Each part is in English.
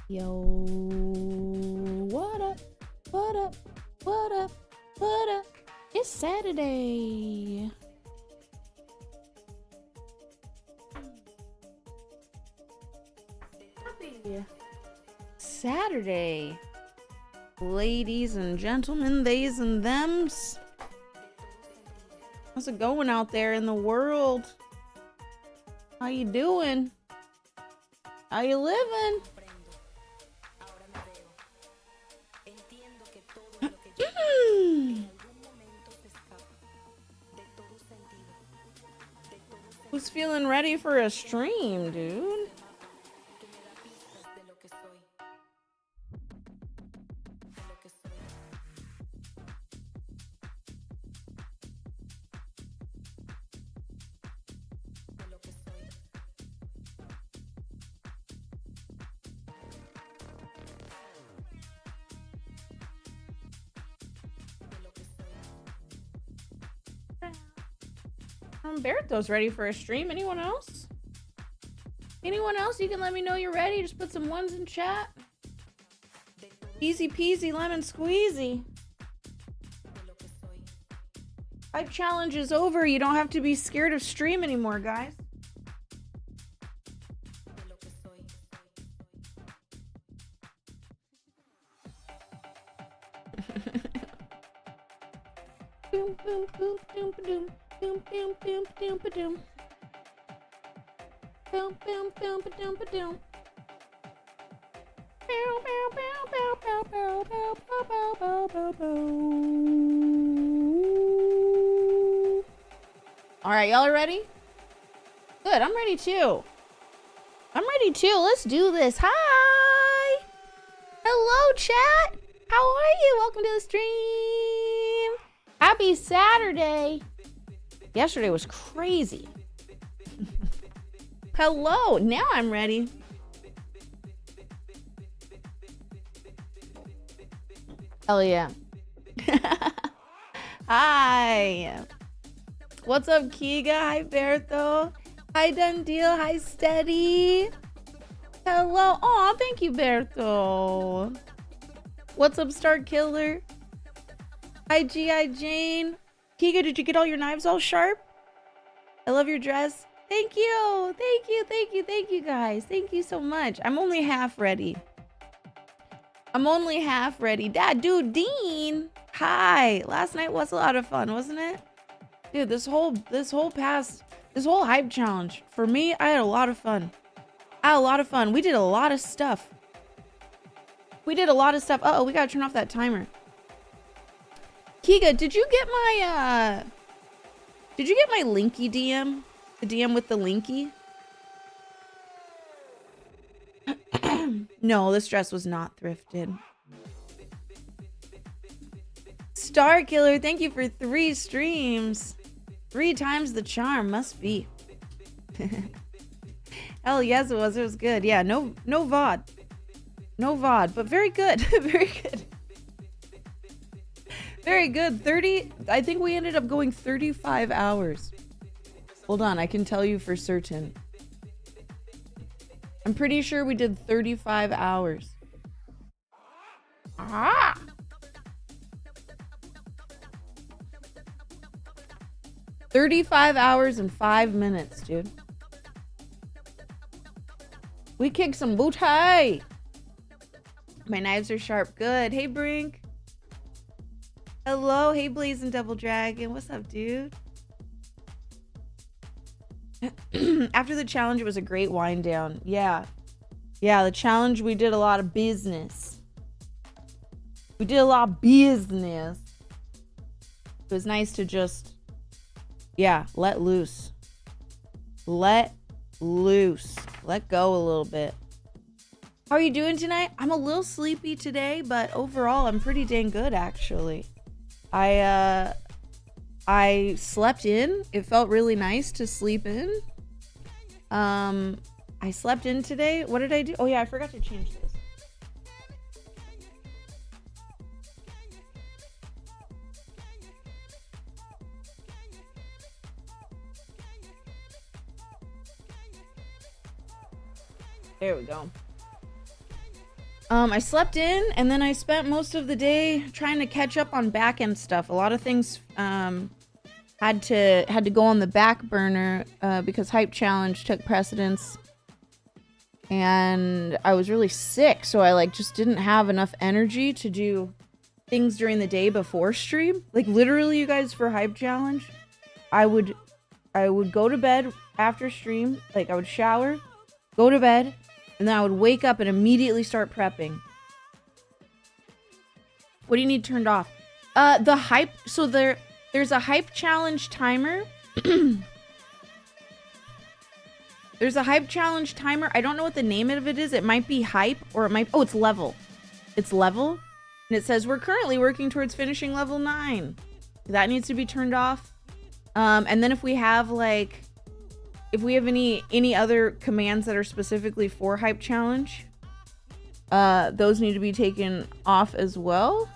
Yo, what up? What up? What up? What up? It's Saturday. Happy Saturday, ladies and gentlemen, theys and thems. How's it going out there in the world? How you doing? How you living? Who's feeling ready for a stream, dude? Berto's ready for a stream. Anyone else? Anyone else? You can let me know you're ready. Just put some ones in chat. Easy peasy lemon squeezy. Hype challenge is over. You don't have to be scared of stream anymore, guys. Boom, boom, boom, boom, boom. Boom, boom, boom, boom, boom. Boom, boom, boom, boom, boom. All right, y'all are ready? Good, I'm ready too. I'm ready too. Let's do this. Hi. Hello, chat. How are you? Welcome to the stream. Happy Saturday. Yesterday was crazy. Hello, now I'm ready. Hell yeah. Hi. What's up, Kiga? Hi, Bertho. Hi, Dundeel. Hi, Steady. Hello. Aw, thank you, Bertho. What's up, Star Killer? Hi, G.I. Jane. Kiga, did you get all your knives all sharp? I love your dress. Thank you. Thank you. Thank you. Thank you, guys. Thank you so much. I'm only half ready. Dad, dude, Dean. Hi. Last night was a lot of fun, wasn't it? Dude, this whole hype challenge. For me, I had a lot of fun. We did a lot of stuff. Uh-oh, we gotta turn off that timer. Kiga, did you get my Linky DM? The DM with the Linky? No, this dress was not thrifted. Star Killer, thank you for 3 streams. 3 times the charm, must be. Hell yes, it was. It was good. Yeah, no VOD. No VOD, but very good. Very good. Very good. 30, I think we ended up going 35 hours. Hold on, I can tell you for certain. I'm pretty sure we did 35 hours. Ah! $35 hours and 5 minutes, dude. We kicked some booty. My knives are sharp. Good. Hey, Brink. Hello. Hey, Blazing Devil Dragon. What's up, dude? After the challenge, it was a great wind down. Yeah. Yeah, the challenge, we did a lot of business. It was nice to just, yeah, let loose. Let go a little bit. How are you doing tonight? I'm a little sleepy today, but overall, I'm pretty dang good, actually. I slept in. It felt really nice to sleep in. I slept in today. What did I do? Oh yeah, I forgot to change this. There we go. I slept in, and then I spent most of the day trying to catch up on back-end stuff. A lot of things had to go on the back burner because Hype Challenge took precedence. And I was really sick, so I like just didn't have enough energy to do things during the day before stream. Like literally, you guys, for Hype Challenge, I would go to bed after stream, like I would shower, go to bed, and then I would wake up and immediately start prepping. What do you need turned off? The hype, so there's a Hype Challenge timer. There's a Hype Challenge timer. I don't know what the name of it is. It might be Hype, or it might... Oh, it's level. It's level. And it says, we're currently working towards finishing level 9. That needs to be turned off. And then if we have, like... If we have any other commands that are specifically for Hype Challenge, those need to be taken off as well.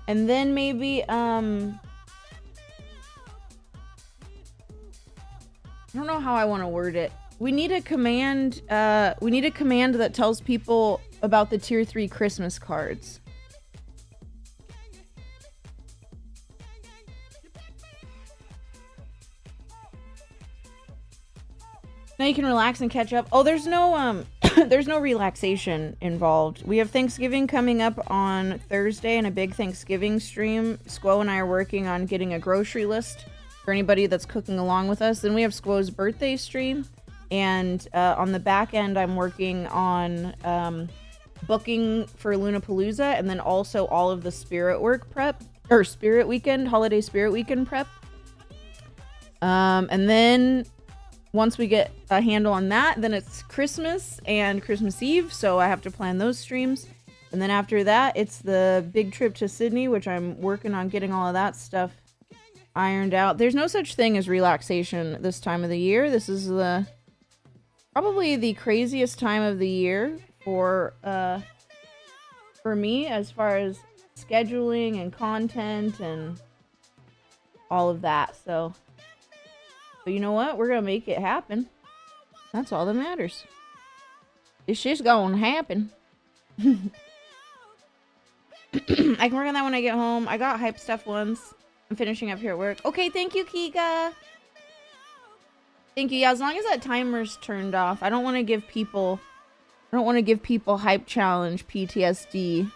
And then maybe, I don't know how I want to word it. We need a command that tells people about the tier 3 Christmas cards. Now you can relax and catch up. Oh, there's no there's no relaxation involved. We have Thanksgiving coming up on Thursday and a big Thanksgiving stream. Squo and I are working on getting a grocery list for anybody that's cooking along with us. Then we have Squo's birthday stream, and on the back end I'm working on booking for Lunapalooza, and then also all of the spirit work prep, or spirit weekend, holiday spirit weekend prep. And then once we get a handle on that, then it's Christmas and Christmas Eve, so I have to plan those streams. And then after that, it's the big trip to Sydney, which I'm working on getting all of that stuff ironed out. There's no such thing as relaxation this time of the year. This is probably the craziest time of the year for me, as far as scheduling and content and all of that. So but you know what? We're gonna make it happen. That's all that matters. It's just gonna happen. I can work on that when I get home. I got hype stuff once. I'm finishing up here at work. Okay, thank you, Kika. Thank you. Yeah, as long as that timer's turned off. I don't want to give people Hype Challenge PTSD.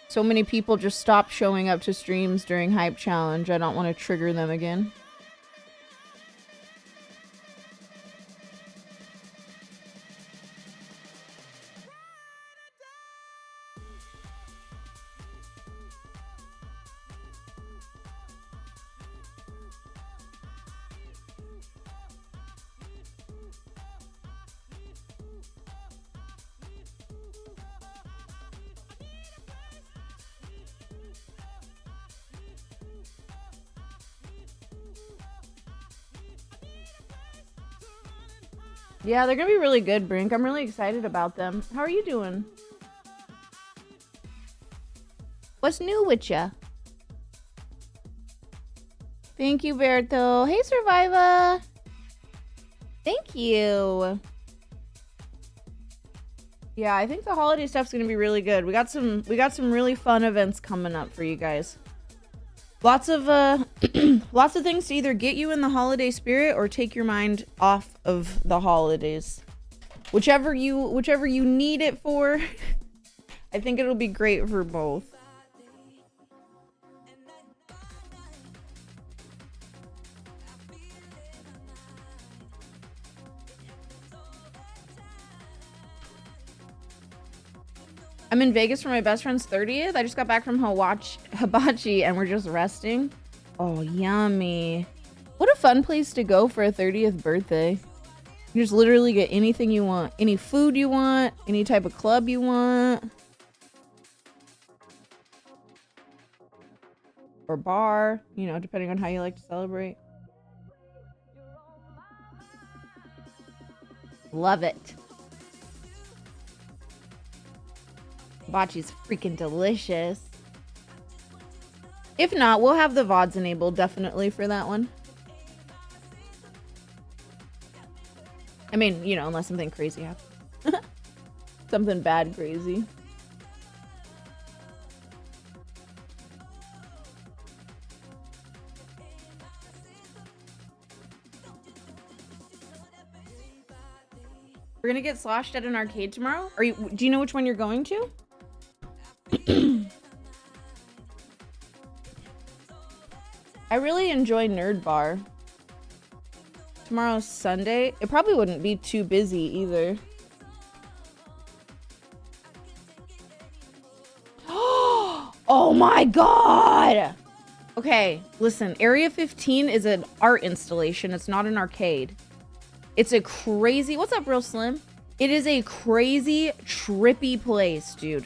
So many people just stop showing up to streams during Hype Challenge. I don't want to trigger them again. Yeah, they're gonna be really good, Brink. I'm really excited about them. How are you doing? What's new with ya? Thank you, Berto. Hey, Survivor. Thank you. Yeah, I think the holiday stuff's gonna be really good. We got some really fun events coming up for you guys. Lots of lots of things to either get you in the holiday spirit or take your mind off of the holidays. Whichever you need it for. I think it'll be great for both. I'm in Vegas for my best friend's 30th. I just got back from Hibachi and we're just resting. Oh, yummy. What a fun place to go for a 30th birthday. You just literally get anything you want. Any food you want. Any type of club you want. Or bar, you know, depending on how you like to celebrate. Love it. Hibachi's freaking delicious. If not, we'll have the VODs enabled definitely for that one. I mean, you know, unless something crazy happens. Something bad crazy. We're gonna get sloshed at an arcade tomorrow? Do you know which one you're going to? I really enjoy Nerd Bar. Tomorrow's Sunday. It probably wouldn't be too busy either. Oh my god! Okay, listen. Area 15 is an art installation. It's not an arcade. It's a crazy... What's up, Real Slim? It is a crazy, trippy place, dude.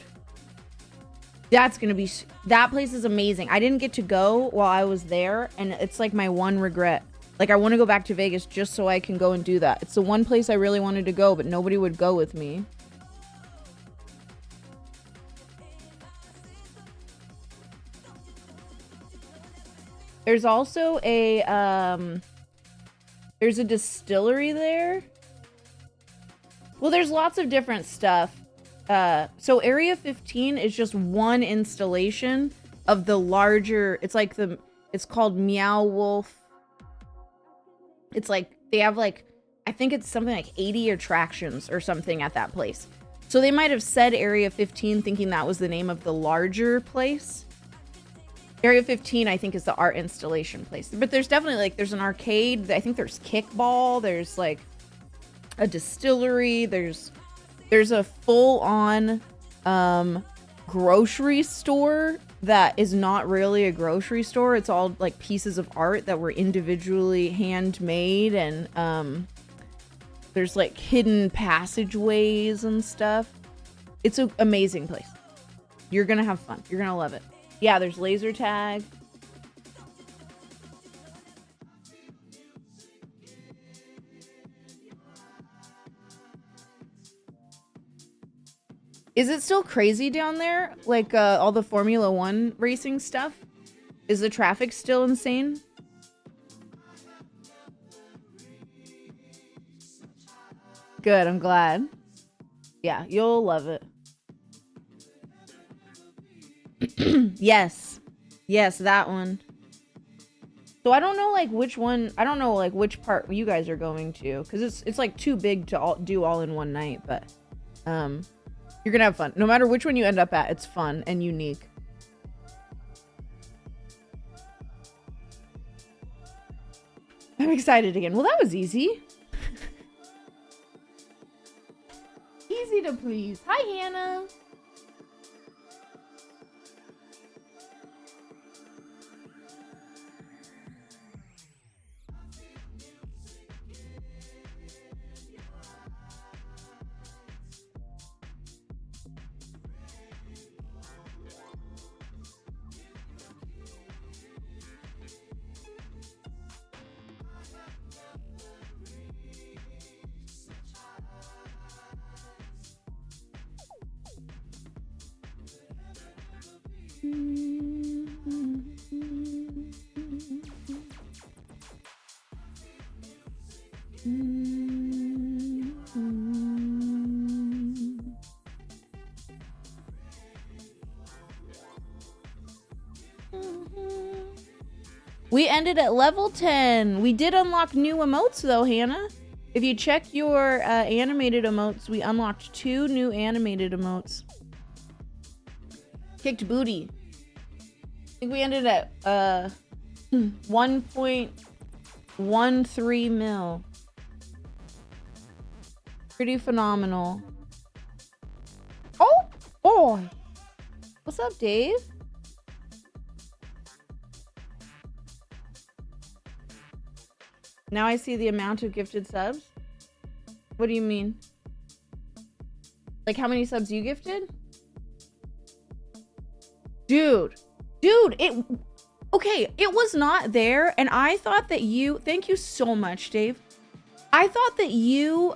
That's gonna be... That place is amazing. I didn't get to go while I was there, and it's like my one regret. Like, I want to go back to Vegas just so I can go and do that. It's the one place I really wanted to go, but nobody would go with me. There's also a, there's a distillery there. Well, there's lots of different stuff. So Area 15 is just one installation of the larger, it's like it's called Meow Wolf. It's like, they have like, I think it's something like 80 attractions or something at that place. So they might have said Area 15 thinking that was the name of the larger place. Area 15, I think, is the art installation place. But there's definitely, like, there's an arcade. I think there's kickball. There's, like, a distillery. There's a full-on grocery store that is not really a grocery store. It's all, like, pieces of art that were individually handmade. And there's, like, hidden passageways and stuff. It's an amazing place. You're gonna have fun. You're gonna love it. Yeah, there's laser tag. Is it still crazy down there? Like all the Formula 1 racing stuff? Is the traffic still insane? Good, I'm glad. Yeah, you'll love it. Yes, that one. So I don't know like which one. I don't know like which part you guys are going to, because it's like too big to do all in one night. But you're gonna have fun. No matter which one you end up at, it's fun and unique. I'm excited again. Well, that was easy. Easy to please. Hi, Hannah. We ended at level 10. We did unlock new emotes though, Hannah. If you check your animated emotes, we unlocked 2 new animated emotes. Kicked booty. I think we ended at 1.13 mil. Pretty phenomenal. Oh boy. What's up, Dave? Now I see the amount of gifted subs. What do you mean? Like how many subs you gifted? Dude, okay, it was not there, and I thought that you, thank you so much, Dave. I thought that you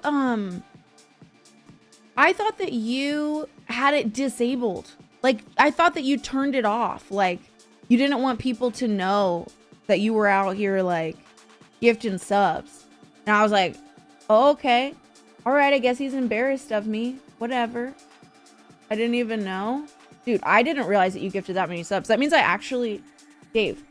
had it disabled. Like, I thought that you turned it off. Like, you didn't want people to know that you were out here, like, gifting subs. And I was like, Oh, okay. All right, I guess he's embarrassed of me. Whatever. I didn't even know. Dude, I didn't realize that you gifted that many subs. That means I actually... Dave.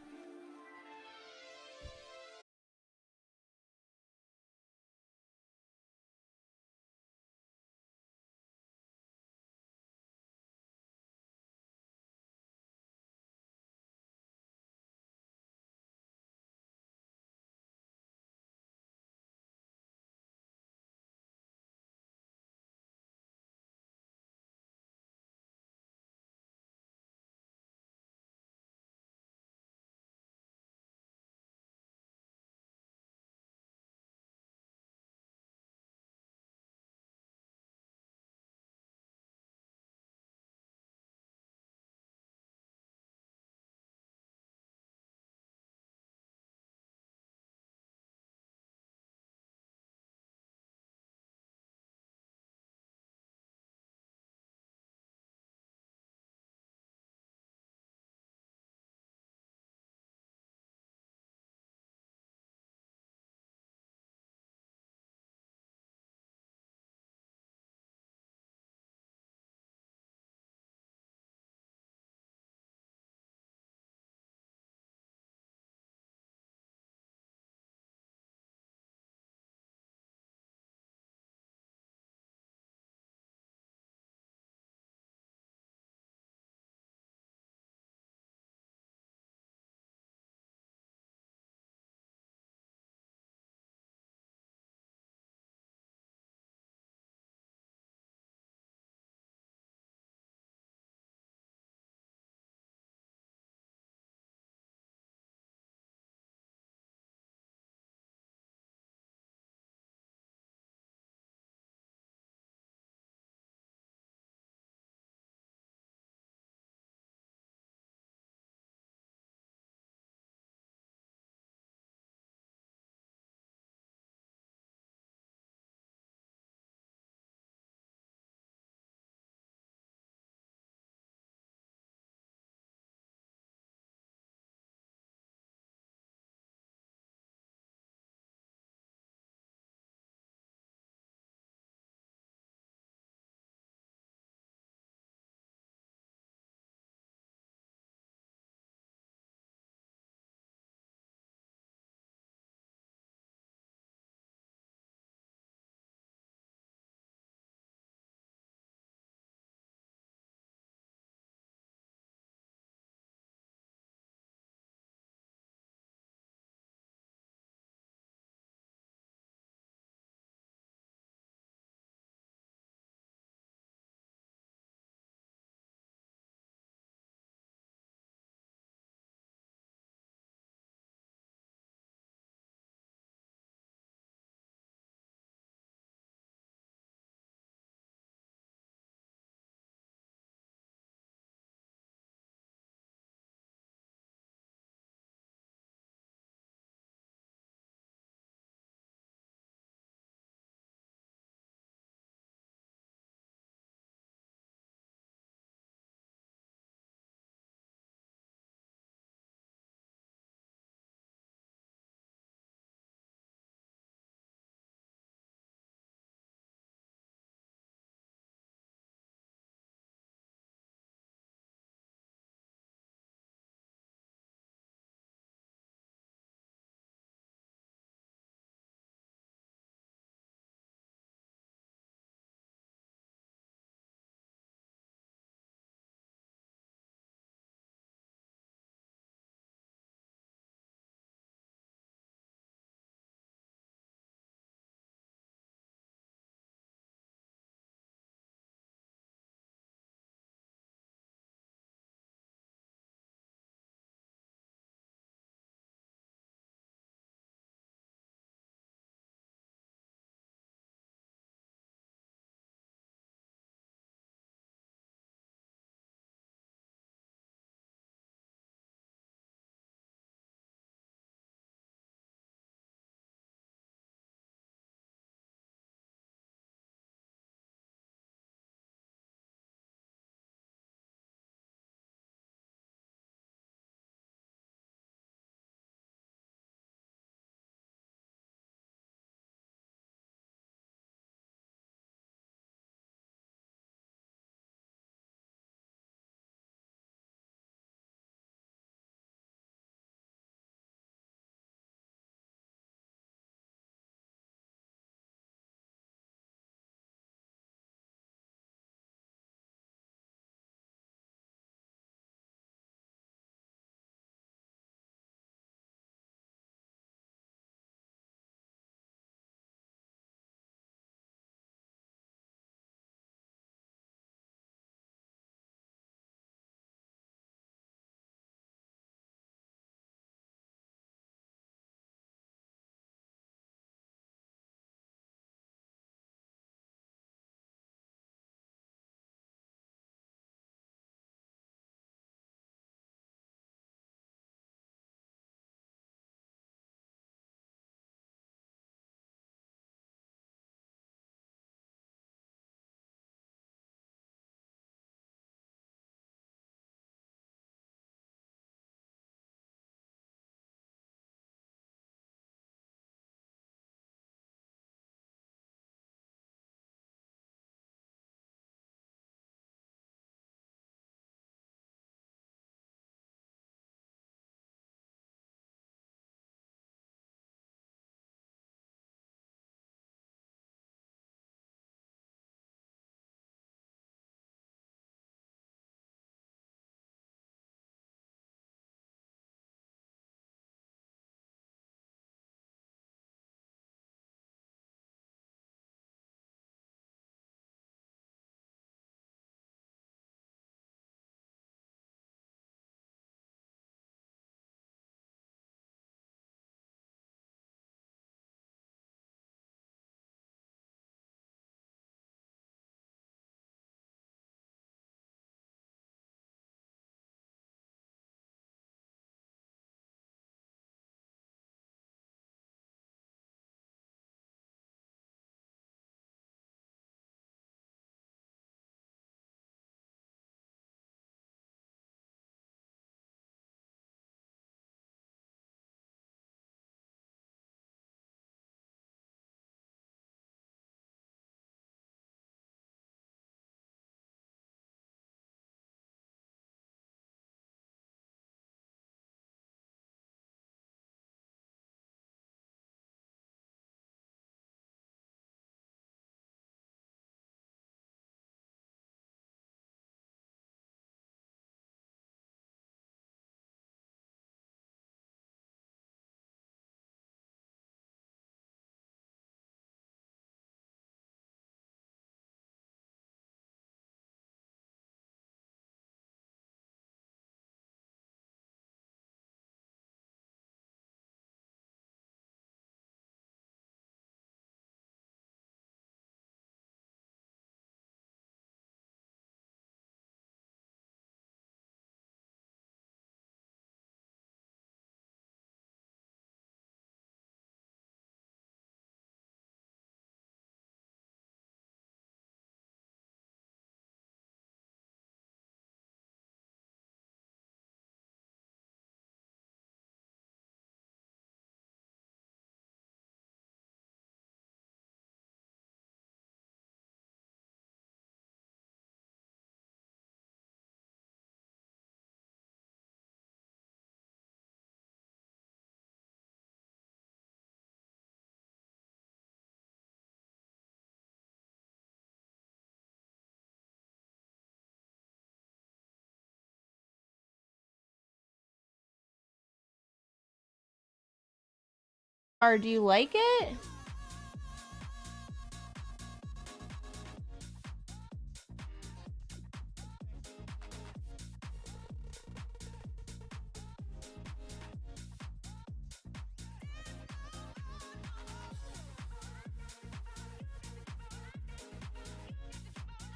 Or do you like it?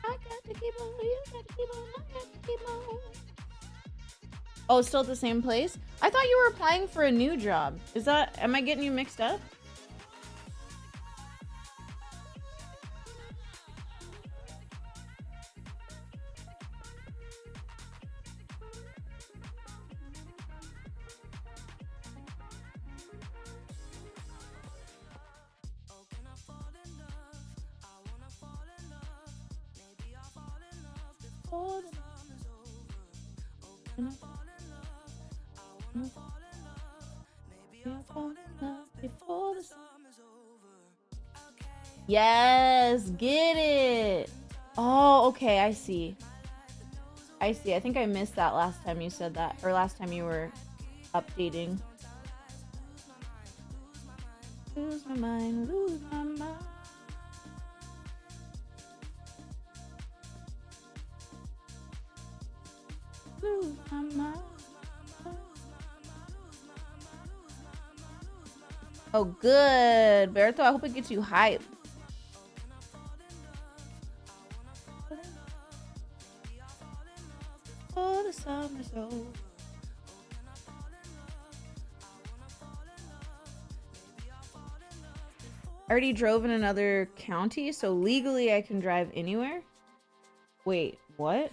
I got to keep on, you got to keep on, I got to keep on. Oh, still at the same place? I thought you were applying for a new job. Is that, am I getting you mixed up? Yes, get it. Oh, okay, I see. I see. I think I missed that last time you said that, or last time you were updating. Lose my mind, lose my mind. Lose my mind. Oh, good. Berto, I hope it gets you hype. Oh, the summer's over. I already drove in another county, so legally I can drive anywhere? Wait, what?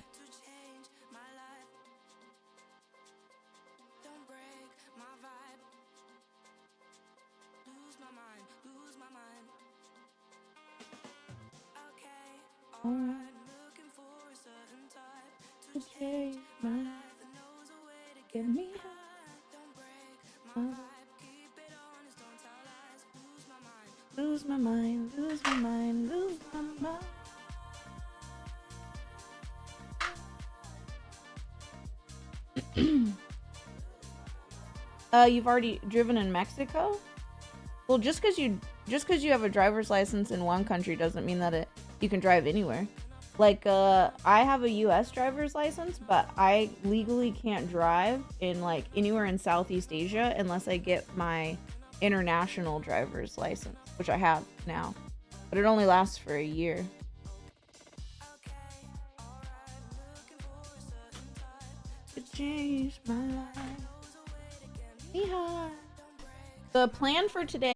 Alright. To change my life. Get me high. Lose my mind, lose my mind, lose my mind. You've already driven in Mexico? Well, just because you have a driver's license in one country doesn't mean that you can drive anywhere. Like, I have a U.S. driver's license, but I legally can't drive in, like, anywhere in Southeast Asia unless I get my international driver's license, which I have now. But it only lasts for a year. To change my life. Yeah. The plan for today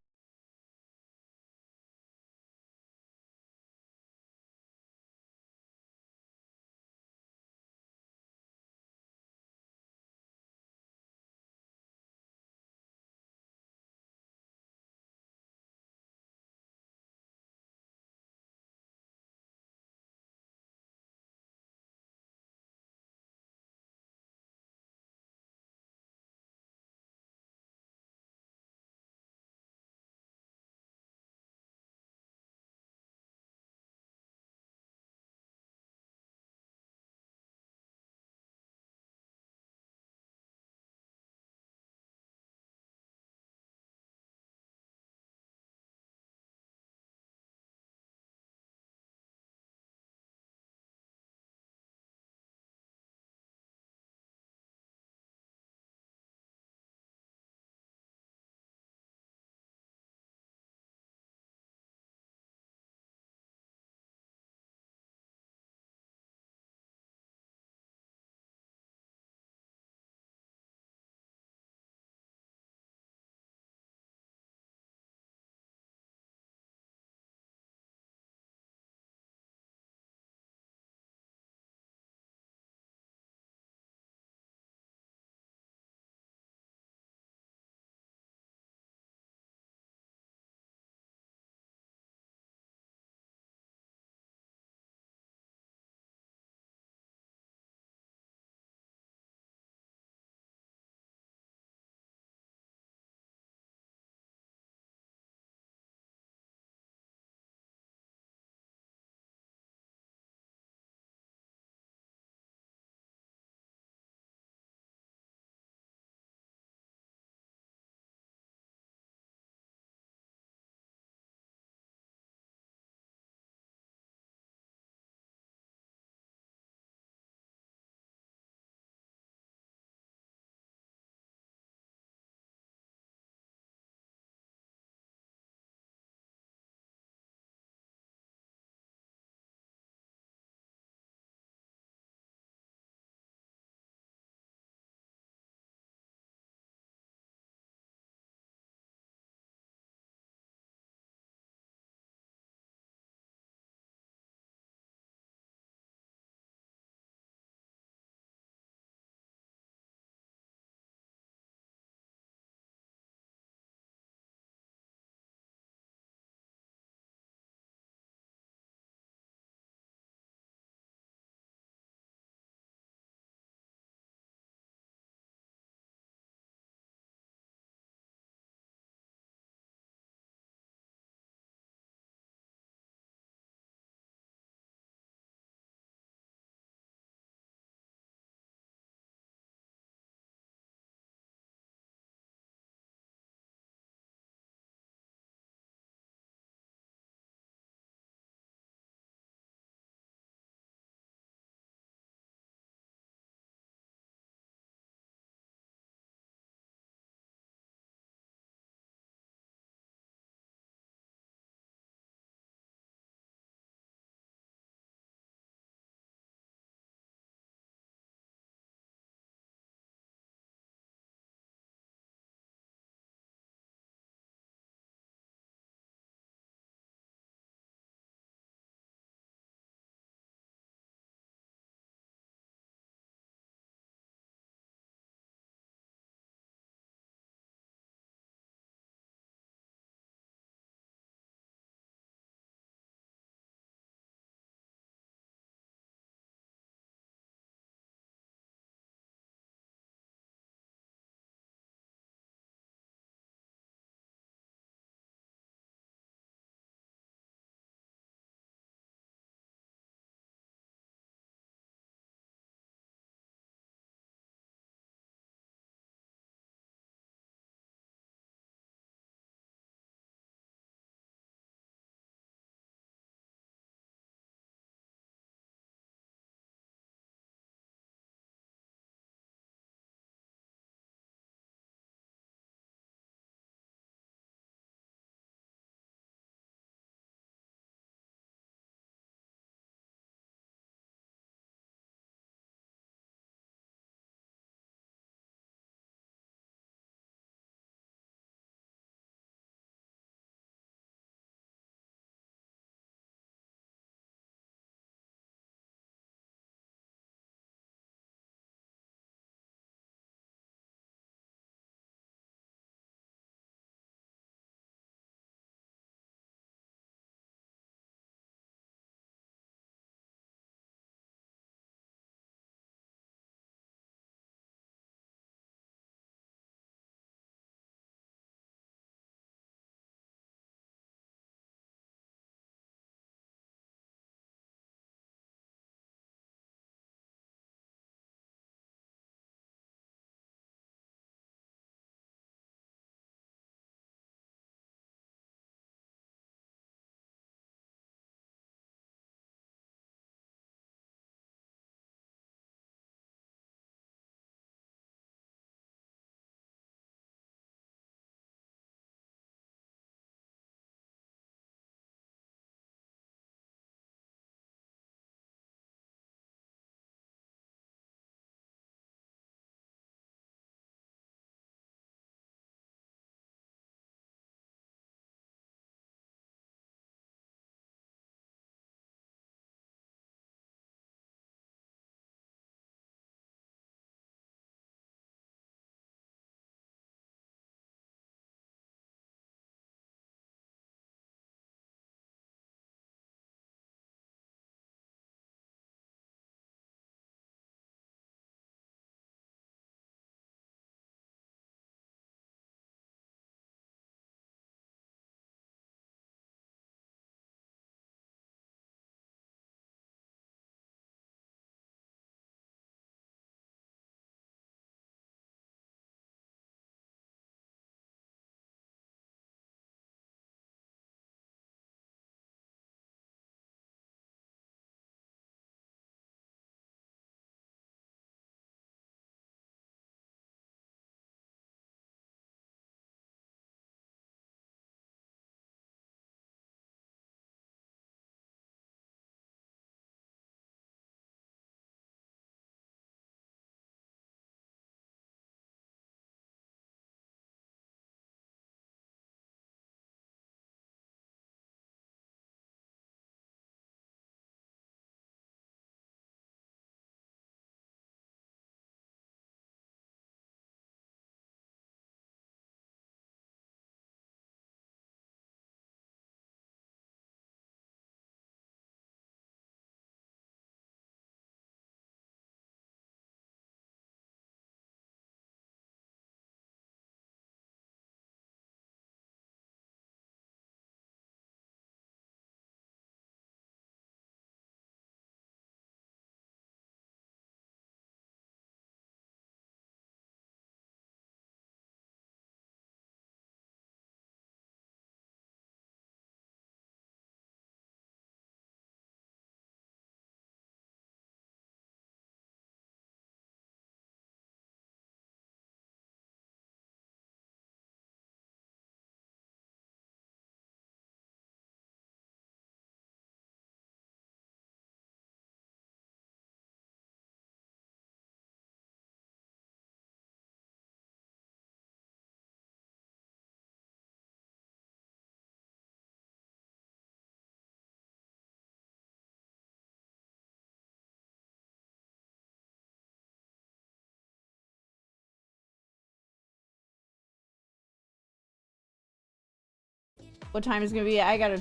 what time it's gonna be. I gotta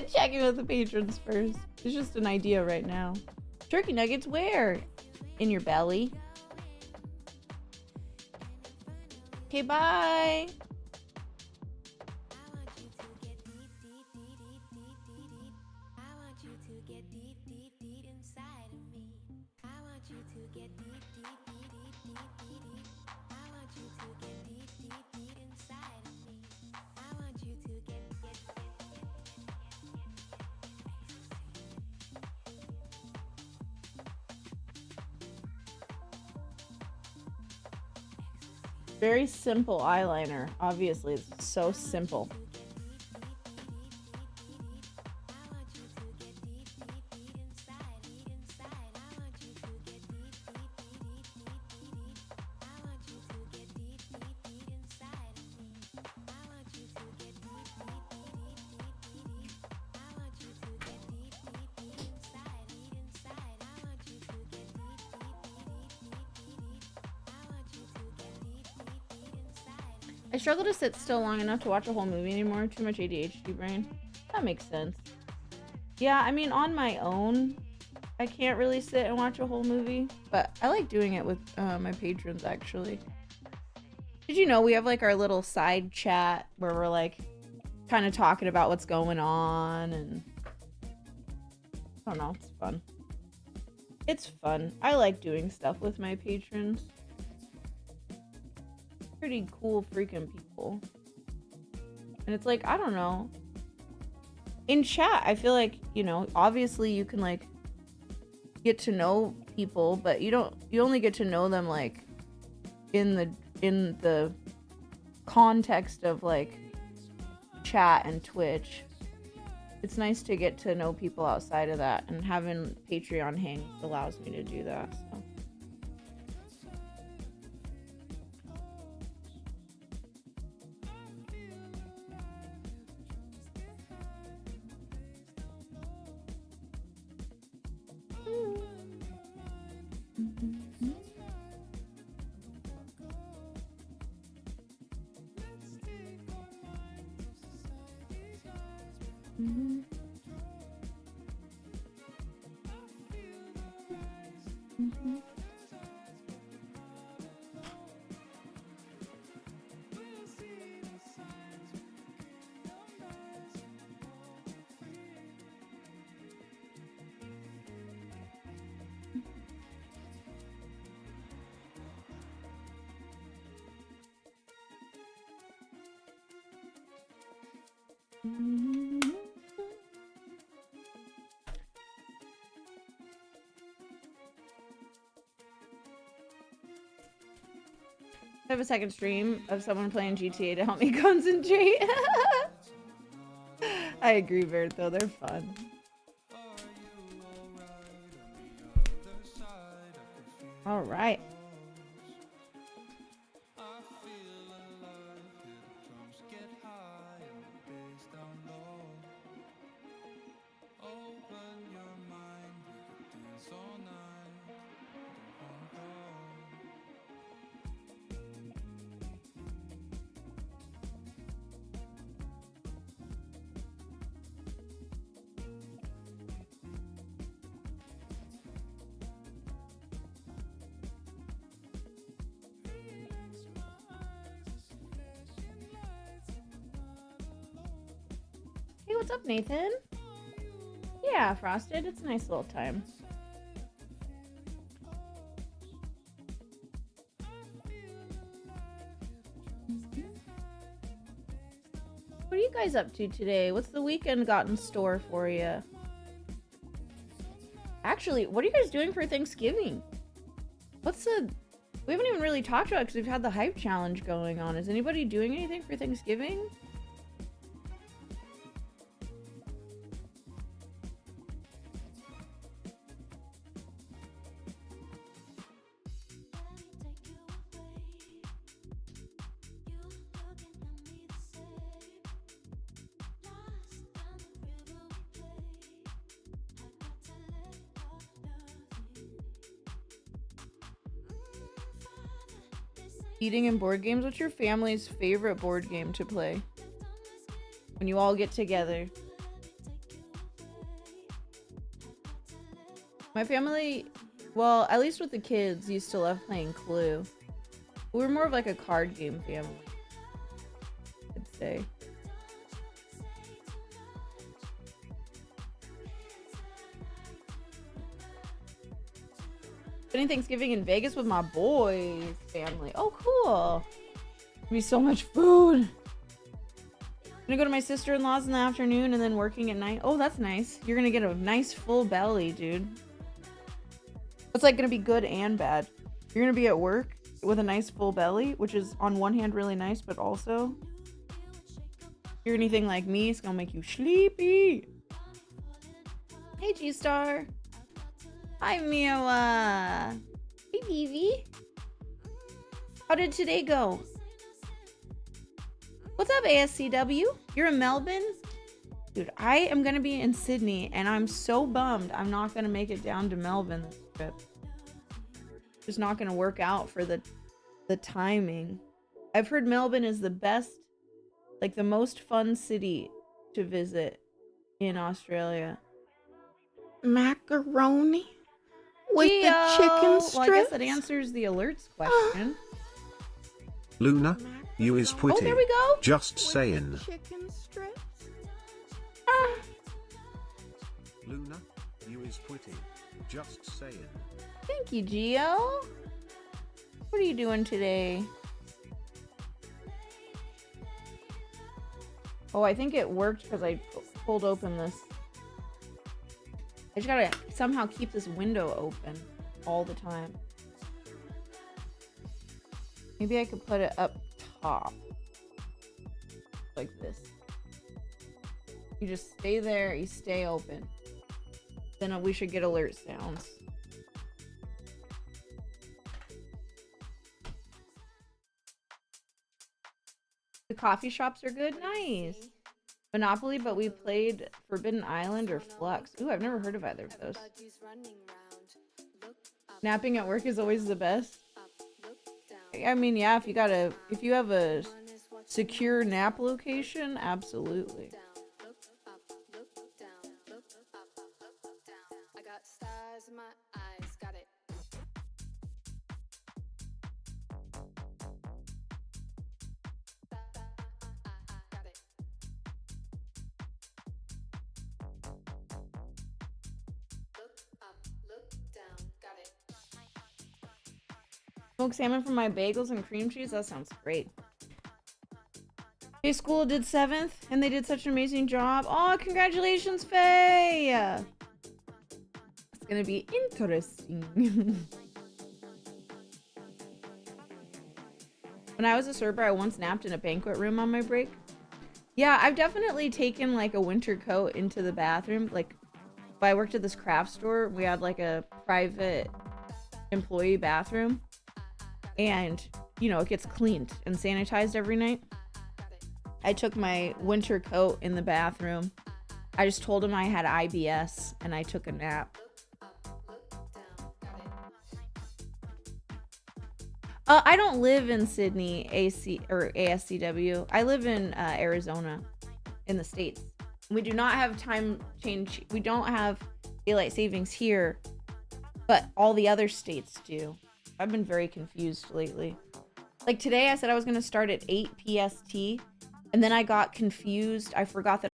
check in with the patrons first. It's just an idea right now. Turkey nuggets where? In your belly. Okay, bye. Very simple eyeliner. Obviously, it's so simple. I struggle to sit still long enough to watch a whole movie anymore. Too much ADHD brain. That makes sense. Yeah, I mean, on my own, I can't really sit and watch a whole movie, but I like doing it with my patrons, actually. Did you know we have like our little side chat where we're like kind of talking about what's going on, and I don't know, it's fun. It's fun. I like doing stuff with my patrons. Pretty cool freaking people. And it's like, I don't know. In chat, I feel like, you know, obviously you can like get to know people, but you only get to know them like in the context of like chat and Twitch. It's nice to get to know people outside of that, and having Patreon hang allows me to do that. So. I have a second stream of someone playing GTA to help me concentrate. I agree, Bert, though. They're fun. All right. Hey, what's up, Nathan? Yeah, Frosted. It's a nice little time. What are you guys up to today? What's the weekend got in store for you? Actually, what are you guys doing for Thanksgiving? We haven't even really talked about it because we've had the hype challenge going on. Is anybody doing anything for Thanksgiving? Eating and board games. What's your family's favorite board game to play? when you all get together. My family, well, at least with the kids, used to love playing Clue. We were more of like a card game family, I'd say. Spending Thanksgiving in Vegas with my boys' family. Oh, cool. It'll be so much food. I'm gonna go to my sister-in-law's in the afternoon and then working at night. Oh, that's nice. You're gonna get a nice full belly, dude. It's like gonna be good and bad. You're gonna be at work with a nice full belly, which is on one hand really nice, but also if you're anything like me, it's gonna make you sleepy. Hey, G-Star. Hi, Miwa. Hey, Vivi. How did today go? What's up, ASCW? You're in Melbourne? Dude, I am gonna be in Sydney, and I'm so bummed I'm not gonna make it down to Melbourne this trip. Just not gonna work out for the timing. I've heard Melbourne is the best, like the most fun city to visit in Australia. Macaroni with the chicken strips. Well, I guess that answers the alerts question. Luna, you is pretty. Oh, there we go. Just saying. Chicken strips. Luna, you is pretty. Just saying. Thank you, Gio. What are you doing today? Oh, I think it worked because I pulled open this. I just gotta somehow keep this window open all the time. Maybe I could put it up top. Like this. You just stay there, you stay open. Then we should get alert sounds. The coffee shops are good? Nice. Monopoly, but we played Forbidden Island or Flux. Ooh, I've never heard of either of those. Napping at work is always the best. I mean, yeah, if you have a secure nap location, absolutely. Smoked salmon from my bagels and cream cheese? That sounds great. Hey, school did 7th, and they did such an amazing job. Oh, congratulations, Faye! It's gonna be interesting. When I was a server, I once napped in a banquet room on my break. Yeah, I've definitely taken like a winter coat into the bathroom. Like, I worked at this craft store. We had like a private employee bathroom. And, you know, it gets cleaned and sanitized every night. I took my winter coat in the bathroom. I just told him I had IBS and I took a nap. I don't live in Sydney, ASCW. I live in Arizona, in the States. We do not have time change. We don't have daylight savings here, but all the other states do. I've been very confused lately. Like today I said I was going to start at 8 PST and then I got confused. I forgot that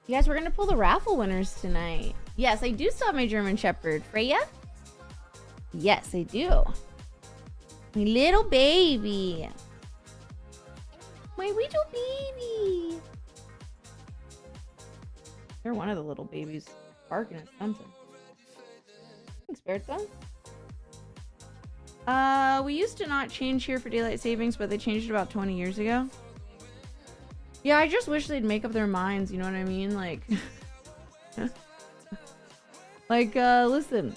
You guys, we're gonna pull the raffle winners tonight. Yes, I do still have my German Shepherd. Freya? Yes, I do. My little baby. My little baby. They're one of the little babies barking at something. Thanks, Bertha. We used to not change here for daylight savings, but they changed it about 20 years ago. Yeah, I just wish they'd make up their minds, you know what I mean? Like, listen,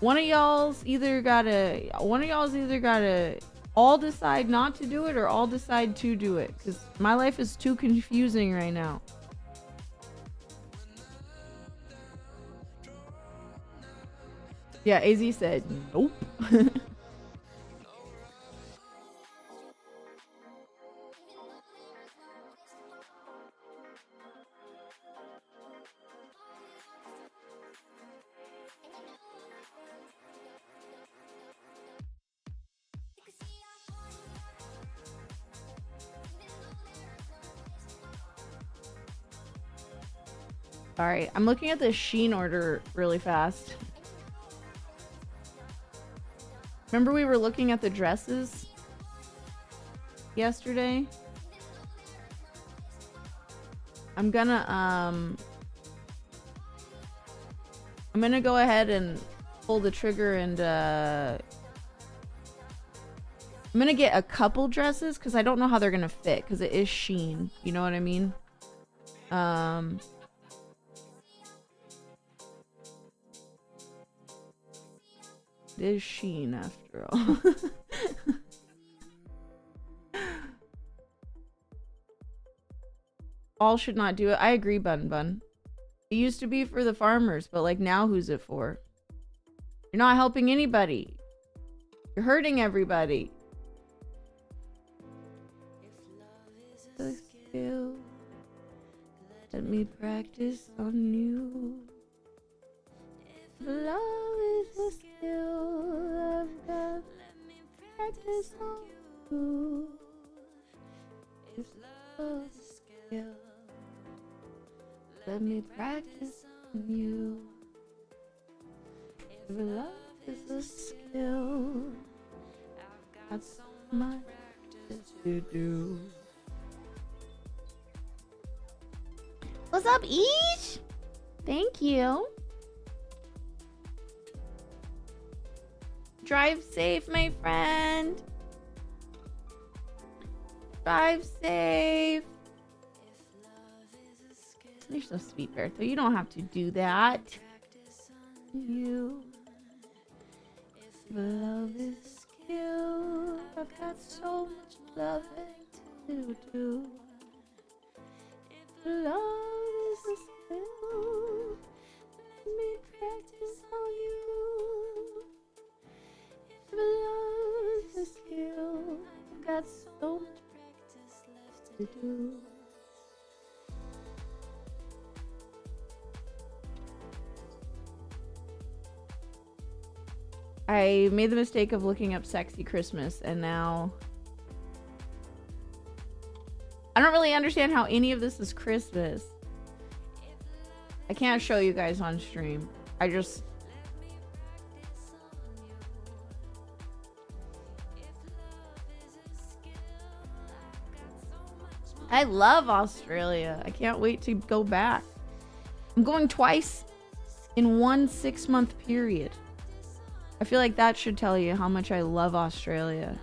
one of y'all's either gotta all decide not to do it or all decide to do it, because my life is too confusing right now. Yeah, AZ said nope. Alright, I'm looking at the Shein order really fast. Remember we were looking at the dresses yesterday? I'm gonna go ahead and pull the trigger and I'm gonna get a couple dresses because I don't know how they're gonna fit because it is Shein. You know what I mean? It is Shein after all. All should not do it. I agree, Bun Bun. It used to be for the farmers, but like now who's it for? You're not helping anybody. You're hurting everybody. The skill. Let me practice on you. Love is a skill I've got. Let me practice on you. If love is a skill, let me practice on you. If love is a skill, I've got so much to do. What's up, Each? Thank you. Drive safe, my friend. Drive safe. You're so sweet, Bertha. You don't have to do that. You. If love is skill, I've got so much loving to do. If love is a skill, let me practice on you. If love is a skill, I've got so much practice left to do. I made the mistake of looking up Sexy Christmas, and now I don't really understand how any of this is Christmas. I can't show you guys on stream. I love Australia. I can't wait to go back. I'm going twice in one 6-month period. I feel like that should tell you how much I love Australia.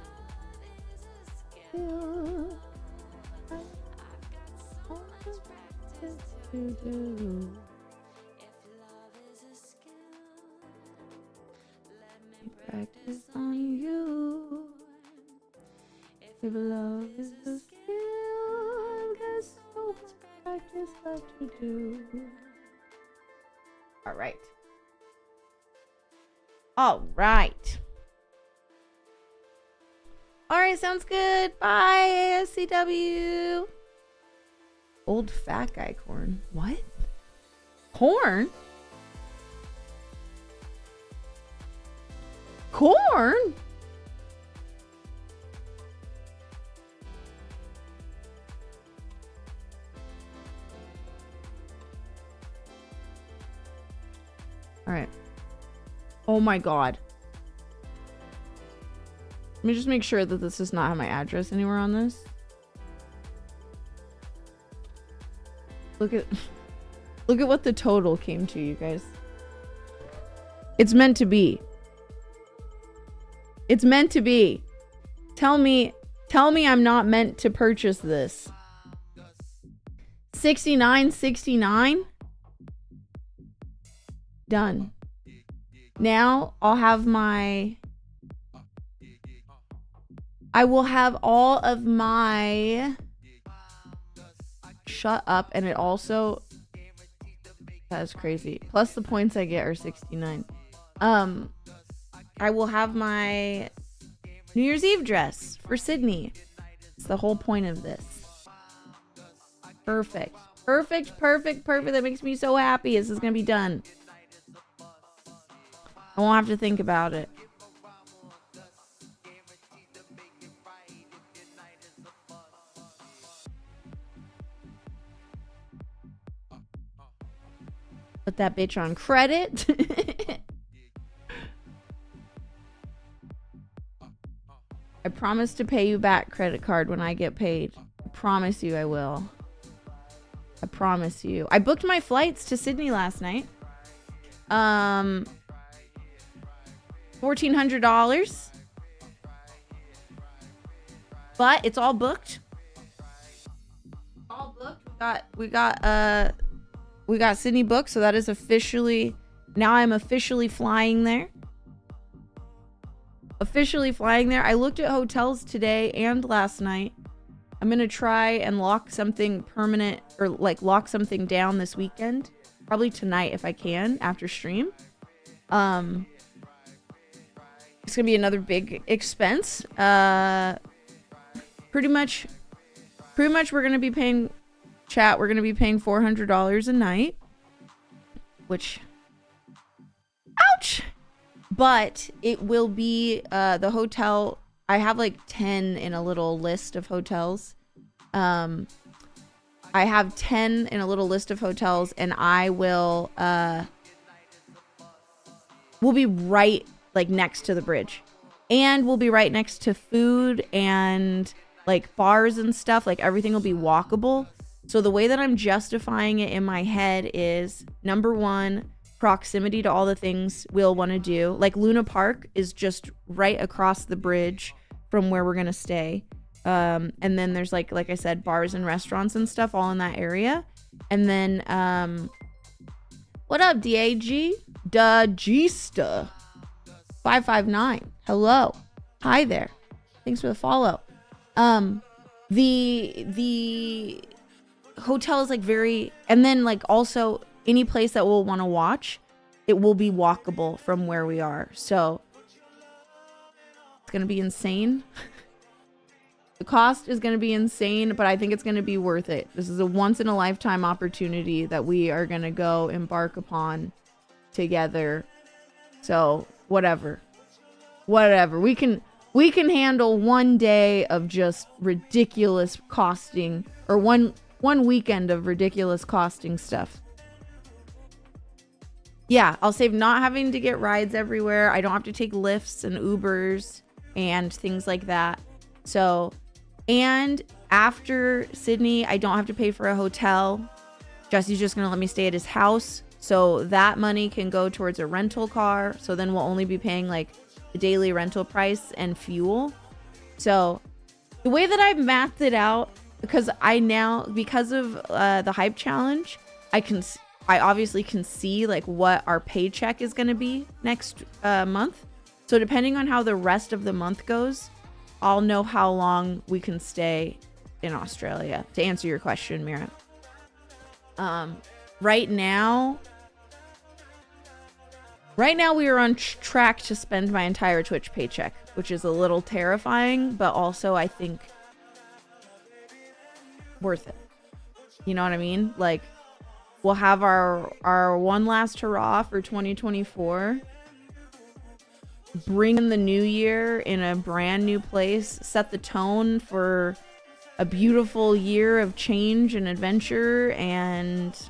Practice on you. If love is a skill, I've got so much practice left to do. All right. All right. All right, sounds good. Bye, ASCW. Old fat guy corn. What? Corn? Corn? All right. Oh my God. Let me just make sure that this does not have my address anywhere on this. Look at what the total came to, you guys. It's meant to be. It's meant to be. Tell me I'm not meant to purchase this. $69.69. Done. Now I'll have my... I will have all of my... Shut up. And it also... That's crazy. Plus the points I get are 69. I will have my New Year's Eve dress for Sydney. It's the whole point of this. Perfect. Perfect, perfect, perfect. That makes me so happy. This is going to be done. I won't have to think about it. Put that bitch on credit. I promise to pay you back, credit card, when I get paid. I promise you I will. I promise you. I booked my flights to Sydney last night. $1,400. But it's all booked. All booked. We got Sydney booked, so that is officially... Now I'm officially flying there. Officially flying there. I looked at hotels today and last night. I'm gonna try and lock something permanent, or like lock something down this weekend. Probably tonight if I can, after stream. It's gonna be another big expense. Pretty much we're gonna be paying... Chat, we're going to be paying $400 a night, which, ouch, but it will be, the hotel, I have like 10 in a little list of hotels. I have 10 in a little list of hotels, and I will, we'll be right like next to the bridge, and we'll be right next to food and like bars and stuff. Like everything will be walkable. So the way that I'm justifying it in my head is, number one, proximity to all the things we'll want to do. Like Luna Park is just right across the bridge from where we're going to stay. And then there's like I said, bars and restaurants and stuff all in that area. And then, what up, DAG? Dagista 559. Hello. Hi there. Thanks for the follow. The hotel is like very, and then like also any place that we'll want to watch, it will be walkable from where we are. So it's gonna be insane. The cost is gonna be insane, but I think it's gonna be worth it. This is a once in a lifetime opportunity that we are gonna go embark upon together. So whatever we can handle one day of just ridiculous costing, or one weekend of ridiculous costing stuff. Yeah, I'll save not having to get rides everywhere. I don't have to take Lyfts and Ubers and things like that. So, and after Sydney, I don't have to pay for a hotel. Jesse's just going to let me stay at his house. So that money can go towards a rental car. So then we'll only be paying like the daily rental price and fuel. So the way that I've mathed it out, because because of the hype challenge, I obviously can see like what our paycheck is going to be next month. So depending on how the rest of the month goes, I'll know how long we can stay in Australia, to answer your question, Mira. Right now we are on track to spend my entire Twitch paycheck, which is a little terrifying, but also I think worth it. You know what I mean? Like, we'll have our one last hurrah for 2024. Bring in the new year in a brand new place. Set the tone for a beautiful year of change and adventure, and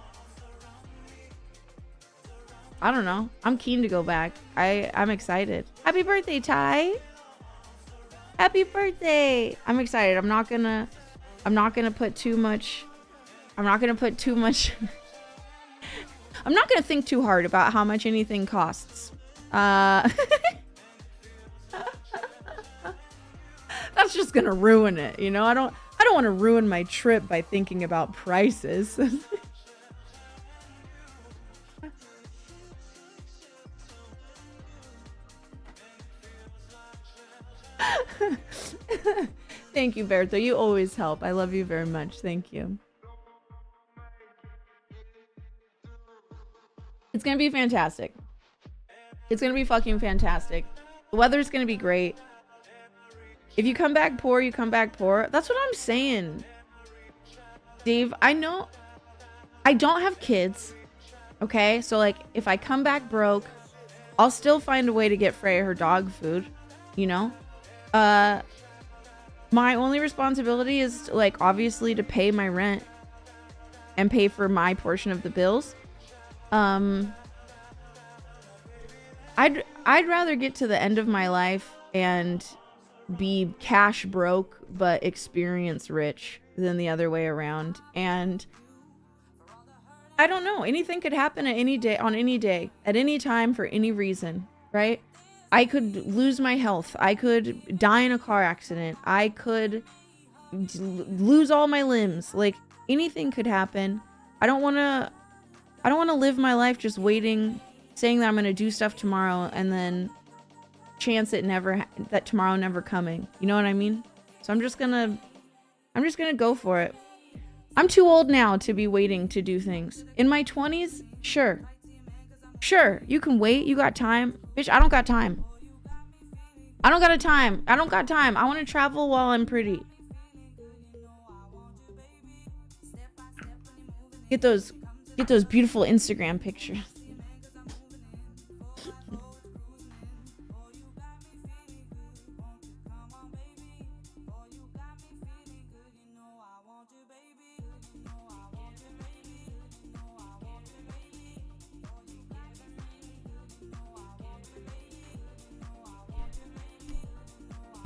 I don't know. I'm keen to go back. I'm excited. Happy birthday, Ty. Happy birthday. I'm excited. I'm not gonna put too much. I'm not gonna think too hard about how much anything costs. That's just gonna ruin it, you know? I don't want to ruin my trip by thinking about prices. Thank you, Bertha. You always help. I love you very much. Thank you. It's gonna be fantastic. It's gonna be fucking fantastic. The weather's gonna be great. If you come back poor, you come back poor. That's what I'm saying. Dave, I know I don't have kids. Okay? So like if I come back broke, I'll still find a way to get Freya her dog food, you know? My only responsibility is like obviously to pay my rent and pay for my portion of the bills. I'd rather get to the end of my life and be cash broke but experience rich than the other way around. And I don't know, anything could happen at any day, on any day, at any time, for any reason, right? I could lose my health. I could die in a car accident. I could lose all my limbs. Like anything could happen. I don't want to live my life just waiting, saying that I'm going to do stuff tomorrow and then chance it that tomorrow never coming. You know what I mean? So I'm just going to go for it. I'm too old now to be waiting to do things. In my 20s, sure. Sure, you can wait. You got time. Bitch, I don't got time. I don't got time. I want to travel while I'm pretty. Get those beautiful Instagram pictures.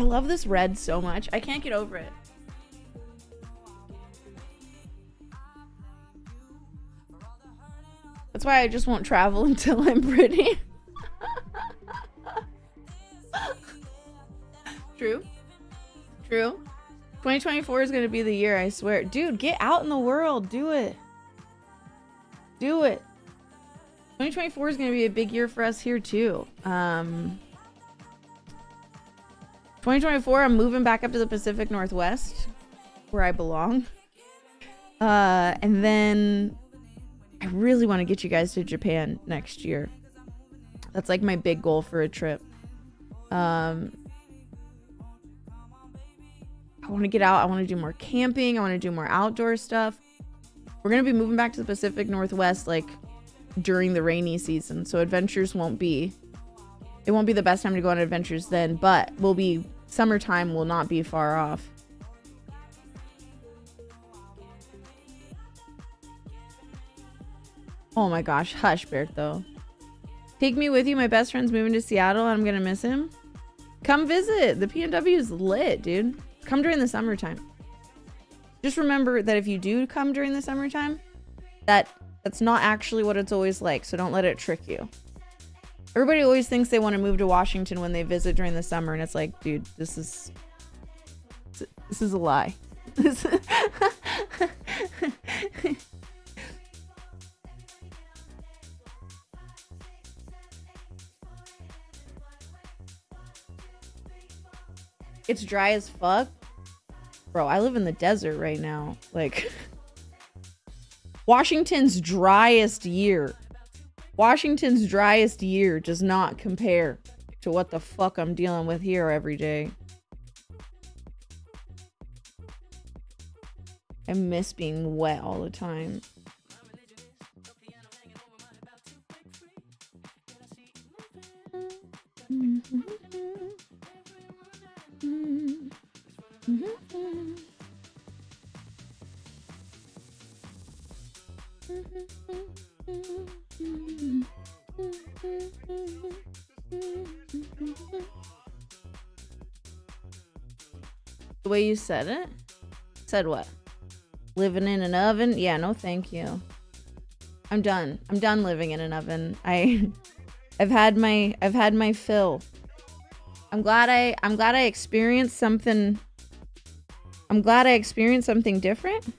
I love this red so much. I can't get over it. That's why I just won't travel until I'm pretty. True. 2024 is going to be the year, I swear. Dude, get out in the world. Do it. 2024 is going to be a big year for us here too. 2024, I'm moving back up to the Pacific Northwest, where I belong. And then I really want to get you guys to Japan next year. That's like my big goal for a trip. I want to get out. I want to do more camping. I want to do more outdoor stuff. We're going to be moving back to the Pacific Northwest like during the rainy season. So adventures won't be the best time to go on adventures then, but summertime will not be far off. Oh my gosh, hush, Berto. Take me with you. My best friend's moving to Seattle and I'm gonna miss him. Come visit. The PNW is lit, dude. Come during the summertime. Just remember that if you do come during the summertime, that's not actually what it's always like, so don't let it trick you. Everybody always thinks they want to move to Washington when they visit during the summer, and it's like, dude, this is a lie. It's dry as fuck. Bro, I live in the desert right now. Like, Washington's driest year does not compare to what the fuck I'm dealing with here every day. I miss being wet all the time. The way you said it? Said what? Living in an oven? Yeah, no thank you. I'm done. I'm done living in an oven. I've had my fill. I'm glad I experienced something. I'm glad I experienced something different.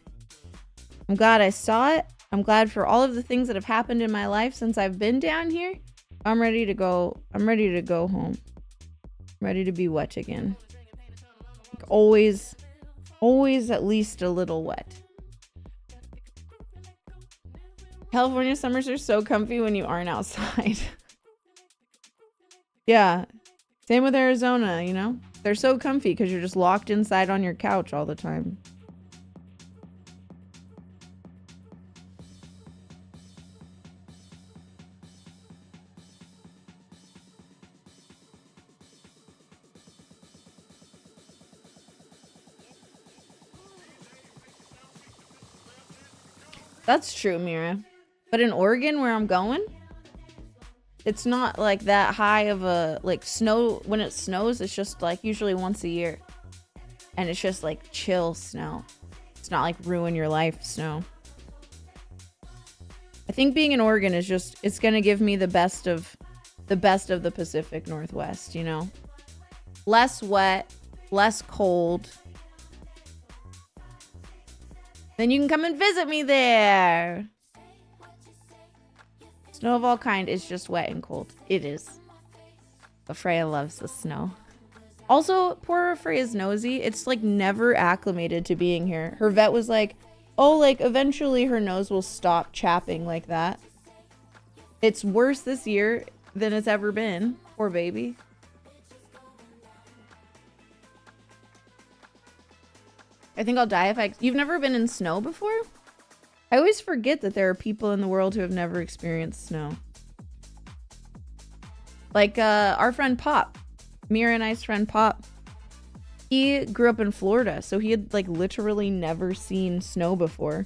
I'm glad I saw it. I'm glad for all of the things that have happened in my life since I've been down here. I'm ready to go. I'm ready to go home. I'm ready to be wet again. Like always at least a little wet. California summers are so comfy when you aren't outside. Yeah. Same with Arizona, you know? They're so comfy because you're just locked inside on your couch all the time. That's true, Mira. But in Oregon, where I'm going, it's not like that high of a, like, snow. When it snows, it's just like usually once a year. And it's just like chill snow. It's not like ruin your life snow. I think being in Oregon is just, it's gonna give me the best of the Pacific Northwest, you know? Less wet, less cold. Then you can come and visit me there. Snow of all kind is just wet and cold. It is. But Freya loves the snow. Also, poor Freya's nosy. It's like never acclimated to being here. Her vet was like, oh, like eventually her nose will stop chapping like that. It's worse this year than it's ever been. Poor baby. I think I'll die if I... You've never been in snow before? I always forget that there are people in the world who have never experienced snow. Like, our friend Pop. Mira and I's friend Pop. He grew up in Florida, so he had, like, literally never seen snow before.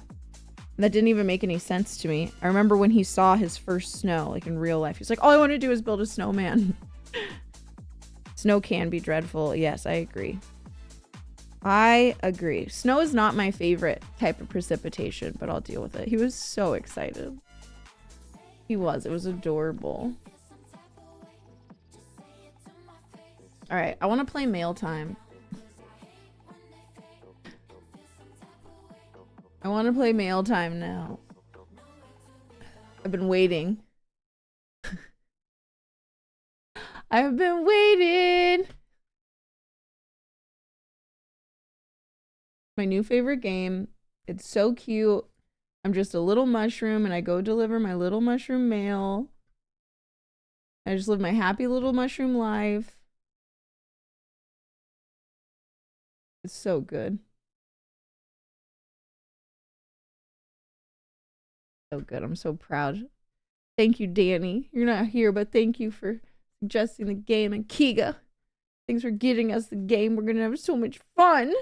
That didn't even make any sense to me. I remember when he saw his first snow, like, in real life. He's like, all I want to do is build a snowman. Snow can be dreadful. Yes, I agree. I agree. Snow is not my favorite type of precipitation, but I'll deal with it. He was so excited. He was. It was adorable. All right. I want to play Mail Time. I want to play Mail Time now. I've been waiting. I've been waiting. My new favorite game. It's so cute. I'm just a little mushroom and I go deliver my little mushroom mail. I just live my happy little mushroom life. It's so good. So good. I'm so proud. Thank you, Danny. You're not here, but thank you for suggesting the game. And Kiga, thanks for getting us the game. We're gonna have so much fun.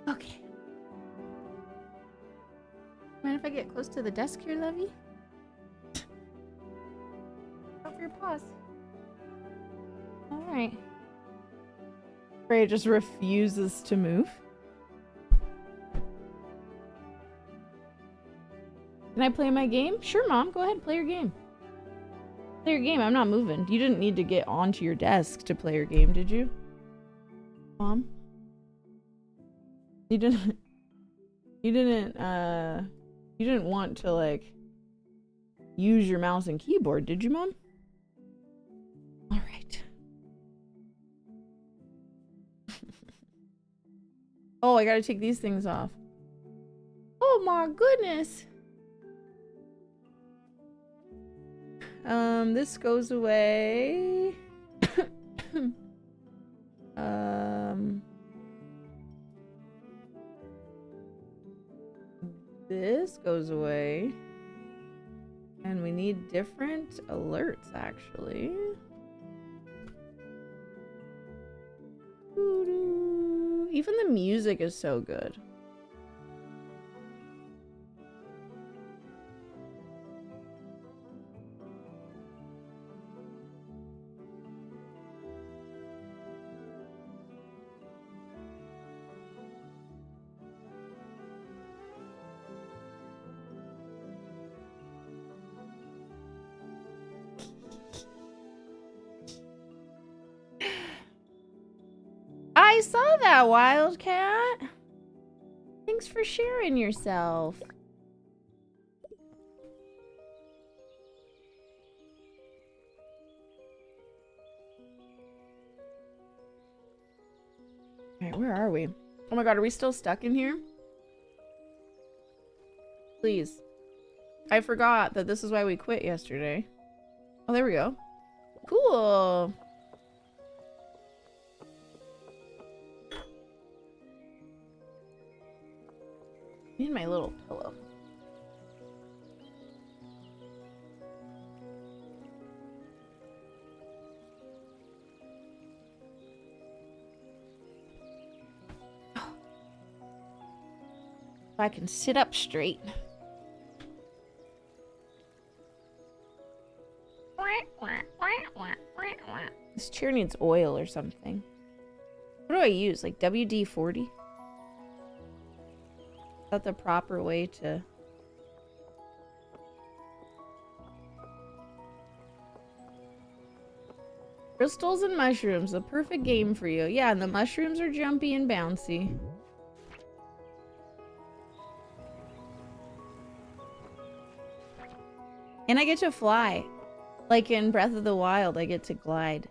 Okay. Mind if I get close to the desk here, Lovey? Off your paws. Freya just refuses to move. Can I play my game? Sure, Mom. Go ahead, play your game. Play your game. I'm not moving. You didn't need to get onto your desk to play your game, did you? Mom? You didn't... You didn't want to, like, use your mouse and keyboard, did you, Mom? Alright. Oh, I gotta take these things off. Oh my goodness! This goes away. This goes away. And we need different alerts, actually. Even the music is so good. I saw that, Wildcat. Thanks for sharing yourself. Alright, where are we? Oh my god, are we still stuck in here? Please. I forgot that this is why we quit yesterday. Oh, there we go. Cool. I need my little pillow. If I can sit up straight. This chair needs oil or something. What do I use? Like WD-40? Is that the proper way to... Crystals and mushrooms, the perfect game for you. Yeah, and the mushrooms are jumpy and bouncy. And I get to fly. Like in Breath of the Wild, I get to glide.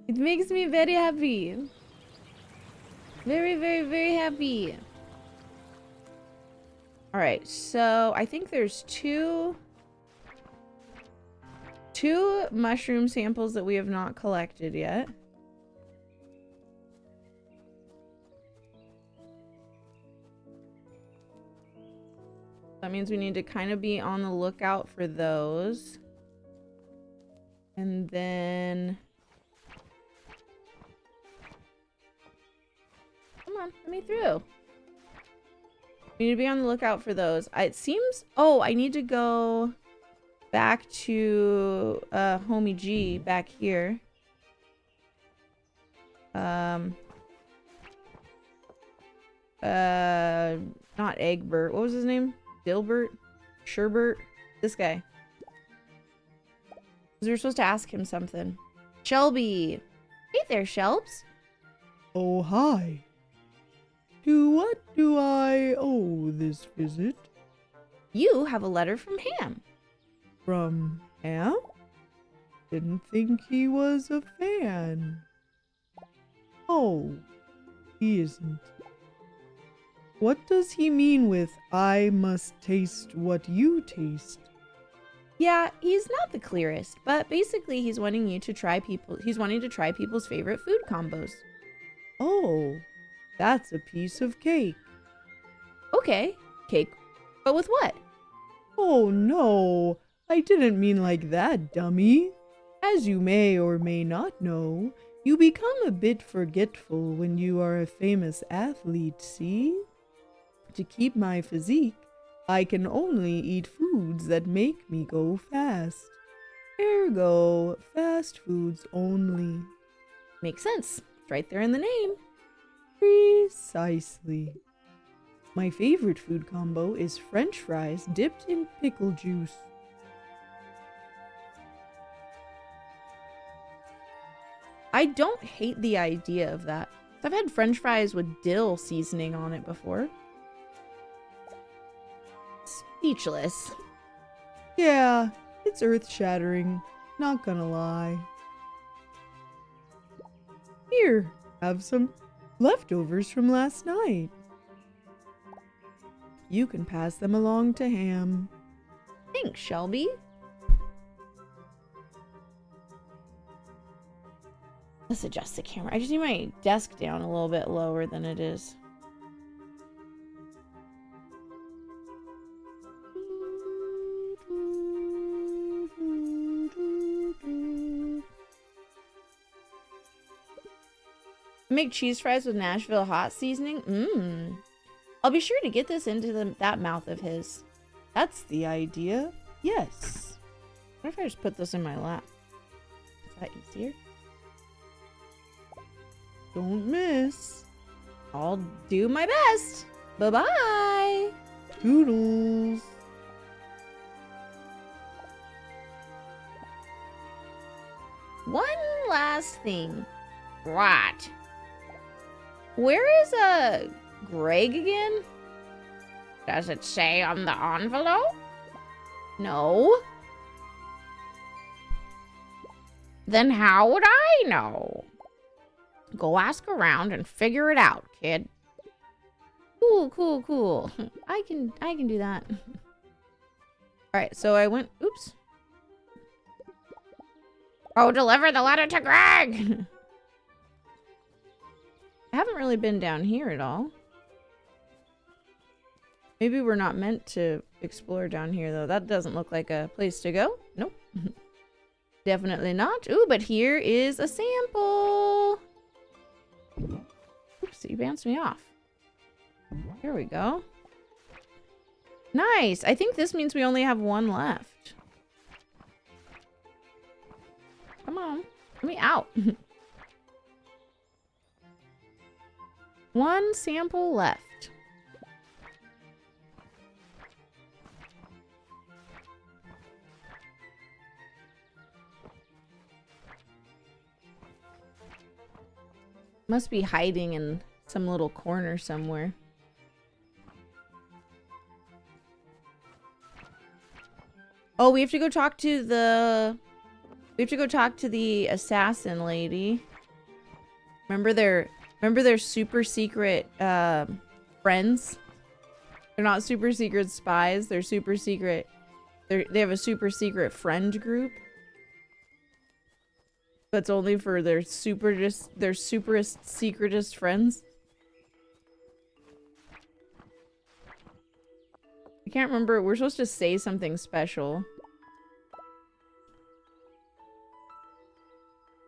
It makes me very happy. Very, very, very happy. Alright, so I think there's two mushroom samples that we have not collected yet. That means we need to kind of be on the lookout for those. And then... Come on, let me through. We need to be on the lookout for those. It seems... Oh, I need to go back to Homie G back here. Not Egbert. What was his name? Dilbert? Sherbert? This guy. We were supposed to ask him something. Shelby! Hey there, Shelbs. Oh, hi. To what do I owe this visit? You have a letter from Ham. From Ham? Didn't think he was a fan. Oh, he isn't. What does he mean with, I must taste what you taste? Yeah, he's not the clearest, but basically he's wanting you to try he's wanting to try people's favorite food combos. Oh, that's a piece of cake. Okay, cake. But with what? Oh no, I didn't mean like that, dummy. As you may or may not know, you become a bit forgetful when you are a famous athlete, see? To keep my physique, I can only eat foods that make me go fast. Ergo, fast foods only. Makes sense. It's right there in the name. Precisely. My favorite food combo is French fries dipped in pickle juice. I don't hate the idea of that. I've had French fries with dill seasoning on it before. Speechless. Yeah, it's earth-shattering. Not gonna lie. Here, have some leftovers from last night. You can pass them along to Ham. Thanks, Shelby. Let's adjust the camera. I just need my desk down a little bit lower than it is. Make cheese fries with Nashville hot seasoning? Mmm. I'll be sure to get this into that mouth of his. That's the idea. Yes. What if I just put this in my lap? Is that easier? Don't miss. I'll do my best. Bye-bye. Toodles. One last thing. What? Where is Greg again? Does it say on the envelope? No. Then how would I know? Go ask around and figure it out, kid. Cool. I can do that. All right, so I went, oops. Oh, deliver the letter to Greg. I haven't really been down here at all. Maybe we're not meant to explore down here, though. That doesn't look like a place to go. Nope. Definitely not. Ooh, but here is a sample. Oops, he bounced me off. Here we go. Nice. I think this means we only have one left. Come on. Let me out. One sample left. Must be hiding in some little corner somewhere. Oh, we have to go talk to the... We have to go talk to the assassin lady. Remember their super secret friends? They're not super secret spies. They're super secret. They have a super secret friend group. That's only for their superest secretest friends. I can't remember. We're supposed to say something special.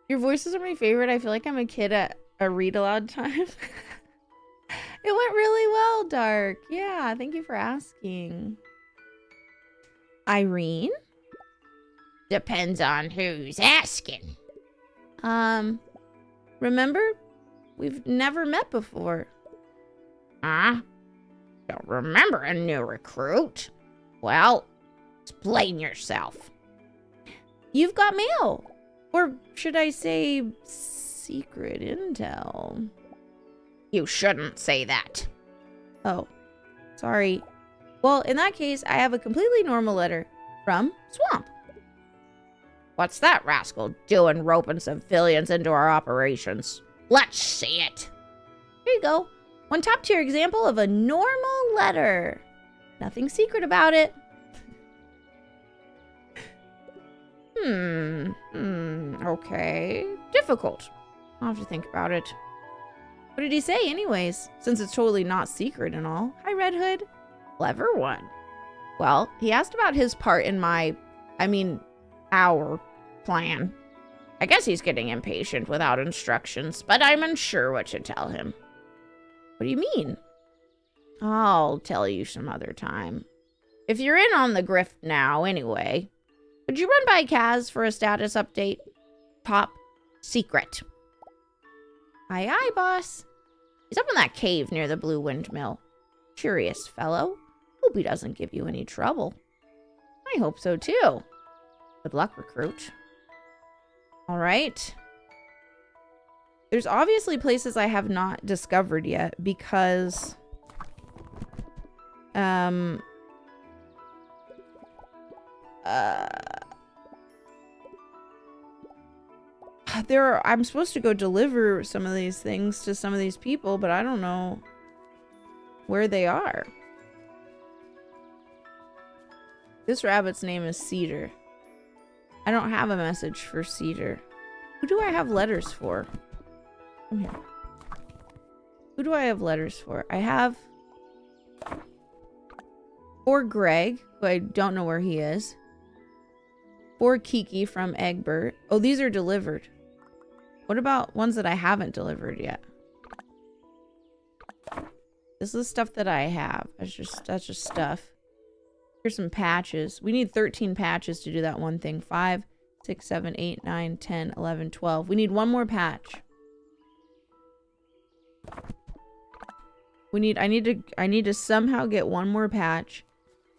Your voices are my favorite. I feel like I'm a kid at a read aloud time. It went really well, Dark. Yeah, thank you for asking. Irene? Depends on who's asking. Remember? We've never met before. Huh? Don't remember a new recruit? Well, explain yourself. You've got mail. Or should I say secret intel? You shouldn't say that. Oh, sorry. Well, in that case, I have a completely normal letter from Swamp. What's that rascal doing roping civilians into our operations? Let's see it. Here you go. One top tier example of a normal letter. Nothing secret about it. Okay. Difficult. I'll have to think about it. What did he say anyways? Since it's totally not secret and all. Hi, Red Hood. Clever one. Well, he asked about his part in our plan. I guess he's getting impatient without instructions, but I'm unsure what to tell him. What do you mean? I'll tell you some other time. If you're in on the grift now, anyway, would you run by Kaz for a status update? Top secret. Aye, aye, boss. He's up in that cave near the blue windmill. Curious fellow. Hope he doesn't give you any trouble. I hope so, too. Good luck, recruit. All right. There's obviously places I have not discovered yet because... I'm supposed to go deliver some of these things to some of these people, but I don't know where they are. This rabbit's name is Cedar. I don't have a message for Cedar. Who do I have letters for? Come here. Who do I have letters for? I have... for Greg, who I don't know where he is. For Kiki from Egbert. Oh, these are delivered. What about ones that I haven't delivered yet? This is stuff that I have. That's just stuff. Here's some patches. We need 13 patches to do that one thing. 5, 6, 7, 8, 9, 10, 11, 12. We need one more patch. I need to somehow get one more patch,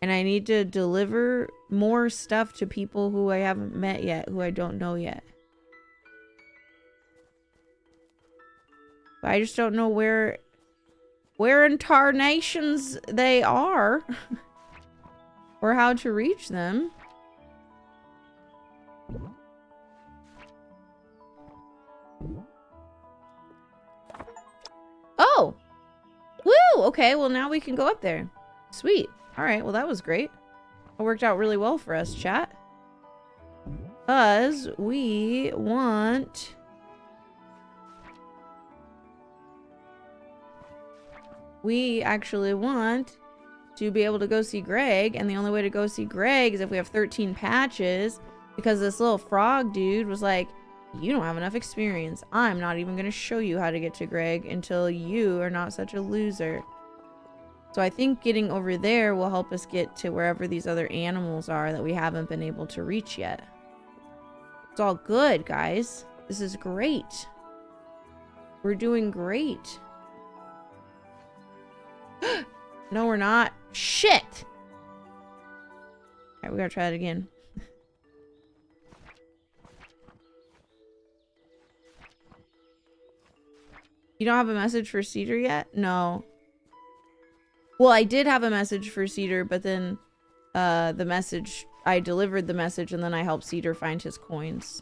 and I need to deliver more stuff to people who I haven't met yet, who I don't know yet. But I just don't know where in tarnations they are or how to reach them. Oh! Woo! Okay, well now we can go up there. Sweet. Alright, well that was great. It worked out really well for us, chat. Because we want... we actually want to be able to go see Greg, and the only way to go see Greg is if we have 13 patches, because this little frog dude was like, you don't have enough experience. I'm not even going to show you how to get to Greg until you are not such a loser. So I think getting over there will help us get to wherever these other animals are that we haven't been able to reach yet. It's all good, guys. This is great. We're doing great. No, we're not. Shit! Alright, we gotta try it again. You don't have a message for Cedar yet? No. Well, I did have a message for Cedar, but then I delivered the message and then I helped Cedar find his coins.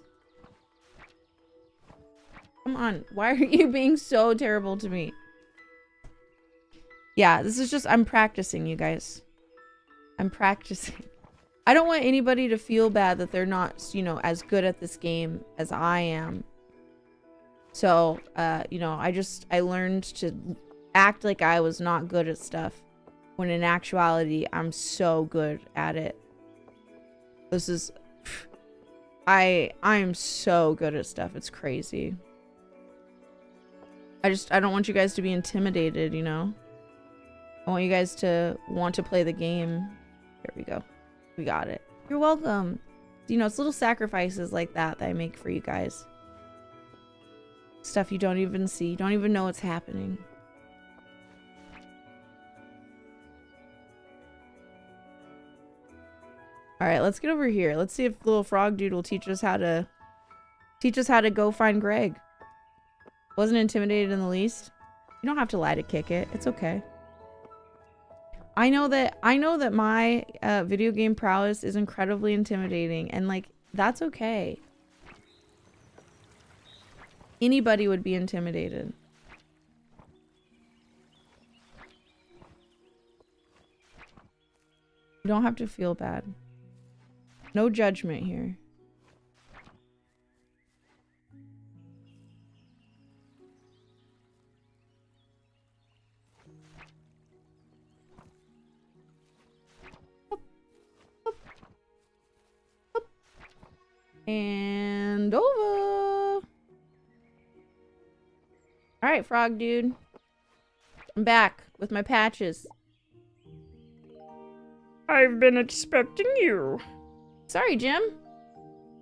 Come on, why are you being so terrible to me? Yeah, this is just, I'm practicing, you guys. I'm practicing. I don't want anybody to feel bad that they're not, you know, as good at this game as I am. So, you know, I learned to act like I was not good at stuff, when in actuality, I'm so good at it. This is, I'm so good at stuff. It's crazy. I don't want you guys to be intimidated, you know? I want you guys to want to play the game. There we go. We got it. You're welcome. You know, it's little sacrifices like that that I make for you guys. Stuff you don't even see. You don't even know what's happening. Alright, let's get over here. Let's see if little frog dude will teach us how to go find Greg. Wasn't intimidated in the least. You don't have to lie to kick it. It's okay. I know that my video game prowess is incredibly intimidating, and like that's okay. Anybody would be intimidated. You don't have to feel bad. No judgment here. And over. Alright, frog dude. I'm back with my patches. I've been expecting you. Sorry, Jim.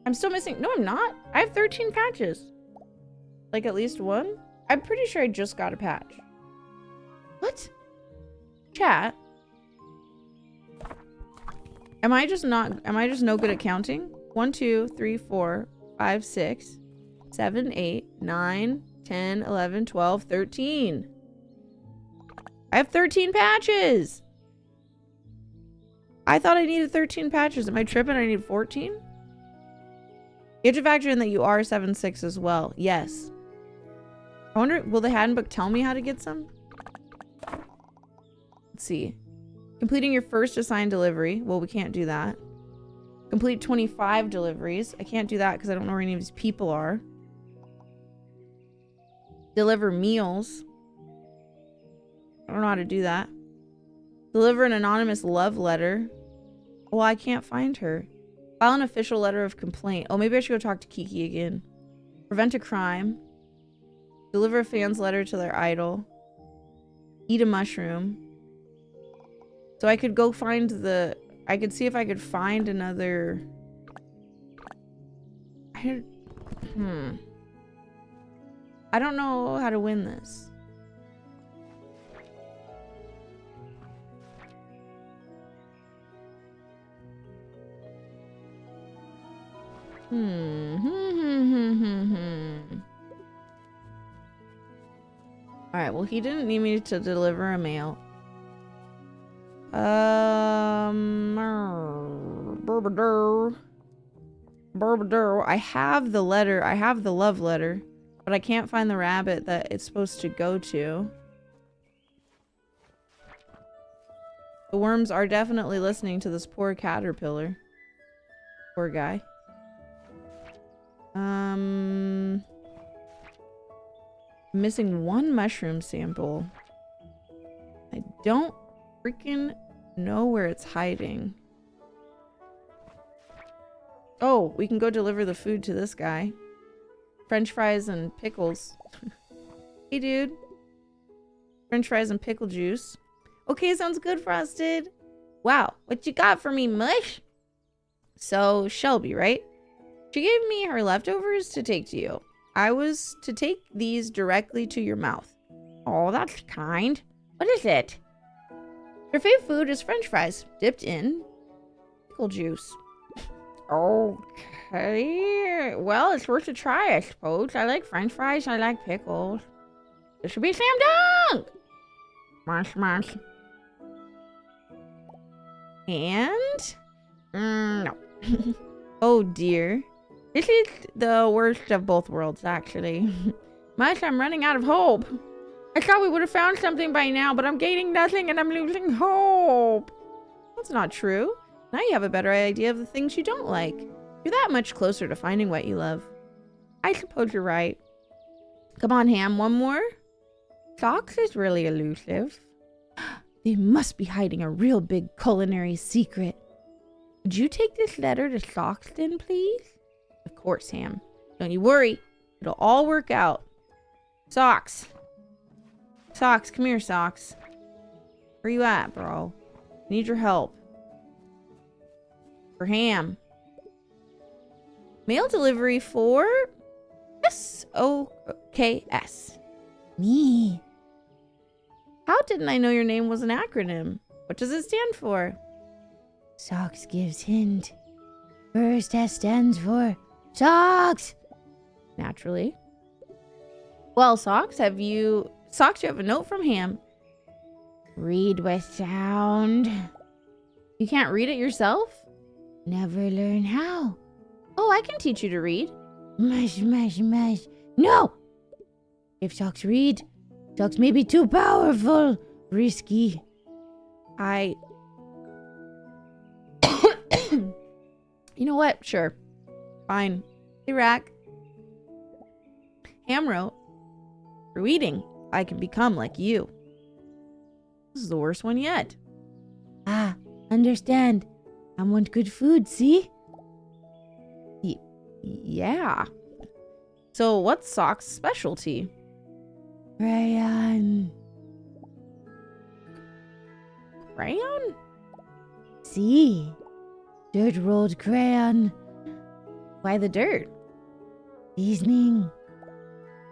I'm still missing. No, I'm not. I have 13 patches. Like at least one? I'm pretty sure I just got a patch. What? Chat? Am I just no good at counting? 1, 2, 3, 4, 5, 6, 7, 8, 9, 10, 11, 12, 13. I have 13 patches. I thought I needed 13 patches. Am I tripping? I need 14? You have to factor in that you are 7/6 as well. Yes. I wonder, will the handbook tell me how to get some? Let's see. Completing your first assigned delivery. Well, we can't do that. Complete 25 deliveries. I can't do that because I don't know where any of these people are. Deliver meals. I don't know how to do that. Deliver an anonymous love letter. Well, I can't find her. File an official letter of complaint. Oh, maybe I should go talk to Kiki again. Prevent a crime. Deliver a fan's letter to their idol. Eat a mushroom. So I could go find the... I could see if I could find another... I don't know how to win this. Alright, well, he didn't need me to deliver a mail. I have the letter. I have the love letter. But I can't find the rabbit that it's supposed to go to. The worms are definitely listening to this poor caterpillar. Poor guy. Missing one mushroom sample. I don't freaking know where it's hiding. Oh, we can go deliver the food to this guy. French fries and pickles. Hey, dude. French fries and pickle juice. Okay, sounds good, Frosted. Wow, what you got for me, mush? So, Shelby, right? She gave me her leftovers to take to you. I was to take these directly to your mouth. Oh, that's kind. What is it? Your favorite food is French fries, dipped in pickle juice. Okay. Well, it's worth a try, I suppose. I like French fries. I like pickles. This should be slam dunk! Munch, munch. And? No. Oh, dear. This is the worst of both worlds, actually. Much, I'm running out of hope. I thought we would have found something by now, but I'm gaining nothing and I'm losing hope. That's not true. Now you have a better idea of the things you don't like. You're that much closer to finding what you love. I suppose you're right. Come on, Ham, one more? Socks is really elusive. They must be hiding a real big culinary secret. Would you take this letter to Soxton, please? Of course, Ham. Don't you worry. It'll all work out. Socks. Socks, come here, Socks. Where you at, bro? I need your help. For Ham. Mail delivery for SOKS. Me. How didn't I know your name was an acronym? What does it stand for? Socks gives hint. First S stands for Socks. Naturally. Well, Socks, you have a note from Ham. Read with sound. You can't read it yourself? Never learn how. Oh, I can teach you to read. Mush, mush, mush. No! If Socks read, Socks may be too powerful. Risky. You know what? Sure. Fine. Hey, Rack. Ham wrote, through eating, I can become like you. This is the worst one yet. Ah, understand. I want good food, see? Yeah. So what's Sock's specialty? Crayon. Crayon? See? Dirt rolled crayon. Why the dirt? Seasoning.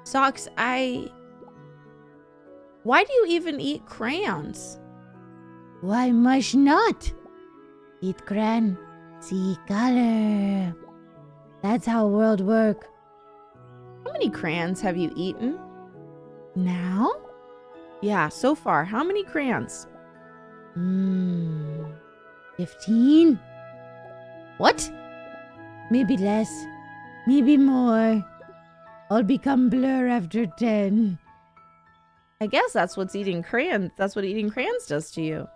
Socks, Why do you even eat crayons? Why must not? Eat crayon, see color. That's how world work. How many crayons have you eaten? Now? Yeah, so far. How many crayons? 15? What? Maybe less. Maybe more. I'll become blur after 10. I guess that's what's eating crayons. That's what eating crayons does to you.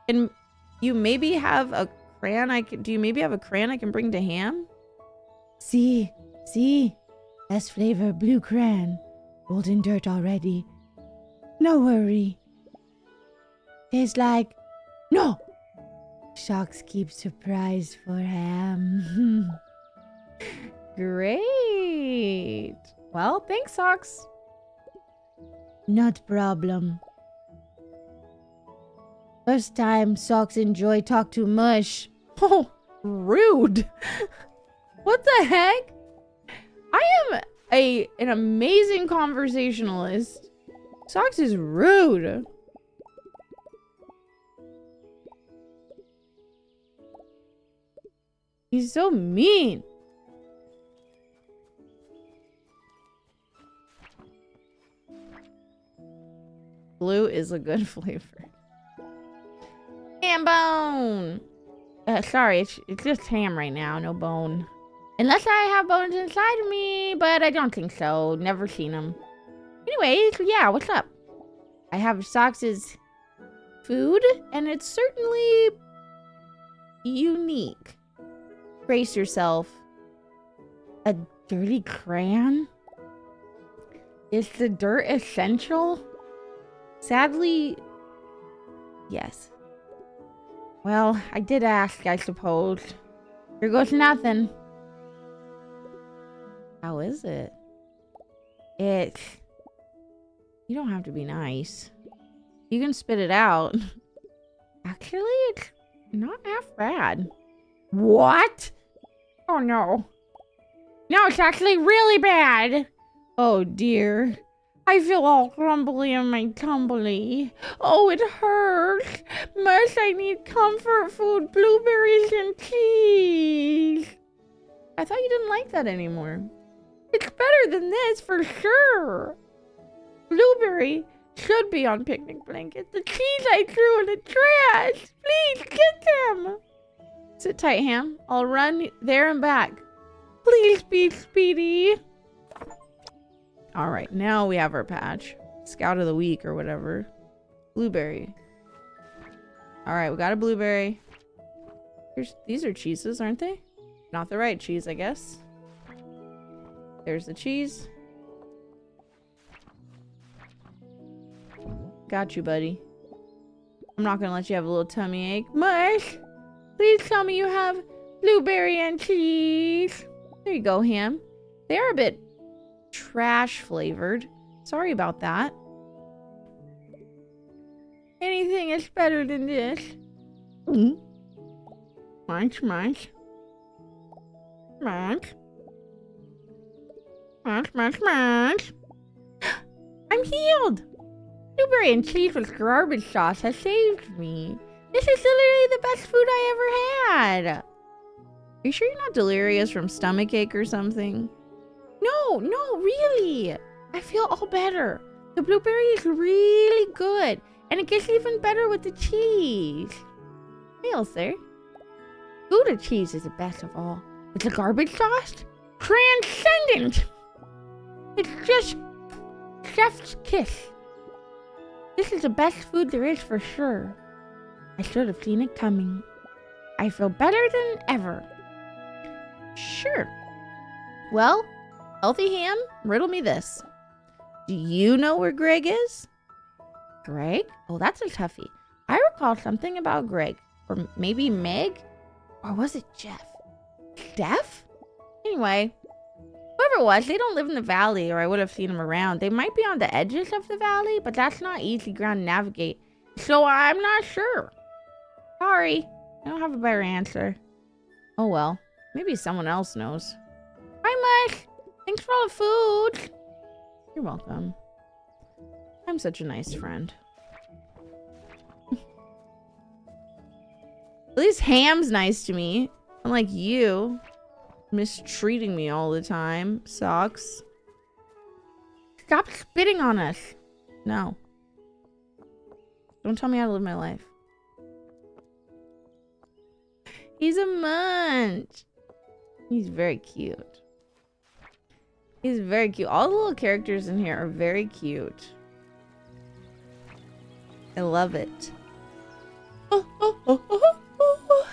And you maybe have a crayon do you maybe have a crayon I can bring to Ham? See? Best flavor, blue crayon. Golden dirt already. No worry. Tastes like... No! Sharks keep surprise for Ham. Great. Well, thanks, Socks. Not problem. First time Socks enjoy talk too much. Oh, rude. What the heck? I am an amazing conversationalist. Socks is rude. He's so mean. Blue is a good flavor. Ham bone. Sorry, it's just ham right now, no bone. Unless I have bones inside of me, but I don't think so. Never seen them. Anyways, yeah, what's up? I have Socks' food, and it's certainly unique. Brace yourself. A dirty crayon? Is the dirt essential? Sadly, yes. Well, I did ask, I suppose. Here goes nothing. How is it? You don't have to be nice. You can spit it out. Actually, it's not half bad. What? Oh no. No, it's actually really bad. Oh dear. I feel all crumbly in my tumbly. Oh, it hurts. Must I need comfort food, blueberries and cheese? I thought you didn't like that anymore. It's better than this for sure. Blueberry should be on picnic blankets. The cheese I threw in the trash. Please get them. Sit tight, Ham. I'll run there and back. Please be speedy. All right, now we have our patch. Scout of the week or whatever. Blueberry. All right, we got a blueberry. These are cheeses, aren't they? Not the right cheese, I guess. There's the cheese. Got you, buddy. I'm not gonna let you have a little tummy ache. Mush! Please tell me you have blueberry and cheese. There you go, Ham. They are a bit trash flavored. Sorry about that. Anything is better than this. Munch, munch. Munch. Munch, munch, munch. I'm healed! Blueberry and cheese with garbage sauce has saved me. This is literally the best food I ever had. Are you sure you're not delirious from stomachache or something? No, really. I feel all better. The blueberry is really good, and it gets even better with the cheese. Hail, sir. Gouda cheese is the best of all. With the garbage sauce? Transcendent! It's just chef's kiss. This is the best food there is for sure. I should have seen it coming. I feel better than ever. Sure. Well, Healthy Ham, riddle me this. Do you know where Greg is? Greg? Oh, that's a toughie. I recall something about Greg. Or maybe Meg? Or was it Jeff? Jeff? Anyway, whoever it was, they don't live in the valley, or I would have seen them around. They might be on the edges of the valley, but that's not easy ground to navigate. So I'm not sure. Sorry, I don't have a better answer. Oh well, maybe someone else knows. Hi, Mike. Thanks for all the food. You're welcome. I'm such a nice friend. At least Ham's nice to me. Unlike you. Mistreating me all the time. Sucks. Stop spitting on us. No. Don't tell me how to live my life. He's a munch. He's very cute. He's very cute. All the little characters in here are very cute. I love it. Oh, oh, oh, oh, oh, oh.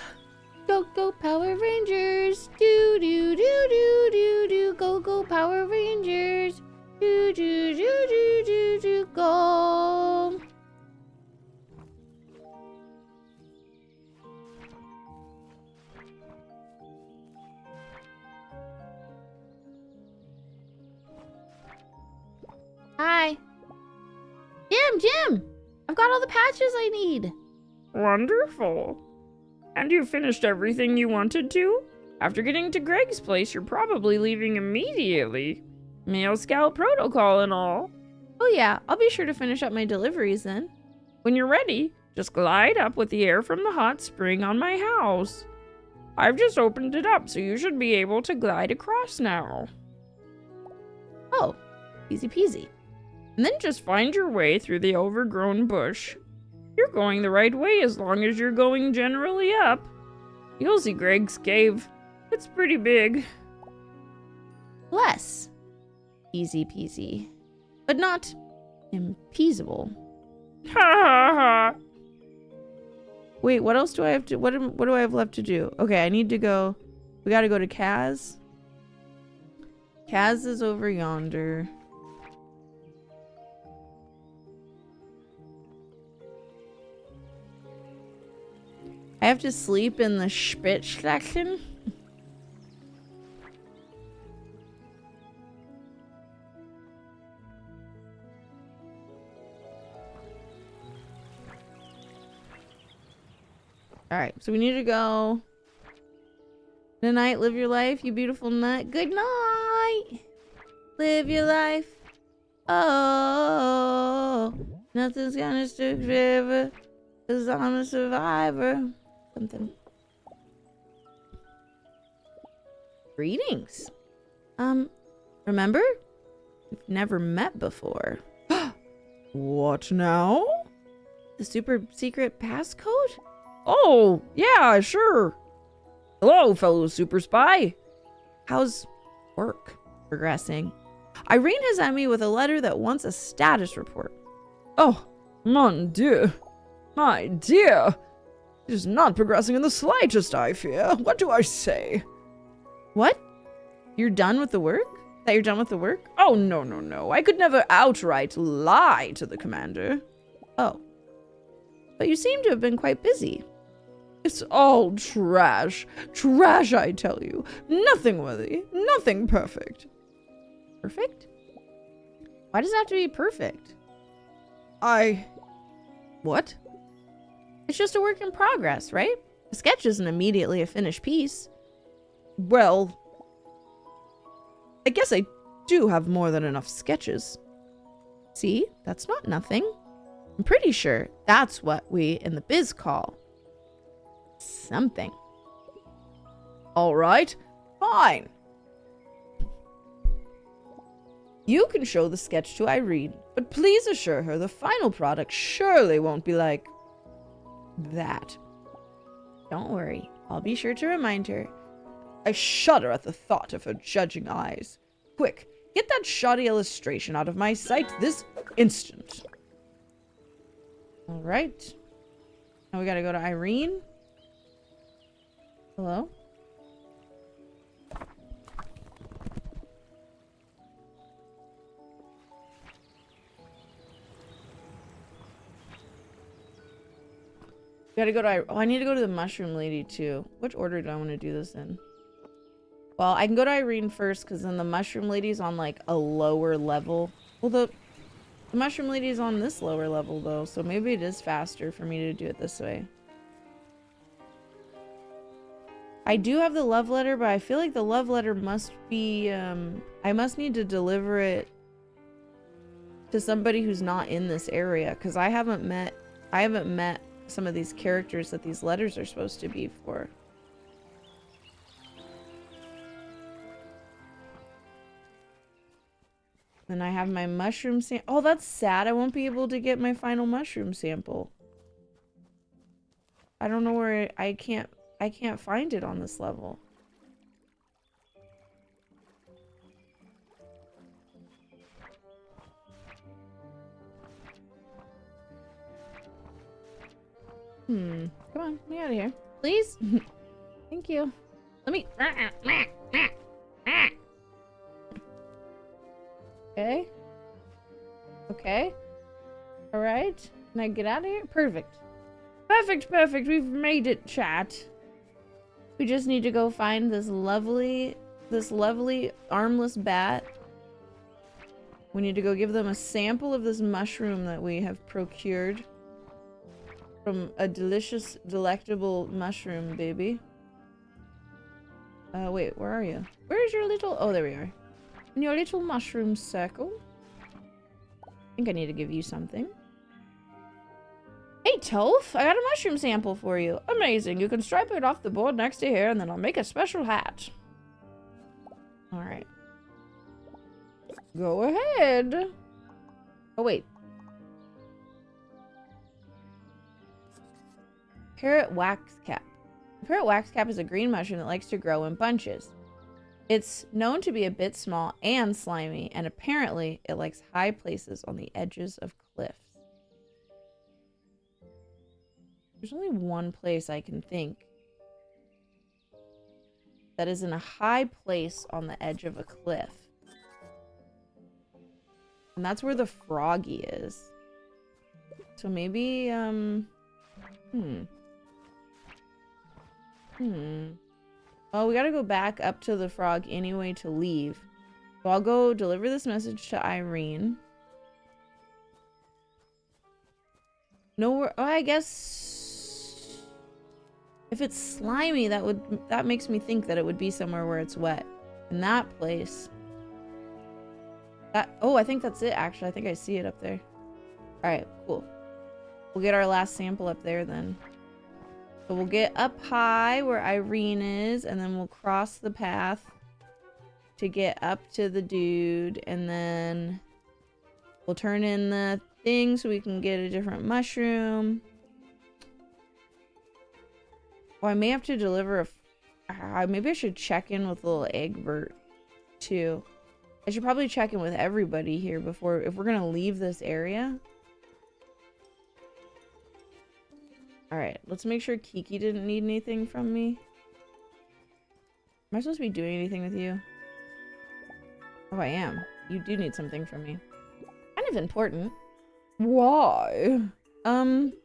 Go, go, Power Rangers. Do, do, do, do, do, do. Go, go, Power Rangers. Do, do, do, do, do, do. Go. Hi. Jim! I've got all the patches I need. Wonderful. And you finished everything you wanted to? After getting to Greg's place, you're probably leaving immediately. Male Scout protocol and all. Oh yeah, I'll be sure to finish up my deliveries then. When you're ready, just glide up with the air from the hot spring on my house. I've just opened it up, so you should be able to glide across now. Oh, easy peasy. And then just find your way through the overgrown bush. You're going the right way as long as you're going generally up. You'll see Greg's cave. It's pretty big. Less easy peasy, but not impeasable. Ha ha ha. Wait, what else do I have to, what do I have left to do? Okay, I need to go, we gotta go to Kaz. Kaz is over yonder. I have to sleep in the Spitz section. Alright, so we need to go. Good night, live your life, you beautiful nut. Good night. Live your life. Oh, nothing's gonna stick forever, 'cause I'm a survivor. Something. Greetings. Remember? We've never met before. What now? The super secret passcode? Oh, yeah, sure. Hello, fellow super spy. How's work progressing? Irene has sent me with a letter that wants a status report. Oh, mon dieu. My dear. It is not progressing in the slightest, I fear. What do I say? What? You're done with the work? That you're done with the work? Oh, no, no, no. I could never outright lie to the commander. Oh. But you seem to have been quite busy. It's all trash. Trash, I tell you. Nothing worthy. Nothing perfect. Perfect? Why does it have to be perfect? What? It's just a work in progress, right? A sketch isn't immediately a finished piece. Well, I guess I do have more than enough sketches. See? That's not nothing. I'm pretty sure that's what we in the biz call something. All right, fine. You can show the sketch to Irene, but please assure her the final product surely won't be like that. Don't worry. I'll be sure to remind her. I shudder at the thought of her judging eyes. Quick, get that shoddy illustration out of my sight this instant. All right. Now we gotta go to Irene. Hello? Gotta go to, oh, I need to go to the mushroom lady too. Which order do I want to do this in? Well, I can go to Irene first because then the mushroom lady's on like a lower level. Well, the mushroom lady's on this lower level though, so maybe it is faster for me to do it this way. I do have the love letter, but I feel like the love letter must be, I must need to deliver it to somebody who's not in this area, because I haven't met some of these characters that these letters are supposed to be for. And I have my mushroom sample. Oh, that's sad. I won't be able to get my final mushroom sample. I don't know where I can't find it on this level. Come on, get me out of here. Please? Thank you. Let me... Okay. Okay. Alright. Can I get out of here? Perfect. Perfect. We've made it, chat. We just need to go find this lovely armless bat. We need to go give them a sample of this mushroom that we have procured from a delicious, delectable mushroom, baby. Wait, where are you? Where's your little... Oh, there we are. In your little mushroom circle. I think I need to give you something. Hey, Toph! I got a mushroom sample for you. Amazing. You can stripe it off the board next to here, and then I'll make a special hat. Alright. Go ahead. Oh, wait. Parrot wax cap. Parrot wax cap is a green mushroom that likes to grow in bunches. It's known to be a bit small and slimy, and apparently it likes high places on the edges of cliffs. There's only one place I can think that is in a high place on the edge of a cliff. And that's where the froggy is. So maybe, Well, we gotta go back up to the frog anyway to leave. So I'll go deliver this message to Irene. Nowhere. Oh, I guess if it's slimy, that makes me think that it would be somewhere where it's wet. In that place. Oh, I think that's it. Actually, I think I see it up there. All right, cool. We'll get our last sample up there then. So we'll get up high where Irene is, and then we'll cross the path to get up to the dude, and then we'll turn in the thing so we can get a different mushroom. Oh, I may have to deliver maybe I should check in with little Egbert too. I should probably check in with everybody here before, if we're gonna leave this area. Alright, let's make sure Kiki didn't need anything from me. Am I supposed to be doing anything with you? Oh, I am. You do need something from me. Kind of important. Why? Shouldn't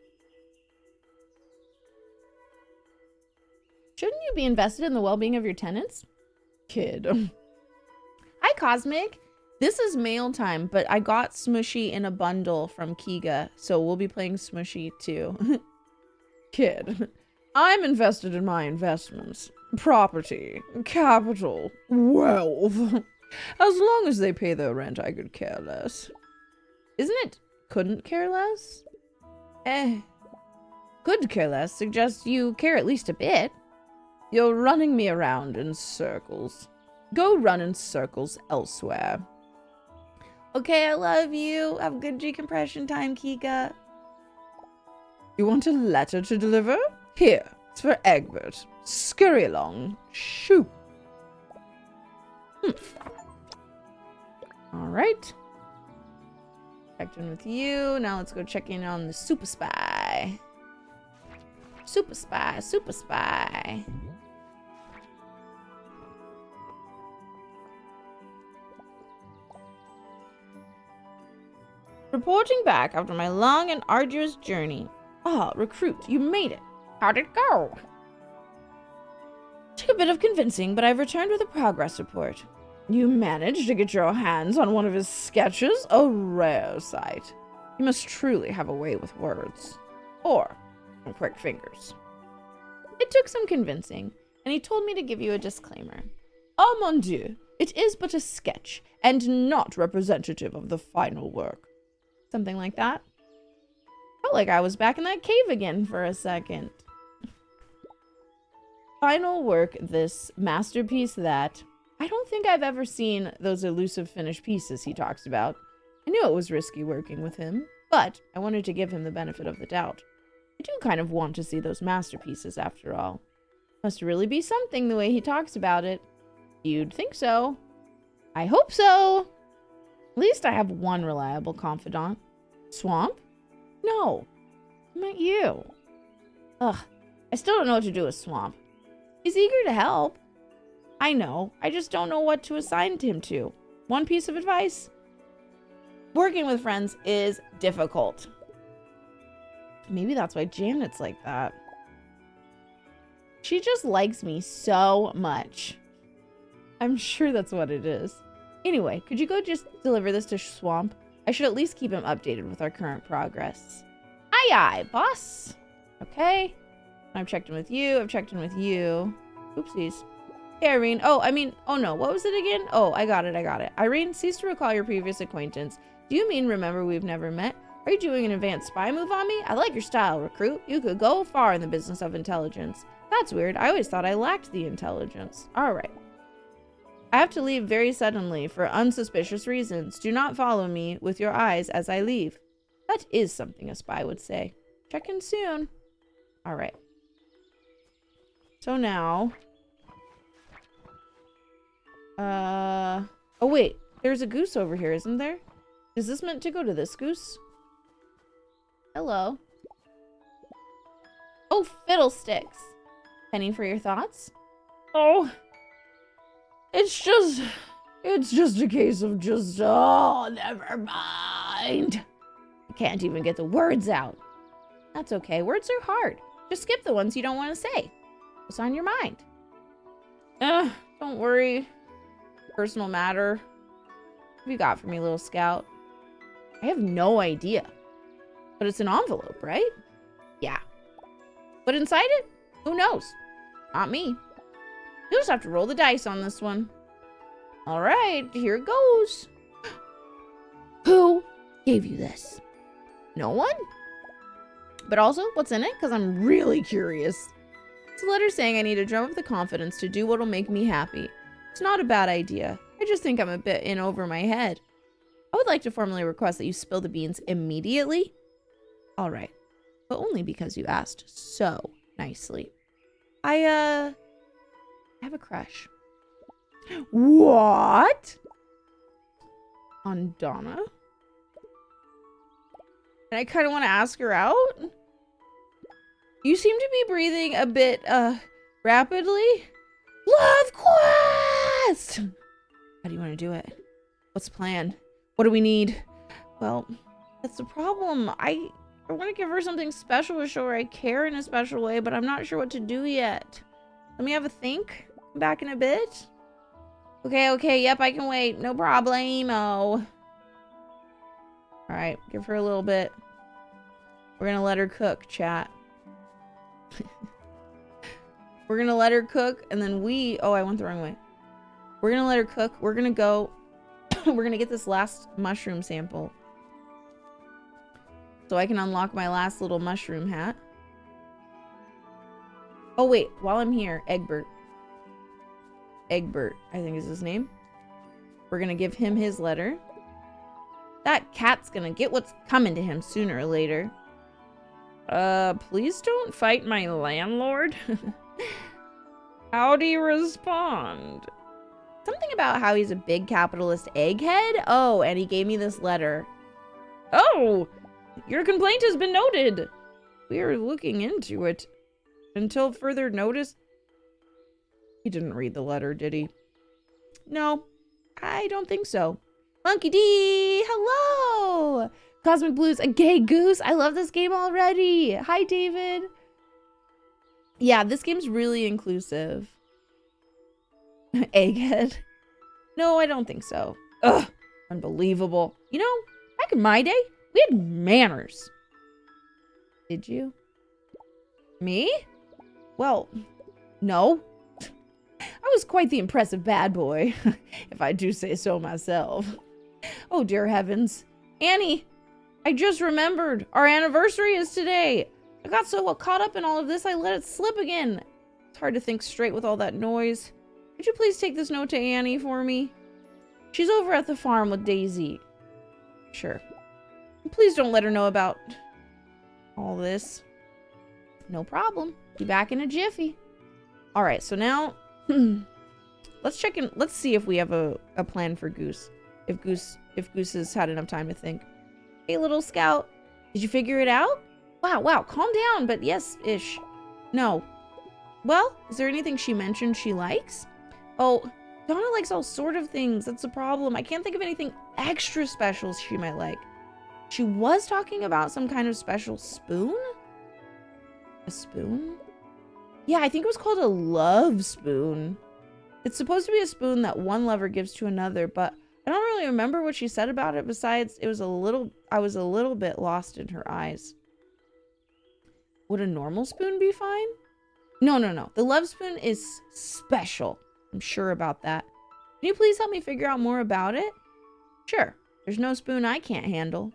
you be invested in the well-being of your tenants? Kid. Hi, Cosmic. This is mail time, but I got Smushy in a bundle from Kiga, so we'll be playing Smushy too. Kid. I'm invested in my investments. Property. Capital. Wealth. As long as they pay their rent, I could care less. Isn't it couldn't care less? Could care less suggests you care at least a bit. You're running me around in circles. Go run in circles elsewhere. Okay, I love you. Have a good decompression time, Kika. You want a letter to deliver? Here, it's for Egbert. Scurry along. Shoo. Alright. Checked in with you. Now let's go check in on the super spy. Super spy, super spy. Reporting back after my long and arduous journey. Ah, recruit, you made it. How'd it go? Took a bit of convincing, but I've returned with a progress report. You managed to get your hands on one of his sketches? A rare sight. You must truly have a way with words. Or some quick fingers. It took some convincing, and he told me to give you a disclaimer. Oh mon dieu, it is but a sketch, and not representative of the final work. Something like that. Felt like I was back in that cave again for a second. Final work, this masterpiece that... I don't think I've ever seen those elusive finished pieces he talks about. I knew it was risky working with him, but I wanted to give him the benefit of the doubt. I do kind of want to see those masterpieces after all. Must really be something the way he talks about it. You'd think so. I hope so. At least I have one reliable confidant. Swamp? No. I meant you. Ugh. I still don't know what to do with Swamp. He's eager to help. I know. I just don't know what to assign him to. One piece of advice. Working with friends is difficult. Maybe that's why Janet's like that. She just likes me so much. I'm sure that's what it is. Anyway, could you go just deliver this to Swamp? I should at least keep him updated with our current progress. Aye, aye, boss. Okay. I've checked in with you. I've checked in with you. Oopsies. Hey, Irene. Oh no. What was it again? Oh, I got it. Irene, cease to recall your previous acquaintance. Do you mean remember we've never met? Are you doing an advanced spy move on me? I like your style, recruit. You could go far in the business of intelligence. That's weird. I always thought I lacked the intelligence. All right. I have to leave very suddenly for unsuspicious reasons. Do not follow me with your eyes as I leave. That is something a spy would say. Check in soon. All right. So now... Oh wait, there's a goose over here, isn't there? Is this meant to go to this goose? Hello. Oh, fiddlesticks. Penny for your thoughts? Oh, it's just a case of oh, never mind. I can't even get the words out. That's okay, words are hard. Just skip the ones you don't want to say. What's on your mind? Don't worry. Personal matter. What have you got for me, little scout? I have no idea. But it's an envelope, right? Yeah. But inside it? Who knows? Not me. You'll just have to roll the dice on this one. All right, here goes. Who gave you this? No one? But also, what's in it? Because I'm really curious. It's a letter saying I need to drum up the confidence to do what'll make me happy. It's not a bad idea. I just think I'm a bit in over my head. I would like to formally request that you spill the beans immediately. All right. But only because you asked so nicely. I have a crush. What? On Donna? And I kind of want to ask her out. You seem to be breathing a bit, rapidly. Love quest! How do you want to do it? What's the plan? What do we need? Well, that's the problem. I want to give her something special to show her I care in a special way, but I'm not sure what to do yet. Let me have a think. Come back in a bit. Okay, yep, I can wait. No problemo. Alright, give her a little bit. We're gonna let her cook, chat. We're gonna let her cook, and then oh, I went the wrong way. We're gonna let her cook. We're gonna go. We're gonna get this last mushroom sample. So I can unlock my last little mushroom hat. Oh, wait. While I'm here, Egbert, I think is his name. We're gonna give him his letter. That cat's gonna get what's coming to him sooner or later. Please don't fight my landlord. How do you respond? Something about how he's a big capitalist egghead? Oh, and he gave me this letter. Oh, your complaint has been noted. We are looking into it. Until further notice. He didn't read the letter, did he? No, I don't think so. Monkey D, hello! Cosmic Blues, a gay goose. I love this game already. Hi, David. Yeah, this game's really inclusive. Egghead. No, I don't think so. Ugh, unbelievable. You know, back in my day, we had manners. Did you? Me? Well, no. I was quite the impressive bad boy, if I do say so myself. Oh, dear heavens. Annie, I just remembered. Our anniversary is today. I got so caught up in all of this, I let it slip again. It's hard to think straight with all that noise. Could you please take this note to Annie for me? She's over at the farm with Daisy. Sure. Please don't let her know about all this. No problem. Be back in a jiffy. All right, so now let's check in. Let's see if we have a plan for Goose. If Goose has had enough time to think. Hey, little scout. Did you figure it out? Wow, calm down, but yes-ish. No. Well, is there anything she mentioned she likes? Oh, Donna likes all sort of things. That's the problem. I can't think of anything extra special she might like. She was talking about some kind of special spoon? A spoon? Yeah, I think it was called a love spoon. It's supposed to be a spoon that one lover gives to another, but I don't really remember what she said about it. Besides, I was a little bit lost in her eyes. Would a normal spoon be fine? No. The love spoon is special. I'm sure about that. Can you please help me figure out more about it? Sure. There's no spoon I can't handle.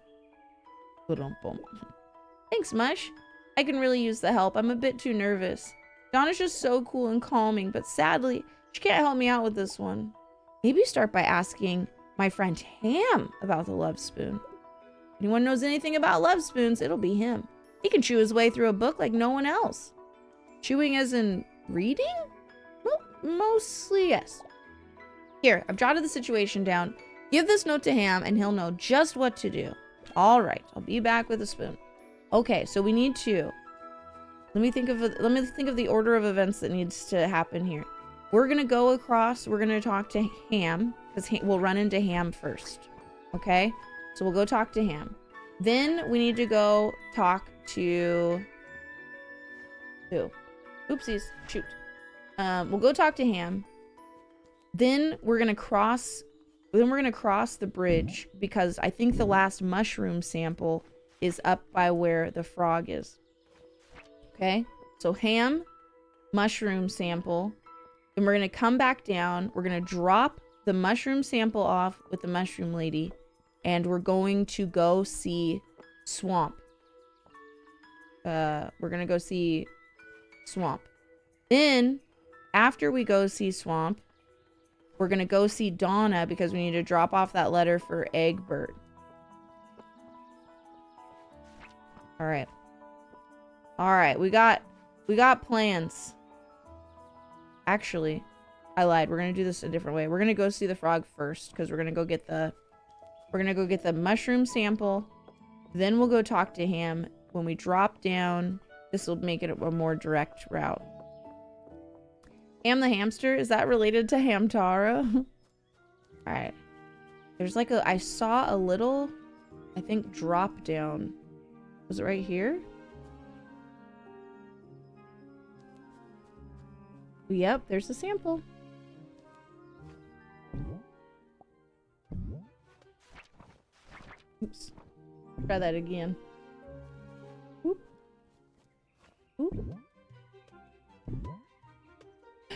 Thanks, Mush. I can really use the help. I'm a bit too nervous. Donna's just so cool and calming, but sadly, she can't help me out with this one. Maybe start by asking my friend Ham about the love spoon. If anyone knows anything about love spoons, it'll be him. He can chew his way through a book like no one else. Chewing as in reading? Well, mostly yes. Here, I've jotted the situation down. Give this note to Ham and he'll know just what to do. All right, I'll be back with a spoon. Okay, so we need to. Let me think of the order of events that needs to happen here. We're gonna go across. We're gonna talk to Ham because we'll run into Ham first. Okay, so we'll go talk to Ham. Then we need to go talk to who? Oopsies! Shoot. We'll go talk to Ham. Then we're gonna cross. Then we're gonna cross the bridge because I think the last mushroom sample is up by where the frog is. Okay, so Ham, mushroom sample. Then we're gonna come back down. We're gonna drop the mushroom sample off with the mushroom lady, and we're going to go see Swamp. We're gonna go see Swamp. Then, after we go see Swamp, we're gonna go see Donna because we need to drop off that letter for Egbert. All right, we got plans. Actually, I lied. We're gonna do this a different way. We're gonna go see the frog first because we're gonna go get the mushroom sample. Then we'll go talk to Ham. When we drop down, this will make it a more direct route. Ham the hamster, is that related to Hamtaro? All right. There's like I saw a little, I think, drop down. Was it right here? Yep, there's a sample. Oops. Try that again. Oop. Oop.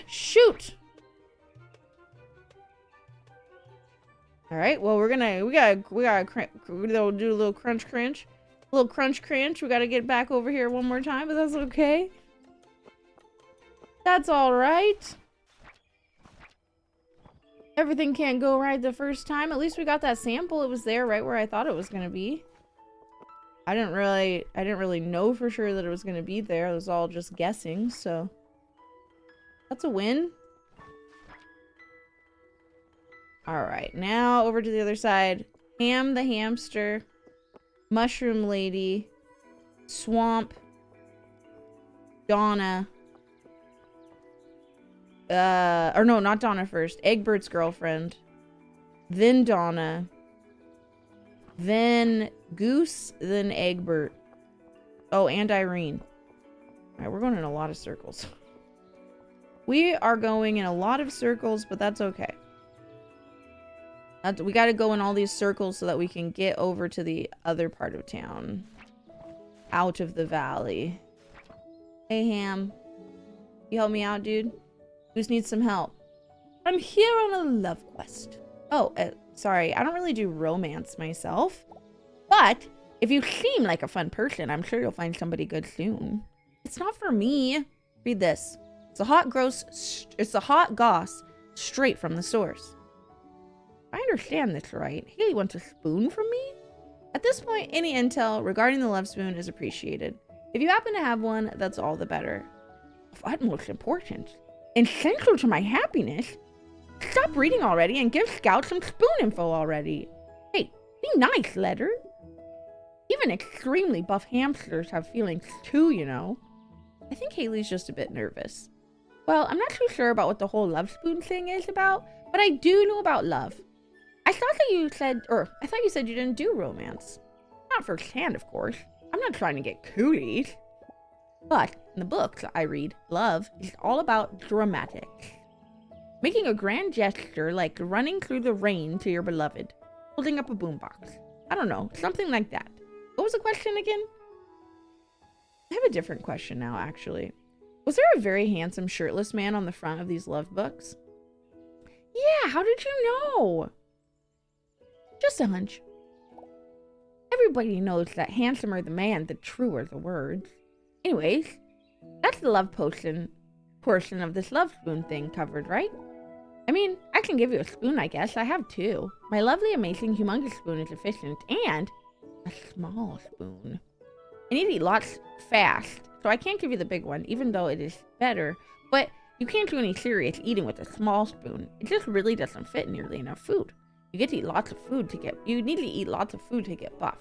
Shoot! All right. Well, we gotta do a little crunch. A little crunch. We gotta get back over here one more time, but that's okay. That's all right. Everything can't go right the first time. At least we got that sample. It was there right where I thought it was gonna be. I didn't really know for sure that it was gonna be there. It was all just guessing, so that's a win. All right, now over to the other side. Ham the hamster, mushroom lady, Swamp, Donna. Or no, not Donna first. Egbert's girlfriend. Then Donna. Then Goose. Then Egbert. Oh, and Irene. Alright, we're going in a lot of circles. We are going in a lot of circles, but that's okay. We gotta go in all these circles so that we can get over to the other part of town. Out of the valley. Hey, Ham. You help me out, dude? Goose needs some help. I'm here on a love quest. Oh, sorry. I don't really do romance myself. But If you seem like a fun person, I'm sure you'll find somebody good soon. It's not for me. Read this. It's the hot goss straight from the source. I understand this right. Haley wants a spoon from me? At this point, any intel regarding the love spoon is appreciated. If you happen to have one, that's all the better. Of utmost importance, and central to my happiness, stop reading already and give Scout some spoon info already. Hey, be nice, Letter. Even extremely buff hamsters have feelings too, you know. I think Haley's just a bit nervous. Well, I'm not too sure about what the whole love spoon thing is about, but I do know about love. I thought you said you didn't do romance. Not firsthand, of course. I'm not trying to get cooties. But in the books I read, love is all about dramatics. Making a grand gesture like running through the rain to your beloved, holding up a boombox. I don't know, something like that. What was the question again? I have a different question now, actually. Was there a very handsome shirtless man on the front of these love books? Yeah, how did you know? Just a hunch. Everybody knows that handsomer the man, the truer the words. Anyways, that's the love portion of this love spoon thing covered, right? I mean, I can give you a spoon, I guess. I have two. My lovely, amazing, humongous spoon is efficient, and a small spoon. I need to eat lots fast, so I can't give you the big one, even though it is better. But you can't do any serious eating with a small spoon. It just really doesn't fit nearly enough food. You need to eat lots of food to get buff.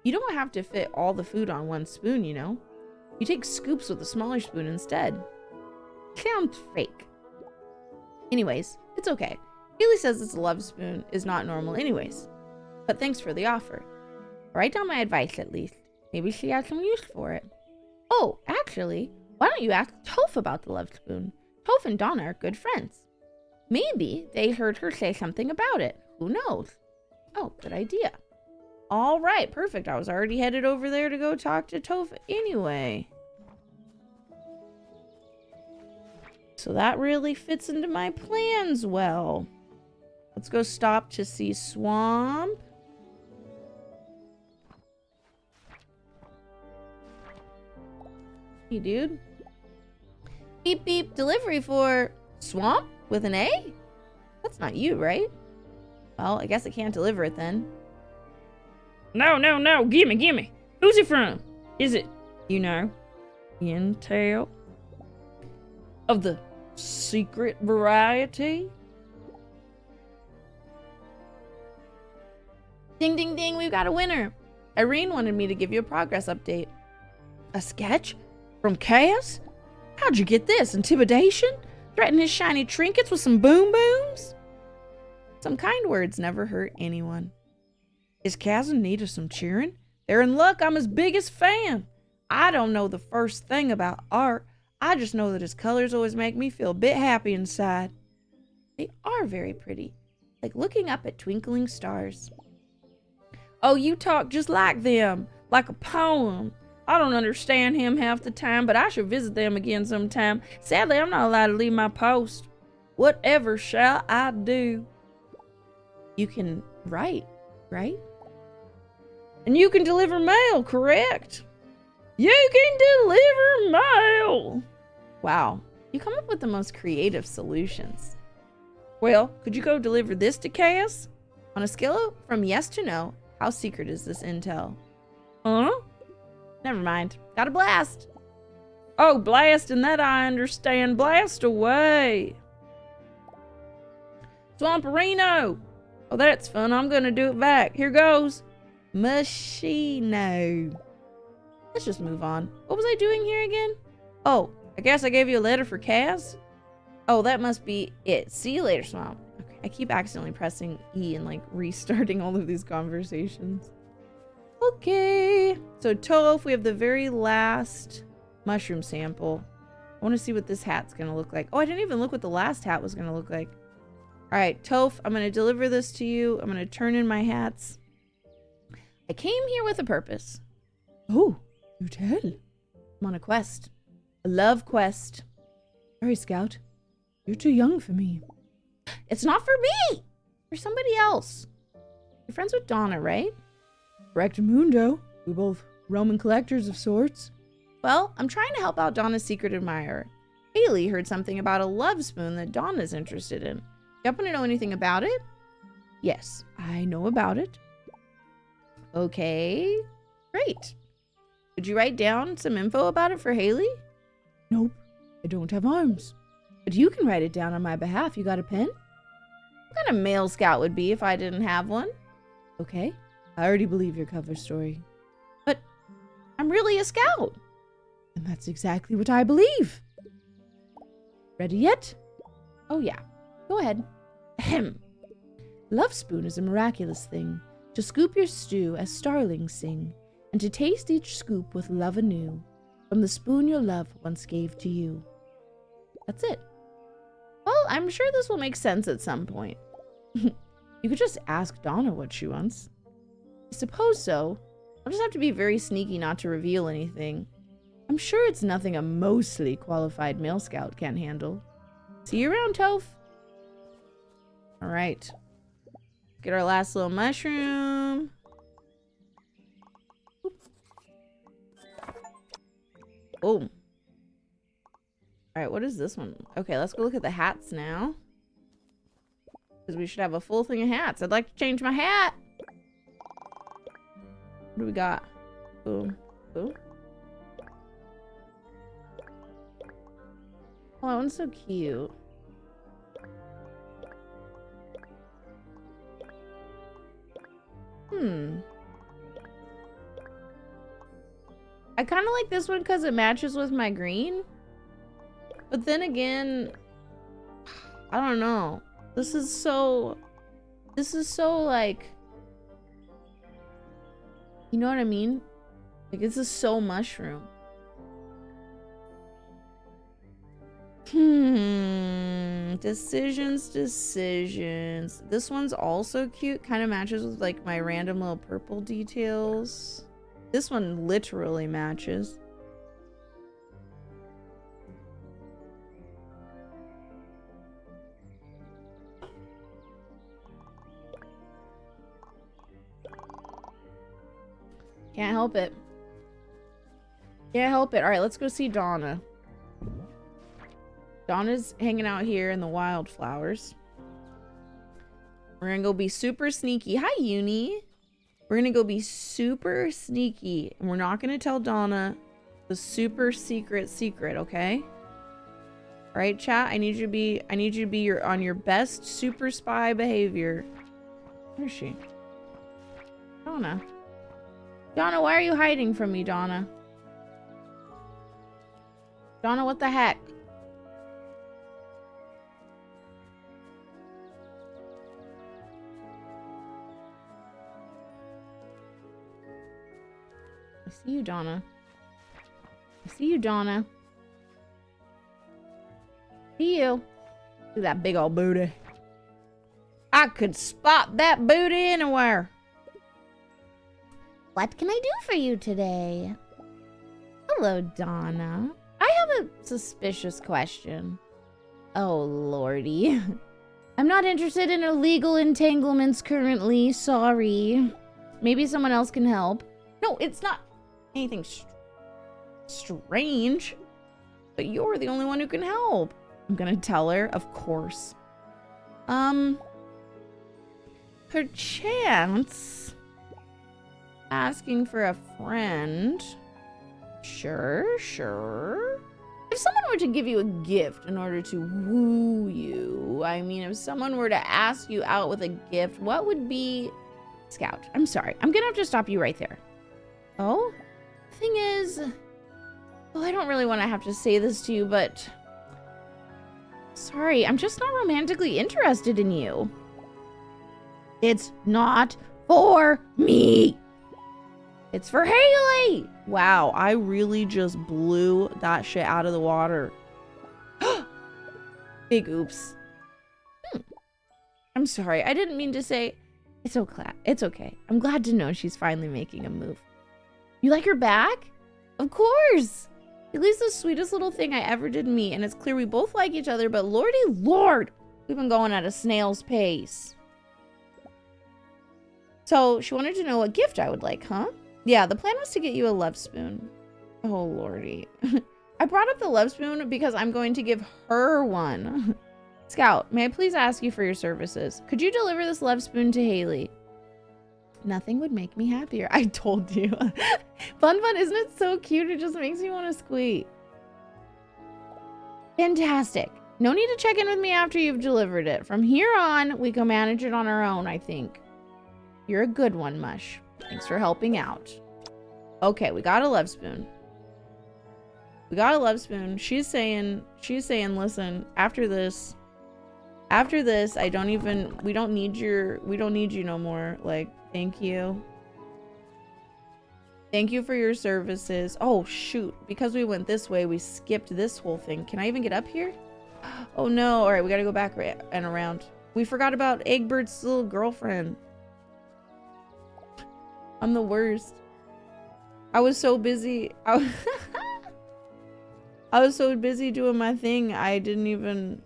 You don't have to fit all the food on one spoon, you know. You take scoops with a smaller spoon instead. Sounds fake. Anyways, it's okay. Haley says this love spoon is not normal anyways. But thanks for the offer. Write down my advice at least. Maybe she has some use for it. Oh, actually, why don't you ask Toph about the love spoon? Toph and Donna are good friends. Maybe they heard her say something about it. Who knows? Oh, good idea. All right, perfect. I was already headed over there to go talk to Toph anyway. So that really fits into my plans well. Let's go stop to see Swamp. Hey, dude. Beep, beep. Delivery for Swamp with an A? That's not you, right? Well, I guess I can't deliver it then. No. Gimme. Who's it from? Is it, you know, intel? Of the secret variety? Ding, ding, ding. We've got a winner. Irene wanted me to give you a progress update. A sketch? From Cass? How'd you get this? Intimidation? Threaten his shiny trinkets with some boom booms? Some kind words never hurt anyone. Is Kaz in need of some cheering? They're in luck. I'm his biggest fan. I don't know the first thing about art. I just know that his colors always make me feel a bit happy inside. They are very pretty, like looking up at twinkling stars. Oh, you talk just like them, like a poem. I don't understand him half the time, but I should visit them again sometime. Sadly, I'm not allowed to leave my post. Whatever shall I do? You can write, right? And you can deliver mail, correct? You can deliver mail! Wow, you come up with the most creative solutions. Well, could you go deliver this to Cass? On a scale from yes to no, how secret is this intel? Huh? Never mind. Got a blast. Oh, blast, and that I understand. Blast away. Swamperino. Oh, that's fun. I'm gonna do it back. Here goes. Machino. Let's just move on. What was I doing here again? Oh, I guess I gave you a letter for Kaz? Oh, that must be it. See you later, Swamp. Okay, I keep accidentally pressing E and like restarting all of these conversations. Okay. So Toph, we have the very last mushroom sample. I want to see what this hat's gonna look like. Oh, I didn't even look what the last hat was gonna look like. All right, Toph, I'm gonna deliver this to you. I'm gonna turn in my hats. I came here with a purpose. Oh, you tell. I'm on a quest. A love quest. Sorry, Scout. You're too young for me. It's not for me! For somebody else. You're friends with Donna, right? Correctamundo. We both Roman collectors of sorts. Well, I'm trying to help out Donna's secret admirer. Haley heard something about a love spoon that Donna's interested in. You happen to know anything about it? Yes, I know about it. Okay, great. Would you write down some info about it for Haley? Nope, I don't have arms. But you can write it down on my behalf. You got a pen? What kind of male scout would be if I didn't have one? Okay, I already believe your cover story. But I'm really a scout. And that's exactly what I believe. Ready yet? Oh yeah, go ahead. Ahem. Love spoon is a miraculous thing, to scoop your stew as starlings sing, and to taste each scoop with love anew, from the spoon your love once gave to you. That's it. Well, I'm sure this will make sense at some point. You could just ask Donna what she wants. I suppose so. I'll just have to be very sneaky not to reveal anything. I'm sure it's nothing a mostly qualified male scout can't handle. See you around, Toph. All right. Get our last little mushroom. Oh. All right, what is this one? Okay, let's go look at the hats now. Because we should have a full thing of hats. I'd like to change my hat. What do we got? Boom. Boom. Oh, that one's so cute. I kind of like this one because it matches with my green. But then again, I don't know. This is so like, you know what I mean? Like, this is so mushroom. Decisions. This one's also cute. Kind of matches with like my random little purple details. This one literally matches. Can't help it. Can't help it. All right, let's go see Donna. Donna's hanging out here in the wildflowers. We're gonna go be super sneaky. Hi, Uni. We're gonna go be super sneaky, and we're not gonna tell Donna the super secret, okay? All right, chat. I need you to be on your best super spy behavior. Where is she? Donna. Donna, why are you hiding from me, Donna? Donna, what the heck? I see you, Donna. I see you, Donna. See you. Look at that big old booty. I could spot that booty anywhere. What can I do for you today? Hello, Donna. I have a suspicious question. Oh, lordy. I'm not interested in illegal entanglements currently. Sorry. Maybe someone else can help. No, it's not anything strange. But you're the only one who can help. I'm gonna tell her, of course. Perchance asking for a friend. Sure. If someone were to give you a gift in order to woo you, I mean, if someone were to ask you out with a gift, what would be... Scout, I'm sorry. I'm gonna have to stop you right there. Oh? The thing is... Oh, I don't really want to have to say this to you, but... Sorry, I'm just not romantically interested in you. It's not for me. It's for Haley. Wow, I really just blew that shit out of the water. Big oops. I'm sorry. I didn't mean to say... It's okay. It's okay. I'm glad to know she's finally making a move. You like her back? Of course. Haley's the sweetest little thing I ever did meet, and it's clear we both like each other, but lordy lord, we've been going at a snail's pace. So she wanted to know what gift I would like, huh? Yeah, the plan was to get you a love spoon. Oh, lordy. I brought up the love spoon because I'm going to give her one. Scout, may I please ask you for your services? Could you deliver this love spoon to Haley? Nothing would make me happier. I told you. Fun, isn't it so cute? It just makes me want to squeak. Fantastic. No need to check in with me after you've delivered it. From here on, we can manage it on our own, I think. You're a good one, Mush. Thanks for helping out. Okay, we got a love spoon. We got a love spoon. She's saying, listen, after this, we don't need you no more. Like, thank you. Thank you for your services. Oh, shoot. Because we went this way, we skipped this whole thing. Can I even get up here? Oh, no. All right, we got to go back and around. We forgot about Egbert's little girlfriend. I'm the worst. I was so busy. I was so busy doing my thing, I didn't even...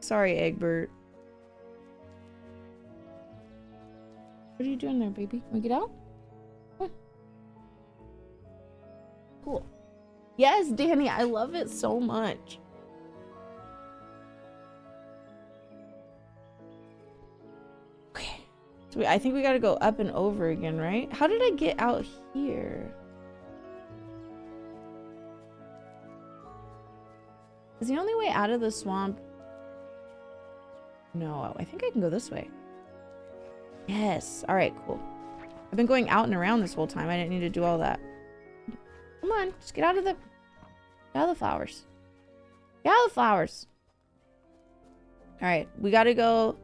Sorry, Egbert. What are you doing there, baby? Can we get out? Come on. Cool. Yes, Danny, I love it so much. Okay. So I think we gotta go up and over again, right? How did I get out here? Is the only way out of the swamp? No, I think I can go this way. Yes. All right, cool. I've been going out and around this whole time. I didn't need to do all that. Come on, just get out of the flowers. Get out of the flowers. All right, we got to go.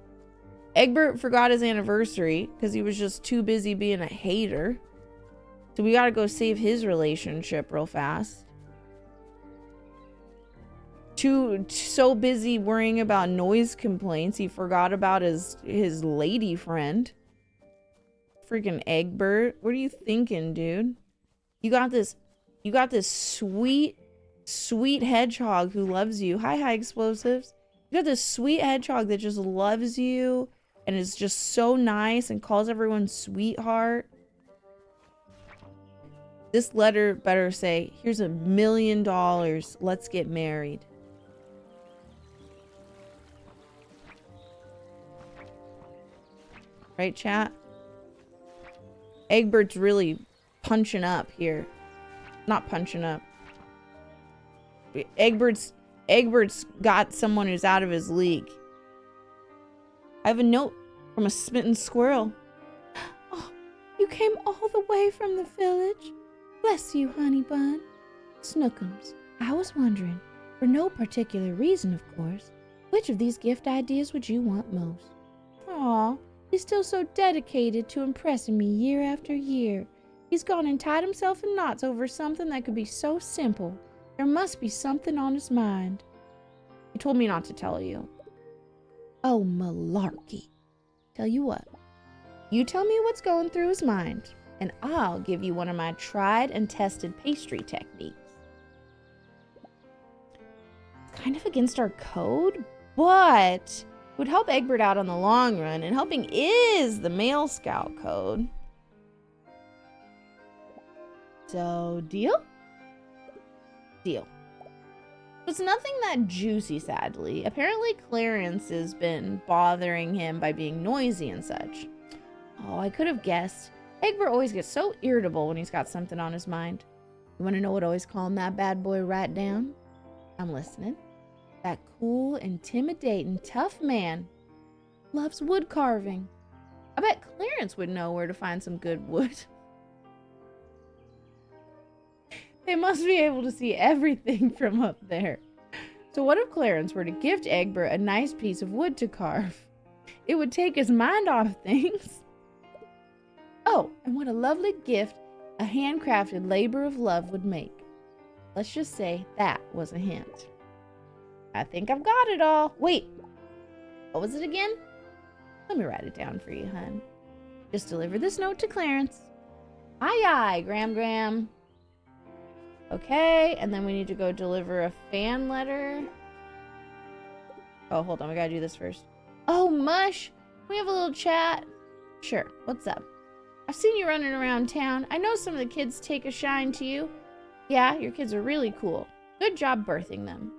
Egbert forgot his anniversary because he was just too busy being a hater. So we got to go save his relationship real fast. So busy worrying about noise complaints, he forgot about his lady friend. Freaking Egbert, what are you thinking, dude? You got this sweet hedgehog who loves you. Hi, explosives. You got this sweet hedgehog that just loves you and is just so nice and calls everyone sweetheart. This letter better say, here's $1 million. Let's get married. Right, chat? Egbert's really punching up here. Not punching up. Egbert's got someone who's out of his league. I have a note from a smitten squirrel. Oh, you came all the way from the village? Bless you, honey bun. Snookums, I was wondering, for no particular reason, of course, which of these gift ideas would you want most? Aw. He's still so dedicated to impressing me year after year. He's gone and tied himself in knots over something that could be so simple. There must be something on his mind. He told me not to tell you. Oh, malarkey. Tell you what. You tell me what's going through his mind, and I'll give you one of my tried and tested pastry techniques. It's kind of against our code, but... would help Egbert out on the long run, and helping is the male scout code. So, deal? Deal. It's nothing that juicy, sadly. Apparently Clarence has been bothering him by being noisy and such. Oh, I could have guessed. Egbert always gets so irritable when he's got something on his mind. You want to know what always calmed that bad boy right down? I'm listening. That cool, intimidating, tough man loves wood carving. I bet Clarence would know where to find some good wood. They must be able to see everything from up there. So what if Clarence were to gift Egbert a nice piece of wood to carve? It would take his mind off things. Oh, and what a lovely gift a handcrafted labor of love would make. Let's just say that was a hint. I think I've got it all. Wait, what was it again? Let me write it down for you, hun. Just deliver this note to Clarence. Aye, aye, Gram. Okay, and then we need to go deliver a fan letter. Oh, hold on, we gotta do this first. Oh, Mush, can we have a little chat? Sure, what's up? I've seen you running around town. I know some of the kids take a shine to you. Yeah, your kids are really cool. Good job birthing them.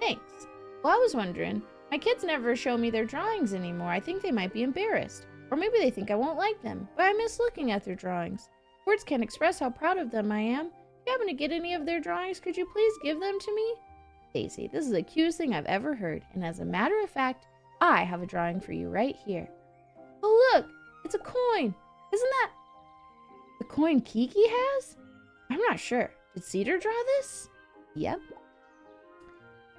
Thanks. Well, I was wondering, my kids never show me their drawings anymore. I think they might be embarrassed. Or maybe they think I won't like them, but I miss looking at their drawings. Words can't express how proud of them I am. If you happen to get any of their drawings, could you please give them to me? Daisy, this is the cutest thing I've ever heard, and as a matter of fact, I have a drawing for you right here. Oh look, it's a coin. Isn't that the coin Kiki has? I'm not sure. Did Cedar draw this? Yep.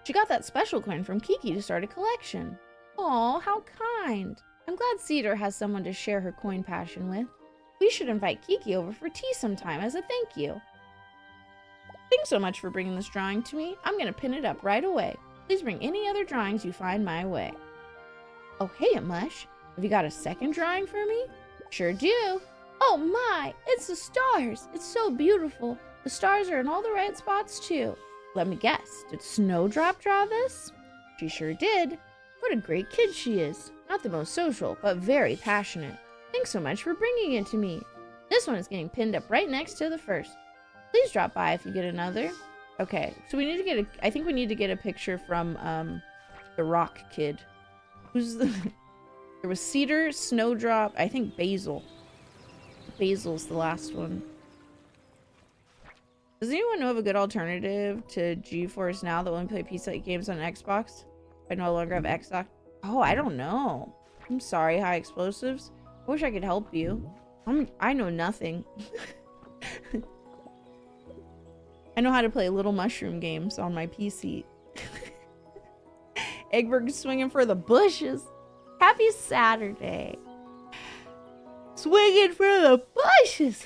She got that special coin from Kiki to start a collection. Aw, how kind. I'm glad Cedar has someone to share her coin passion with. We should invite Kiki over for tea sometime as a thank you. Thanks so much for bringing this drawing to me. I'm going to pin it up right away. Please bring any other drawings you find my way. Oh, hey, Mush. Have you got a second drawing for me? Sure do. Oh my, it's the stars. It's so beautiful. The stars are in all the right spots too. Let me guess, did Snowdrop draw this? She sure did. What a great kid she is. Not the most social, but very passionate. Thanks so much for bringing it to me. This one is getting pinned up right next to the first. Please drop by if you get another. Okay, so we need to get I think we need to get a picture from the rock kid. Who's the There was Cedar, Snowdrop, I think Basil. Basil's the last one. Does anyone know of a good alternative to GeForce Now that only play PC games on Xbox? I no longer have Xbox. Oh, I don't know. I'm sorry, High Explosives. I wish I could help you. I know nothing. I know how to play Little Mushroom games on my PC. Eggberg's swinging for the bushes. Happy Saturday. Swinging for the bushes.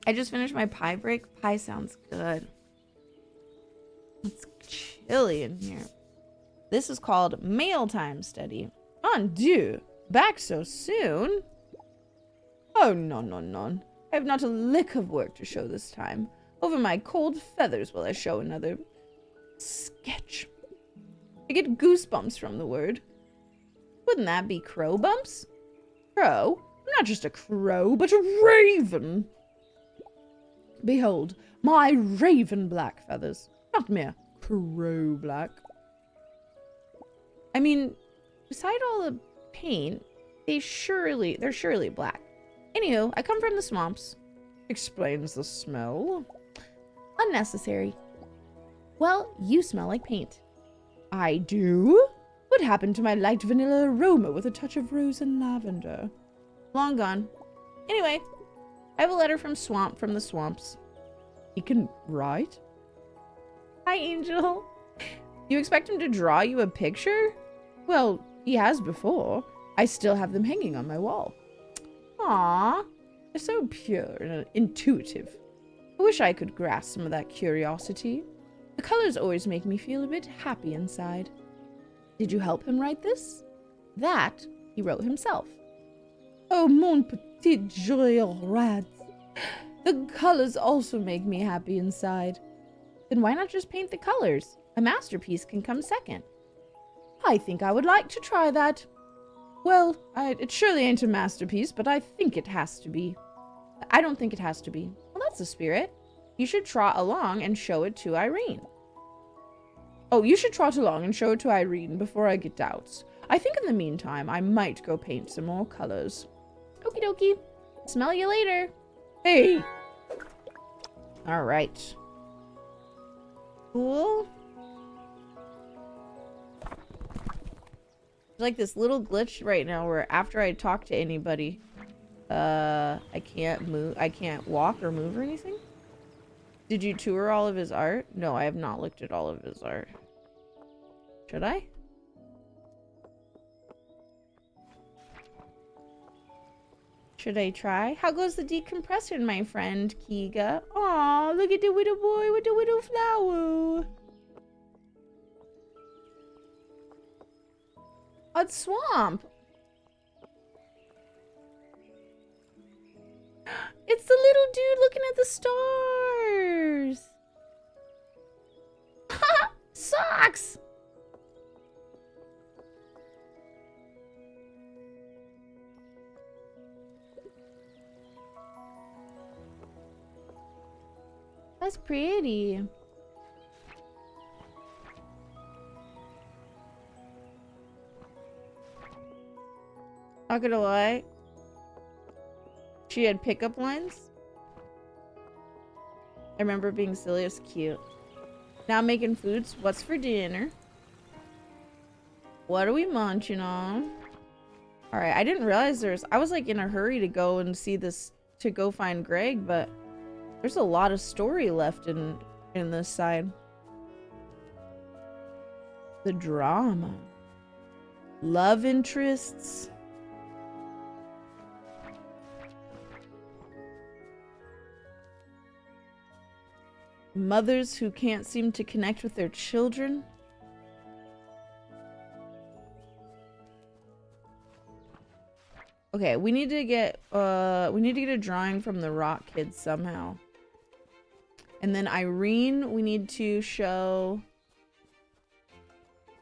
I just finished my pie break. Pie sounds good. It's chilly in here. This is called Mail Time Study. Mon Dieu, back so soon? Oh, no. I have not a lick of work to show this time. Over my cold feathers will I show another sketch. I get goosebumps from the word. Wouldn't that be crow bumps? Crow? I'm not just a crow, but a raven. Behold, my raven black feathers. Not mere crow black. I mean, beside all the paint, they're surely black. Anywho, I come from the swamps. Explains the smell. Unnecessary. Well, you smell like paint. I do? What happened to my light vanilla aroma with a touch of rose and lavender? Long gone. Anyway, I have a letter from the swamps. He can write? Hi, Angel. You expect him to draw you a picture? Well, he has before. I still have them hanging on my wall. Aww, they're so pure and intuitive. I wish I could grasp some of that curiosity. The colors always make me feel a bit happy inside. Did you help him write this? That he wrote himself. Oh, mon petit joyeux rat. The colors also make me happy inside. Then why not just paint the colors? A masterpiece can come second. I think I would like to try that. Well, it surely ain't a masterpiece, but I think it has to be. I don't think it has to be. Well, that's the spirit. You should trot along and show it to Irene. Oh, you should trot along and show it to Irene before I get doubts. I think in the meantime, I might go paint some more colors. Okie dokie. Smell you later. Hey. All right. Cool. There's like this little glitch right now where after I talk to anybody, I can't move. I can't walk or move or anything. Did you tour all of his art? No, I have not looked at all of his art. Should I? Should I try? How goes the decompressor, my friend, Kiga? Aw, look at the little boy with the little flower. A swamp. It's the little dude looking at the stars. Socks. That's pretty. Not gonna lie. She had pickup lines. I remember being silly. It was cute. Now making foods. What's for dinner? What are we munching on? Alright, I didn't realize I was like in a hurry to go and see this, to go find Greg, but there's a lot of story left in this side. The drama. Love interests. Mothers who can't seem to connect with their children. Okay, we need to get a drawing from the Rock Kids somehow. And then Irene, we need to show.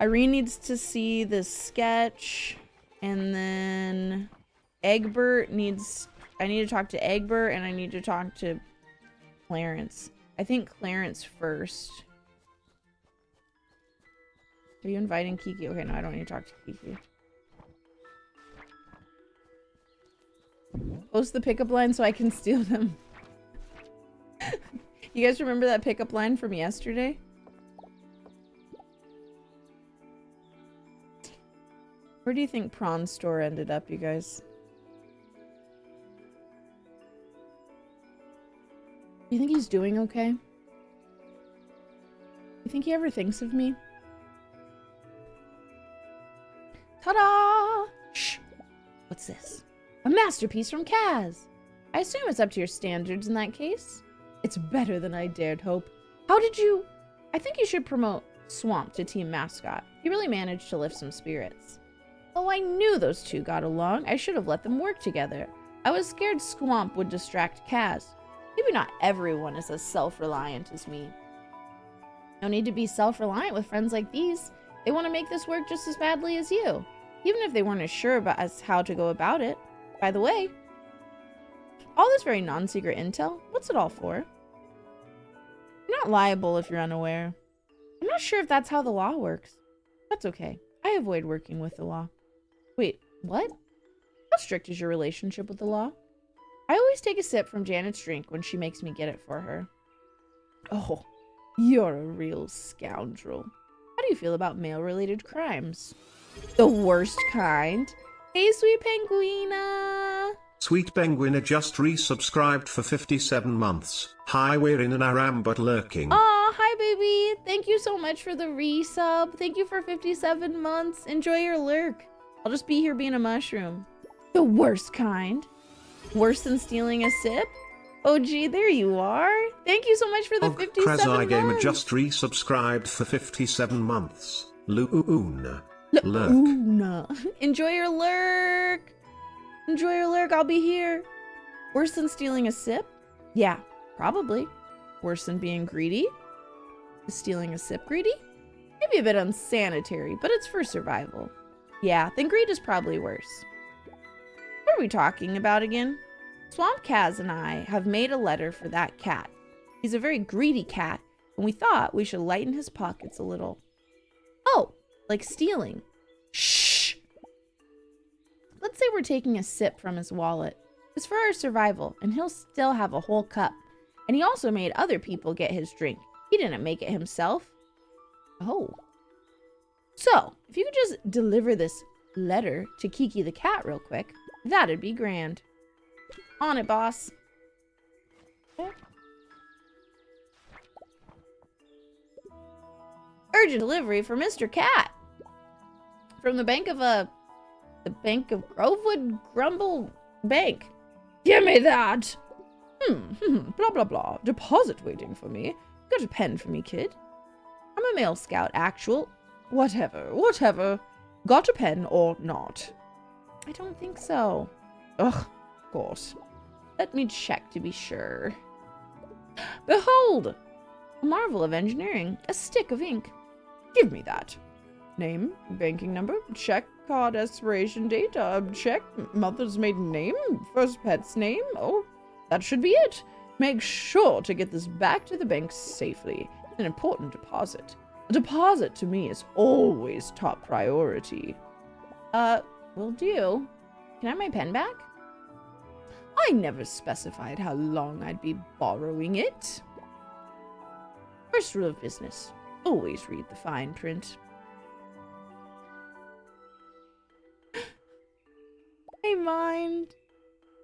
Irene needs to see the sketch, and then Egbert needs. I need to talk to Egbert, and I need to talk to Clarence. I think Clarence first. Are you inviting Kiki? Okay, no, I don't need to talk to Kiki. Post the pickup line so I can steal them. You guys remember that pickup line from yesterday? Where do you think Prawn Store ended up, you guys? Do you think he's doing okay? You think he ever thinks of me? Ta-da! Shh! What's this? A masterpiece from Kaz! I assume it's up to your standards in that case. It's better than I dared hope. How did you... I think you should promote Swamp to team mascot. He really managed to lift some spirits. Oh, I knew those two got along. I should have let them work together. I was scared Swamp would distract Kaz. Maybe not everyone is as self-reliant as me. No need to be self-reliant with friends like these. They want to make this work just as badly as you, even if they weren't as sure about as how to go about it. By the way, all this very non-secret intel, what's it all for? You're not liable if you're unaware. I'm not sure if that's how the law works. That's okay. I avoid working with the law. Wait, what? How strict is your relationship with the law? I always take a sip from Janet's drink when she makes me get it for her. Oh, you're a real scoundrel. How do you feel about male-related crimes? The worst kind. Hey, sweet Penguina! Sweet Penguina just resubscribed for 57 months. Hi, we're in an Aram but lurking. Aw, hi baby! Thank you so much for the resub. Thank you for 57 months. Enjoy your lurk. I'll just be here being a mushroom. The worst kind. Worse than stealing a sip? Oh gee, there you are. Thank you so much for the 57 months. Gamer just resubscribed for 57 months. Luna. Lurk. Luna. Enjoy your lurk. Enjoy your lurk. I'll be here. Worse than stealing a sip? Yeah, probably. Worse than being greedy? Is stealing a sip greedy? Maybe a bit unsanitary, but it's for survival. Yeah, then greed is probably worse. What are we talking about again? Swamp Kaz and I have made a letter for that cat. He's a very greedy cat, and we thought we should lighten his pockets a little. Oh, like stealing. Shh! Let's say we're taking a sip from his wallet. It's for our survival, and he'll still have a whole cup. And he also made other people get his drink. He didn't make it himself. Oh. So, if you could just deliver this letter to Kiki the cat real quick, that'd be grand. On it, boss. Urgent delivery for Mr. Cat. From the bank of Grovewood Grumble Bank. Give me that. Blah, blah, blah. Deposit waiting for me. Got a pen for me, kid? I'm a male scout, actual. Whatever. Got a pen or not? I don't think so. Ugh, of course. Let me check to be sure. Behold! A marvel of engineering. A stick of ink. Give me that. Name, banking number, check, card expiration date, check, mother's maiden name, first pet's name. Oh, that should be it. Make sure to get this back to the bank safely. It's an important deposit. A deposit to me is always top priority. Will do. Can I have my pen back? I never specified how long I'd be borrowing it. First rule of business, always read the fine print. I mind.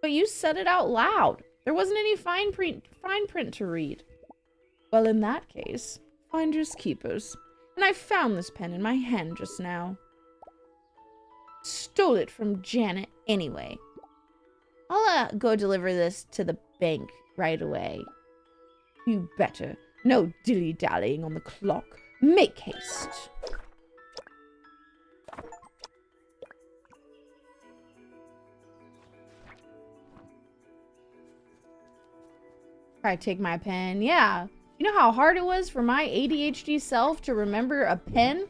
But you said it out loud. There wasn't any fine print to read. Well, in that case, finders keepers. And I found this pen in my hand just now. Stole it from Janet anyway. I'll go deliver this to the bank right away. You better. No dilly-dallying on the clock. Make haste. I take my pen. Yeah. You know how hard it was for my ADHD self to remember a pen?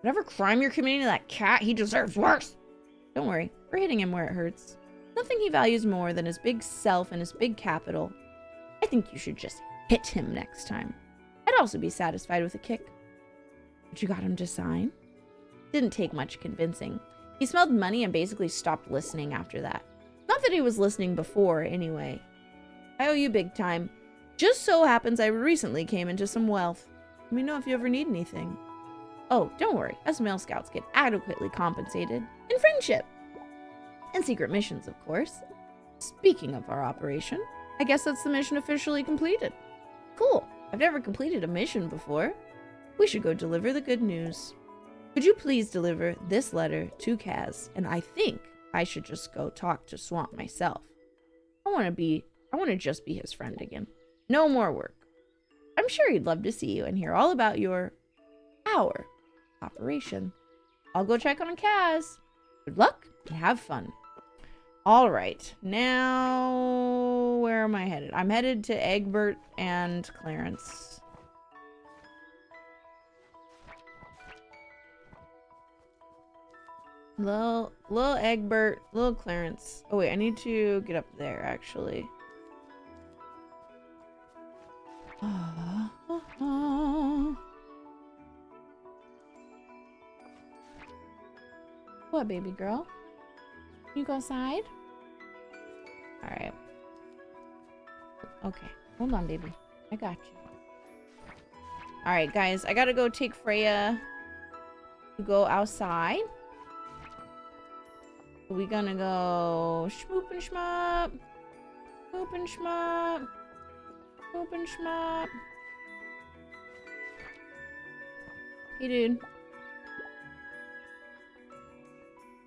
Whatever crime you're committing to that cat, he deserves worse. Don't worry, we're hitting him where it hurts. Nothing he values more than his big self and his big capital. I think you should just hit him next time. I'd also be satisfied with a kick. But you got him to sign? Didn't take much convincing. He smelled money and basically stopped listening after that. Not that he was listening before, anyway. I owe you big time. Just so happens I recently came into some wealth. Let me know if you ever need anything. Oh, don't worry. Us male scouts get adequately compensated in friendship. And secret missions, of course. Speaking of our operation, I guess that's the mission officially completed. Cool. I've never completed a mission before. We should go deliver the good news. Could you please deliver this letter to Kaz? And I think I should just go talk to Swamp myself. I want to just be his friend again. No more work. I'm sure he'd love to see you and hear all about our operation. I'll go check on Kaz. Good luck and have fun. All right, now where am I headed? I'm headed to Egbert and Clarence. Little Egbert, little Clarence. Oh wait, I need to get up there actually. What, baby girl? You go outside? All right. Okay, hold on, baby. I got you. All right, guys, I gotta go take Freya to go outside. We gonna go schmoop and schmop, schmoop and schmop, schmoop and schmop. Hey, dude.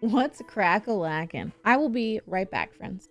What's crack-a-lackin'? I will be right back, friends.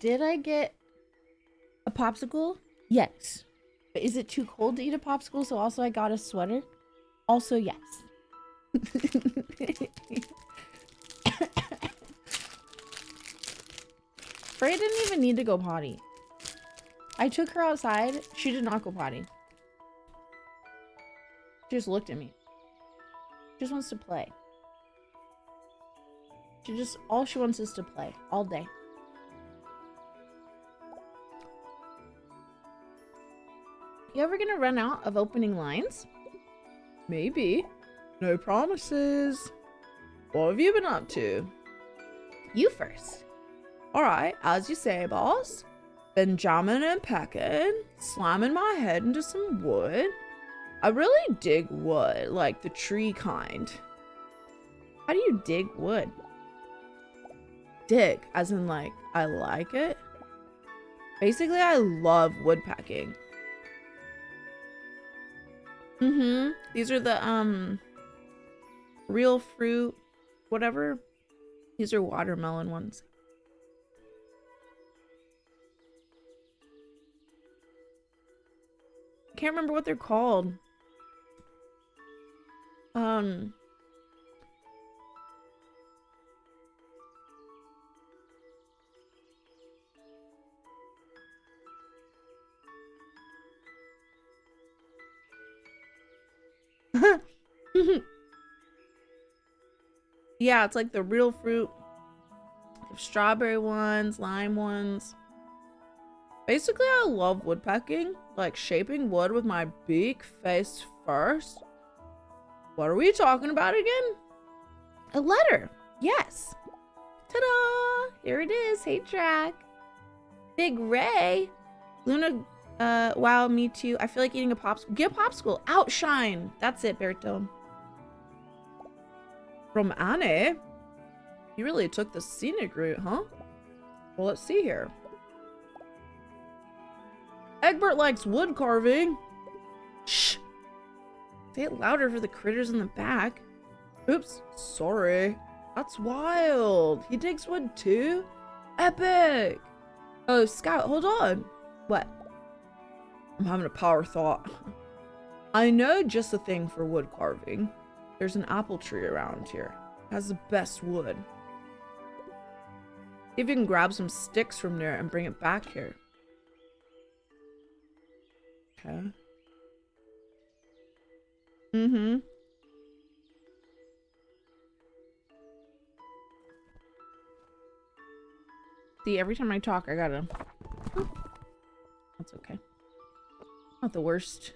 Did I get a popsicle? Yes. But is it too cold to eat a popsicle? So also I got a sweater? Also yes. Freya didn't even need to go potty. I took her outside. She did not go potty. She just looked at me. She just wants to play. All she wants is to play all day. You ever gonna run out of opening lines? Maybe. No promises. What have you been up to? You first. Alright, as you say, boss. Been jamming and pecking, slamming my head into some wood. I really dig wood, like the tree kind. How do you dig wood? Dig, as in like, I like it. Basically, I love woodpacking. These are the, real fruit, whatever. These are watermelon ones. Can't remember what they're called. Yeah, it's like the real fruit. Strawberry ones, lime ones. Basically, I love woodpacking, like shaping wood with my beak face first. What are we talking about again? A letter. Yes. Ta-da! Here it is. Hey, Track. Big Ray. Luna, wow, me too. I feel like eating a popsicle. Get a popsicle. Outshine. That's it, Berto. From Annie? You really took the scenic route, huh? Well, let's see here. Egbert likes wood carving. Shh. Say it louder for the critters in the back. Oops, sorry. That's wild. He digs wood too? Epic. Oh, Scout, hold on. What? I'm having a power thought. I know just the thing for wood carving. There's an apple tree around here. It has the best wood. See if you can grab some sticks from there and bring it back here. Okay. See, every time I talk, I gotta... That's okay. Not the worst.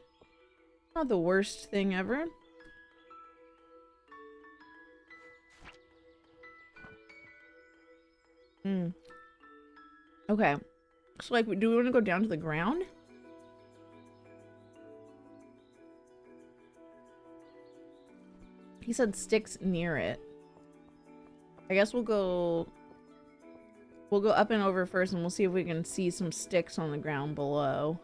Not the worst thing ever. Okay. So, like, do we want to go down to the ground? He said sticks near it. I guess we'll go up and over first, and we'll see if we can see some sticks on the ground below.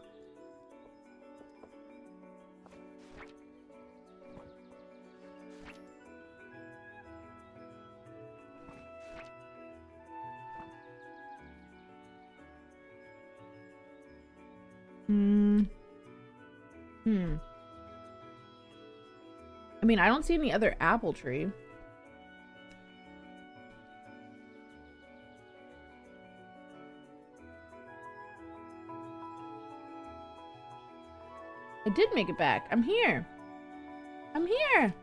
I mean, I don't see any other apple tree. I did make it back. I'm here. I'm here.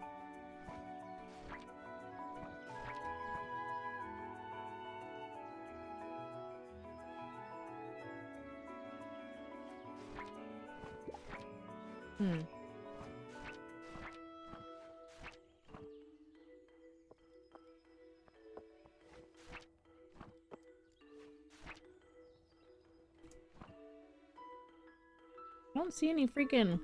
I don't see any freaking...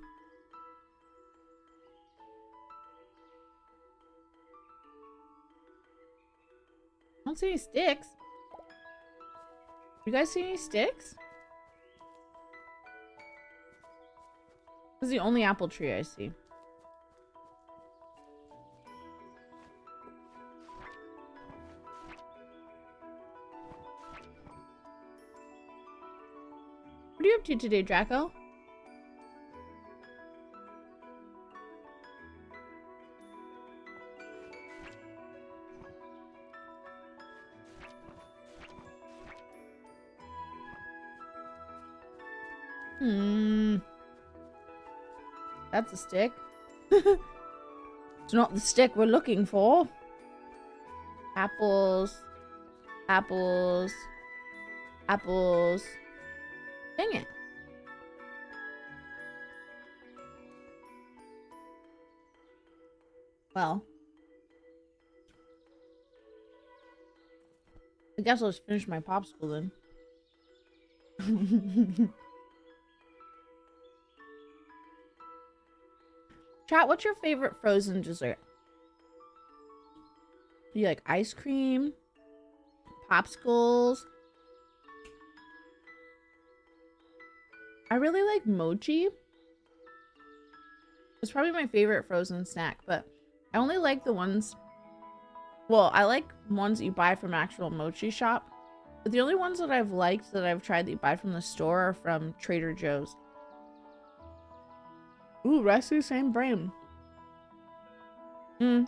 I don't see any sticks. You guys see any sticks? This is the only apple tree I see. What are you up to today, Draco? That's a stick. It's not the stick we're looking for. Apples. Apples. Apples. Dang it. Well. I guess I'll just finish my popsicle then. Chat, what's your favorite frozen dessert? Do you like ice cream? Popsicles? I really like mochi. It's probably my favorite frozen snack, but I only like the ones... Well, I like ones that you buy from actual mochi shop. But the only ones that I've liked that I've tried that you buy from the store are from Trader Joe's. Ooh, Rusty, same brain. You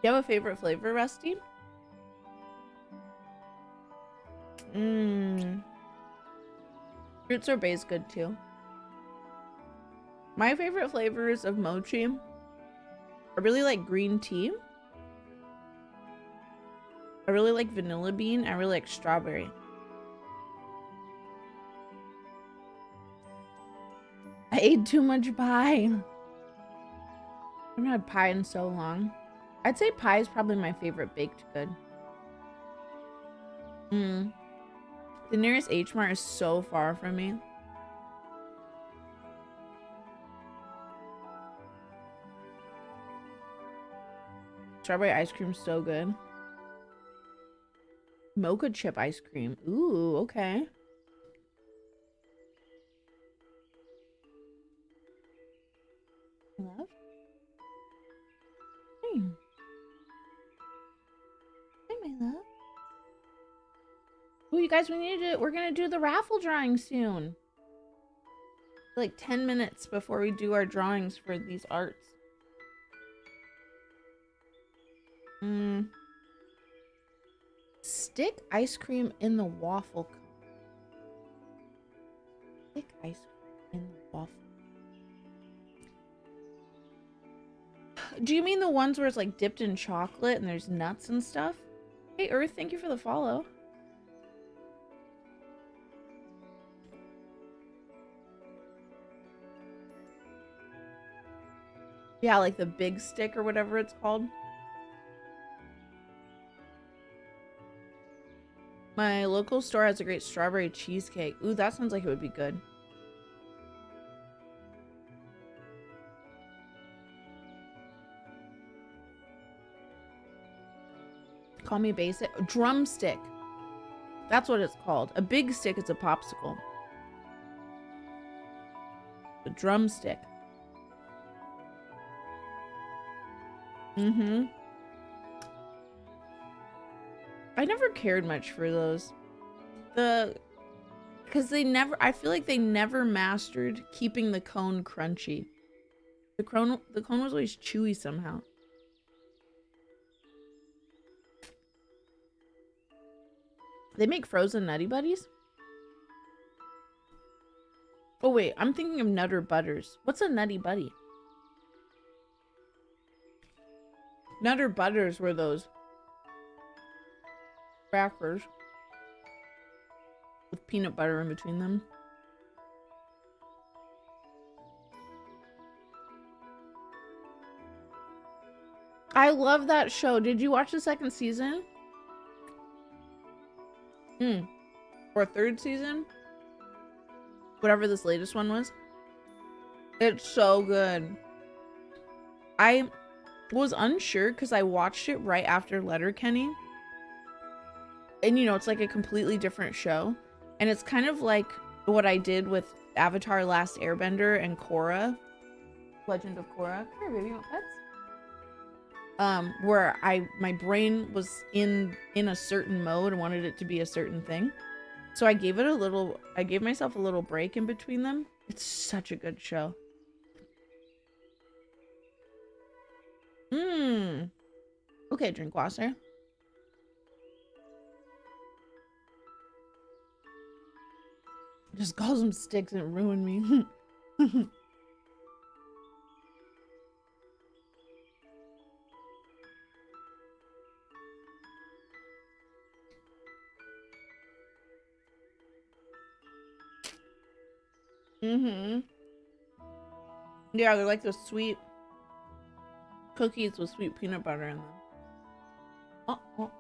have a favorite flavor, Rusty? Fruit sorbet is good too. My favorite flavors of mochi, I really like green tea. I really like vanilla bean. I really like strawberry. I ate too much pie. I haven't had pie in so long. I'd say pie is probably my favorite baked good. The nearest H Mart is so far from me. Strawberry ice cream is so good. Mocha chip ice cream. Ooh, okay. Love. Hey. Hey, my love. Ooh, you guys, we're gonna do the raffle drawing soon. Like 10 minutes before we do our drawings for these arts. Stick ice cream in the waffle cone. Stick ice cream in the waffle. Do you mean the ones where it's like dipped in chocolate and there's nuts and stuff? Hey Earth, thank you for the follow. Yeah, like the big stick or whatever it's called. My local store has a great strawberry cheesecake. Ooh, that sounds like it would be good. Call me basic. Drumstick. That's what it's called. A big stick is a popsicle. A drumstick. I never cared much for those. Because I feel like they never mastered keeping the cone crunchy. The cone was always chewy somehow. They make frozen Nutty Buddies? Oh wait, I'm thinking of Nutter Butters. What's a Nutty Buddy? Nutter Butters were those crackers with peanut butter in between them. I love that show. Did you watch the second season? Or third season? Whatever this latest one was. It's so good. I was unsure because I watched it right after Letterkenny. And you know, it's like a completely different show. And it's kind of like what I did with Avatar Last Airbender and Korra. Legend of Korra. Come here, baby, you want pets? Where my brain was in a certain mode and wanted it to be a certain thing. So I gave myself a little break in between them. It's such a good show. Okay, drink water. Just call some sticks and it ruined me. Yeah, they're like those sweet cookies with sweet peanut butter in them. Oh.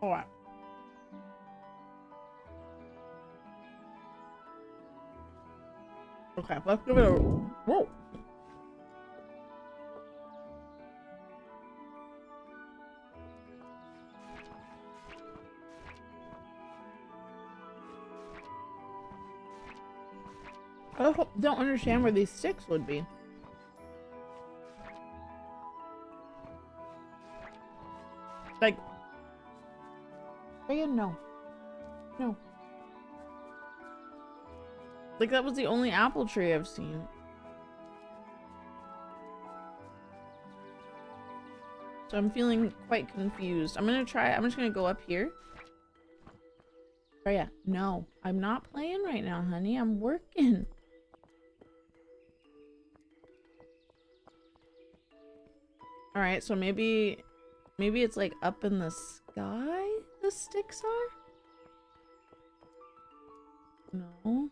All right. Okay, let's give it a whoa. I don't understand where these sticks would be. Like, no. Like, that was the only apple tree I've seen. So I'm feeling quite confused. I'm just gonna go up here. Oh yeah, no, I'm not playing right now, honey. I'm working. All right, so maybe it's like up in the sky the sticks are? No.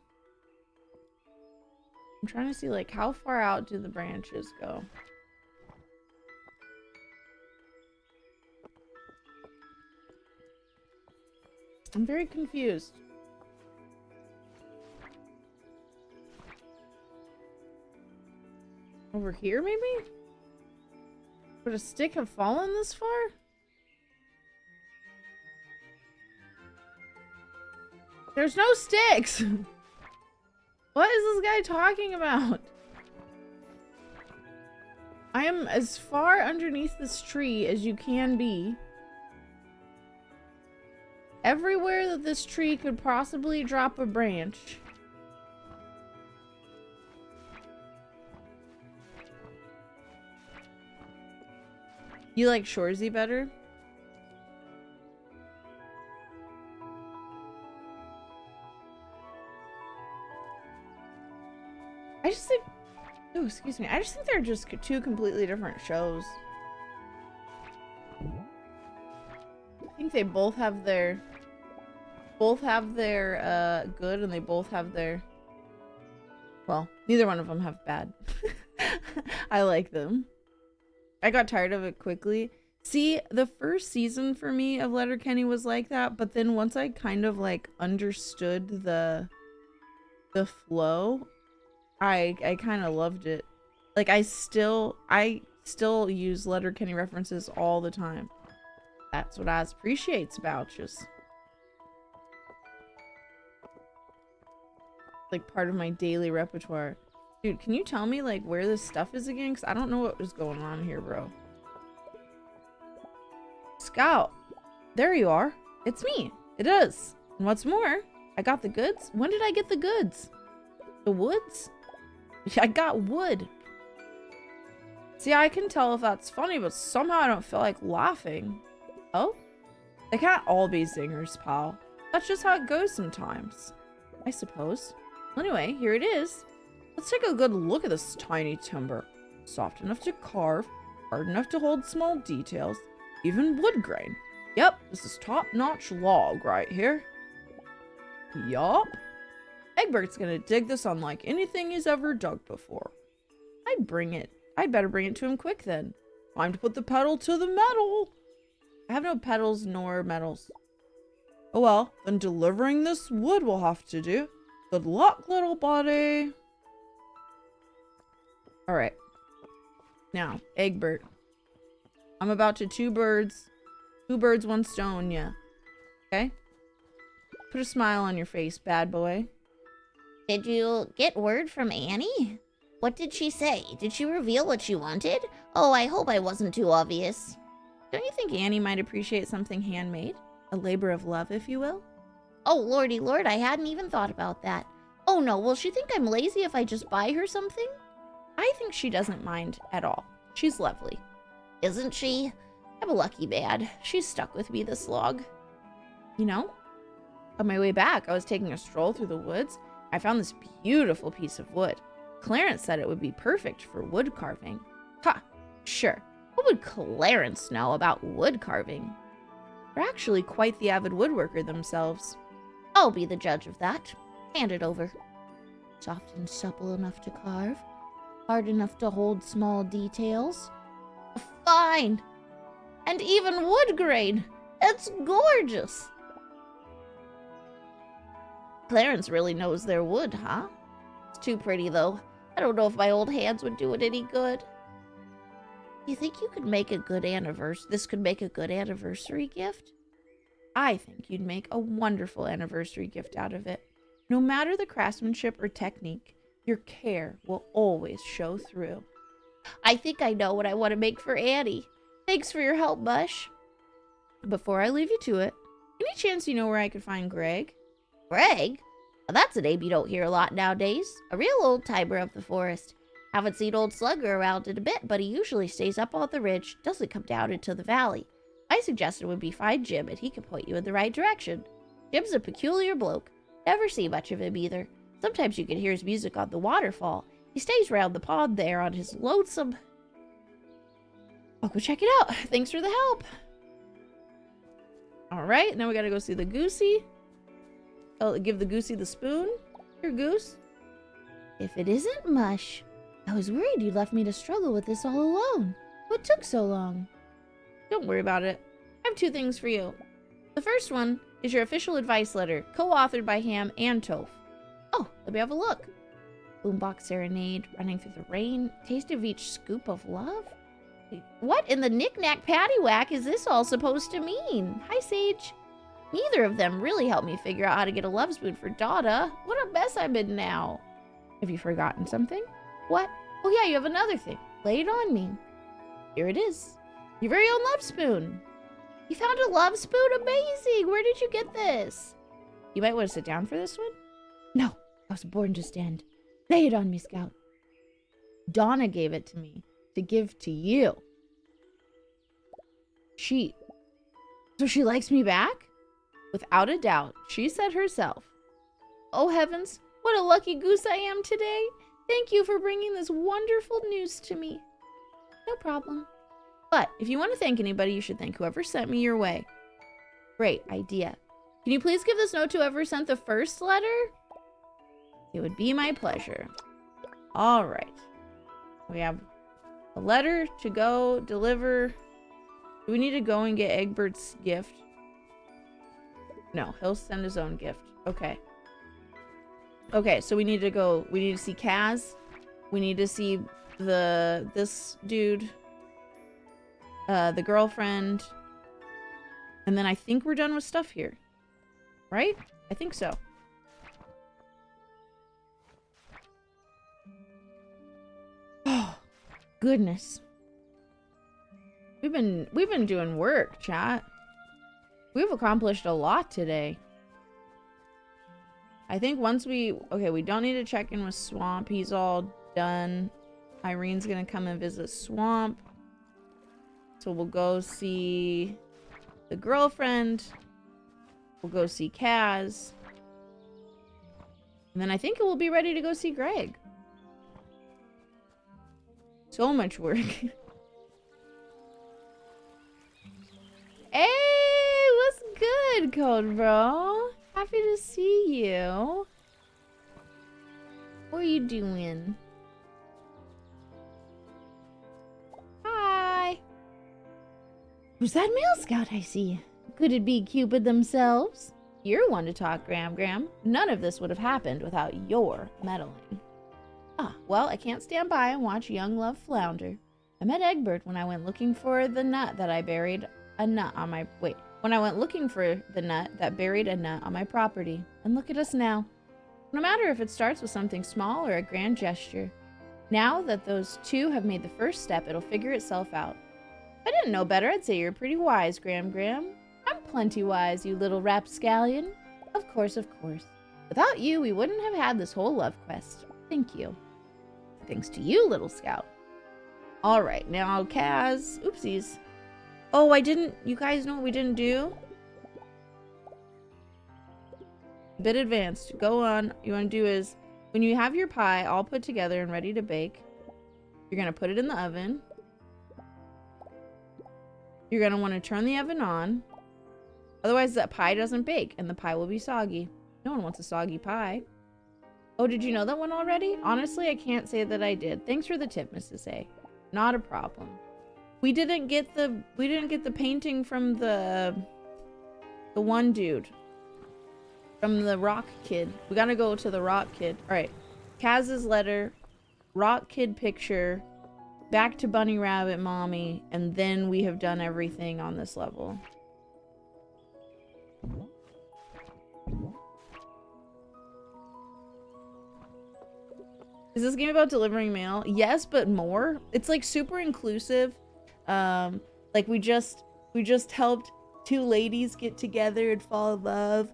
I'm trying to see like how far out do the branches go? I'm very confused. Over here, maybe? Would a stick have fallen this far? There's no sticks! What is this guy talking about? I am as far underneath this tree as you can be. Everywhere that this tree could possibly drop a branch. You like Shorzy better? I just think... Oh, excuse me. I just think they're just two completely different shows. I think they both have their... good, and they both have their... Well, neither one of them have bad. I like them. I got tired of it quickly. See, the first season for me of Letterkenny was like that, but then once I kind of like understood the flow, I kind of loved it. Like I still use Letterkenny references all the time. That's what I appreciates about you. Like part of my daily repertoire. Dude, can you tell me like where this stuff is again? Because I don't know what was going on here, bro. Scout, there you are. It's me. It is. And what's more, I got the goods. When did I get the goods? The woods? I got wood. See, I can tell if that's funny, but somehow I don't feel like laughing. Oh? They can't all be zingers, pal. That's just how it goes sometimes, I suppose. Anyway, here it is. Let's take a good look at this tiny timber. Soft enough to carve, hard enough to hold small details, even wood grain. Yep, this is top-notch log right here. Yup. Egbert's gonna dig this unlike anything he's ever dug before. I'd better bring it to him quick then. Time to put the pedal to the metal. I have no pedals nor metals. Oh well, then delivering this wood will have to do. Good luck, little buddy. Alright. Now, Egbert. I'm about to two birds, one stone, yeah. Okay? Put a smile on your face, bad boy. Did you get word from Annie? What did she say? Did she reveal what she wanted? Oh, I hope I wasn't too obvious. Don't you think Annie might appreciate something handmade? A labor of love, if you will? Oh, lordy lord, I hadn't even thought about that. Oh no, will she think I'm lazy if I just buy her something? I think she doesn't mind at all. She's lovely. Isn't she? I'm a lucky bad. She's stuck with me this long. You know, on my way back, I was taking a stroll through the woods. I found this beautiful piece of wood. Clarence said it would be perfect for wood carving. Ha! Sure. What would Clarence know about wood carving? They're actually quite the avid woodworker themselves. I'll be the judge of that. Hand it over. Soft and supple enough to carve. Hard enough to hold small details. Fine! And even wood grain! It's gorgeous! Clarence really knows their wood, huh? It's too pretty, though. I don't know if my old hands would do it any good. You think you could make a good this could make a good anniversary gift? I think you'd make a wonderful anniversary gift out of it. No matter the craftsmanship or technique, your care will always show through. I think I know what I want to make for Annie. Thanks for your help, Mush. Before I leave you to it, any chance you know where I could find Greg? Greg? Now that's a name you don't hear a lot nowadays. A real old-timer of the forest. Haven't seen old Slugger around in a bit, but he usually stays up on the ridge, doesn't come down into the valley. I suggested would be find Jim, and he can point you in the right direction. Jim's a peculiar bloke. Never see much of him either. Sometimes you can hear his music on the waterfall. He stays round the pond there on his lonesome... I'll go check it out. Thanks for the help. All right, now we gotta go see the Goosey. I'll give the Goosey the spoon. Here, Goose. If it isn't Mush, I was worried you left me to struggle with this all alone. What took so long? Don't worry about it. I have 2 things for you. The first one is your official advice letter, co-authored by Ham and Toph. Oh, let me have a look. Boombox serenade, running through the rain, taste of each scoop of love? What in the knick-knack paddywhack is this all supposed to mean? Hi, Sage. Neither of them really helped me figure out how to get a love spoon for Dada. What a mess I'm in now. Have you forgotten something? What? Oh yeah, you have another thing. Lay it on me. Here it is. Your very own love spoon. You found a love spoon? Amazing! Where did you get this? You might want to sit down for this one. No, I was born to stand. Lay it on me, Scout. Donna gave it to me to give to you. So she likes me back? Without a doubt, she said herself. Oh heavens, what a lucky goose I am today. Thank you for bringing this wonderful news to me. No problem. But if you want to thank anybody, you should thank whoever sent me your way. Great idea. Can you please give this note to whoever sent the first letter? It would be my pleasure. All right. We have a letter to go deliver. Do we need to go and get Egbert's gift? No, he'll send his own gift. Okay. Okay, so we need to see Kaz. We need to see this dude. The girlfriend. And then I think we're done with stuff here. Right? I think so. Oh, goodness. We've been doing work, chat. We've accomplished a lot today. I think once we don't need to check in with Swamp. He's all done. Irene's gonna come and visit Swamp. So we'll go see the girlfriend. We'll go see Kaz. And then I think we'll be ready to go see Greg. So much work. Hey, what's good, Code Bro? Happy to see you. What are you doing? Hi. Who's that male scout I see? Could it be Cupid themselves? You're one to talk, Gram. None of this would have happened without your meddling. Ah, well, I can't stand by and watch young love flounder. I met Egbert when I went looking for the nut that I buried a nut on my... When I went looking for the nut that buried a nut on my property. And look at us now. No matter if it starts with something small or a grand gesture. Now that those two have made the first step, it'll figure itself out. If I didn't know better, I'd say you're pretty wise, Gram. I'm plenty wise, you little rapscallion. Of course, of course. Without you, we wouldn't have had this whole love quest. Thank you. Thanks to you, little scout. All right, now Kaz. Oopsies. Oh, you guys know what we didn't do? A bit advanced. Go on. You want to do is, when you have your pie all put together and ready to bake, you're going to put it in the oven. You're going to want to turn the oven on. Otherwise, that pie doesn't bake and the pie will be soggy. No one wants a soggy pie. Oh, did you know that one already? Honestly, I can't say that I did. Thanks for the tip, Mrs. A. Not a problem. We didn't get the painting from the one dude. From the rock kid. We gotta go to the rock kid. Alright. Kaz's letter, rock kid picture, back to bunny rabbit mommy, and then we have done everything on this level. Is this game about delivering mail? Yes, but more. It's like super inclusive. Like we just helped two ladies get together and fall in love.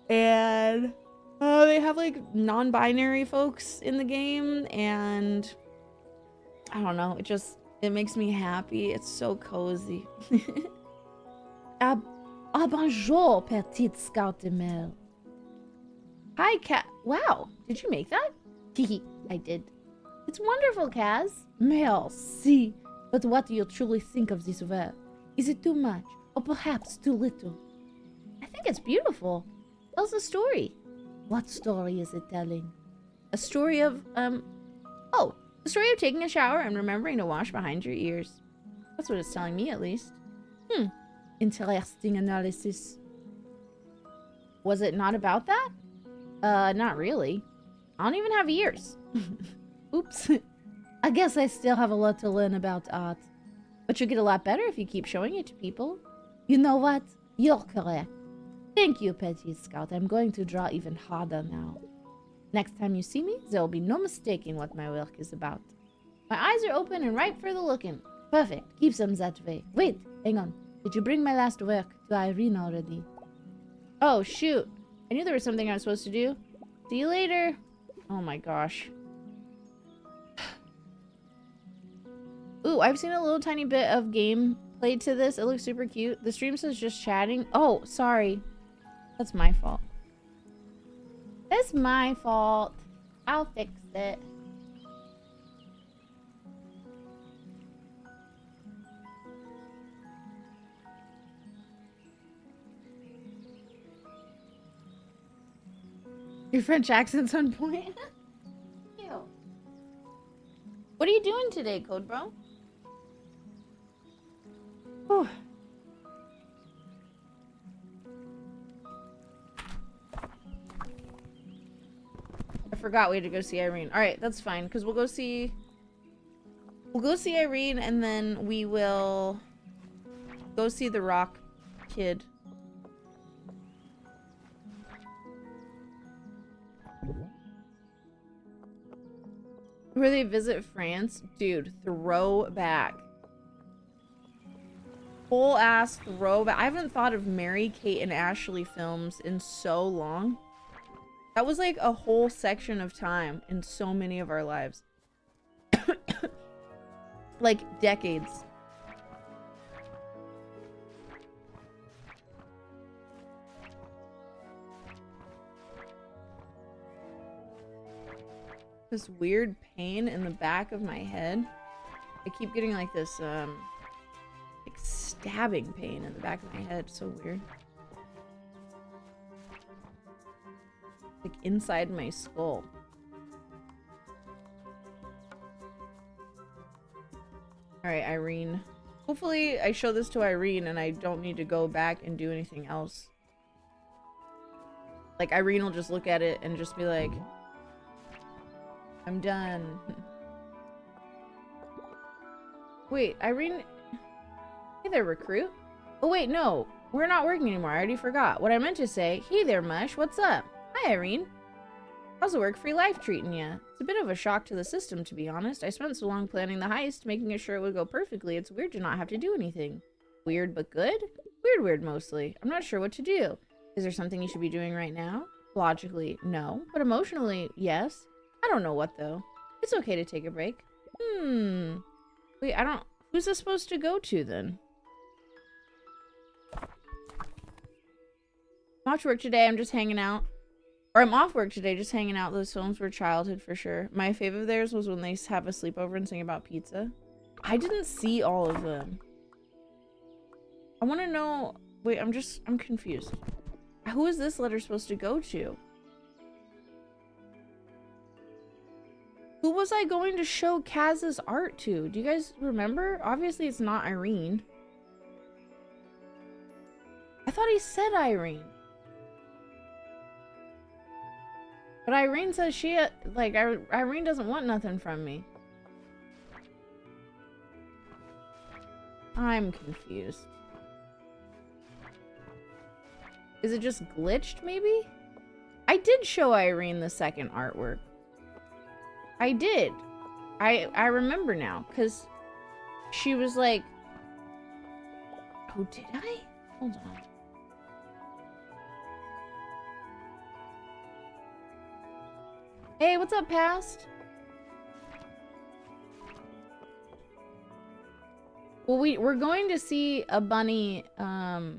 And they have like non-binary folks in the game, and I don't know, it makes me happy. It's so cozy. Bonjour, petite scout de mail. Hi, Cat. Wow, did you make that? I did. It's wonderful, Kaz. Merci. But what do you truly think of this work? Is it too much, or perhaps too little? I think it's beautiful. Tells a story. What story is it telling? A story of, the story of taking a shower and remembering to wash behind your ears. That's what it's telling me, at least. Interesting analysis. Was it not about that? Not really. I don't even have ears. Oops. I guess I still have a lot to learn about art. But you'll get a lot better if you keep showing it to people. You know what? You're correct. Thank you, Petty Scout. I'm going to draw even harder now. Next time you see me, there will be no mistaking what my work is about. My eyes are open and ripe for the looking. Perfect. Keep them that way. Wait, hang on. Did you bring my last work to Irene already? Oh, shoot. I knew there was something I was supposed to do. See you later. Oh my gosh. Ooh, I've seen a little tiny bit of gameplay to this. It looks super cute. The stream says just chatting. Oh, sorry. That's my fault. That's my fault. I'll fix it. Your French accent's on point. Ew. What are you doing today, Code Bro? Oh. I forgot we had to go see Irene. Alright, that's fine, because we'll go see Irene, and then we will go see the rock kid. Where they visit France? Dude, throwback. Whole ass throwback. I haven't thought of Mary, Kate, and Ashley films in so long. That was like a whole section of time in so many of our lives. Like decades. This weird pain in the back of my head. I keep getting like this like stabbing pain in the back of my head. So weird. Like inside my skull. Alright, Irene. Hopefully I show this to Irene and I don't need to go back and do anything else. Like Irene will just look at it and just be like, I'm done. Wait, Irene... Hey there, recruit. Oh wait, no. We're not working anymore. I already forgot. What I meant to say, hey there, Mush. What's up? Hi, Irene. How's the work-free life treating you? It's a bit of a shock to the system, to be honest. I spent so long planning the heist, making sure it would go perfectly. It's weird to not have to do anything. Weird but good? Weird mostly. I'm not sure what to do. Is there something you should be doing right now? Logically, no. But emotionally, yes. I don't know what, though. It's okay to take a break. Wait, I don't... Who's this supposed to go to, then? I'm off to work today. I'm just hanging out. Or I'm off work today, just hanging out. Those films were childhood for sure. My favorite of theirs was when they have a sleepover and sing about pizza. I didn't see all of them. I want to know... Wait, I'm confused. Who is this letter supposed to go to? Who was I going to show Kaz's art to? Do you guys remember? Obviously, it's not Irene. I thought he said Irene. But Irene says she, like, Irene doesn't want nothing from me. I'm confused. Is it just glitched, maybe? I did show Irene the second artwork. I did. I remember now, because she was like... Oh, did I? Hold on. Hey, what's up, Past? Well, we're going to see a bunny, I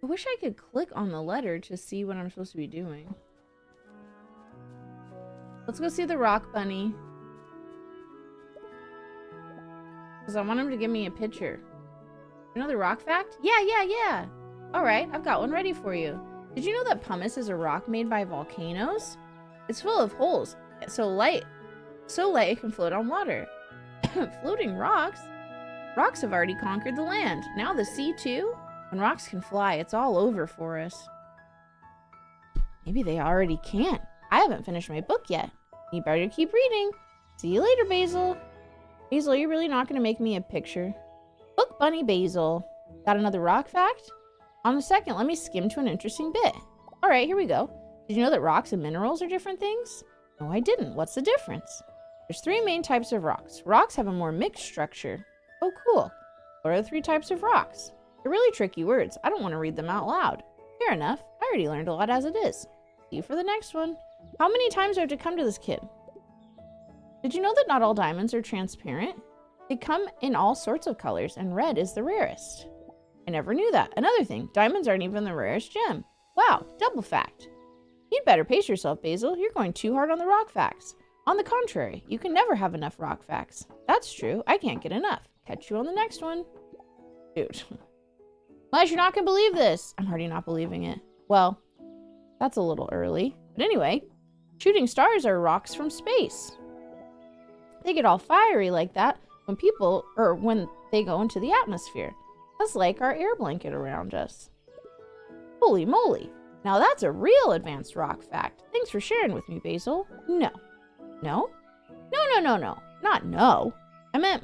wish I could click on the letter to see what I'm supposed to be doing. Let's go see the rock bunny. Because I want him to give me a picture. You know the rock fact? Yeah. Alright, I've got one ready for you. Did you know that pumice is a rock made by volcanoes? It's full of holes, so light it can float on water. Floating rocks? Rocks have already conquered the land. Now the sea too? When rocks can fly, it's all over for us. Maybe they already can. I haven't finished my book yet. You better keep reading. See you later, Basil. Basil, you're really not going to make me a picture. Book Bunny Basil. Got another rock fact? On the second, let me skim to an interesting bit. All right, here we go. Did you know that rocks and minerals are different things? No, I didn't. What's the difference? There's 3 main types of rocks. Rocks have a more mixed structure. Oh, cool. What are the 3 types of rocks? They're really tricky words. I don't want to read them out loud. Fair enough. I already learned a lot as it is. See you for the next one. How many times do I have to come to this kid? Did you know that not all diamonds are transparent? They come in all sorts of colors, and red is the rarest. I never knew that. Another thing, diamonds aren't even the rarest gem. Wow, double fact. You'd better pace yourself, Basil. You're going too hard on the rock facts. On the contrary, you can never have enough rock facts. That's true. I can't get enough. Catch you on the next one. Dude. Unless you're not going to believe this. I'm already not believing it. Well, that's a little early. But anyway, shooting stars are rocks from space. They get all fiery like that when they go into the atmosphere. That's like our air blanket around us. Holy moly. Now that's a real advanced rock fact. Thanks for sharing with me, Basil. No. No? No. Not no. I meant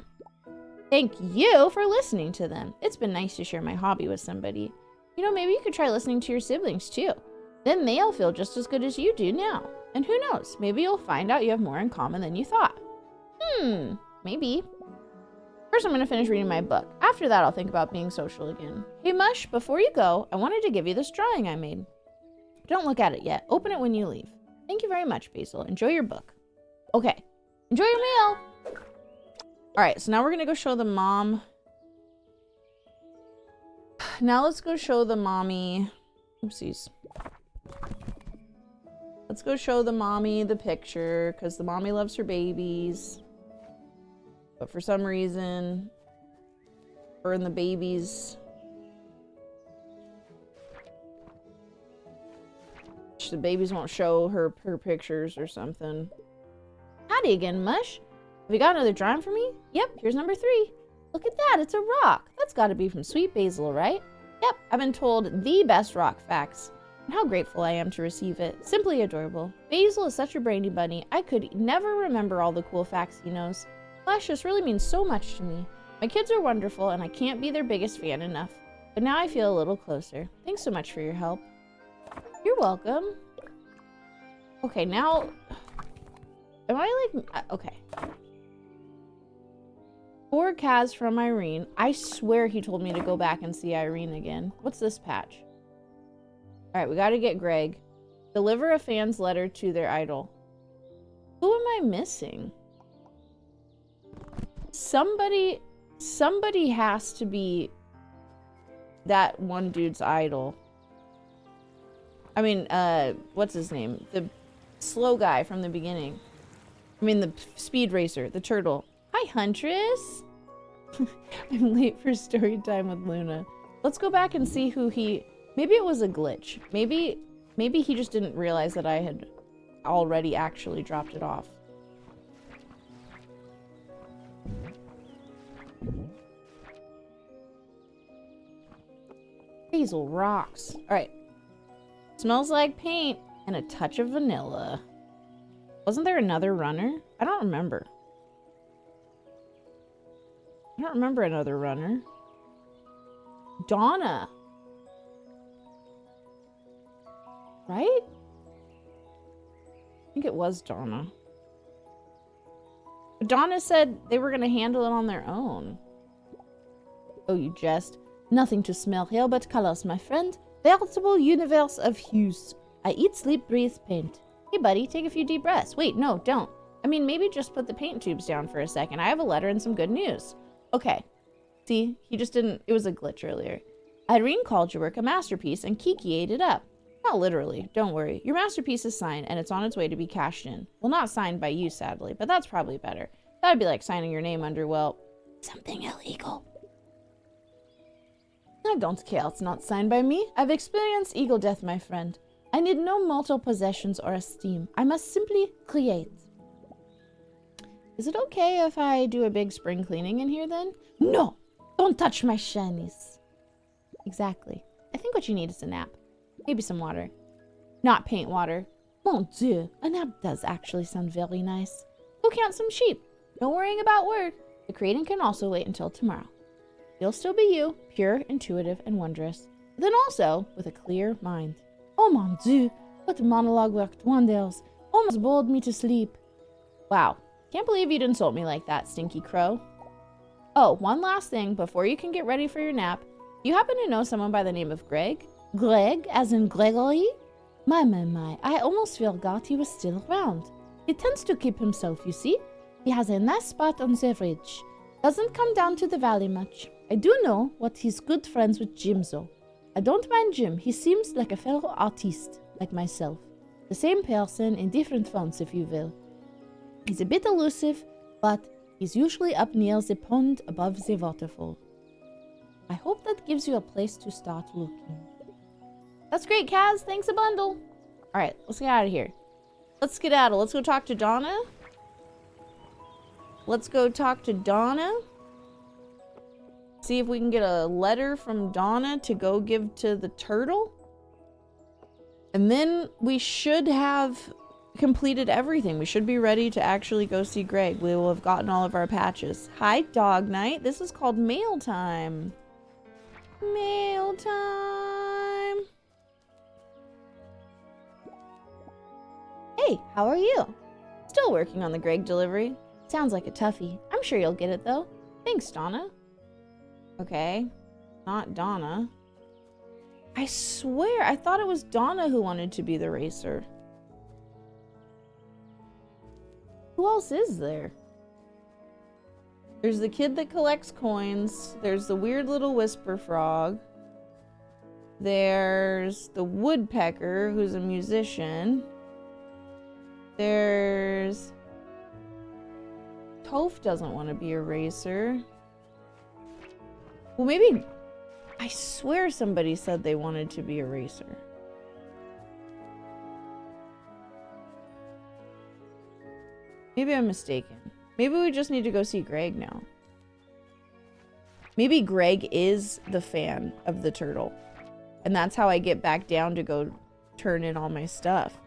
thank you for listening to them. It's been nice to share my hobby with somebody. You know, maybe you could try listening to your siblings too. Then they'll feel just as good as you do now. And who knows, maybe you'll find out you have more in common than you thought. Maybe. First, I'm going to finish reading my book. After that, I'll think about being social again. Hey, Mush, before you go, I wanted to give you this drawing I made. Don't look at it yet. Open it when you leave. Thank you very much, Basil. Enjoy your book. Okay. Enjoy your meal. All right, so now we're going to go show the mom. Now let's go show the mommy. Oopsies. Let's go show the mommy the picture because the mommy loves her babies. But for some reason, her and the babies, the babies won't show her pictures or something. Howdy again, Mush. Have you got another drawing for me? Yep, here's number 3. Look at that, it's a rock. That's got to be from Sweet Basil, right? Yep, I've been told the best rock facts. And how grateful I am to receive it. Simply adorable. Basil is such a brainy bunny. I could never remember all the cool facts he knows. Flash just really means so much to me. My kids are wonderful, and I can't be their biggest fan enough. But now I feel a little closer. Thanks so much for your help. You're welcome. Okay, now... Am I like... Okay. Poor Kaz from Irene. I swear he told me to go back and see Irene again. What's this patch? Alright, we gotta get Greg. Deliver a fan's letter to their idol. Who am I missing? Somebody has to be that one dude's idol. I mean, what's his name? The slow guy from the beginning. I mean, the speed racer, the turtle. Hi, Huntress. I'm late for story time with Luna. Let's go back and see who he... Maybe it was a glitch. Maybe he just didn't realize that I had already actually dropped it off. Hazel rocks. Alright. Smells like paint and a touch of vanilla. Wasn't there another runner? I don't remember. I don't remember another runner. Donna. Right? I think it was Donna. But Donna said they were going to handle it on their own. Oh, you jest. Nothing to smell here but colors, my friend. Veritable universe of hues. I eat, sleep, breathe, paint. Hey, buddy, take a few deep breaths. Wait, no, don't. I mean, maybe just put the paint tubes down for a second. I have a letter and some good news. Okay. See, he just didn't... It was a glitch earlier. Irene called your work a masterpiece, and Kiki ate it up. Not literally, don't worry. Your masterpiece is signed, and it's on its way to be cashed in. Well, not signed by you, sadly, but that's probably better. That'd be like signing your name under, well, something illegal. I don't care, it's not signed by me. I've experienced eagle death, my friend. I need no mortal possessions or esteem. I must simply create. Is it okay if I do a big spring cleaning in here then? No! Don't touch my shinies. Exactly. I think what you need is a nap. Maybe some water. Not paint water. Mon Dieu, a nap does actually sound very nice. Go count some sheep. No worrying about work. The creating can also wait until tomorrow. You'll still be you, pure, intuitive, and wondrous. But then also with a clear mind. Oh mon Dieu, what monologue worked wonders. Almost bored me to sleep. Wow. Can't believe you'd insult me like that, Stinky Crow. Oh, one last thing before you can get ready for your nap. You happen to know someone by the name of Greg? Greg, as in Gregory? My, I almost forgot he was still around. He tends to keep himself, you see. He has a nice spot on the ridge. Doesn't come down to the valley much. I do know what he's good friends with Jim, though. I don't mind Jim. He seems like a fellow artiste, like myself. The same person in different fonts, if you will. He's a bit elusive, but he's usually up near the pond above the waterfall. I hope that gives you a place to start looking. That's great, Kaz. Thanks a bundle. All right, let's get out of here. Let's skedaddle. Let's go talk to Donna. Let's go talk to Donna. See if we can get a letter from Donna to go give to the turtle. And then we should have completed everything. We should be ready to actually go see Greg. We will have gotten all of our patches. Hi, Dog Night. This is called Mail Time. Mail Time. Hey, how are you? Still working on the Greg delivery. Sounds like a toughie. I'm sure you'll get it, though. Thanks, Donna. Okay. Not Donna. I swear, I thought it was Donna who wanted to be the racer. Who else is there? There's the kid that collects coins. There's the weird little whisper frog. There's the woodpecker, who's a musician. There's... Toph doesn't want to be a racer. Well, maybe... I swear somebody said they wanted to be a racer. Maybe I'm mistaken. Maybe we just need to go see Greg now. Maybe Greg is the fan of the turtle. And that's how I get back down to go turn in all my stuff.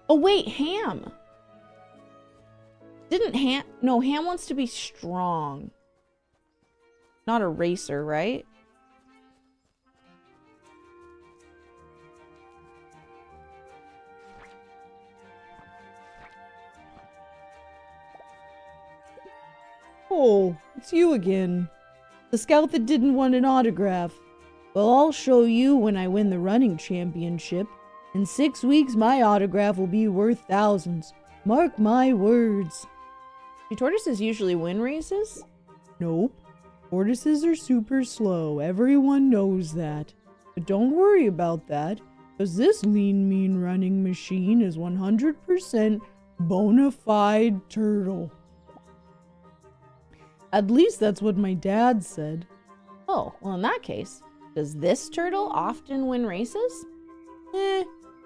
Oh wait, Ham. Didn't Ham... No, Ham wants to be strong. Not a racer, right? Oh, it's you again. The scout that didn't want an autograph. Well, I'll show you when I win the running championship. In 6 weeks, my autograph will be worth thousands. Mark my words. Do tortoises usually win races? Nope. Tortoises are super slow. Everyone knows that. But don't worry about that, because this lean, mean running machine is 100% bona fide turtle. At least that's what my dad said. Oh, well, in that case, does this turtle often win races?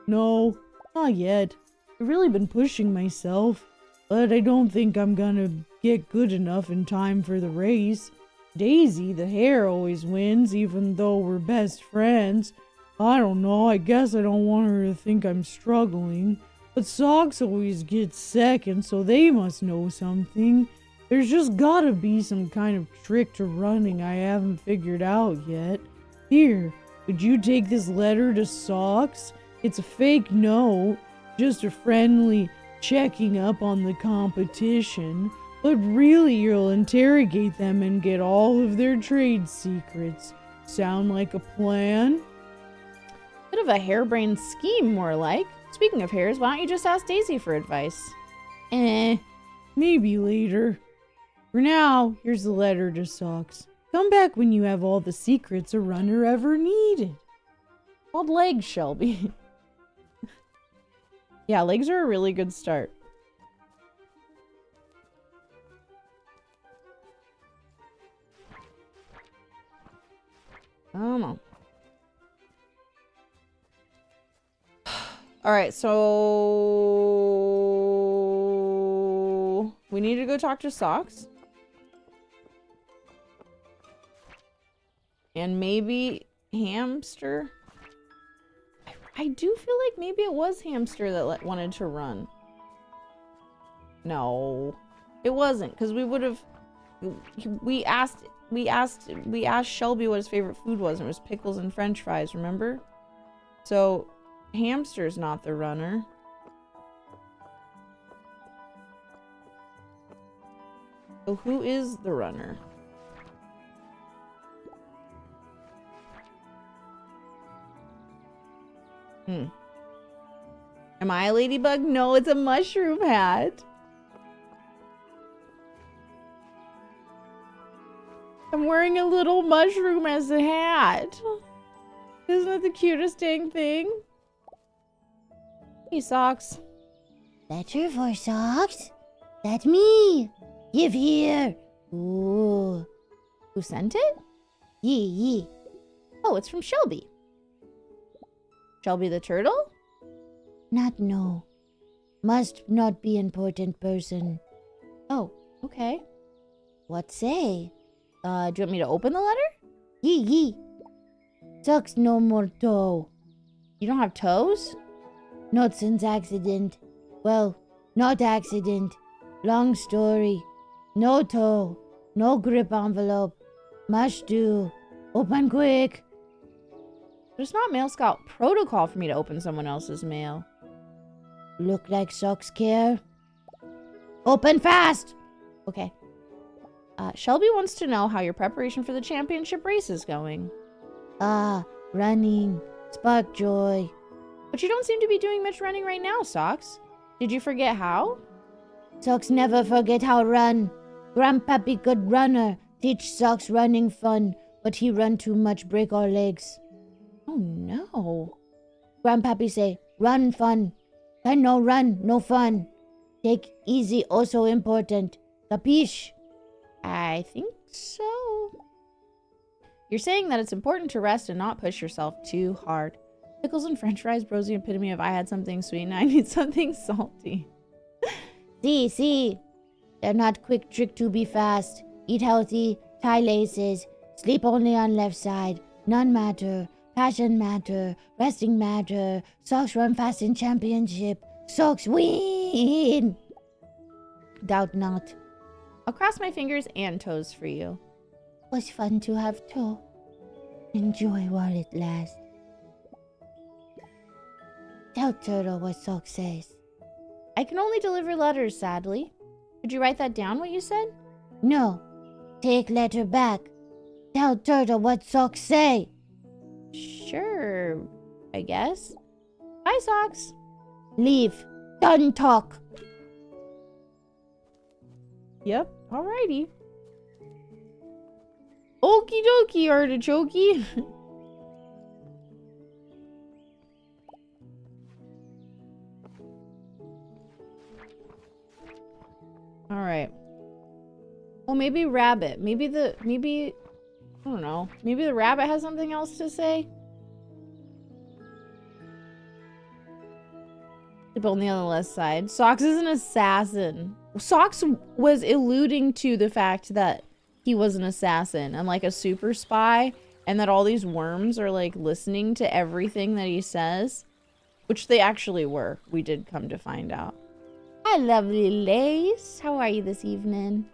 No, not yet. I've really been pushing myself, but I don't think I'm gonna get good enough in time for the race. Daisy, the hare, always wins, even though we're best friends. I don't know, I guess I don't want her to think I'm struggling. But Socks always gets second, so they must know something. There's just gotta be some kind of trick to running I haven't figured out yet. Here, could you take this letter to Socks? It's a fake note, just a friendly checking up on the competition. But really, you'll interrogate them and get all of their trade secrets. Sound like a plan? Bit of a harebrained scheme, more like. Speaking of hares, why don't you just ask Daisy for advice? Maybe later. For now, here's the letter to Socks. Come back when you have all the secrets a runner ever needed. Called legs, Shelby. Yeah, legs are a really good start. Come on. Alright, so we need to go talk to Socks. And maybe Hamster. I do feel like maybe it was Hamster that wanted to run. No, it wasn't, because we would have. We asked Shelby what his favorite food was, and it was pickles and French fries. Remember? So Hamster's not the runner. So who is the runner? Am I a ladybug? No, it's a mushroom hat. I'm wearing a little mushroom as a hat. Isn't it the cutest dang thing? Hey, Socks. Letter for Socks? That's me. Give here. Ooh. Who sent it? Yee. Oh, it's from Shelby. Shelby the turtle? Not no. Must not be important person. Oh, okay. What say? Do you want me to open the letter? Yee. Socks no more toe. You don't have toes? Not since accident. Well, not accident. Long story. No toe. No grip envelope. Must do. Open quick. There's not Mail Scout protocol for me to open someone else's mail. Look like Socks care. Open fast! Okay. Shelby wants to know how your preparation for the championship race is going. Running. Spark joy. But you don't seem to be doing much running right now, Socks. Did you forget how? Socks never forget how run. Grandpappy good runner. Teach Socks running fun. But he run too much, break our legs. Oh no. Grandpappy say, run fun. Can no run, no fun. Take easy, also important. Capiche? I think so. You're saying that it's important to rest and not push yourself too hard. Pickles and French fries, bro's the epitome of I had something sweet and I need something salty. See. They're not quick trick to be fast. Eat healthy, tie laces, sleep only on left side. None matter. Passion matter, resting matter. Socks run fast in championship. Socks win! Doubt not. I'll cross my fingers and toes for you. Was fun to have toe. Enjoy while it lasts. Tell Turtle what Socks says. I can only deliver letters, sadly. Could you write that down, what you said? No. Take letter back. Tell Turtle what Socks say. Sure, I guess. Bye, Socks. Leave. Done talk. Yep. Alrighty. Okie dokie, artichoke. Alright. Well, maybe rabbit. Maybe I don't know. Maybe the rabbit has something else to say? Only on the left side. Socks is an assassin. Socks was alluding to the fact that he was an assassin and like a super spy, and that all these worms are like listening to everything that he says, which they actually were. We did come to find out. Hi, lovely Lace. How are you this evening?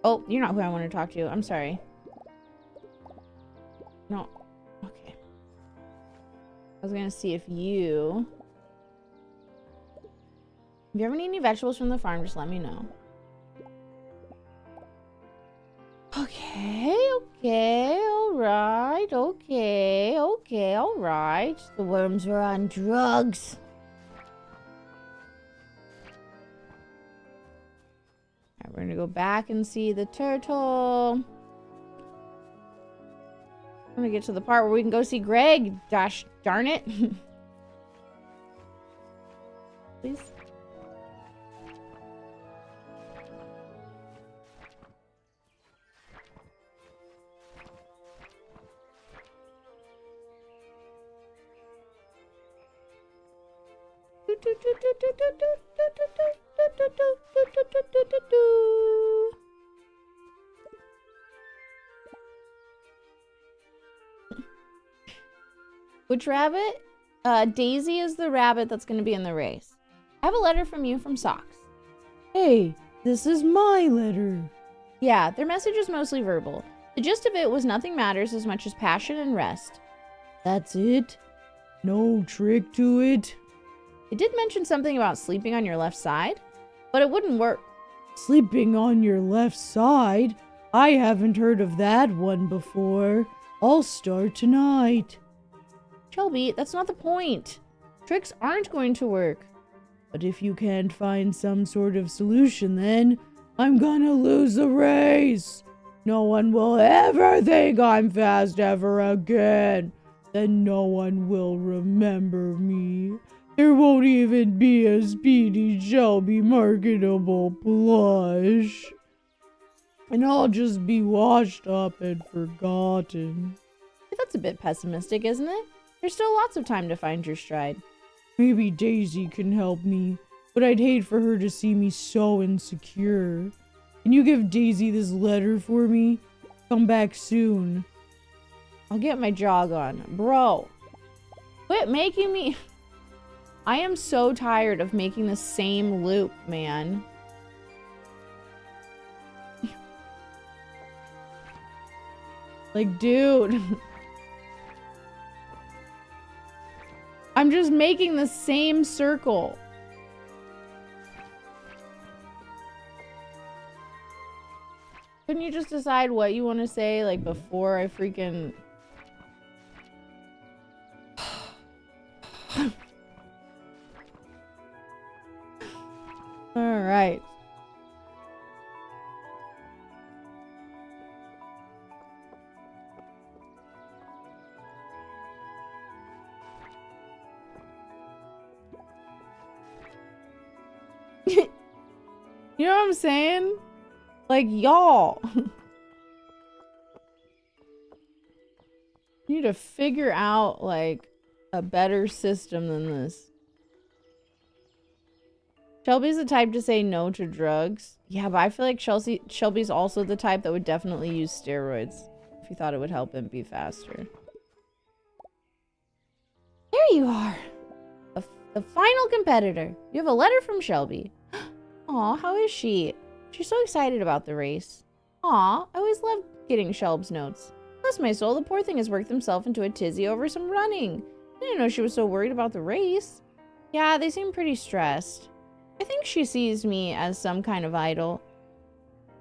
Oh, you're not who I want to talk to. I'm sorry. No. Okay. I was gonna see if you... If you ever need any vegetables from the farm, just let me know. Okay, alright, alright. The worms were on drugs. Alright, we're gonna go back and see the turtle. I'm gonna get to the part where we can go see Greg. Gosh darn it. Please. Which rabbit? Daisy is the rabbit that's going to be in the race. I have a letter from you from Socks. Hey, this is my letter. Yeah, their message is mostly verbal. The gist of it was nothing matters as much as passion and rest. That's it? No trick to it? It did mention something about sleeping on your left side, but it wouldn't work. Sleeping on your left side? I haven't heard of that one before. I'll start tonight. Shelby, that's not the point. Tricks aren't going to work. But if you can't find some sort of solution, then I'm gonna lose the race. No one will ever think I'm fast ever again. Then no one will remember me. There won't even be a Speedy Shelby marketable plush. And I'll just be washed up and forgotten. That's a bit pessimistic, isn't it? There's still lots of time to find your stride. Maybe Daisy can help me, but I'd hate for her to see me so insecure. Can you give Daisy this letter for me? Come back soon. I'll get my jog on. Bro, quit making me... I am so tired of making the same loop, man. Like, dude. I'm just making the same circle. Couldn't you just decide what you want to say, like, before I freaking... Alright. You know what I'm saying? Like, y'all. You need to figure out, like, a better system than this. Shelby's the type to say no to drugs. Yeah, but I feel like Shelby's also the type that would definitely use steroids if he thought it would help him be faster. There you are. The final competitor. You have a letter from Shelby. Aw, how is she? She's so excited about the race. Aw, I always loved getting Shelb's notes. Bless my soul, the poor thing has worked himself into a tizzy over some running. I didn't know she was so worried about the race. Yeah, they seem pretty stressed. I think she sees me as some kind of idol.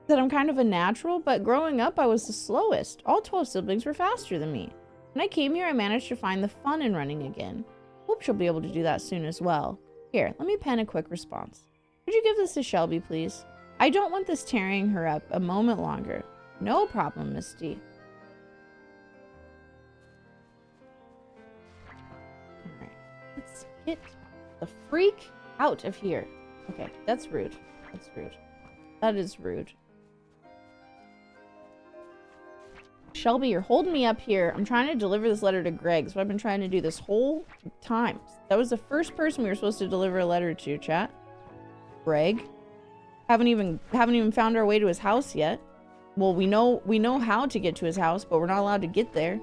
that I'm kind of a natural, but growing up, I was the slowest. All 12 siblings were faster than me. When I came here, I managed to find the fun in running again. Hope she'll be able to do that soon as well. Here, let me pen a quick response. Could you give this to Shelby, please? I don't want this tearing her up a moment longer. No problem, Misty. Alright, let's get the freak out of here. Okay, that's rude. That's rude. That is rude. Shelby, you're holding me up here. I'm trying to deliver this letter to Greg. That's what I've been trying to do this whole time. That was the first person we were supposed to deliver a letter to, chat. Greg. Haven't even found our way to his house yet. Well, we know how to get to his house, but we're not allowed to get there.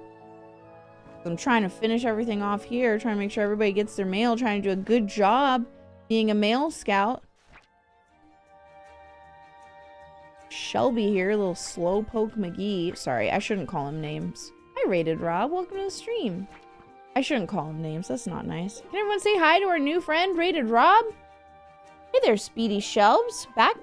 I'm trying to finish everything off here, trying to make sure everybody gets their mail, trying to do a good job being a mail scout. Shelby here, little slowpoke McGee. Sorry, I shouldn't call him names. Hi, Rated Rob. Welcome to the stream. I shouldn't call him names. That's not nice. Can everyone say hi to our new friend, Rated Rob? Hey there, Speedy Shelves. Back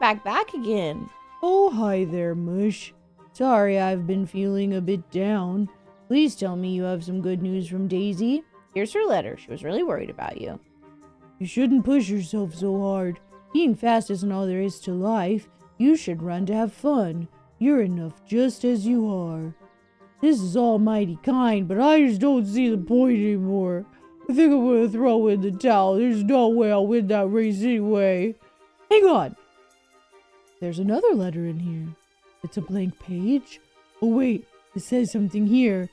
again. Oh, hi there, Mush. Sorry I've been feeling a bit down. Please tell me you have some good news from Daisy. Here's her letter. She was really worried about you. You shouldn't push yourself so hard. Being fast isn't all there is to life. You should run to have fun. You're enough just as you are. This is all mighty kind, but I just don't see the point anymore. I think I'm gonna throw in the towel. There's no way I'll win that race anyway. Hang on. There's another letter in here. It's a blank page. Oh wait, it says something here.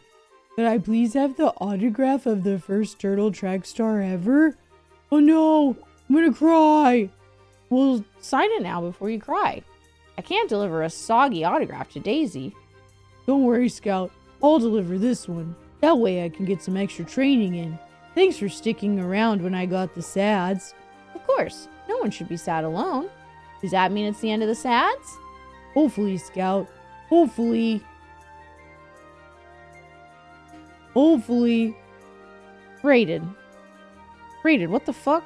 Could I please have the autograph of the first turtle track star ever? Oh no, I'm gonna cry. Well, sign it now before you cry. I can't deliver a soggy autograph to Daisy. Don't worry, Scout. I'll deliver this one. That way I can get some extra training in. Thanks for sticking around when I got the sads. Of course, no one should be sad alone. Does that mean it's the end of the sads? Hopefully, Scout. Hopefully. Rated, what the fuck?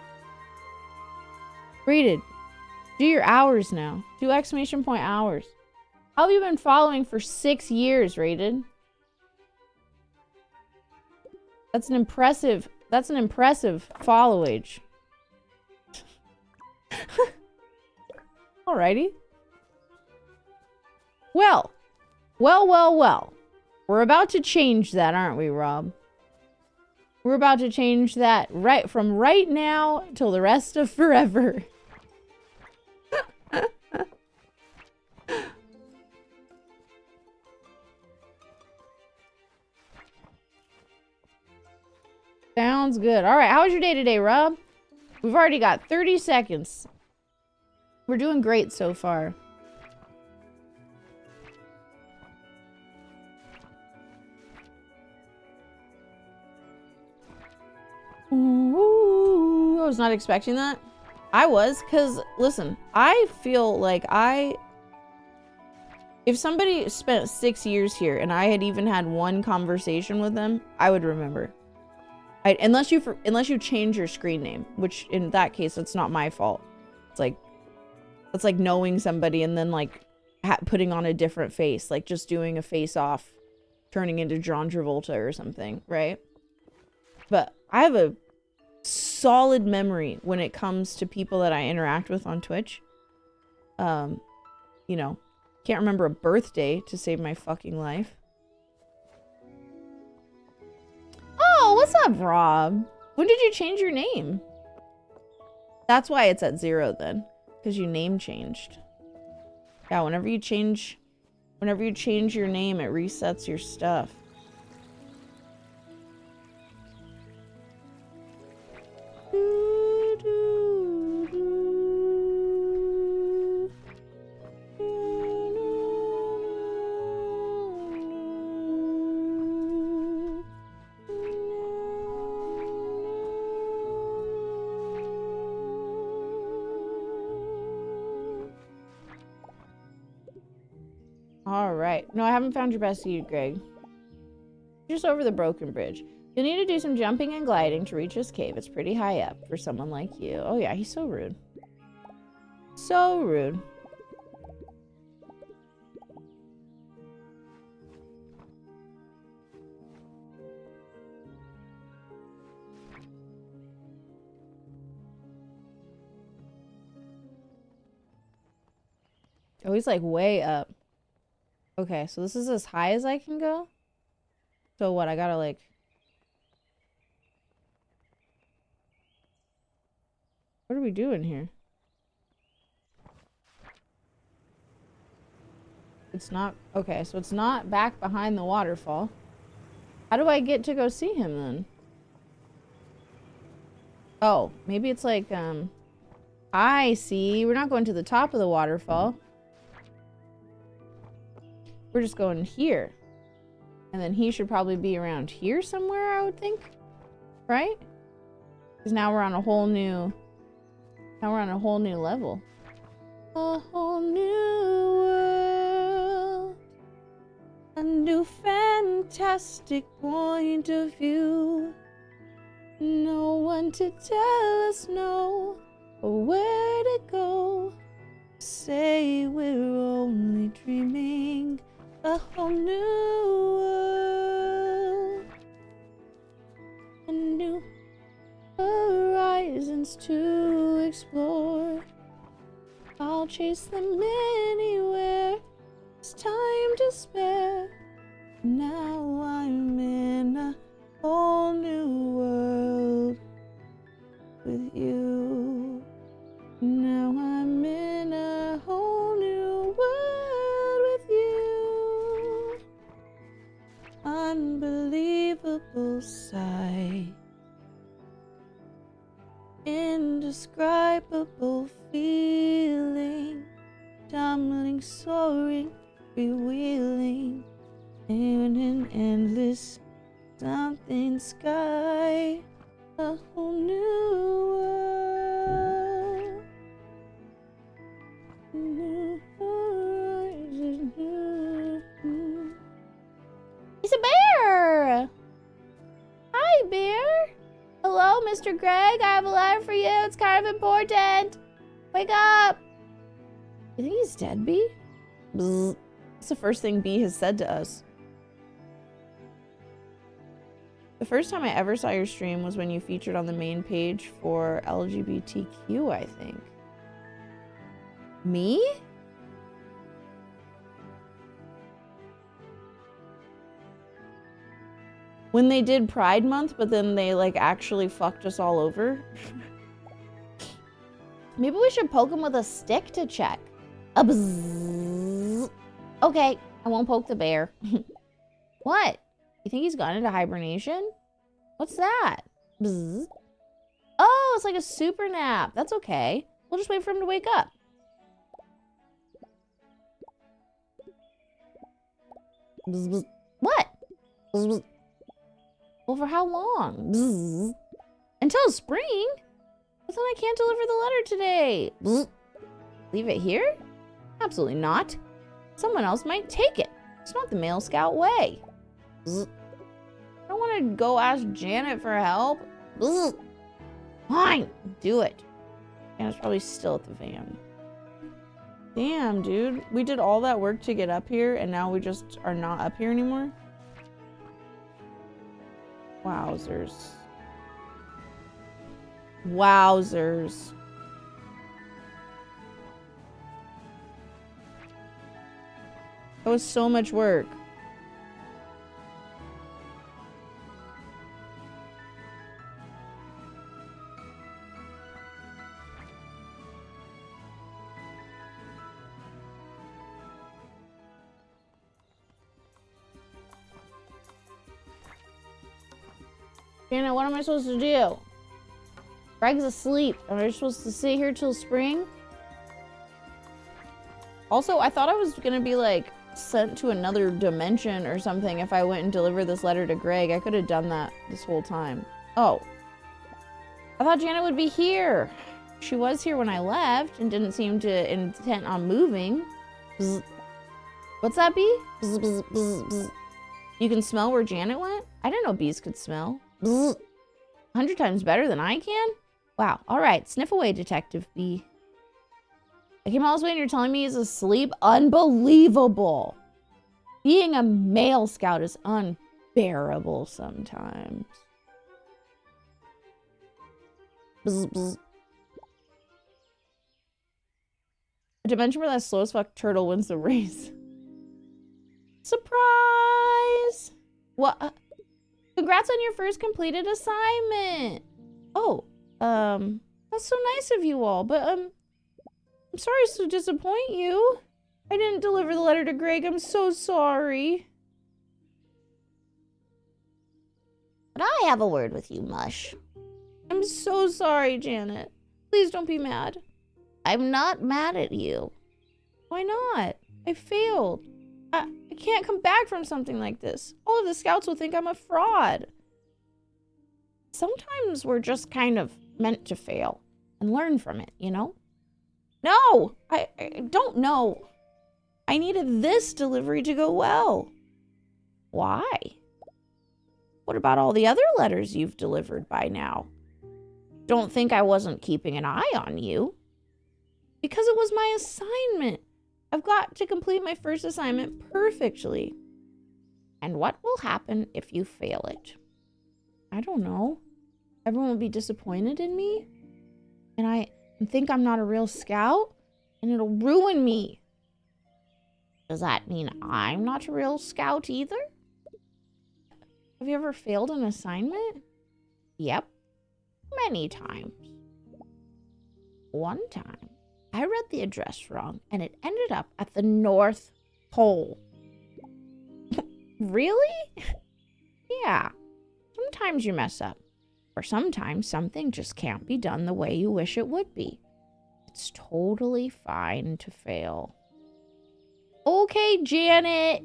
Rated. Do your hours now. 2 exclamation point hours. How have you been following for 6 years, Rated? That's an impressive followage. Alrighty. Well. We're about to change that, aren't we, Rob? We're about to change that from right now till the rest of forever. Sounds good. All right, how was your day today, Rob? We've already got 30 seconds. We're doing great so far. Ooh, I was not expecting that. I was, because, listen, I feel like if somebody spent 6 years here and I had even had one conversation with them, I would remember. Unless you change your screen name, which in that case, it's not my fault. It's like knowing somebody and then like putting on a different face, like just doing a face off, turning into John Travolta or something, right? But I have a solid memory when it comes to people that I interact with on Twitch. You know, can't remember a birthday to save my fucking life. Oh, what's up, Rob? When did you change your name? That's why it's at 0 then, because you name changed. Yeah, whenever you change your name, it resets your stuff. Alright. No, I haven't found your best seed, Greg. Just over the broken bridge. You'll need to do some jumping and gliding to reach this cave. It's pretty high up for someone like you. Oh yeah, he's so rude. So rude. Oh, he's like way up. Okay, so this is as high as I can go? So what, I gotta like... What are we doing here? It's not... Okay, so it's not back behind the waterfall. How do I get to go see him then? Oh, maybe it's like, I see. We're not going to the top of the waterfall. We're just going here. And then he should probably be around here somewhere, I would think. Right? Because now we're on a whole new... Now we're on a whole new level. A whole new world. A new fantastic point of view. No one to tell us no, or where to go. Say we're only dreaming. A whole new world. A new horizons to explore. I'll chase them anywhere. There's time to spare. Now I'm in a whole new world with you. Now I'm in a whole new world with you. Unbelievable sight. Indescribable feeling. Tumbling, soaring, freewheeling. In an endless something sky. A whole new world. New horizons, new. It's a bear! Hi, bear! Hello, Mr. Greg. I have a letter for you. It's kind of important. Wake up! You think he's dead, B? Bzz. That's the first thing B has said to us. The first time I ever saw your stream was when you featured on the main page for LGBTQ, I think. Me? When they did Pride Month, but then they like actually fucked us all over. Maybe we should poke him with a stick to check. A bzzz. Okay, I won't poke the bear. What? You think he's gone into hibernation? What's that? Bzzz. Oh, it's like a super nap. That's okay. We'll just wait for him to wake up. Bzz, bzz. What? Bzz, bzz. Well, for how long? Bzz. Until spring? But then I can't deliver the letter today. Bzz. Leave it here? Absolutely not. Someone else might take it. It's not the Male Scout way. Bzz. I don't want to go ask Janet for help. Bzz. Fine, do it. Janet's probably still at the van. Damn, dude. We did all that work to get up here, and now we just are not up here anymore? Wowzers. Wowzers. That was so much work. Janet, what am I supposed to do? Greg's asleep. Am I supposed to sit here till spring? Also, I thought I was gonna be like sent to another dimension or something if I went and delivered this letter to Greg. I could have done that this whole time. Oh. I thought Janet would be here. She was here when I left and didn't seem to intent on moving. Bzz. What's that, bee? Bzz, bzz, bzz, bzz. You can smell where Janet went? I didn't know bees could smell. Bzz. 100 times better than I can? Wow. All right. Sniff away, Detective Bee. I came all this way and you're telling me he's asleep? Unbelievable. Being a Male Scout is unbearable sometimes. Bzz, bzz. A dimension where that slow as fuck turtle wins the race. Surprise! What? Congrats on your first completed assignment. Oh, that's so nice of you all, but I'm sorry to disappoint you. I didn't deliver the letter to Greg. I'm so sorry. But I have a word with you, Mush. I'm so sorry, Janet. Please don't be mad. I'm not mad at you. Why not? I failed. I can't come back from something like this. All of the scouts will think I'm a fraud. Sometimes we're just kind of meant to fail and learn from it, you know? No! I don't know. I needed this delivery to go well. Why? What about all the other letters you've delivered by now? Don't think I wasn't keeping an eye on you. Because it was my assignment. I've got to complete my first assignment perfectly. And what will happen if you fail it? I don't know. Everyone will be disappointed in me. And I think I'm not a real scout. And it'll ruin me. Does that mean I'm not a real scout either? Have you ever failed an assignment? Yep. Many times. One time, I read the address wrong and it ended up at the North Pole. Really? Yeah. Sometimes you mess up. Or sometimes something just can't be done the way you wish it would be. It's totally fine to fail. Okay, Janet.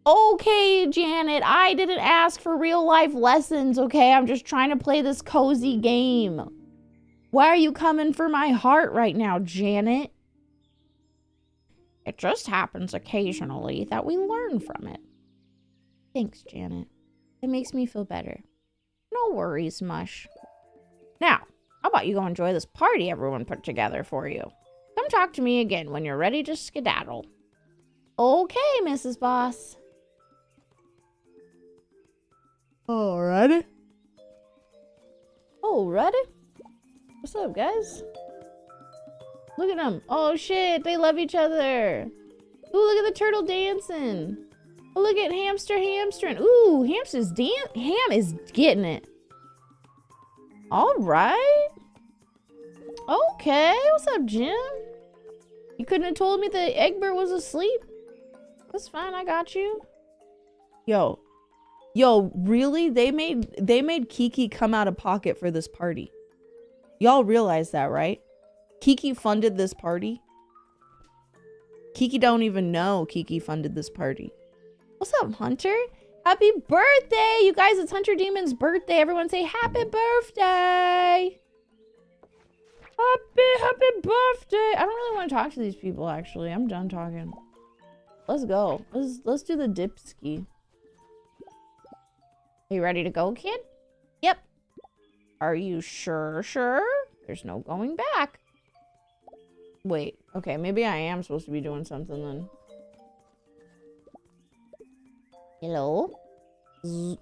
Okay, Janet. I didn't ask for real life lessons, okay? I'm just trying to play this cozy game. Why are you coming for my heart right now, Janet? It just happens occasionally that we learn from it. Thanks, Janet. It makes me feel better. No worries, Mush. Now, how about you go enjoy this party everyone put together for you? Come talk to me again when you're ready to skedaddle. Okay, Mrs. Boss. Alrighty. Alrighty. What's up, guys? Look at them. Oh, shit. They love each other. Ooh, look at the turtle dancing. Oh, look at Hamster hamstering. Ooh, Ham is getting it. All right. Okay. What's up, Jim? You couldn't have told me the Egbert was asleep? That's fine. I got you. Yo, really? They made Kiki come out of pocket for this party. Y'all realize that, right? Kiki funded this party. Kiki don't even know Kiki funded this party. What's up, Hunter? Happy birthday! You guys, it's Hunter Demon's birthday. Everyone say happy birthday! Happy birthday! I don't really want to talk to these people, actually. I'm done talking. Let's go. Let's do the dip ski. Are you ready to go, kid? Yep. Are you sure? There's no going back. Wait. Okay, maybe I am supposed to be doing something then. Hello? Zzz.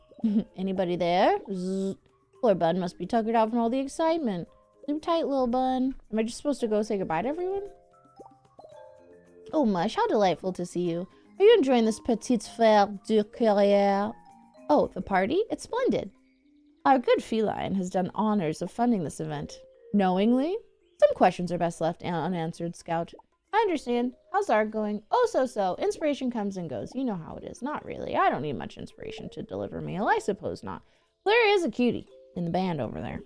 Anybody there? Zzz. Poor Bun must be tuckered out from all the excitement. Sleep tight, little Bun. Am I just supposed to go say goodbye to everyone? Oh, Mush, how delightful to see you. Are you enjoying this petite fête de carrière? Oh, the party? It's splendid. Our good feline has done honors of funding this event. Knowingly? Some questions are best left unanswered, Scout. I understand. How's Zarg going? Oh, so. Inspiration comes and goes. You know how it is. Not really. I don't need much inspiration to deliver a meal. I suppose not. There is a cutie in the band over there.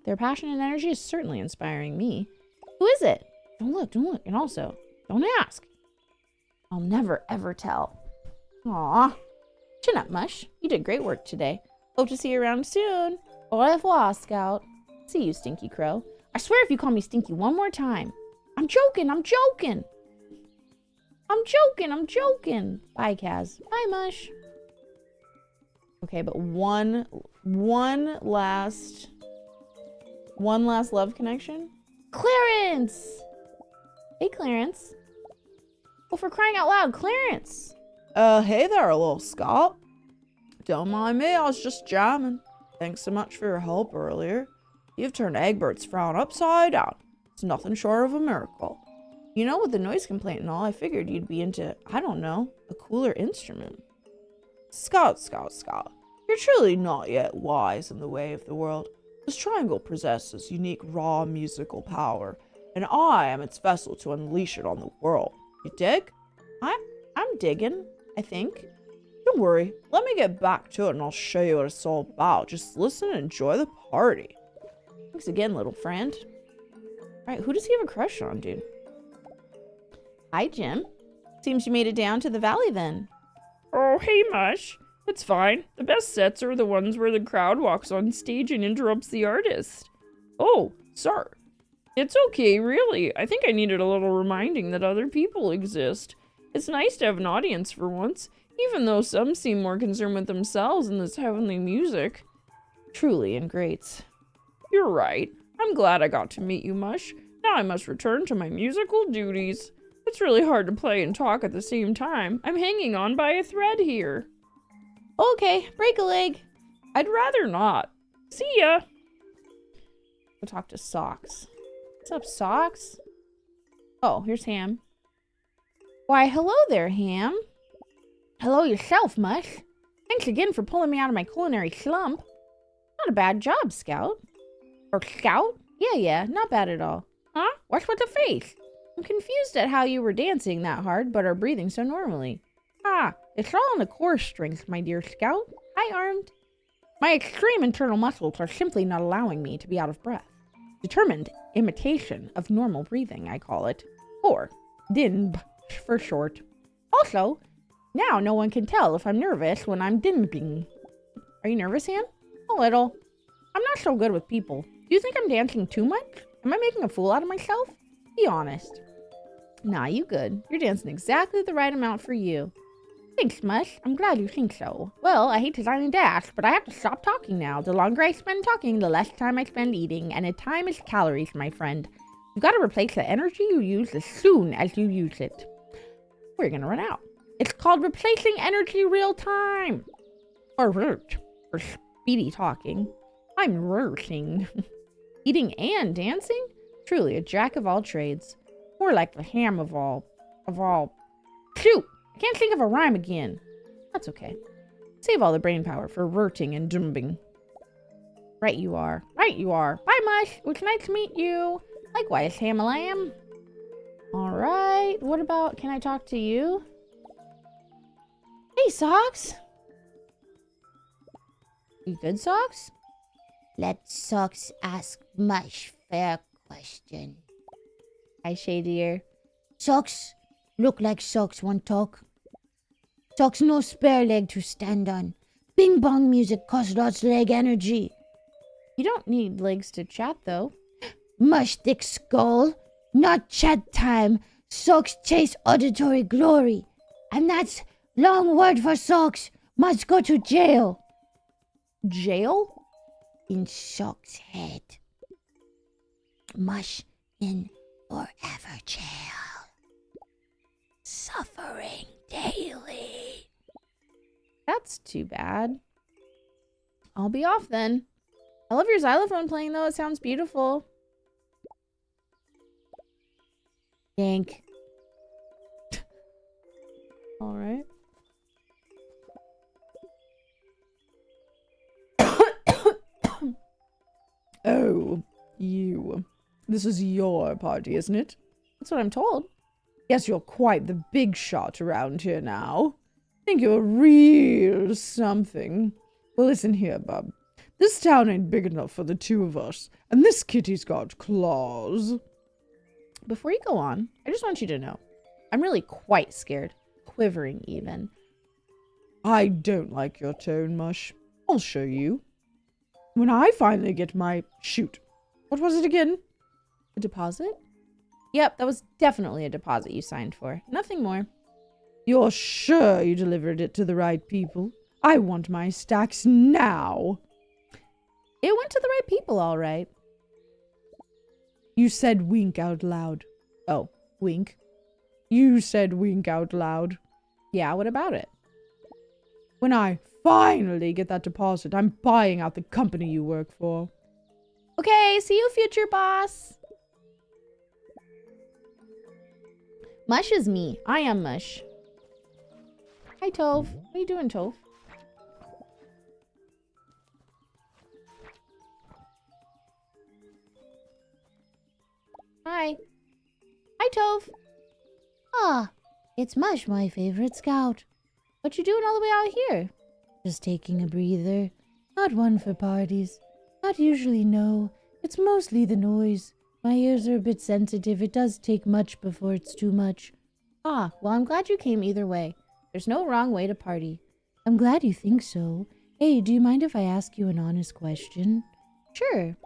Their passion and energy is certainly inspiring me. Who is it? Don't look. And also, don't ask. I'll never, ever tell. Aw. Chin up, Mush. You did great work today. Hope to see you around soon. Au revoir, Scout. See you, Stinky Crow. I swear if you call me Stinky one more time. I'm joking. Bye, Kaz. Bye, Mush. Okay, but one last love connection. Clarence! Hey, Clarence. Oh, for crying out loud, Clarence! Hey there, little Scott. Don't mind me, I was just jamming. Thanks so much for your help earlier. You've turned Egbert's frown upside down. It's nothing short of a miracle. You know, with the noise complaint and all, I figured you'd be into, I don't know, a cooler instrument. Scout. You're truly not yet wise in the way of the world. This triangle possesses unique raw musical power, and I am its vessel to unleash it on the world. You dig? I'm digging, I think. Don't worry, let me get back to it and I'll show you what it's all about. Just listen and enjoy the party. Thanks again, little friend. Alright, who does he have a crush on, dude? Hi, Jim. Seems you made it down to the valley then. Oh, hey, Mush. It's fine. The best sets are the ones where the crowd walks on stage and interrupts the artist. Oh, sorry. It's okay, really. I think I needed a little reminding that other people exist. It's nice to have an audience for once, even though some seem more concerned with themselves in this heavenly music. Truly and great. You're right. I'm glad I got to meet you, Mush. Now I must return to my musical duties. It's really hard to play and talk at the same time. I'm hanging on by a thread here. Okay, break a leg. I'd rather not. See ya. Go talk to Socks. What's up, Socks? Oh, here's Ham. Why, hello there, Ham. Hello yourself, Mush. Thanks again for pulling me out of my culinary slump. Not a bad job, Scout. Or Scout? Yeah, not bad at all. Huh? What's with the face? I'm confused at how you were dancing that hard but are breathing so normally. Ah, it's all in the core strength, my dear Scout. Hi, Armed. My extreme internal muscles are simply not allowing me to be out of breath. Determined imitation of normal breathing, I call it. Or DINB for short. Also, now no one can tell if I'm nervous when I'm DINBing. Are you nervous, Ham? A little. I'm not so good with people. Do you think I'm dancing too much? Am I making a fool out of myself? Be honest. Nah, you good. You're dancing exactly the right amount for you. Thanks, Mush. I'm glad you think so. Well, I hate to sign and dash, but I have to stop talking now. The longer I spend talking, the less time I spend eating, and time is calories, my friend. You gotta replace the energy you use as soon as you use it. We're gonna run out. It's called replacing energy real time. Or RERT, for speedy talking. I'm RERTing. Eating and dancing? Truly a jack of all trades. More like the ham of all. Shoot! I can't think of a rhyme again. That's okay. Save all the brain power for rerting and dumbing. Right you are. Bye, Mush. It was nice to meet you. Likewise, Ham-a-lamb. Alright, what about, can I talk to you? Hey, Socks. You good, Socks? Let Socks ask Mush fair question. Hi, Shay dear. Socks look like Socks want talk. Socks no spare leg to stand on. Bing bong music costs lots leg energy. You don't need legs to chat, though. Mush thick skull. Not chat time. Socks chase auditory glory. And that's long word for Socks. Must go to jail. Jail? In Socks' head. Mush in forever jail. Suffering daily. That's too bad. I'll be off then. I love your xylophone playing, though. It sounds beautiful. Yank. All right. Oh, you. This is your party, isn't it? That's what I'm told. Guess you're quite the big shot around here now. Think you're real something. Well, listen here, bub. This town ain't big enough for the two of us, and this kitty's got claws. Before you go on, I just want you to know, I'm really quite scared. Quivering, even. I don't like your tone, Mush. I'll show you. When I finally get my... Shoot. What was it again? A deposit? Yep, that was definitely a deposit you signed for. Nothing more. You're sure you delivered it to the right people? I want my stacks now. It went to the right people, all right. You said wink out loud. Oh, wink. You said wink out loud. Yeah, what about it? When I finally get that deposit, I'm buying out the company you work for. Okay, see you, future boss. Mush is me. I am Mush. Hi, Tove. What are you doing, Tove? Hi. Hi, Tove. Ah, it's Mush, my favorite scout. What you doing all the way out here? Just taking a breather. Not one for parties. Not usually, no. It's mostly the noise. My ears are a bit sensitive. It does take much before it's too much. Ah, well, I'm glad you came either way. There's no wrong way to party. I'm glad you think so. Hey, do you mind if I ask you an honest question? Sure.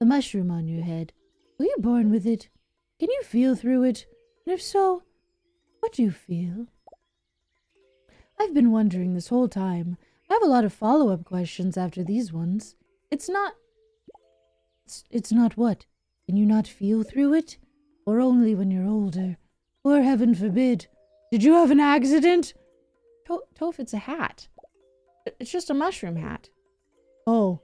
The mushroom on your head. Were you born with it? Can you feel through it? And if so, what do you feel? I've been wondering this whole time. I have a lot of follow-up questions after these ones. It's not... It's not what? Can you not feel through it? Or only when you're older? Or heaven forbid, did you have an accident? Toph, it's a hat. It's just a mushroom hat. Oh,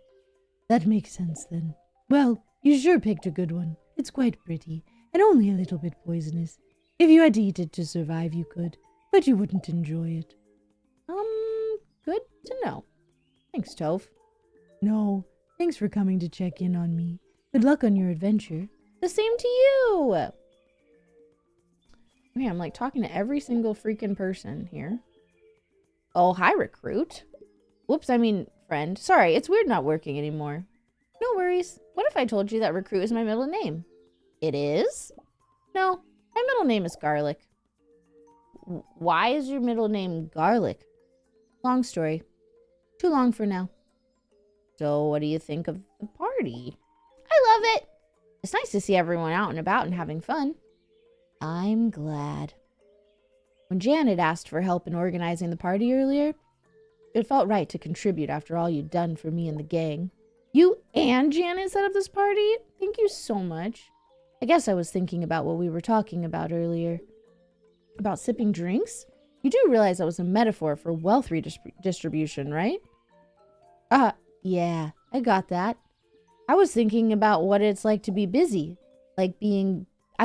that makes sense then. Well, you sure picked a good one. It's quite pretty, and only a little bit poisonous. If you had to eat it to survive, you could, but you wouldn't enjoy it. Good to know. Thanks, Toph. No, thanks for coming to check in on me. Good luck on your adventure. The same to you! Man, I'm like talking to every single freaking person here. Oh, hi, recruit. Whoops, I mean friend. Sorry, it's weird not working anymore. No worries. What if I told you that recruit is my middle name? It is? No, my middle name is Garlic. Why is your middle name Garlic? Long story. Too long for now. So, what do you think of the party? I love it! It's nice to see everyone out and about and having fun. I'm glad. When Janet asked for help in organizing the party earlier, it felt right to contribute after all you'd done for me and the gang. You and Janet set up this party? Thank you so much. I guess I was thinking about what we were talking about earlier. About sipping drinks? You do realize that was a metaphor for wealth redistribution, right? Yeah, I got that. I was thinking about what it's like to be busy. I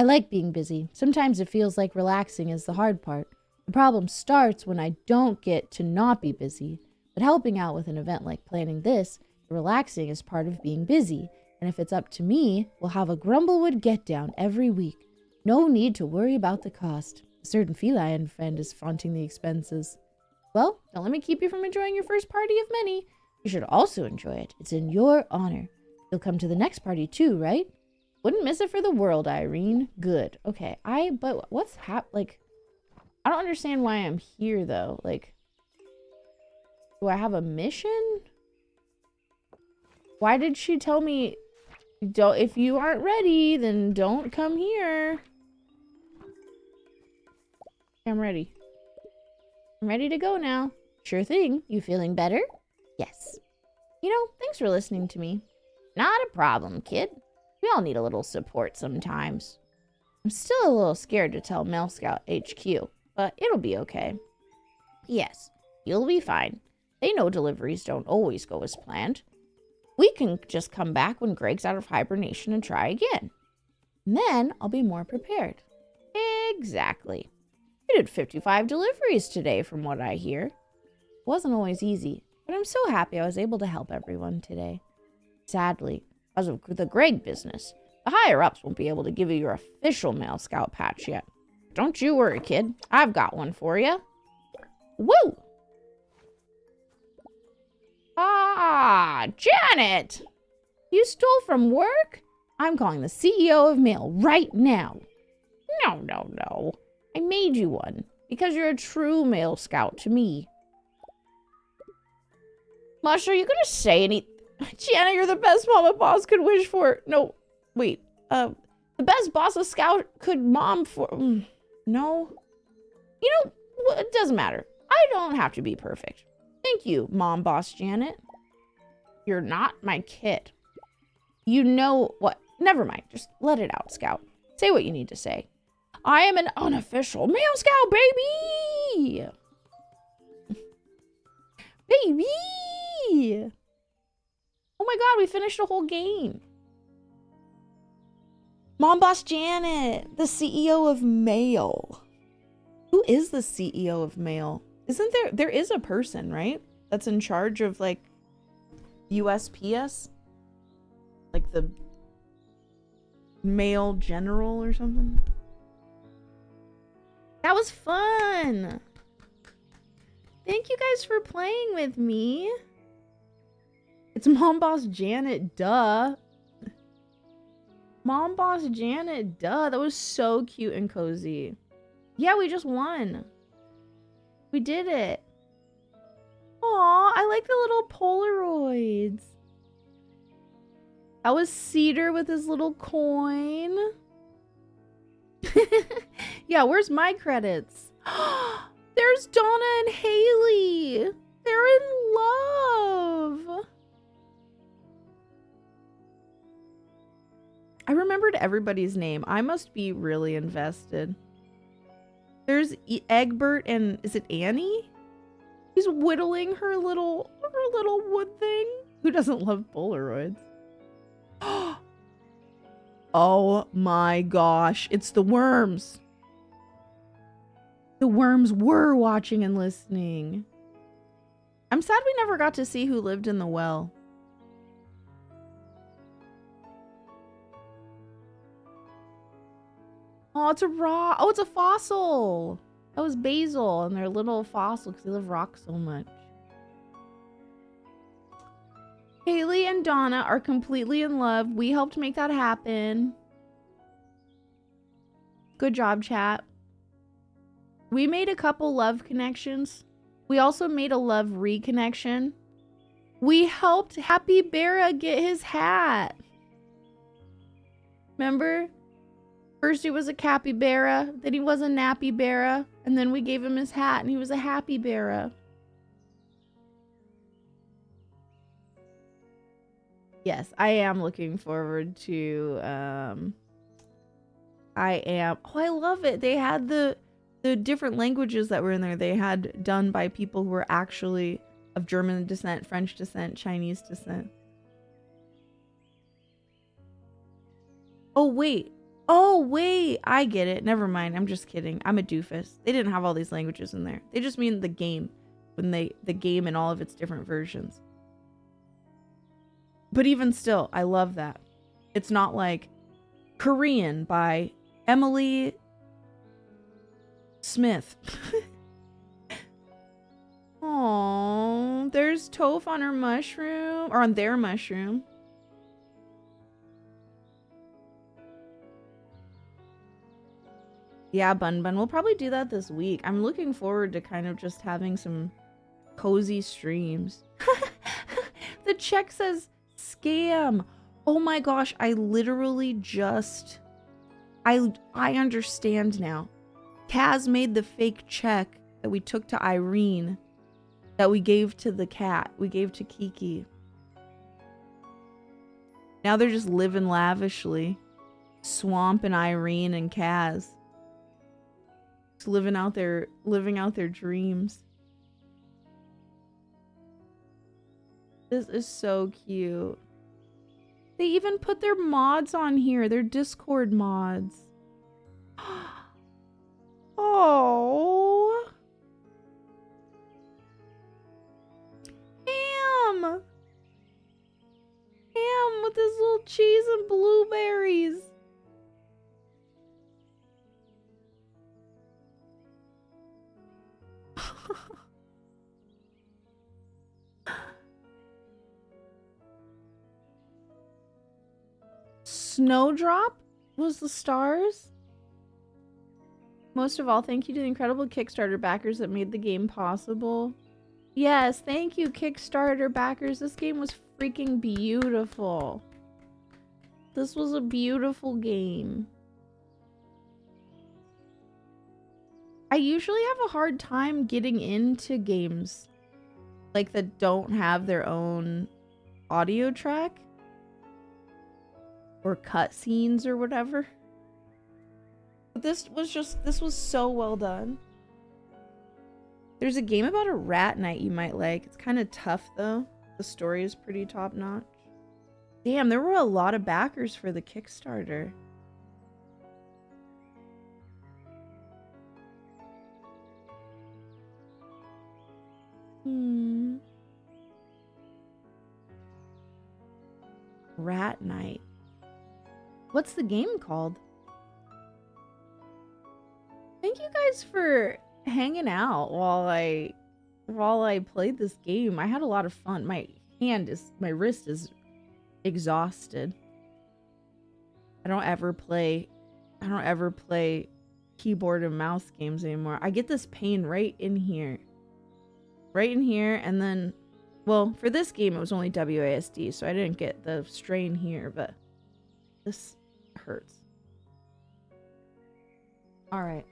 like being busy. Sometimes it feels like relaxing is the hard part. The problem starts when I don't get to not be busy. But helping out with an event like planning this, relaxing is part of being busy. And if it's up to me, we'll have a Grumblewood get-down every week. No need to worry about the cost. A certain feline friend is fronting the expenses. Well, don't let me keep you from enjoying your first party of many. You should also enjoy it. It's in your honor. You'll come to the next party too, right? Wouldn't miss it for the world, Irene. Good. Okay, but what's I don't understand why I'm here, though. Like, do I have a mission? Why did she tell me, if you aren't ready, then don't come here? I'm ready. I'm ready to go now. Sure thing. You feeling better? Yes. You know, thanks for listening to me. Not a problem, kid. We all need a little support sometimes. I'm still a little scared to tell Male Scout HQ, but it'll be okay. Yes, you'll be fine. They know deliveries don't always go as planned. We can just come back when Greg's out of hibernation and try again. And then I'll be more prepared. Exactly. We did 55 deliveries today from what I hear. It wasn't always easy, but I'm so happy I was able to help everyone today. Sadly, because of the Greg business, the higher-ups won't be able to give you your official Male Scout patch yet. Don't you worry, kid. I've got one for you. Woo! Ah, Janet! You stole from work? I'm calling the CEO of Mail right now. No. I made you one because you're a true Male Scout to me. Mush, are you gonna say anything? Janet, you're the best mama boss could wish for. No, wait. The best boss a scout could mom for. No. You know, it doesn't matter. I don't have to be perfect. Thank you, Mom Boss Janet. You're not my kid. You know what? Never mind. Just let it out, Scout. Say what you need to say. I am an unofficial Male Scout, baby! Baby! Oh my god, we finished a whole game. Mom Boss Janet, the CEO of Mail. Who is the CEO of Mail? Isn't there is a person, right? That's in charge of like USPS? Like the Mail General or something? That was fun. Thank you guys for playing with me. It's Mom Boss Janet, duh. Mom Boss Janet, duh. That was so cute and cozy. Yeah, we just won. We did it. Aw, I like the little Polaroids. That was Cedar with his little coin. Yeah, where's my credits? There's Donna and Haley. They're in love. I remembered everybody's name. I must be really invested. There's Egbert and is it Annie? He's whittling her little wood thing. Who doesn't love Polaroids? Oh my gosh, it's the worms. The worms were watching and listening. I'm sad we never got to see who lived in the well. Oh, it's a rock. Oh, it's a fossil. That was Basil and their little fossil because they love rocks so much. Haley and Donna are completely in love. We helped make that happen. Good job, chat. We made a couple love connections. We also made a love reconnection. We helped Happy Bera get his hat. Remember? First he was a capybara, then he was a nappy beara, and then we gave him his hat and he was a happy beara. Yes, I am looking forward to I love it. They had the different languages that were in there. They had done by people who were actually of German descent, French descent, Chinese descent. Oh wait, I get it. Never mind. I'm just kidding. I'm a doofus. They didn't have all these languages in there. They just mean the game, the game in all of its different versions. But even still, I love that. It's not like Korean by Emily Smith. Aww, there's Toph on her mushroom, or on their mushroom. Yeah, Bun Bun. We'll probably do that this week. I'm looking forward to kind of just having some cozy streams. The check says scam. Oh my gosh, I literally just... I understand now. Kaz made the fake check that we took to Irene that we gave to the cat. We gave to Kiki. Now they're just living lavishly. Swamp and Irene and Kaz. Just living out their dreams. This is so cute. They even put their mods on here, their Discord mods. Oh. Ham. Ham with his little cheese and blueberries. Snowdrop was the stars. Most of all, thank you to the incredible Kickstarter backers that made the game possible. Yes, thank you, Kickstarter backers. This game was freaking beautiful. This was a beautiful game. I usually have a hard time getting into games like that don't have their own audio track or cutscenes or whatever. But this was so well done. There's a game about a rat knight you might like. It's kind of tough though. The story is pretty top notch. Damn, there were a lot of backers for the Kickstarter. Rat Night. What's the game called? Thank you guys for hanging out while I played this game. I had a lot of fun. My wrist is exhausted. I don't ever play keyboard and mouse games anymore. I get this pain right in here. And then, well, for this game it was only WASD, so I didn't get the strain here, but this hurts. All right.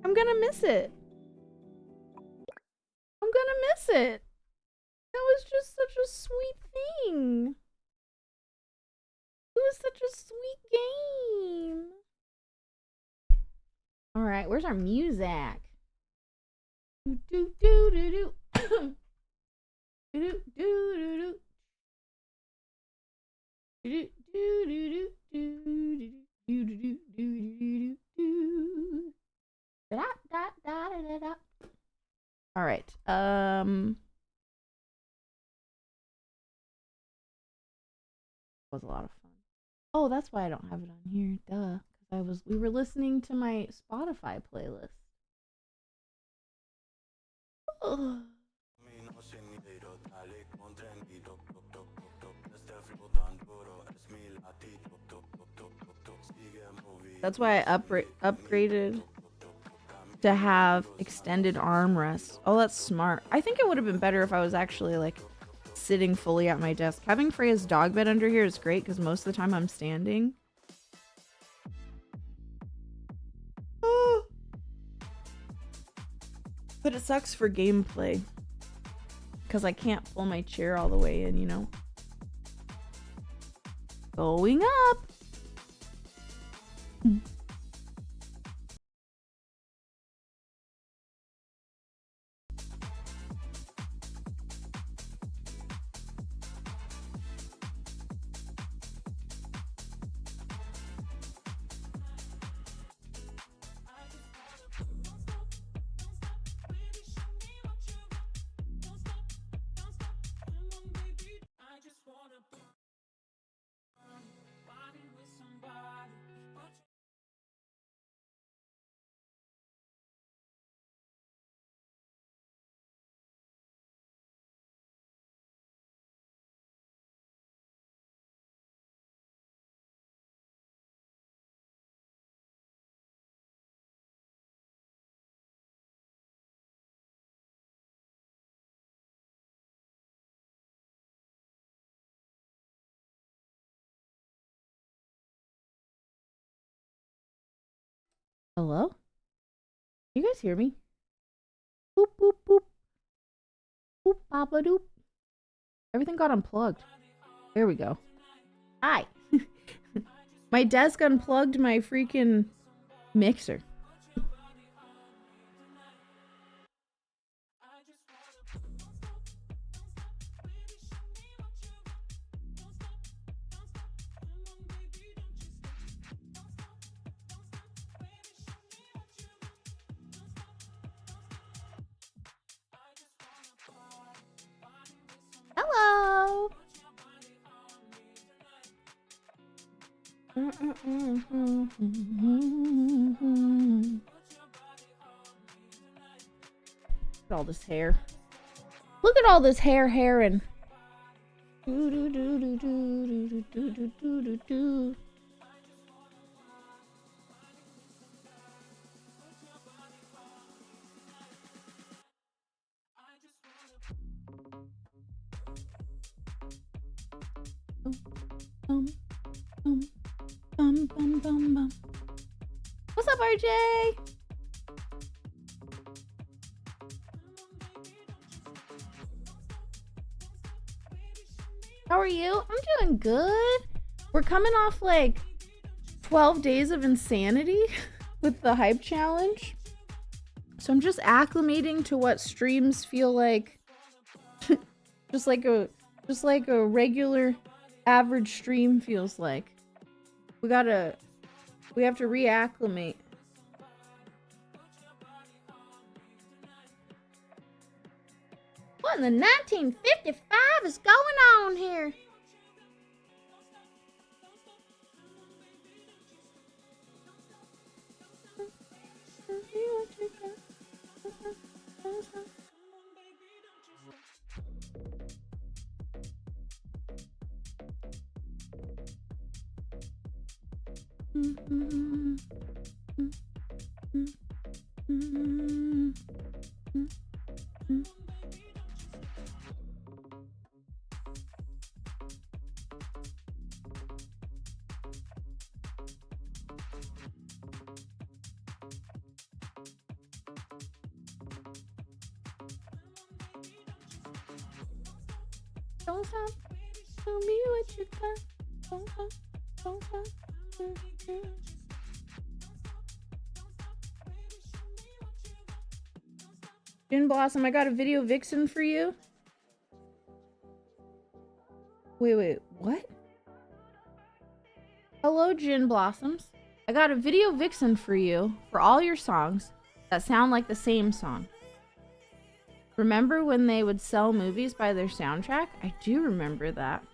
I'm gonna miss it. I'm gonna miss it. That was just such a sweet thing. It was such a sweet game. All right, where's our music? Do do do do do. Do do do do do. Do do do do do do do do do. Da da da da da. All right. Was a lot of fun. Oh, that's why I don't have it on here. Duh. Because we were listening to my Spotify playlist. Ugh. That's why I upgraded to have extended armrests. Oh, that's smart. I think it would have been better if I was actually like sitting fully at my desk. Having Freya's dog bed under here is great because most of the time I'm standing. But it sucks for gameplay because I can't pull my chair all the way in, you know. Going up. Hello? You guys hear me? Boop, boop, boop. Boop, baba doop. Everything got unplugged. There we go. Hi. My desk unplugged my freaking mixer. Hello. Look at all this hair. Look at all this herring. Do do do do do do do do do do. Bum. What's up, RJ? How are you? I'm doing good. We're coming off like 12 days of insanity with the hype challenge. So I'm just acclimating to what streams feel like. just like a regular average stream feels like. We gotta We have to reacclimate. What in the 1955 is going on here? Don't stop. Tell me what you got. Don't stop. Don't stop. Gin Blossom, I got a video vixen for you. Wait, what? Hello, Gin Blossoms. I got a video vixen for you for all your songs that sound like the same song. Remember when they would sell movies by their soundtrack? I do remember that.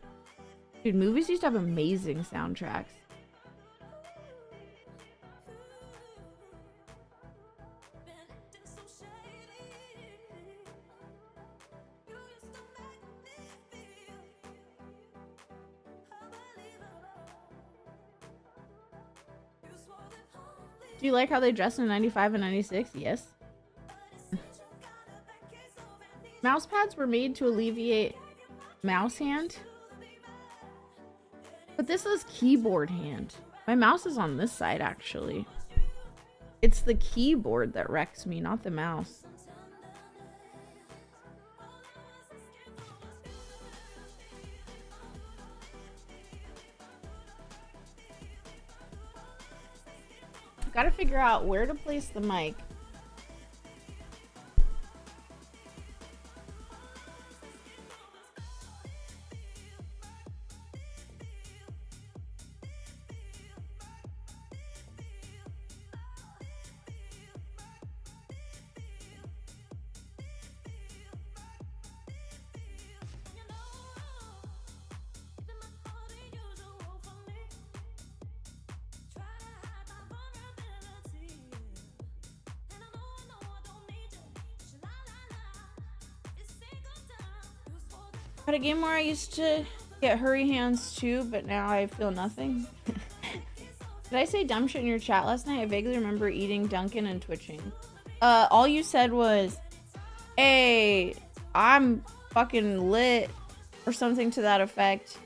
Dude, movies used to have amazing soundtracks. Do you like how they dressed in 95 and 96? Yes. Mouse pads were made to alleviate mouse hand. But this is keyboard hand. My mouse is on this side, actually. It's the keyboard that wrecks me, not the mouse. Gotta figure out where to place the mic. Had a game where I used to get hurry hands too, but now I feel nothing. Did I say dumb shit in your chat last night? I vaguely remember eating Dunkin' and twitching. All you said was, hey, I'm fucking lit, or something to that effect.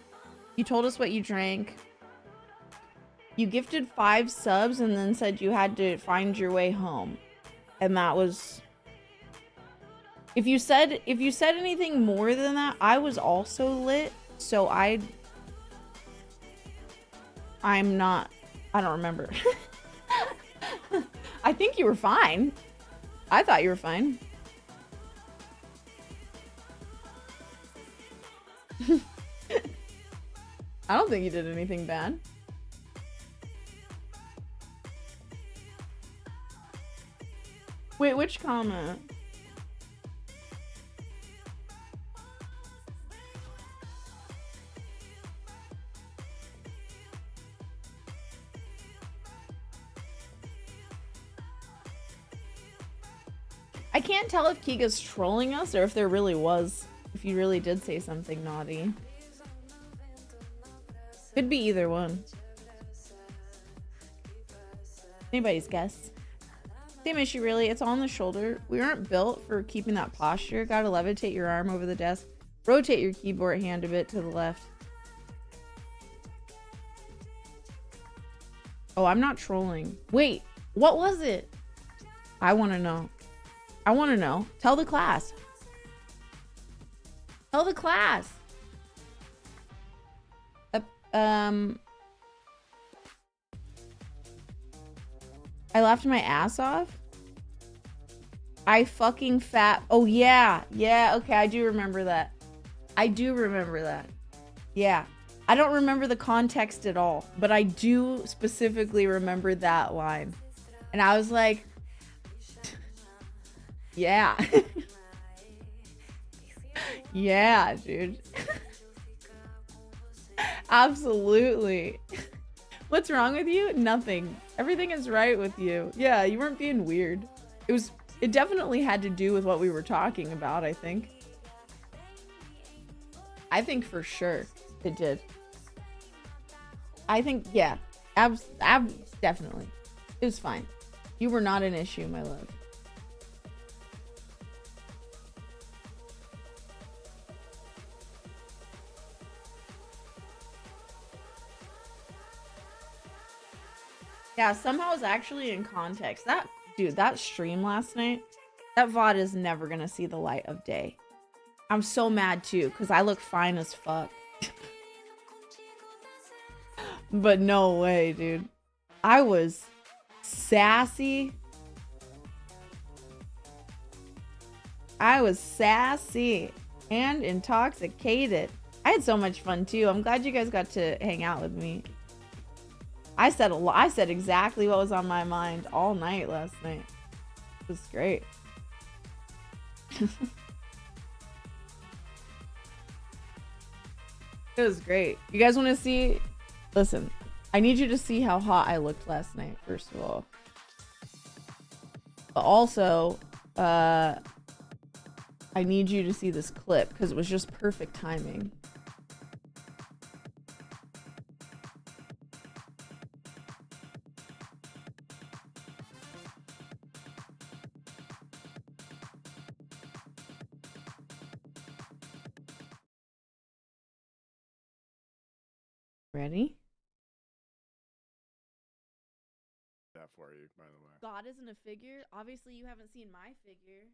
You told us what you drank. You gifted 5 subs and then said you had to find your way home. And that was... If you said anything more than that, I was also lit, so I'm not, I don't remember. I think you were fine. I thought you were fine. I don't think you did anything bad. Wait, which comment? I can't tell if Kiga's trolling us or if there really was. If he really did say something naughty. Could be either one. Anybody's guess. Same issue, really. It's all on the shoulder. We aren't built for keeping that posture. Gotta levitate your arm over the desk. Rotate your keyboard hand a bit to the left. Oh, I'm not trolling. Wait, what was it? I want to know. I want to know. Tell the class. Tell the class. I laughed my ass off. I fucking fat. Oh, yeah. Yeah, okay. I do remember that. I do remember that. Yeah. I don't remember the context at all, but I do specifically remember that line. And I was like, yeah. Yeah, dude. Absolutely. What's wrong with you? Nothing. Everything is right with you. Yeah, you weren't being weird. It definitely had to do with what we were talking about, I think. I think for sure it did. I think, yeah. Definitely. It was fine. You were not an issue, my love. Yeah, somehow it's actually in context. That stream last night, that VOD is never gonna see the light of day. I'm so mad too, because I look fine as fuck. But no way, dude. I was sassy. I was sassy and intoxicated. I had so much fun too. I'm glad you guys got to hang out with me. I said a lot. I said exactly what was on my mind all night last night. It was great. It was great. You guys want to see? Listen, I need you to see how hot I looked last night, first of all. But also, I need you to see this clip because it was just perfect timing. Ready? That for you, by the way. God isn't a figure. Obviously, you haven't seen my figure.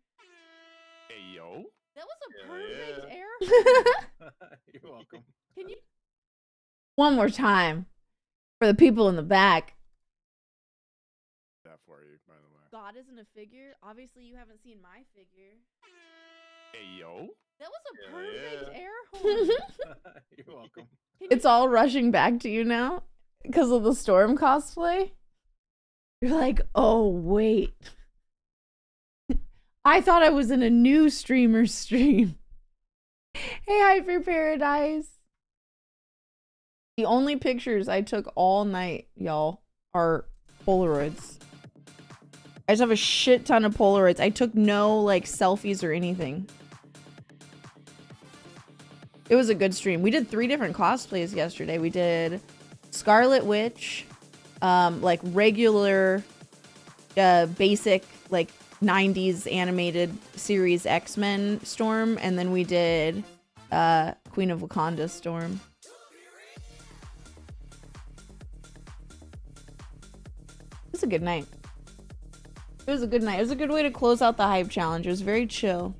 Hey, yo. That was a Yeah, perfect yeah. air. You're welcome. Can you? One more time for the people in the back. That for you, by the way. God isn't a figure. Obviously, you haven't seen my figure. Hey, yo. That was a Yeah, perfect yeah. air horn. You're welcome. It's all rushing back to you now because of the Storm cosplay. You're like, oh, wait. I thought I was in a new streamer stream. Hey, Hyper Paradise. The only pictures I took all night, y'all, are Polaroids. I just have a shit ton of Polaroids. I took no, like, selfies or anything. It was a good stream. We did 3 different cosplays yesterday. We did Scarlet Witch, like regular, basic, like 90s animated series X-Men Storm, and then we did Queen of Wakanda Storm. It was a good night. It was a good night. It was a good way to close out the hype challenge. It was very chill.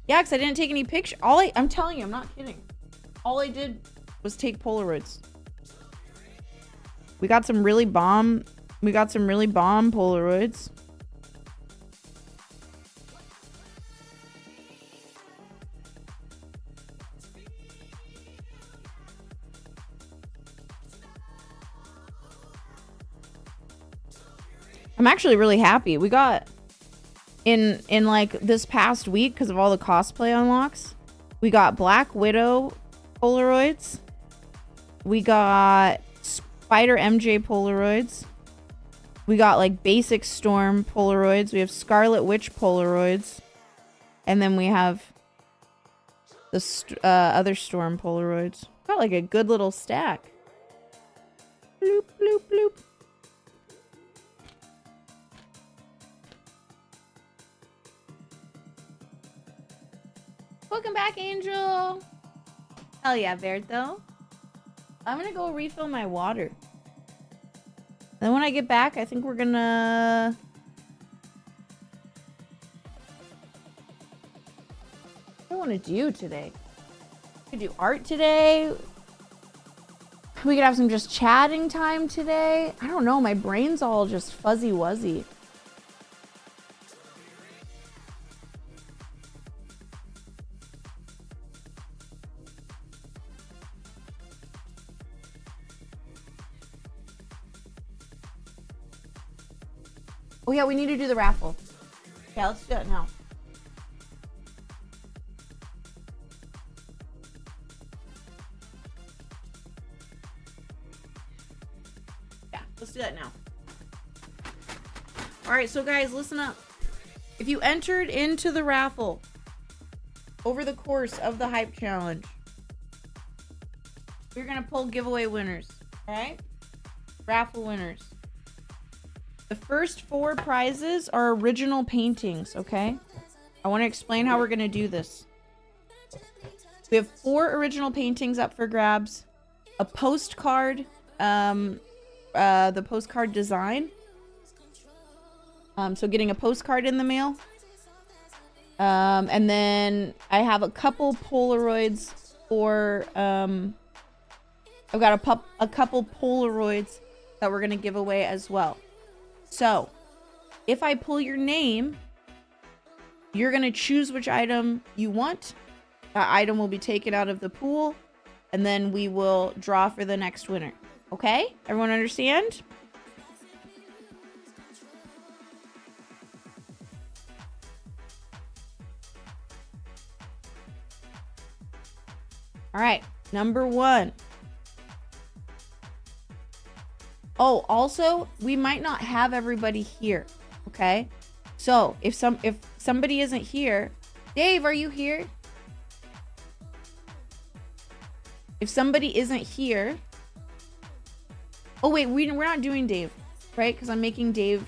Yeah, because I didn't take any pictures. I'm telling you, I'm not kidding. All I did was take Polaroids. We got some really bomb Polaroids. I'm actually really happy. We got in like this past week because of all the cosplay unlocks. We got Black Widow Polaroids. We got Spider MJ Polaroids. We got like basic Storm Polaroids. We have Scarlet Witch Polaroids. And then we have the other Storm Polaroids. Got like a good little stack. Bloop, bloop, bloop. Welcome back, Angel. Hell yeah, Berto. I'm gonna go refill my water. Then when I get back, I think we're gonna... What do I want to do today? We could do art today. We could have some just chatting time today. I don't know. My brain's all just fuzzy-wuzzy. Oh yeah, we need to do the raffle. Yeah, let's do it now. Yeah, let's do that now. All right, so guys, listen up. If you entered into the raffle over the course of the hype challenge, we're gonna pull giveaway winners. All right, raffle winners. The first 4 prizes are original paintings. Okay, I want to explain how we're gonna do this. We have 4 original paintings up for grabs, a postcard, the postcard design. So getting a postcard in the mail. And then I have a couple Polaroids for, I've got a couple Polaroids that we're going to give away as well. So if I pull your name, you're going to choose which item you want. That item will be taken out of the pool, and then we will draw for the next winner. Okay? Everyone understand? All right, number 1. Oh, also, we might not have everybody here, okay? So, if somebody isn't here, Dave, are you here? If somebody isn't here, oh wait, we're not doing Dave, right? Because I'm making Dave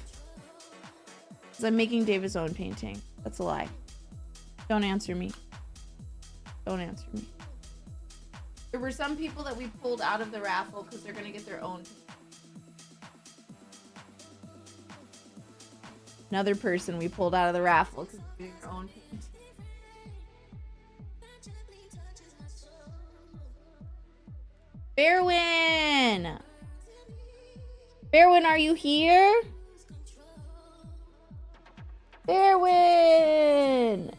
his own painting. That's a lie. Don't answer me. Don't answer me. There were some people that we pulled out of the raffle because they're gonna get their own. Another person we pulled out of the raffle because they're getting their own painting. Fairwin! Fairwin, are you here? Fairwin!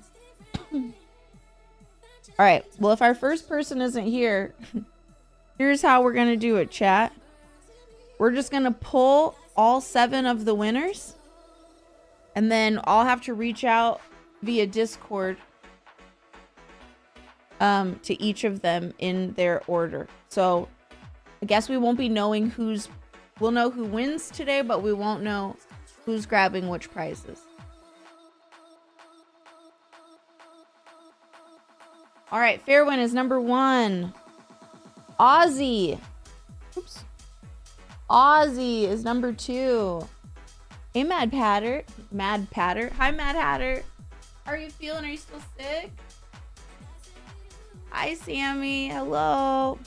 All right, well, if our first person isn't here, here's how we're going to do it, chat. We're just going to pull all 7 of the winners, and then I'll have to reach out via Discord to each of them in their order. So I guess we won't be knowing we'll know who wins today, but we won't know who's grabbing which prizes. All right, Fairwin is number 1. Ozzy. Oops. Ozzy is number 2. Hey, Mad Patter. Mad Patter. Hi, Mad Hatter. How are you feeling? Are you still sick? Hi, Sammy. Hello.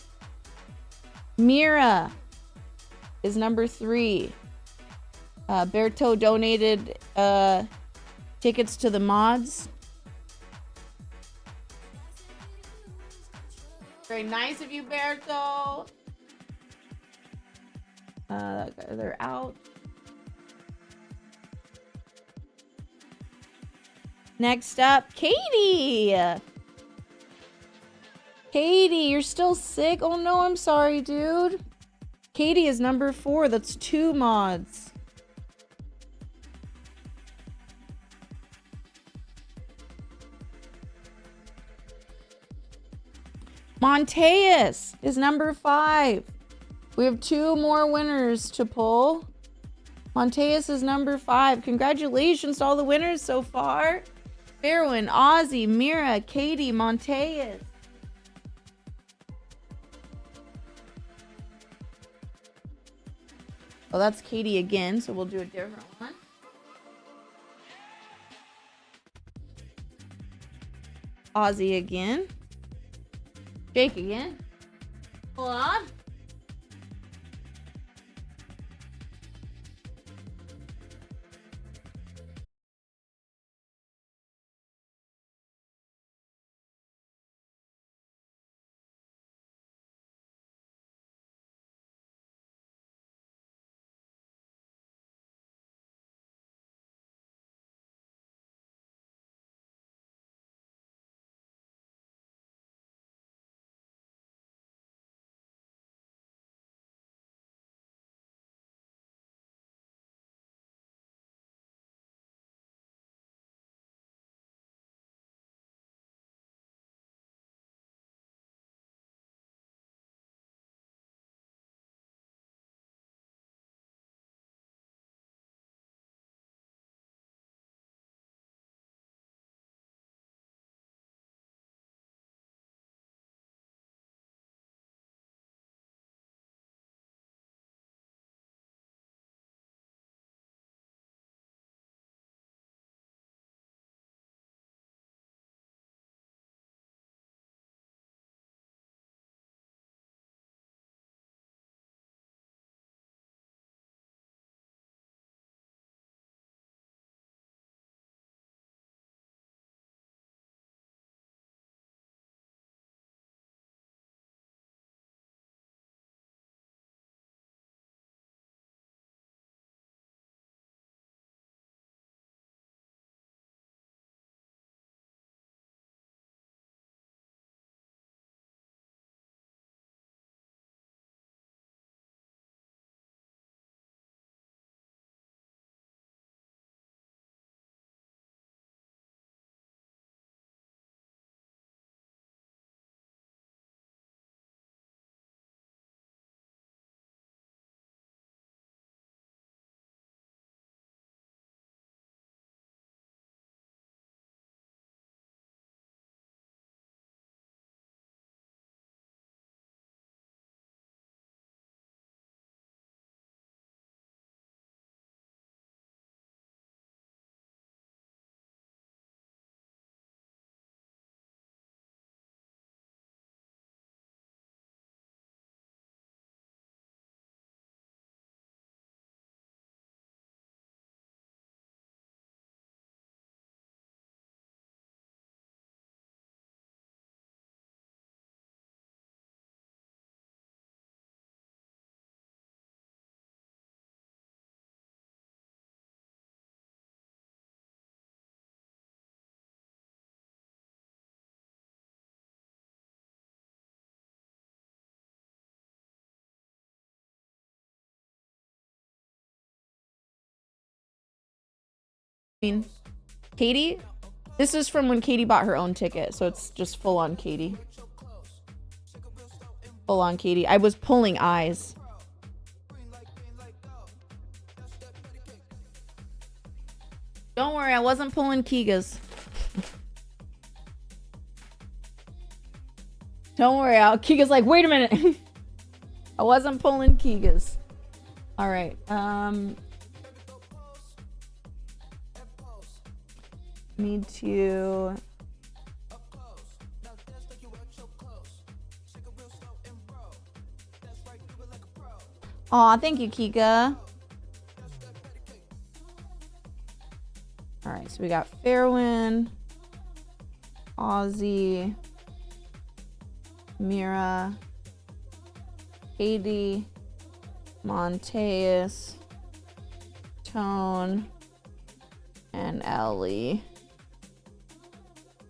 Mira is number 3. Berto donated tickets to the mods. Very nice of you, Berto. They're out. Next up, Katie. Katie, you're still sick? Oh no, I'm sorry, dude. Katie is number 4. That's 2 mods. Monteus is number 5. We have 2 more winners to pull. Monteus is number 5. Congratulations to all the winners so far. Fairwin, Ozzy, Mira, Katie, Monteus. Oh, that's Katie again, so we'll do a different one. Ozzy again. Jake again. Hold on. mean, Katie? This is from when Katie bought her own ticket, so it's just full on Katie. Full on Katie. I was pulling eyes. Don't worry, I wasn't pulling Kiga's. Don't worry, Kiga's like, wait a minute. I wasn't pulling Kiga's. All right. Need to. Aw, thank you, Kika. All right, so we got Fairwind, Ozzy, Mira, Katie, Monteus, Tone, and Ellie.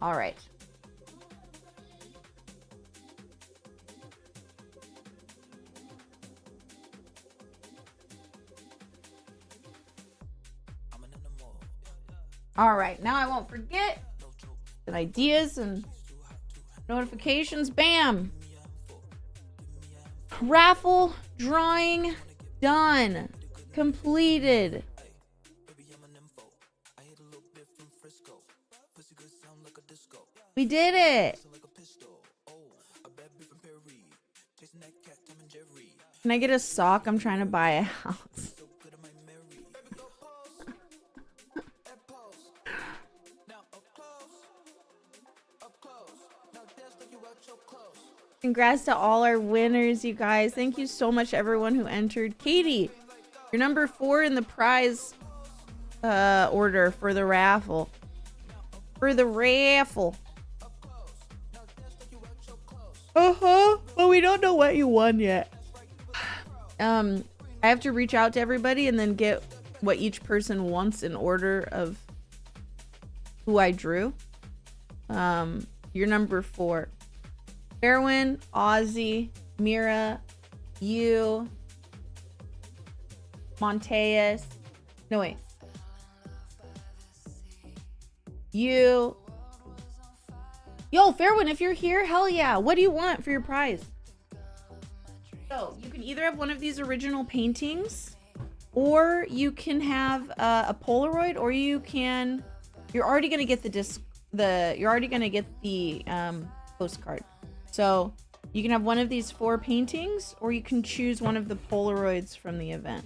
All right. All right, now I won't forget the ideas and notifications. Bam! Raffle drawing done. Completed. We did it. Can I get a sock? I'm trying to buy a house. Congrats to all our winners, you guys. Thank you so much, everyone who entered. Katie, you're number 4 in the prize order for the raffle. For the raffle. Well, we don't know what you won yet. I have to reach out to everybody and then get what each person wants in order of who I drew. You're number 4. Fairwind, Ozzy, Mira, you, Monteus. No, wait. You. Yo, Fairwind, if you're here, hell yeah. What do you want for your prize? So, you can either have one of these original paintings, or you can have a Polaroid, or you can... You're already going to get you're already going to get the postcard. So you can have one of these 4 paintings, or you can choose one of the Polaroids from the event.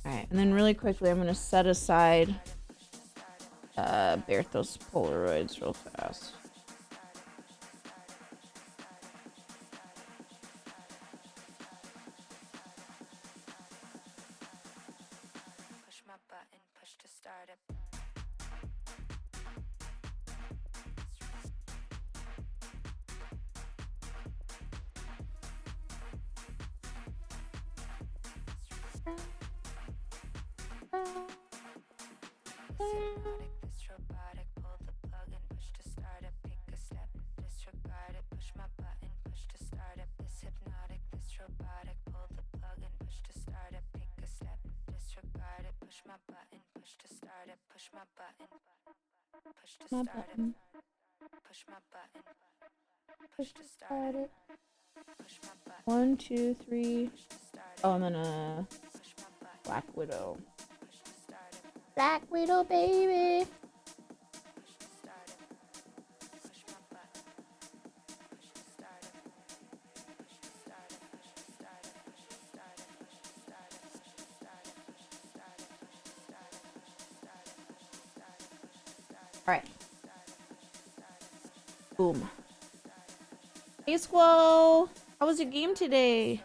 Alright, and then really quickly, I'm gonna set aside Berthos Polaroids real fast. Push my button, push to start it. This robotic, pull the plug and push to start it. Pick a step, disregard it. Push my button, push to start it. This hypnotic, this robotic, pull the plug and push to start it. Pick a step, disregard it. Push my button, push to start it. Push my button, push to start it. Push my button, push to start it. Push my button. 1, 2, 3. Oh, and then Black Widow. Black Widow, baby. Alright. Boom. Hey, Squall! How was your game today?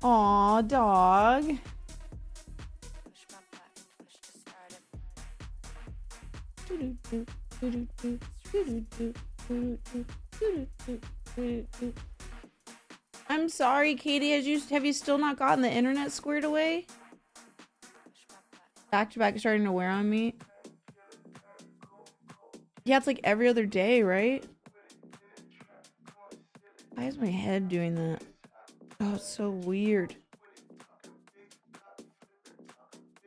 Aw, dog. I'm sorry, Katie. Have you still not gotten the internet squared away? Back to back starting to wear on me. Yeah, it's like every other day, right? Why is my head doing that? Oh, it's so weird.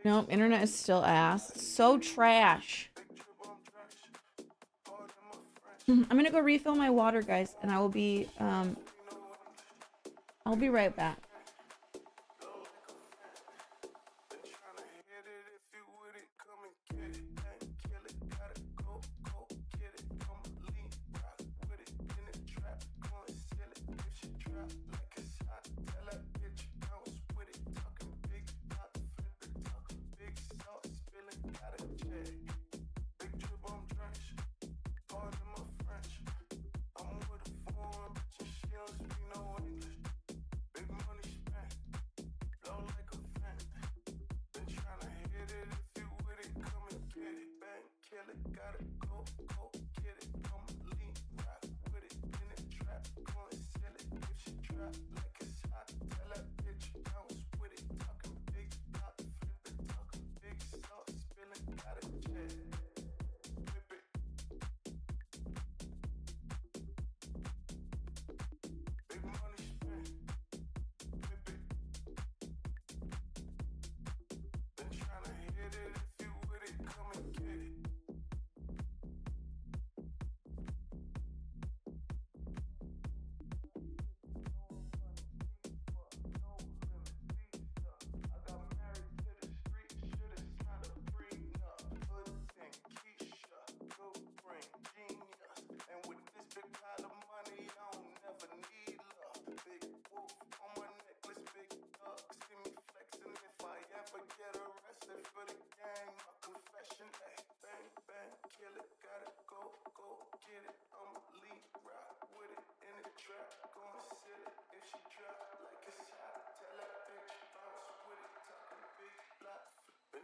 Nope, internet is still ass. It's so trash. I'm gonna go refill my water, guys, and I'll be right back.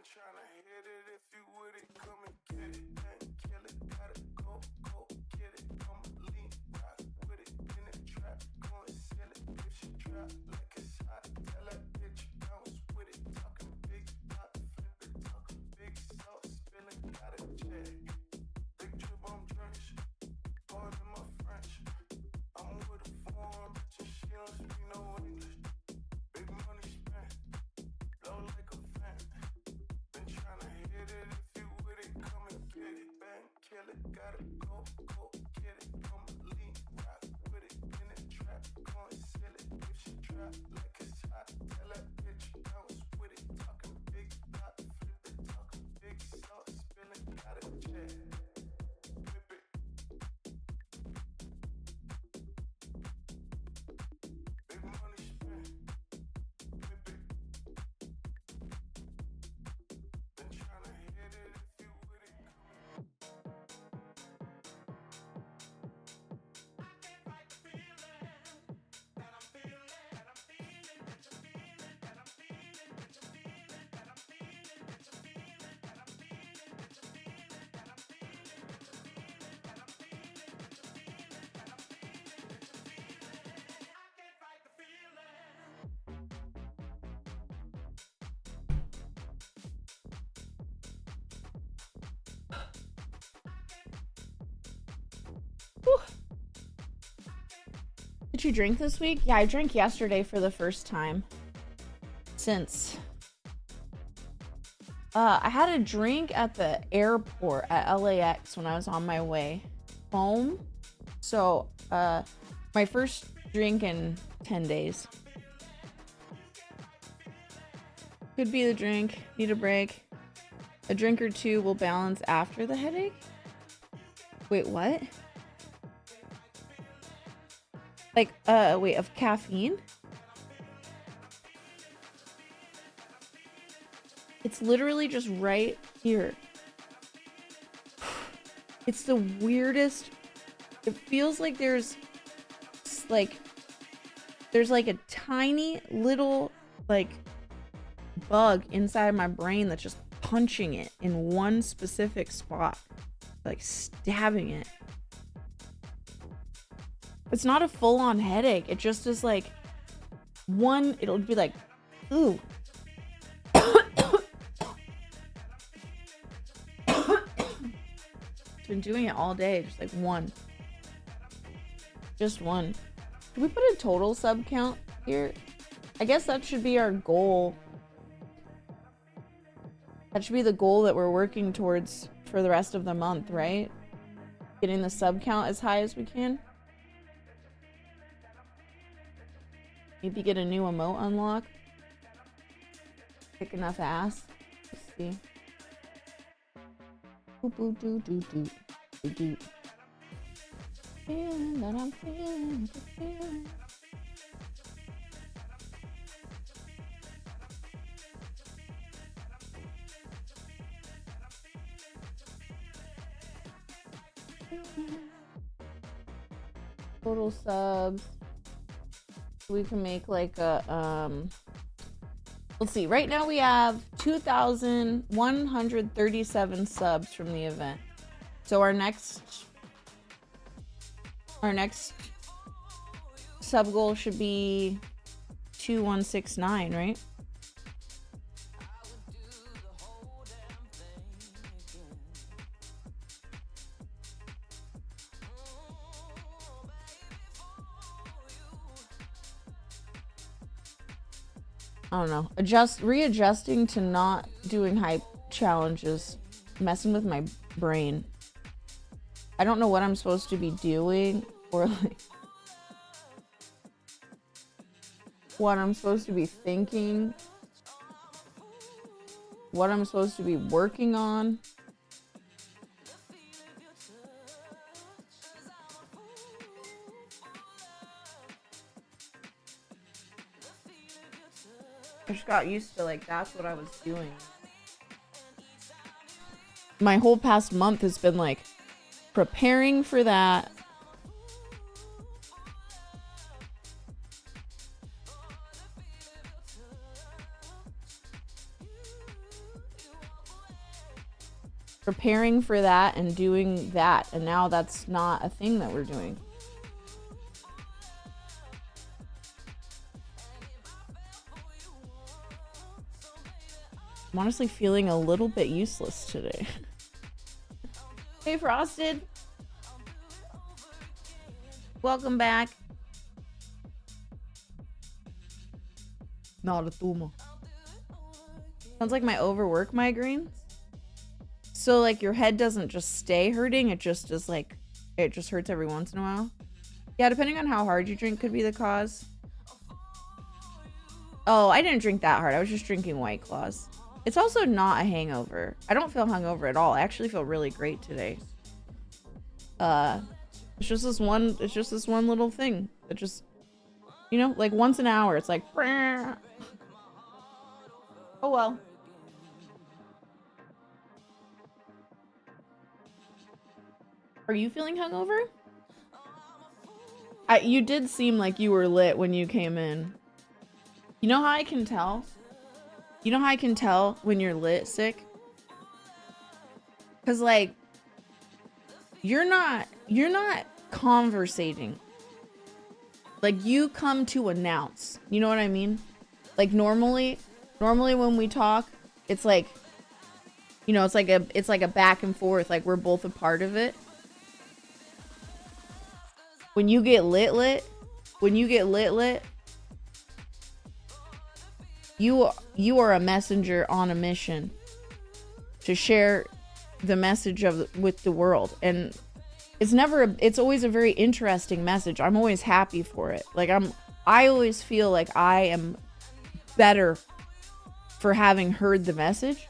Tryna hit it, if you with it, come and get it. Bang, kill it, gotta go, get it. I'ma lean, rock with it, in the trap, go and sell it. If she drop like it's hot, tell that bitch bounce with it. Talking big pot, flip it, talking big sauce, spilling, got a jag. Big drip on drench, pardon my French. I'm with a foreign bitch and she don't speak no English. Big money spent, blow like a fan. Tryna hit it, if you with it, come and get it. Bang, kill it, gotta go, get it. I'ma lean, rock with it, in the trap, go and sell it. If she drop like it's hot, tell that bitch bounce with it. Talk Whew. Did you drink this week? Yeah, I drank yesterday for the first time since I had a drink at the airport at LAX when I was on my way home. So, my first drink in 10 days. Could be the drink. Need a break. A drink or two will balance after the headache. Wait, what? Like, wait, of caffeine? It's literally just right here. It's the weirdest. It feels like there's like a tiny little like bug inside my brain that's just punching it in one specific spot, like stabbing it. It's not a full-on headache. It just is like one, it'll be like, ooh. It's been doing it all day, just like one. Just one. Can we put a total sub count here? I guess that should be our goal. That should be the goal that we're working towards for the rest of the month, right? Getting the sub count as high as we can. Maybe get a new emote unlock. Kick enough ass. Let's see. Boop, boop, doo, doo, doo, doo, doo. Feeling that I'm feeling, feeling. Total subs. We can make like a let's see, right now we have 2,137 subs from the event. So our next sub goal should be 2,169, right? I don't know. Readjusting to not doing hype challenges, messing with my brain. I don't know what I'm supposed to be doing or like what I'm supposed to be thinking, what I'm supposed to be working on. I just got used to like that's what I was doing. My whole past month has been like preparing for that. Preparing for that and doing that, and now that's not a thing that we're doing. I'm honestly feeling a little bit useless today. Hey, Frosted. Welcome back. Not a tumor. Sounds like my overwork migraines. So like your head doesn't just stay hurting, it just is like, it just hurts every once in a while. Yeah, depending on how hard you drink could be the cause. Oh, I didn't drink that hard. I was just drinking White Claws. It's also not a hangover. I don't feel hungover at all. I actually feel really great today. It's just this one little thing that just, you know, like once an hour, it's like, oh well. Are you feeling hungover? You did seem like you were lit when you came in. You know how I can tell? You know how I can tell when you're lit sick? Cause like, you're not conversating. Like you come to announce, you know what I mean? Like normally when we talk, it's like, you know, it's like a back and forth, like we're both a part of it. When you get lit, you are a messenger on a mission to share the message with the world, and it's always a very interesting message. I'm always happy for it. Like I always feel like I am better for having heard the message.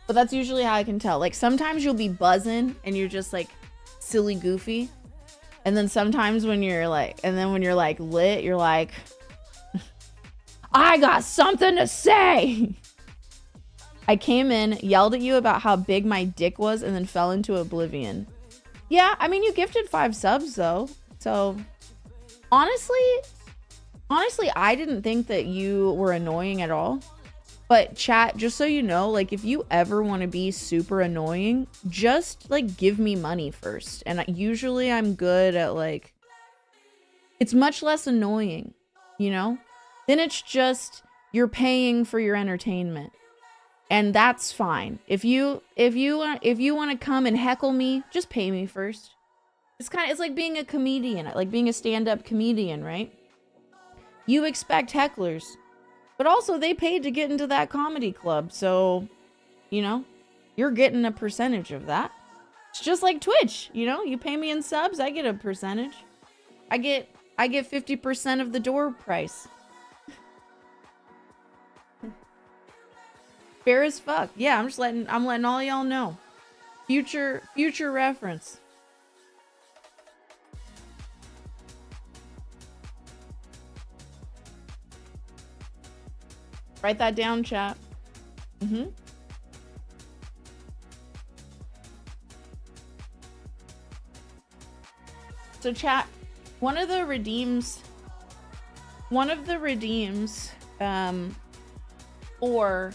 But that's usually how I can tell. Like sometimes you'll be buzzing and you're just like silly goofy. And then sometimes when you're like lit, you're like, I got something to say. I came in, yelled at you about how big my dick was, and then fell into oblivion. Yeah, I mean, you gifted 5 subs though. So honestly, I didn't think that you were annoying at all. But chat, just so you know, like if you ever want to be super annoying, just like give me money first. And usually I'm good at like, it's much less annoying, you know? Then it's just you're paying for your entertainment. And that's fine. If you want to come and heckle me, just pay me first. It's like being a comedian, like being a stand-up comedian, right? You expect hecklers. But also, they paid to get into that comedy club, so, you know, you're getting a percentage of that. It's just like Twitch, you know? You pay me in subs, I get a percentage. I get 50% of the door price. Fair as fuck. Yeah, I'm letting all y'all know. Future reference. Write that down, chat. So chat, one of the redeems for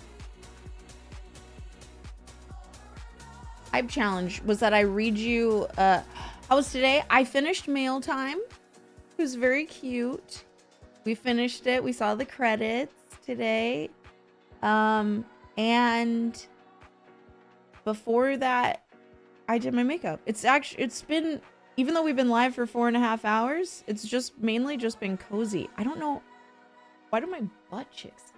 Hype Challenge was that I read you, I finished Mail Time. It was very cute. We finished it. We saw the credits today. And before that, I did my makeup. It's been, even though we've been live for 4.5 hours, it's mainly just been cozy. I don't know. Why do my butt cheeks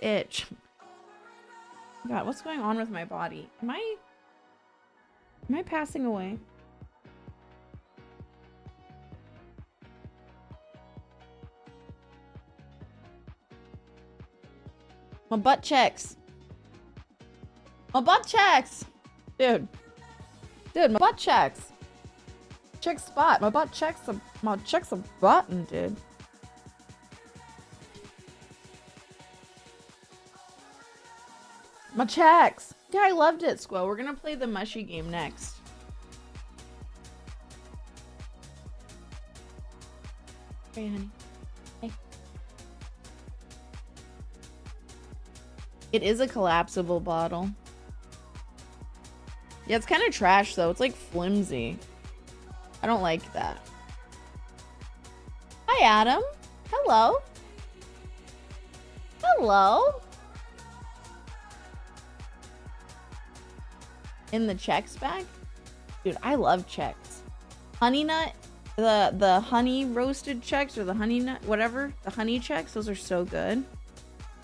itch? God, what's going on with my body? Am I passing away? My butt checks. Dude, my butt checks. Check spot. My butt checks a button, dude. My checks. Yeah, I loved it, Squirrel. We're gonna play the mushy game next. Hey, honey. Hey. It is a collapsible bottle. Yeah, it's kind of trash, though. It's like flimsy. I don't like that. Hi, Adam. Hello. Hello. In the Chex bag? Dude, I love Chex. Honey Nut, the honey roasted Chex or the honey nut, whatever, the honey Chex, those are so good.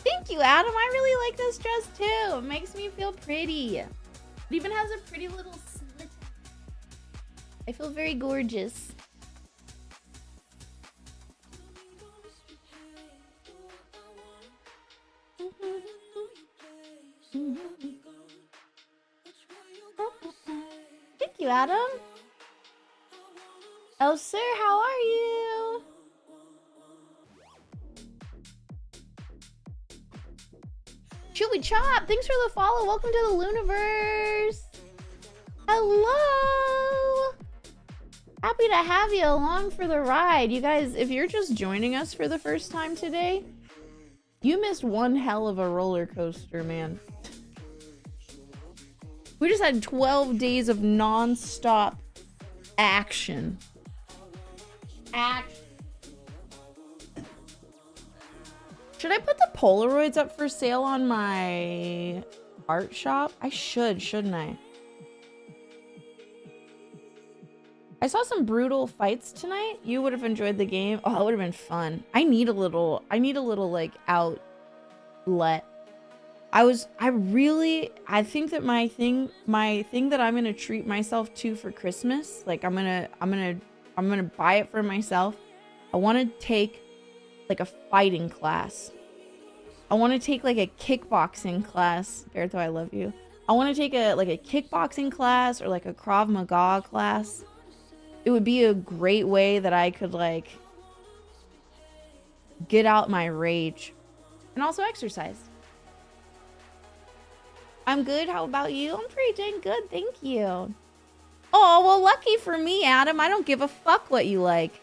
Thank you, Adam. I really like this dress too. It makes me feel pretty. It even has a pretty little slit. I feel very gorgeous. Thank you, Adam. Oh, sir, how are you? Chewy Chop, thanks for the follow. Welcome to the Looniverse. Hello. Happy to have you along for the ride. You guys, if you're just joining us for the first time today, you missed one hell of a roller coaster, man. We just had 12 days of non-stop action. Should I put the Polaroids up for sale on my art shop? I should, shouldn't I? I saw some brutal fights tonight. You would have enjoyed the game. Oh, that would have been fun. I need a little like outlet. I think that my thing that I'm gonna treat myself to for Christmas, like I'm gonna buy it for myself. I want to take like a fighting class. I want to take like a kickboxing class. Bertho, I love you. I want to take a kickboxing class or like a Krav Maga class. It would be a great way that I could like get out my rage and also exercise. I'm good. How about you? I'm pretty dang good. Thank you. Oh, well, lucky for me, Adam. I don't give a fuck what you like.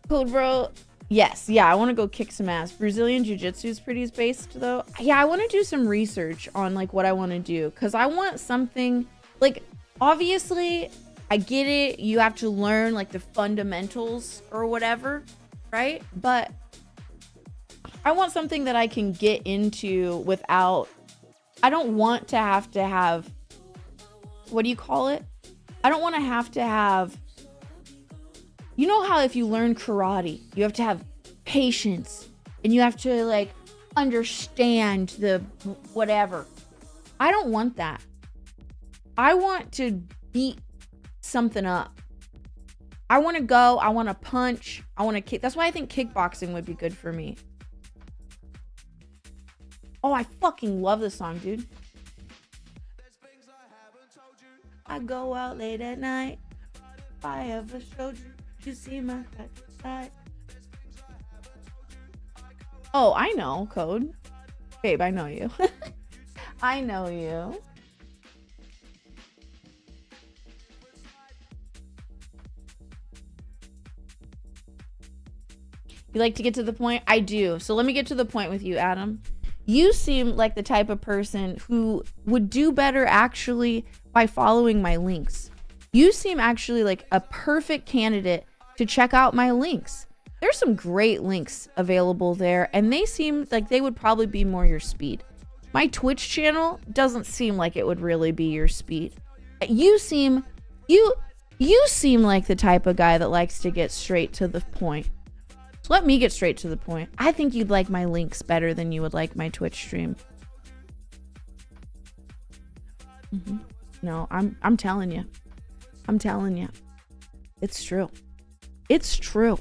Code bro. Yes, yeah, I want to go kick some ass. Brazilian Jiu-Jitsu is pretty based though. Yeah, I want to do some research on like what I want to do because I want something like obviously I get it. You have to learn like the fundamentals or whatever, right? But I want something that I can get into without. I don't want to have. What do you call it? I don't want to have. You know how if you learn karate, you have to have patience and you have to like understand the whatever. I don't want that. I want to beat something up. I want to go, I want to punch, I want to kick. That's why I think kickboxing would be good for me. Oh, I fucking love this song, dude. I go out late at night. If I ever showed you. You see my side. Oh, I know, Code. Babe, I know you. I know you. You like to get to the point? I do. So let me get to the point with you, Adam. You seem like the type of person who would do better actually by following my links. You seem actually like a perfect candidate to check out my links. There's some great links available there, and they seem like they would probably be more your speed. My Twitch channel doesn't seem like it would really be your speed. You seem like the type of guy that likes to get straight to the point. So let me get straight to the point. I think you'd like my links better than you would like my Twitch stream. No, I'm telling you. I'm telling you. It's true. It's true.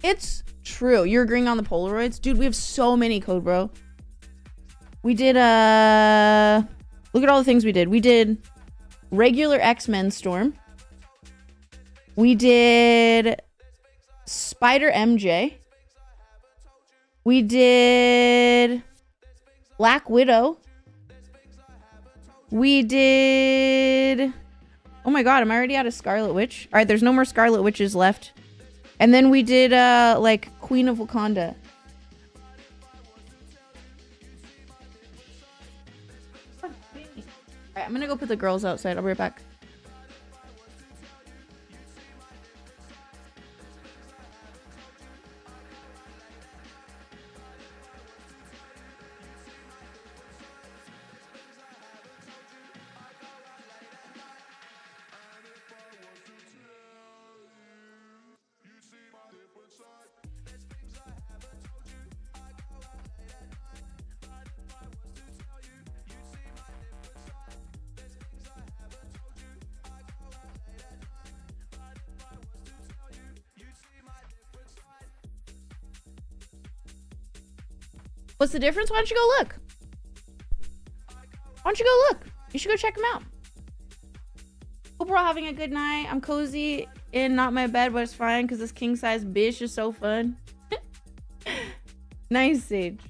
It's true. You're agreeing on the Polaroids? Dude, we have so many, Code Bro. We did, look at all the things we did. We did regular X-Men Storm. We did Spider MJ. We did Black Widow. We did... Oh my god, am I already out of Scarlet Witch? Alright, there's no more Scarlet Witches left. And then we did, like, Queen of Wakanda. Alright, I'm gonna go put the girls outside. I'll be right back. What's the difference? Why don't you go look? Why don't you go look? You should go check them out. Hope we're all having a good night. I'm cozy in not my bed, but it's fine because this king size bitch is so fun. Nice, Sage.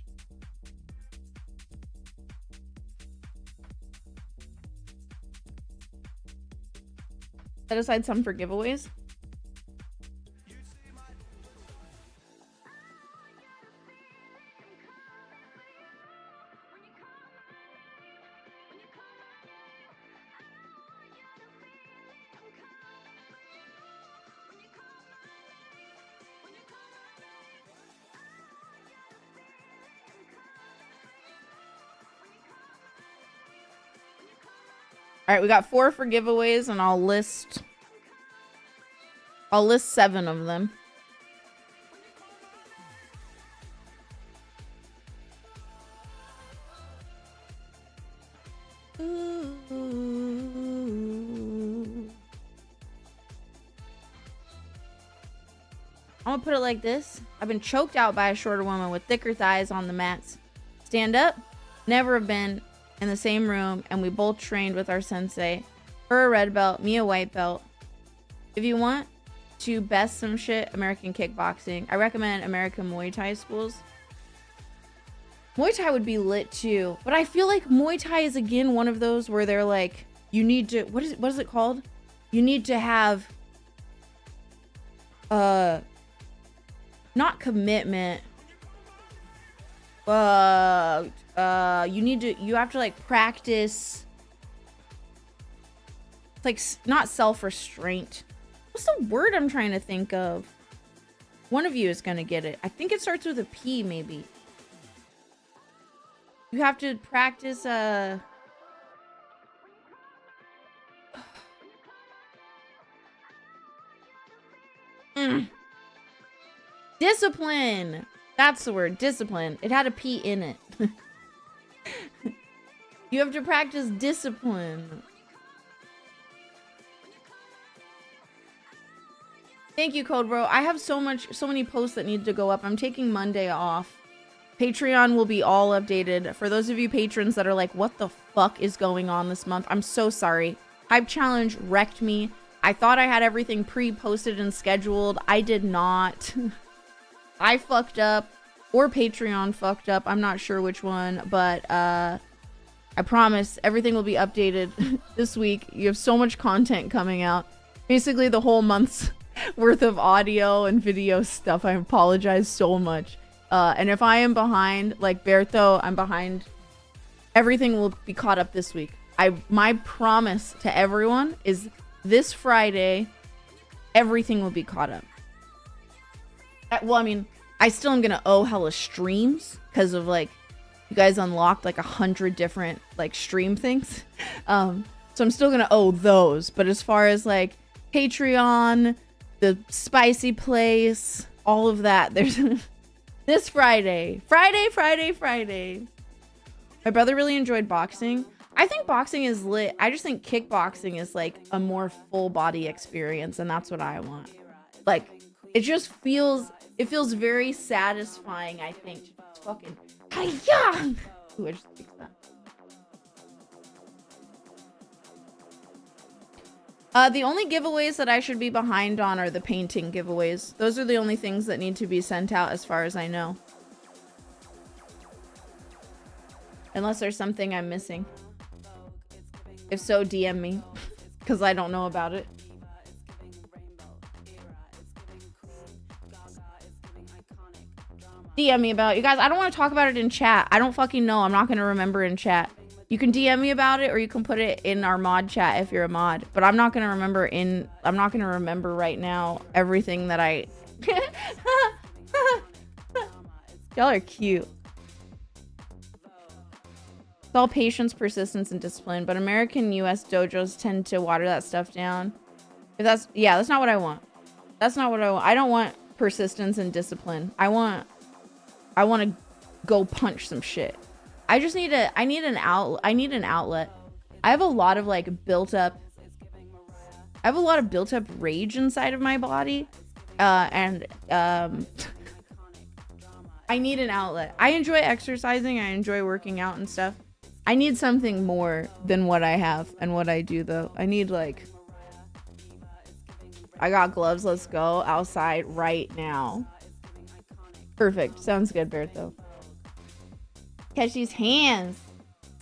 Set aside some for giveaways. All right, we got 4 for giveaways, and I'll list 7 of them. I'm gonna put it like this. I've been choked out by a shorter woman with thicker thighs on the mats. Stand up. Never have been in the same room, and we both trained with our sensei. Her a red belt, me a white belt. If you want to best some shit, American kickboxing. I recommend American Muay Thai schools. Muay Thai would be lit too, but I feel like Muay Thai is again one of those where they're like, you need to, what is it called? You need to have, not commitment. You have to like practice. It's like not self-restraint. What's the word I'm trying to think of? One of you is gonna get it. I think it starts with a P, maybe. You have to practice, discipline. That's the word, discipline. It had a P in it. You have to practice discipline. Thank you, Code Bro. I have so many posts that need to go up. I'm taking Monday off. Patreon will be all updated. For those of you patrons that are like, what the fuck is going on this month? I'm so sorry. Hype Challenge wrecked me. I thought I had everything pre-posted and scheduled. I did not. I fucked up, or Patreon fucked up. I'm not sure which one, but I promise everything will be updated this week. You have so much content coming out. Basically the whole month's worth of audio and video stuff. I apologize so much. And if I am behind, like Bertho, I'm behind. Everything will be caught up this week. My promise to everyone is this Friday, everything will be caught up. Well, I mean, I still am gonna owe hella streams because of like, you guys unlocked like 100 different like stream things. So I'm still gonna owe those. But as far as like Patreon, the spicy place, all of that, there's this Friday. Friday. My brother really enjoyed boxing. I think boxing is lit. I just think kickboxing is like a more full body experience, and that's what I want. Like, it just feels, very satisfying, I think. It's fucking, hi-ya! Ooh, I just fixed that. The only giveaways that I should be behind on are the painting giveaways. Those are the only things that need to be sent out as far as I know. Unless there's something I'm missing. If so, DM me. Because I don't know about it. DM me about it. You guys, I don't want to talk about it in chat. I don't fucking know. I'm not going to remember in chat. You can DM me about it, or you can put it in our mod chat if you're a mod. But I'm not gonna remember right now everything that I Y'all are cute. It's all patience, persistence, and discipline, but American US dojos tend to water that stuff down. If that's not what I want. That's not what I want. I don't want persistence and discipline. I want to go punch some shit. I need an outlet. I have a lot of built up rage inside of my body. I need an outlet. I enjoy exercising. I enjoy working out and stuff. I need something more than what I have and what I do though. I need I got gloves. Let's go outside right now. Perfect. Sounds good, Bertho. Catch these hands.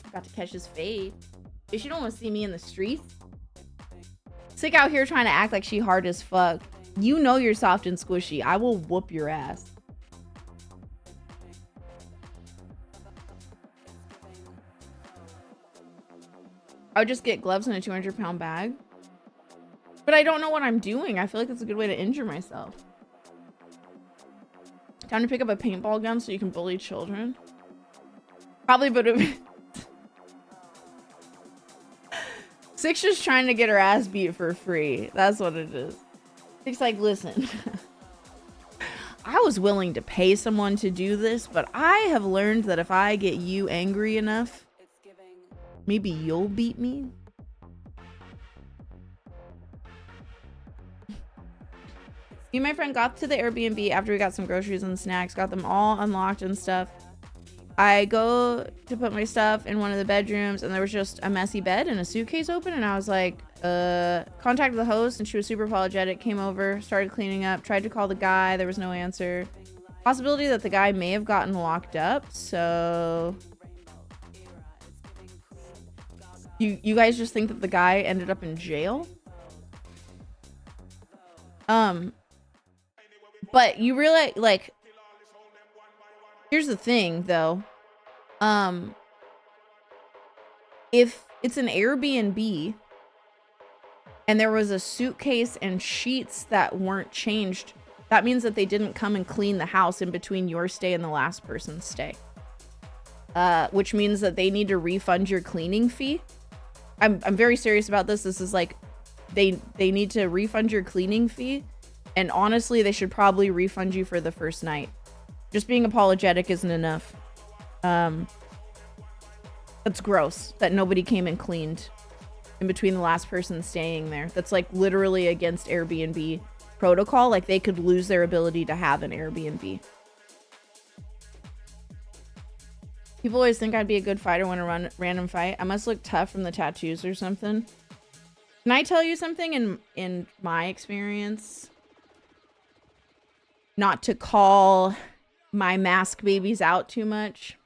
I got to catch his fade. Bitch, you don't want to see me in the streets. Sick out here trying to act like she hard as fuck. You know you're soft and squishy. I will whoop your ass. I would just get gloves in a 200-pound bag. But I don't know what I'm doing. I feel like that's a good way to injure myself. Time to pick up a paintball gun so you can bully children. Probably, but Six just trying to get her ass beat for free. That's what it is. Six like, listen. I was willing to pay someone to do this, but I have learned that if I get you angry enough, maybe you'll beat me. Me and my friend got to the Airbnb after we got some groceries and snacks, got them all unlocked and stuff. I go to put my stuff in one of the bedrooms and there was just a messy bed and a suitcase open, and I was like, contacted the host and she was super apologetic, came over, started cleaning up, tried to call the guy, there was no answer. Possibility that the guy may have gotten locked up, so you guys just think that the guy ended up in jail? But you realize, like, here's the thing though. If it's an Airbnb and there was a suitcase and sheets that weren't changed, that means that they didn't come and clean the house in between your stay and the last person's stay. Which means that they need to refund your cleaning fee. I'm very serious about this. This is like, they need to refund your cleaning fee, and honestly, they should probably refund you for the first night. Just being apologetic isn't enough. That's gross that nobody came and cleaned in between the last person staying there. That's like literally against Airbnb protocol. Like they could lose their ability to have an Airbnb. People always think I'd be a good fighter when a random fight. I must look tough from the tattoos or something. Can I tell you something in my experience? Not to call my mask babies out too much,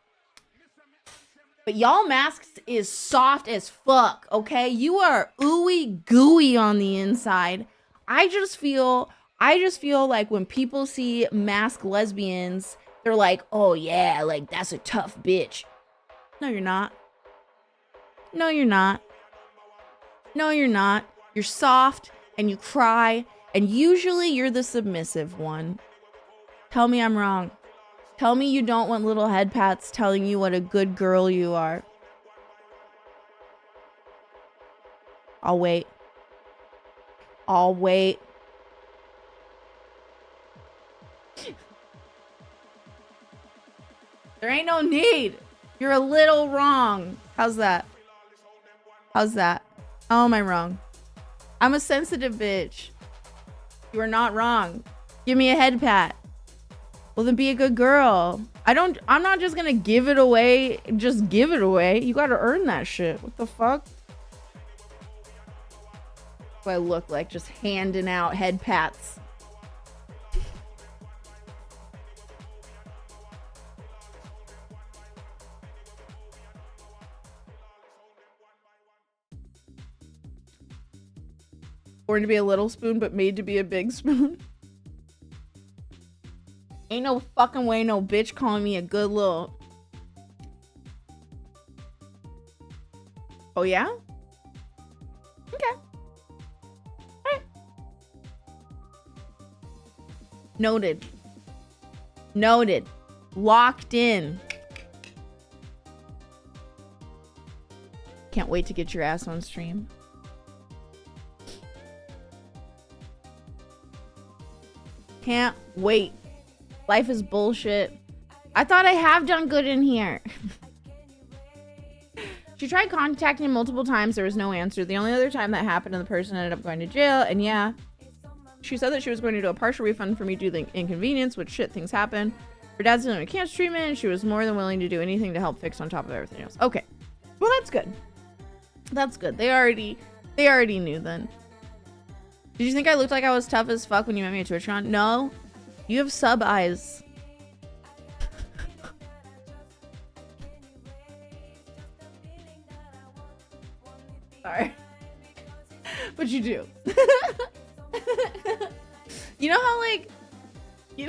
but y'all masks is soft as fuck, okay? You are ooey gooey on the inside. I just feel like when people see masked lesbians, they're like, oh yeah, like that's a tough bitch. No, you're not. No, you're not. No, you're not. You're soft and you cry, and usually you're the submissive one. Tell me I'm wrong. Tell me you don't want little head pats telling you what a good girl you are. I'll wait. I'll wait. There ain't no need. You're a little wrong. How's that? How's that? How am I wrong? I'm a sensitive bitch. You are not wrong. Give me a head pat. Well, then be a good girl. I'm not just gonna give it away. Just give it away. You gotta earn that shit. What the fuck? What do I look like? Just handing out head pats. Born to be a little spoon, but made to be a big spoon. Ain't no fucking way no bitch calling me a good little... Oh, yeah? Okay. Alright. Noted. Noted. Locked in. Can't wait to get your ass on stream. Can't wait. Life is bullshit. I thought I have done good in here. She tried contacting him multiple times. There was no answer. The only other time that happened, and the person ended up going to jail. And yeah, she said that she was going to do a partial refund for me due to the inconvenience, which shit, things happen. Her dad's doing a cancer treatment, and she was more than willing to do anything to help fix on top of everything else. Okay. Well, that's good. That's good. They already knew then. Did you think I looked like I was tough as fuck when you met me at TwitchCon? No. You have sub eyes. Sorry. But you do. You know how, like, you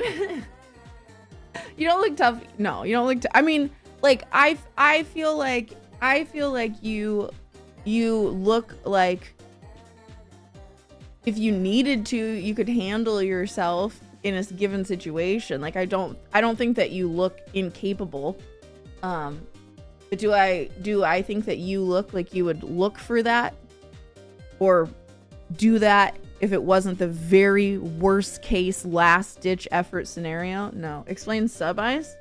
don't look tough. No, you don't look I mean, like, I feel like you look like if you needed to, you could handle yourself in a given situation. Like, I don't think that you look incapable. But do I think that you look like you would look for that or do that if it wasn't the very worst case last ditch effort scenario. No. Explain sub eyes.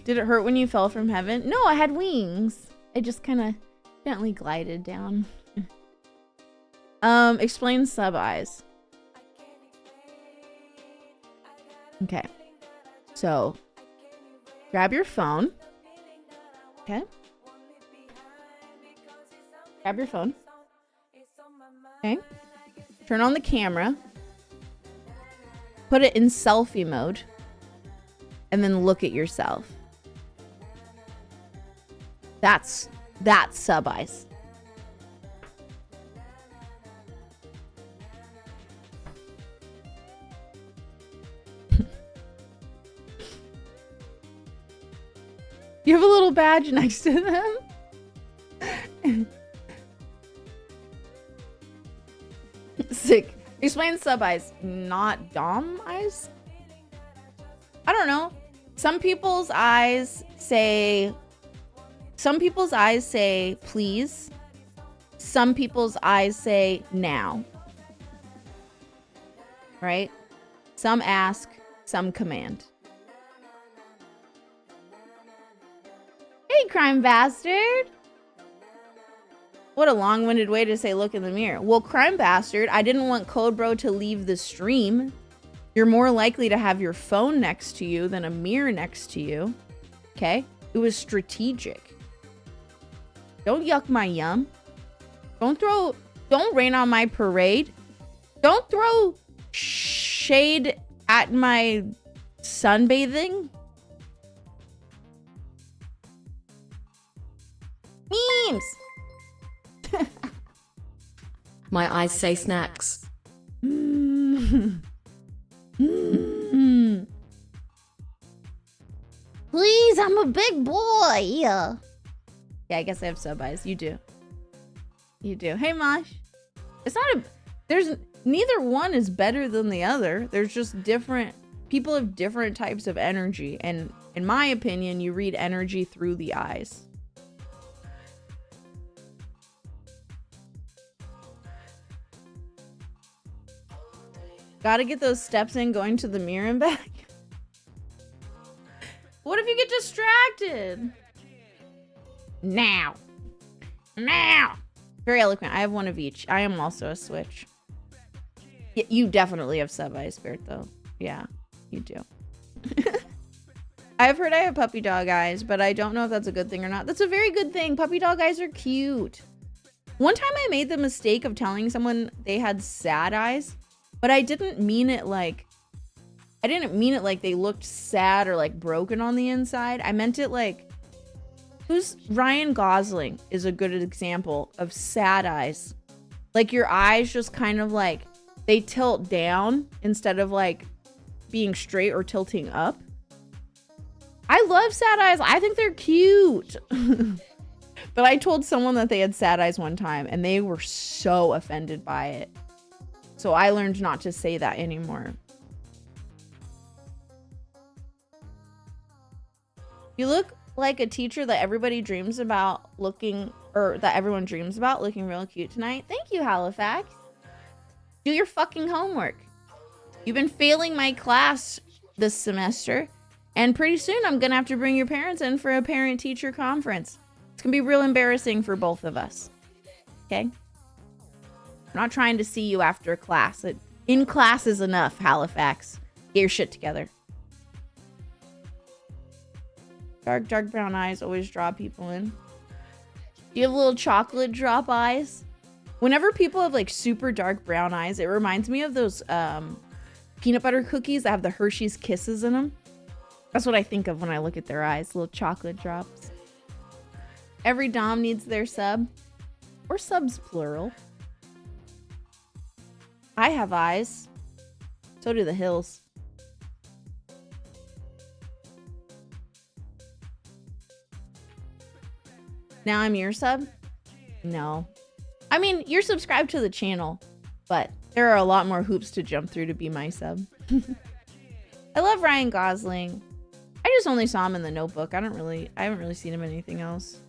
Did it hurt when you fell from heaven? No, I had wings. I just kind of gently glided down. Explain sub eyes. Okay. So, grab your phone. Okay. Grab your phone. Okay. Turn on the camera. Put it in selfie mode. And then look at yourself. That's sub eyes. You have a little badge next to them? Sick. Explain sub eyes, not dom eyes? I don't know. Some people's eyes say please. Some people's eyes say now. Right? Some ask, some command. Hey, crime bastard. What a long-winded way to say look in the mirror. Well, crime bastard, I didn't want Code Bro to leave the stream. You're more likely to have your phone next to you than a mirror next to you. Okay? It was strategic. Don't yuck my yum. Don't rain on my parade. Don't throw shade at my sunbathing. Memes. My eyes say snacks. Please, I'm a big boy. Yeah, I guess I have sub eyes. You do. You do. Hey, Mosh. It's not a... There's... Neither one is better than the other. There's just different... People have different types of energy. And in my opinion, you read energy through the eyes. Gotta get those steps in going to the mirror and back. What if you get distracted? Now. Very eloquent. I have one of each. I am also a switch. You definitely have sub-eye spirit, though. Yeah, you do. I've heard I have puppy dog eyes, but I don't know if that's a good thing or not. That's a very good thing. Puppy dog eyes are cute. One time I made the mistake of telling someone they had sad eyes, but I didn't mean it like... I didn't mean it like they looked sad or like broken on the inside. I meant it like... Ryan Gosling is a good example of sad eyes. Like your eyes just kind of like... They tilt down instead of like being straight or tilting up. I love sad eyes. I think they're cute. But I told someone that they had sad eyes one time and they were so offended by it. So I learned not to say that anymore. You look like a teacher that everybody dreams about looking, or that everyone dreams about looking real cute tonight. Thank you, Halifax. Do your fucking homework. You've been failing my class this semester, and pretty soon I'm gonna have to bring your parents in for a parent-teacher conference. It's gonna be real embarrassing for both of us. Okay? I'm not trying to see you after class. In class is enough, Halifax. Get your shit together. Dark brown eyes always draw people in. Do you have little chocolate drop eyes? Whenever people have like super dark brown eyes, it reminds me of those peanut butter cookies that have the Hershey's Kisses in them. That's what I think of when I look at their eyes, little chocolate drops. Every dom needs their sub, or subs plural. I have eyes. So do the hills. Now I'm your sub? No. I mean, you're subscribed to the channel, but there are a lot more hoops to jump through to be my sub. I love Ryan Gosling. I just only saw him in The Notebook. I haven't really seen him in anything else.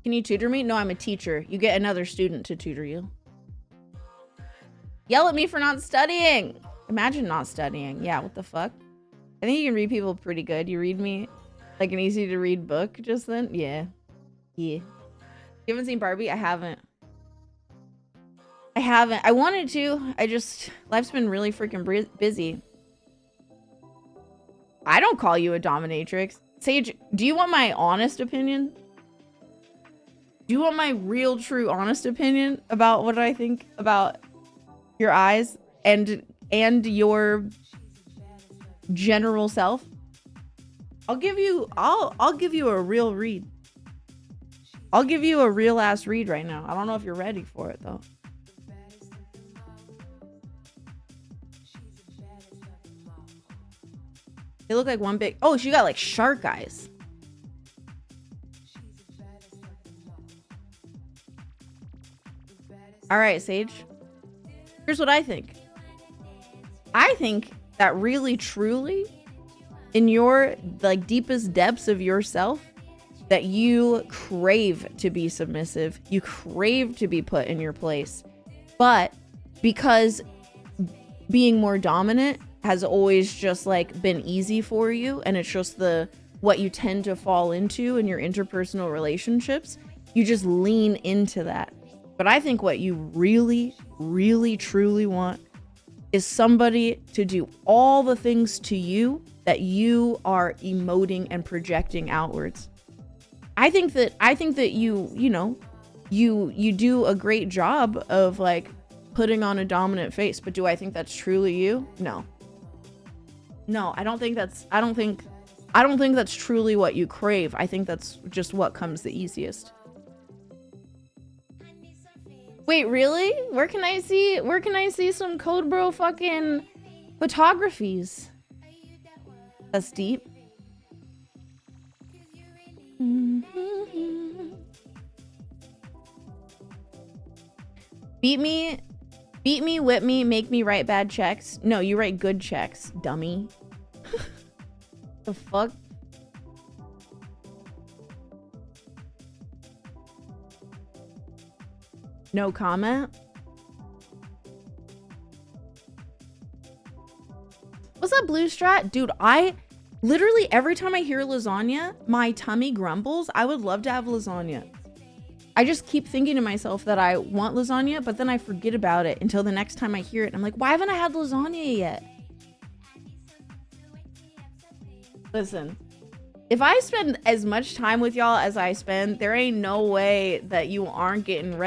Can you tutor me? No, I'm a teacher. You get another student to tutor you. Yell at me for not studying. Imagine not studying. Yeah, what the fuck? I think you can read people pretty good. You read me like an easy to read book just then? Yeah. Yeah. You haven't seen Barbie? I haven't. I wanted to. Life's been really freaking busy. I don't call you a dominatrix. Sage, do you want my honest opinion? Do you want my real, true, honest opinion about what I think about your eyes and your general self? I'll give you a real read. I'll give you a real ass read right now. I don't know if you're ready for it though. They look like one big... Oh, she got like shark eyes. All right, Sage. Here's what I think. I think that really, truly, in your like deepest depths of yourself, that you crave to be submissive. You crave to be put in your place. But because being more dominant has always just like been easy for you, and it's just what you tend to fall into in your interpersonal relationships, you just lean into that. But I think what you really, really, truly want is somebody to do all the things to you that you are emoting and projecting outwards. I think that you do a great job of like putting on a dominant face, but do I think that's truly you? No. No, I don't think that's truly what you crave. I think that's just what comes the easiest. Wait, really? Where can I see some Code Bro fucking photographies? That's deep. Beat me, whip me, make me write bad checks. No, you write good checks, dummy. The fuck? No comment? What's up, Blue Strat? Dude, I literally every time I hear lasagna, my tummy grumbles. I would love to have lasagna. I just keep thinking to myself that I want lasagna, but then I forget about it until the next time I hear it. I'm like, why haven't I had lasagna yet? Listen, if I spend as much time with y'all as I spend, there ain't no way that you aren't getting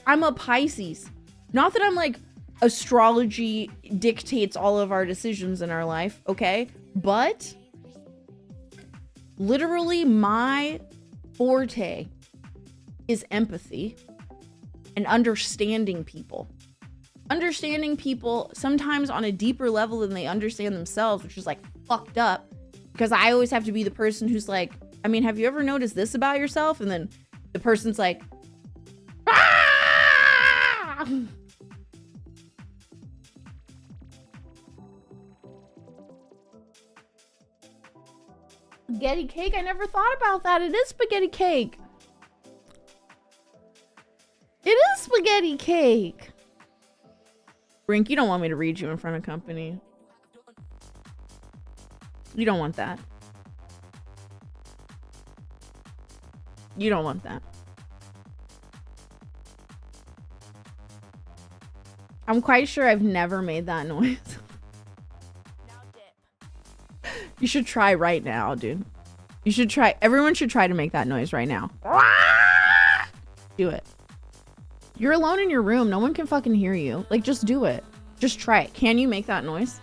I'm a Pisces. Not that I'm like astrology dictates all of our decisions in our life, okay? But literally my forte is empathy and understanding people. Understanding people sometimes on a deeper level than they understand themselves, which is like fucked up. Because I always have to be the person who's like, I mean, have you ever noticed this about yourself? And then the person's like, ah! Spaghetti cake? I never thought about that. It is spaghetti cake. It is spaghetti cake. Brink, you don't want me to read you in front of company. You don't want that. You don't want that. I'm quite sure I've never made that noise. You should try right now, dude. You should try. Everyone should try to make that noise right now. Do it. You're alone in your room. No one can fucking hear you. Like, just do it. Just try it. Can you make that noise?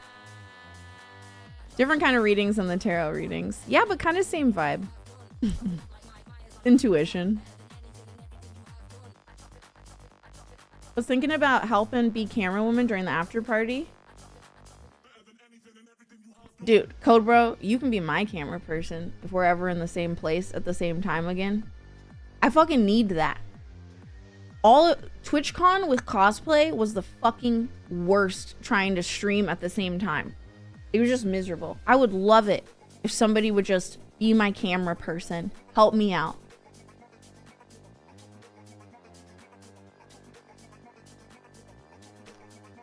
Different kind of readings than the tarot readings. Yeah, but kind of same vibe. Intuition. I was thinking about helping be camera woman during the after party. Dude, Code Bro, you can be my camera person if we're ever in the same place at the same time again. I fucking need that. All TwitchCon with cosplay was the fucking worst trying to stream at the same time. It was just miserable. I would love it if somebody would just be my camera person. Help me out.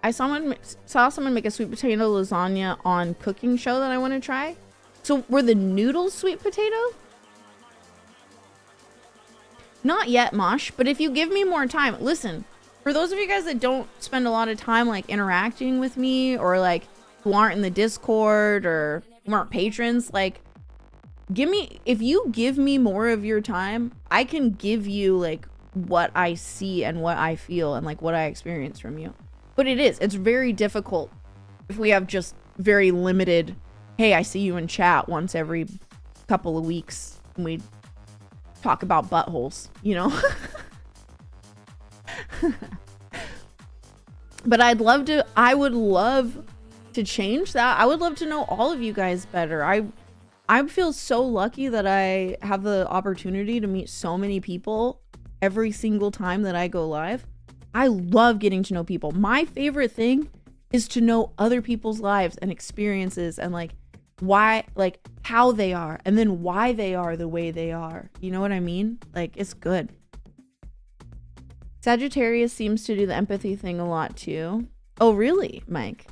I saw someone make a sweet potato lasagna on cooking show that I want to try. So were the noodles sweet potato? Not yet, Mosh, but if you give me more time, listen, for those of you guys that don't spend a lot of time like interacting with me or like who aren't in the Discord or who aren't patrons, like if you give me more of your time, I can give you like what I see and what I feel and like what I experience from you. But it's very difficult if we have just very limited, hey, I see you in chat once every couple of weeks and we talk about buttholes, you know? But I would love to change that. I would love to know all of you guys better. I feel so lucky that I have the opportunity to meet so many people every single time that I go live. I love getting to know people. My favorite thing is to know other people's lives and experiences and like why, like how they are, and then why they are the way they are. You know what I mean? Like, it's good. Sagittarius seems to do the empathy thing a lot too. Oh, really, Mike?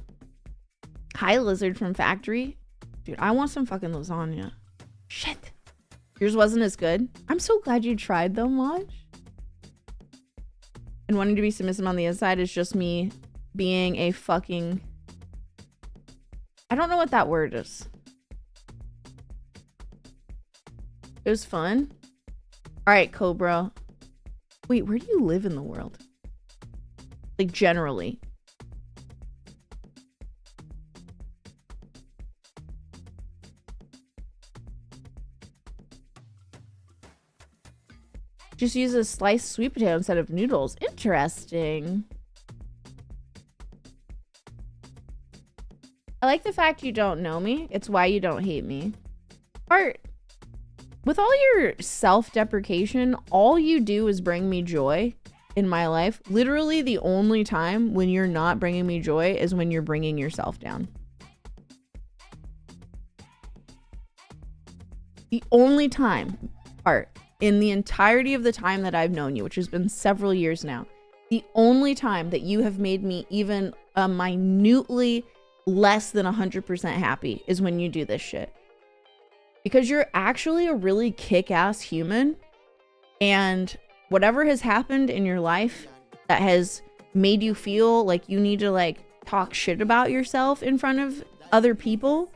Hi, Lizard from Factory. Dude, I want some fucking lasagna. Shit. Yours wasn't as good. I'm so glad you tried though, Maj. And wanting to be submissive on the inside is just me being a fucking... I don't know what that word is. It was fun. All right, Cobra. Wait, where do you live in the world? Like, generally. Just use a sliced sweet potato instead of noodles. Interesting. I like the fact you don't know me. It's why you don't hate me. Art, with all your self-deprecation, all you do is bring me joy in my life. Literally the only time when you're not bringing me joy is when you're bringing yourself down. The only time, Art, in the entirety of the time that I've known you, which has been several years now, the only time that you have made me even minutely less than 100% happy is when you do this shit. Because you're actually a really kick-ass human, and whatever has happened in your life that has made you feel like you need to like talk shit about yourself in front of other people,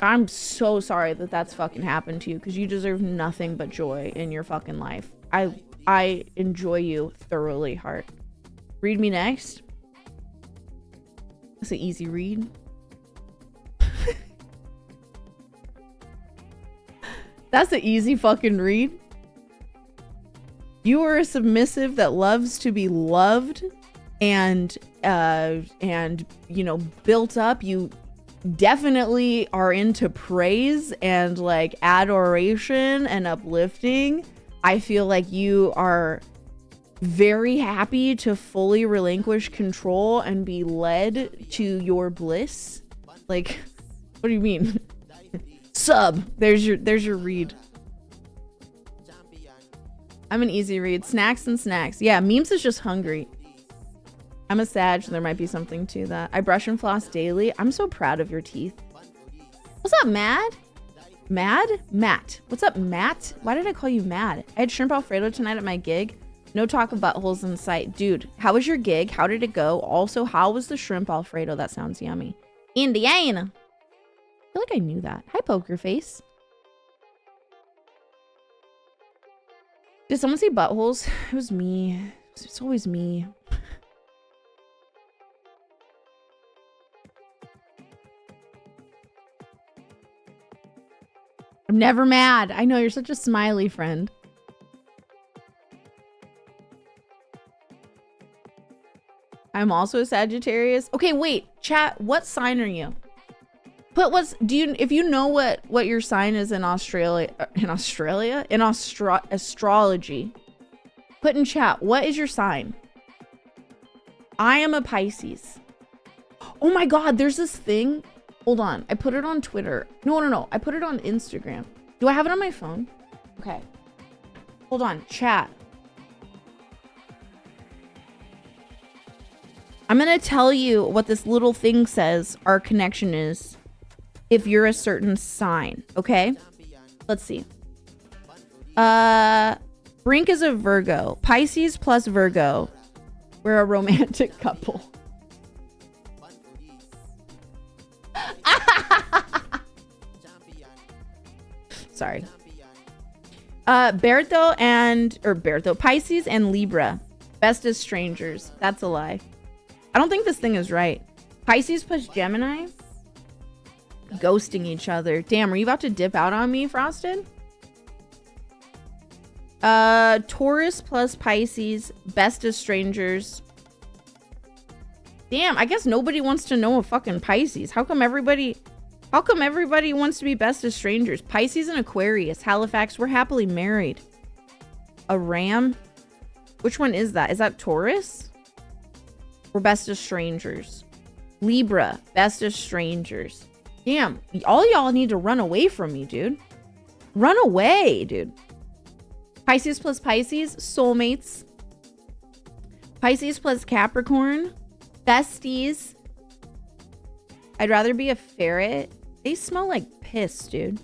I'm so sorry that that's fucking happened to you, because you deserve nothing but joy in your fucking life. I enjoy you thoroughly, Heart. Read me next. That's an easy read. That's an easy fucking read. You are a submissive that loves to be loved and you know, built up. You definitely are into praise and like adoration and uplifting. I feel like you are very happy to fully relinquish control and be led to your bliss. Like, what do you mean? Sub. There's your read. I'm an easy read. Snacks and snacks. Yeah, memes is just hungry. I'm a Sag, so there might be something to that. I brush and floss daily. I'm so proud of your teeth. What's up, Mad? Mad? Matt. What's up, Matt? Why did I call you Mad? I had shrimp Alfredo tonight at my gig. No talk of buttholes in sight. Dude, how was your gig? How did it go? Also, how was the shrimp Alfredo? That sounds yummy. Indiana. I feel like I knew that. Hi, Poker Face. Did someone say buttholes? It was me. It's always me. I'm never mad. I know, you're such a smiley friend. I'm also a Sagittarius. Okay, wait, chat, what sign are you? Put if you know what your sign is in Australia, astrology, put in chat, what is your sign? I am a Pisces. Oh my God, there's this thing. Hold on, I put it on Twitter. No, I put it on Instagram. Do I have it on my phone? Okay. Hold on, chat. I'm gonna tell you what this little thing says our connection is if you're a certain sign, okay? Let's see. Brink is a Virgo. Pisces plus Virgo. We're a romantic couple. Sorry. Pisces and Libra. Best as strangers. That's a lie. I don't think this thing is right. Pisces plus Gemini. Ghosting each other. Damn, are you about to dip out on me, Frosted? Taurus plus Pisces. Best as strangers. Damn, I guess nobody wants to know a fucking Pisces. How come everybody wants to be best as strangers? Pisces and Aquarius. Halifax, we're happily married. A Ram? Which one is that? Is that Taurus? We're best as strangers. Libra, best as strangers. Damn, all y'all need to run away from me, dude. Run away, dude. Pisces plus Pisces, soulmates. Pisces plus Capricorn, besties. I'd rather be a ferret. They smell like piss, dude.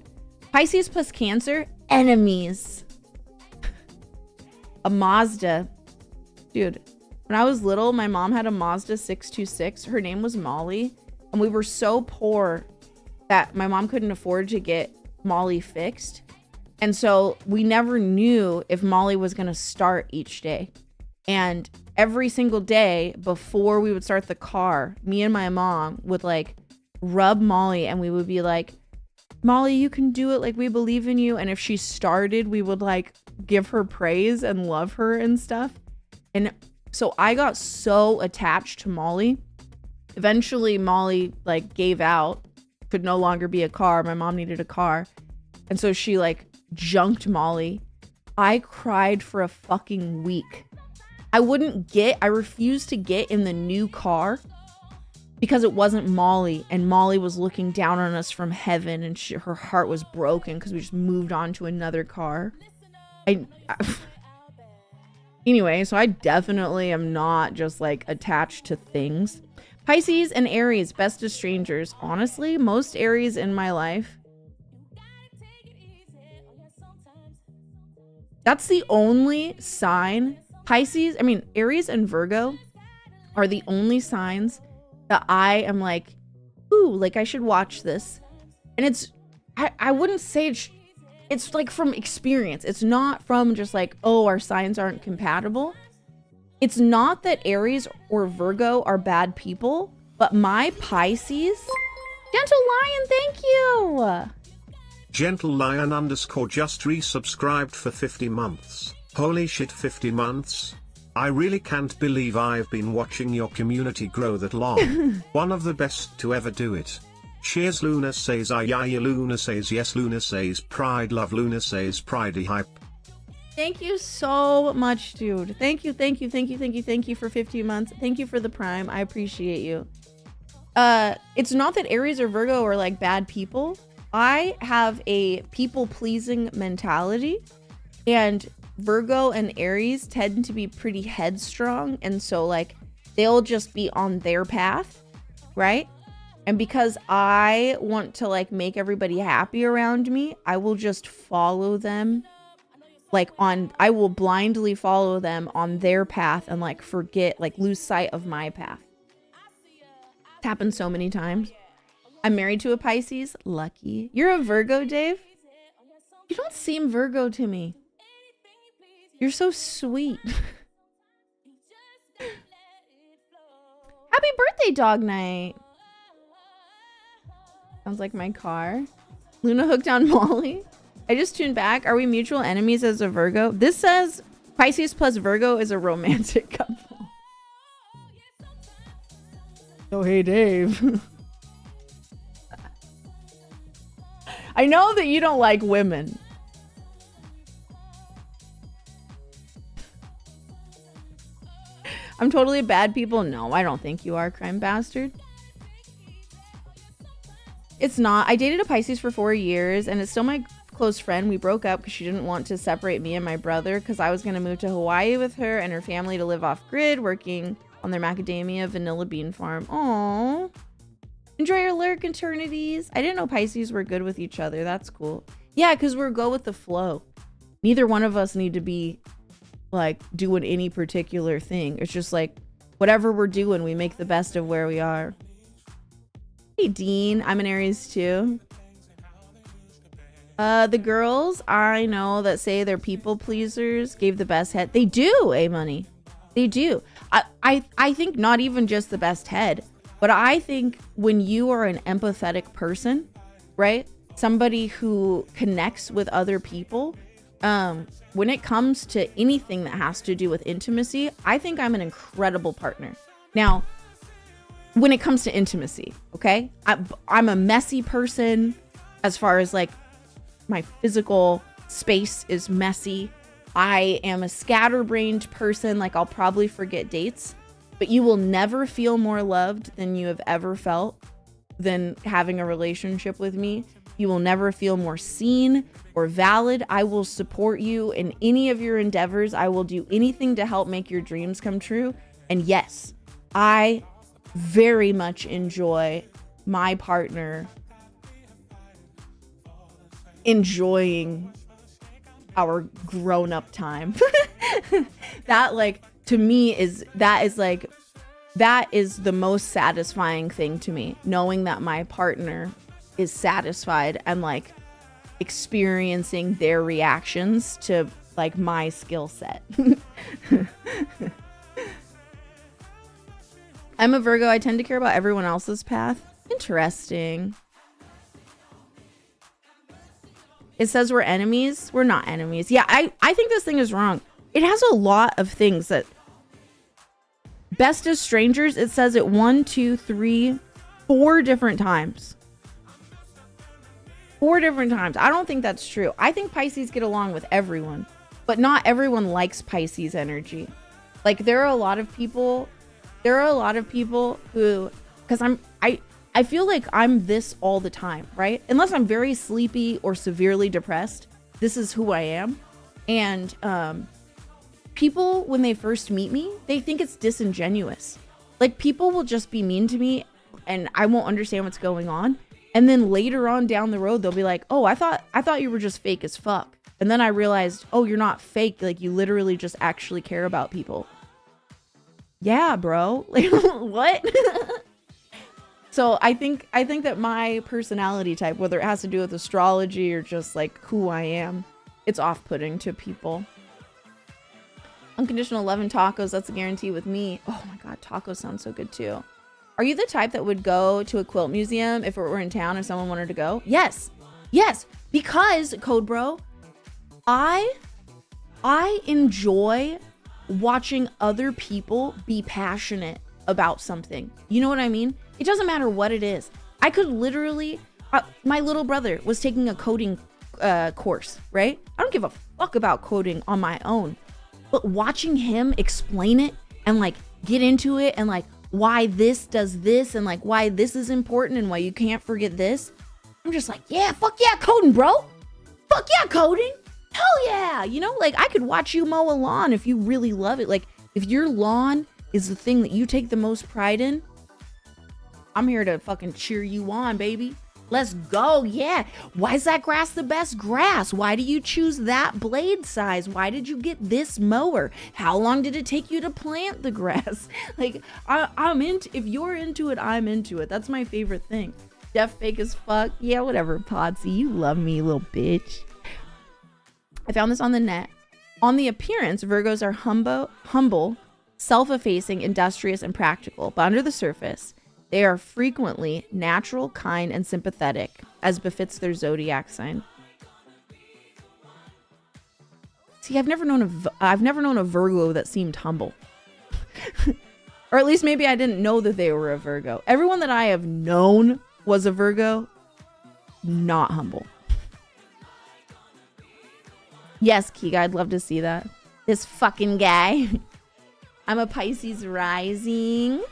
Pisces plus Cancer, enemies. A Mazda. Dude, when I was little, my mom had a Mazda 626. Her name was Molly. And we were so poor that my mom couldn't afford to get Molly fixed. And so we never knew if Molly was going to start each day. And every single day before we would start the car, me and my mom would like rub Molly and we would be like, Molly, you can do it. Like, we believe in you. And if she started, we would like give her praise and love her and stuff. And so I got so attached to Molly. Eventually, Molly like gave out, could no longer be a car. My mom needed a car. And so she like junked Molly. I cried for a fucking week. I refused to get in the new car because it wasn't Molly, and Molly was looking down on us from heaven, and her heart was broken because we just moved on to another car. Anyway, so I definitely am not just like attached to things. Pisces and Aries, best of strangers. Honestly, most Aries in my life. That's the only sign. Aries and Virgo are the only signs that I am like, ooh, like I should watch this. And I wouldn't say it's like from experience. It's not from just like, oh, our signs aren't compatible. It's not that Aries or Virgo are bad people, but my Pisces, Gentle Lion, thank you. Gentle Lion _ just resubscribed for 50 months. Holy shit, 50 months? I really can't believe I've been watching your community grow that long. One of the best to ever do it. Cheers. Luna says aye aye, Luna says yes, Luna says pride love, Luna says pridey hype. Thank you so much, dude. Thank you for 15 months. Thank you for the Prime. I appreciate you. It's not that Aries or Virgo are like bad people. I have a people-pleasing mentality, and Virgo and Aries tend to be pretty headstrong, and so like they'll just be on their path, right? And because I want to like make everybody happy around me, I will just follow them I will blindly follow them on their path and like lose sight of my path. It's happened so many times. I'm married to a Pisces. Lucky. You're a Virgo, Dave? You don't seem Virgo to me. You're so sweet. Happy birthday, Dog Night. Sounds like my car. Luna hooked on Molly. I just tuned back. Are we mutual enemies as a Virgo? This says Pisces plus Virgo is a romantic couple. Oh, hey, Dave. I know that you don't like women. I'm totally bad people. No, I don't think you are, crime bastard. It's not. I dated a Pisces for 4 years, and it's still my close friend. We broke up because she didn't want to separate me and my brother because I was going to move to Hawaii with her and her family to live off grid, working on their macadamia vanilla bean farm. Aww. Enjoy your lurk, eternities. I didn't know Pisces were good with each other. That's cool. Yeah, because we're go with the flow. Neither one of us need to be like doing any particular thing. It's just like whatever we're doing, we make the best of where we are. Hey, Dean. I'm an Aries too. The girls I know that say they're people pleasers gave the best head. They do, A-Money. They do. I think not even just the best head, but I think when you are an empathetic person, right? Somebody who connects with other people, when it comes to anything that has to do with intimacy, I think I'm an incredible partner. Now, when it comes to intimacy, okay? I'm a messy person as far as like my physical space is messy. I am a scatterbrained person. Like I'll probably forget dates, but you will never feel more loved than you have ever felt than having a relationship with me. You will never feel more seen or valid. I will support you in any of your endeavors. I will do anything to help make your dreams come true. And yes, I very much enjoy my partner enjoying our grown-up time. That like to me is that is the most satisfying thing to me, knowing that my partner is satisfied and like experiencing their reactions to like my skill set. I'm a Virgo. I tend to care about everyone else's path. Interesting. It says we're enemies. We're not enemies. Yeah, I think this thing is wrong. It has a lot of things that best as strangers. It says it 1, 2, 3, 4 different times. 4 different times. I don't think that's true. I think Pisces get along with everyone, but not everyone likes Pisces energy. Like there are a lot of people who, because I feel like I'm this all the time, right? Unless I'm very sleepy or severely depressed, this is who I am. And people, when they first meet me, they think it's disingenuous. Like people will just be mean to me and I won't understand what's going on. And then later on down the road, they'll be like, oh, I thought you were just fake as fuck. And then I realized, oh, you're not fake. Like you literally just actually care about people. Yeah, bro. Like what? So I think that my personality type, whether it has to do with astrology or just like who I am, it's off-putting to people. Unconditional love and tacos, that's a guarantee with me. Oh my God, tacos sound so good too. Are you the type that would go to a quilt museum if it were in town, if someone wanted to go? Yes. Yes. Because, Code Bro, I enjoy watching other people be passionate about something. You know what I mean? It doesn't matter what it is. I could literally, my little brother was taking a coding course, right? I don't give a fuck about coding on my own, but watching him explain it and like get into it and like why this does this and like why this is important and why you can't forget this. I'm just like, yeah, fuck yeah, coding, bro. Fuck yeah, coding. Hell yeah. You know, like I could watch you mow a lawn if you really love it. Like if your lawn is the thing that you take the most pride in, I'm here to fucking cheer you on, baby. Let's go. Yeah. Why is that grass the best grass? Why do you choose that blade size? Why did you get this mower? How long did it take you to plant the grass? Like I'm into, if you're into it, I'm into it. That's my favorite thing. Deaf fake as fuck. Yeah, whatever, Podsy. You love me, little bitch. I found this on the net. On the appearance, Virgos are humble, self-effacing, industrious, and practical. But under the surface, they are frequently natural, kind, and sympathetic, as befits their zodiac sign. See, I've never known a Virgo that seemed humble. Or at least maybe I didn't know that they were a Virgo. Everyone that I have known was a Virgo, not humble. Yes, Kiga, I'd love to see that. This fucking guy. I'm a Pisces rising.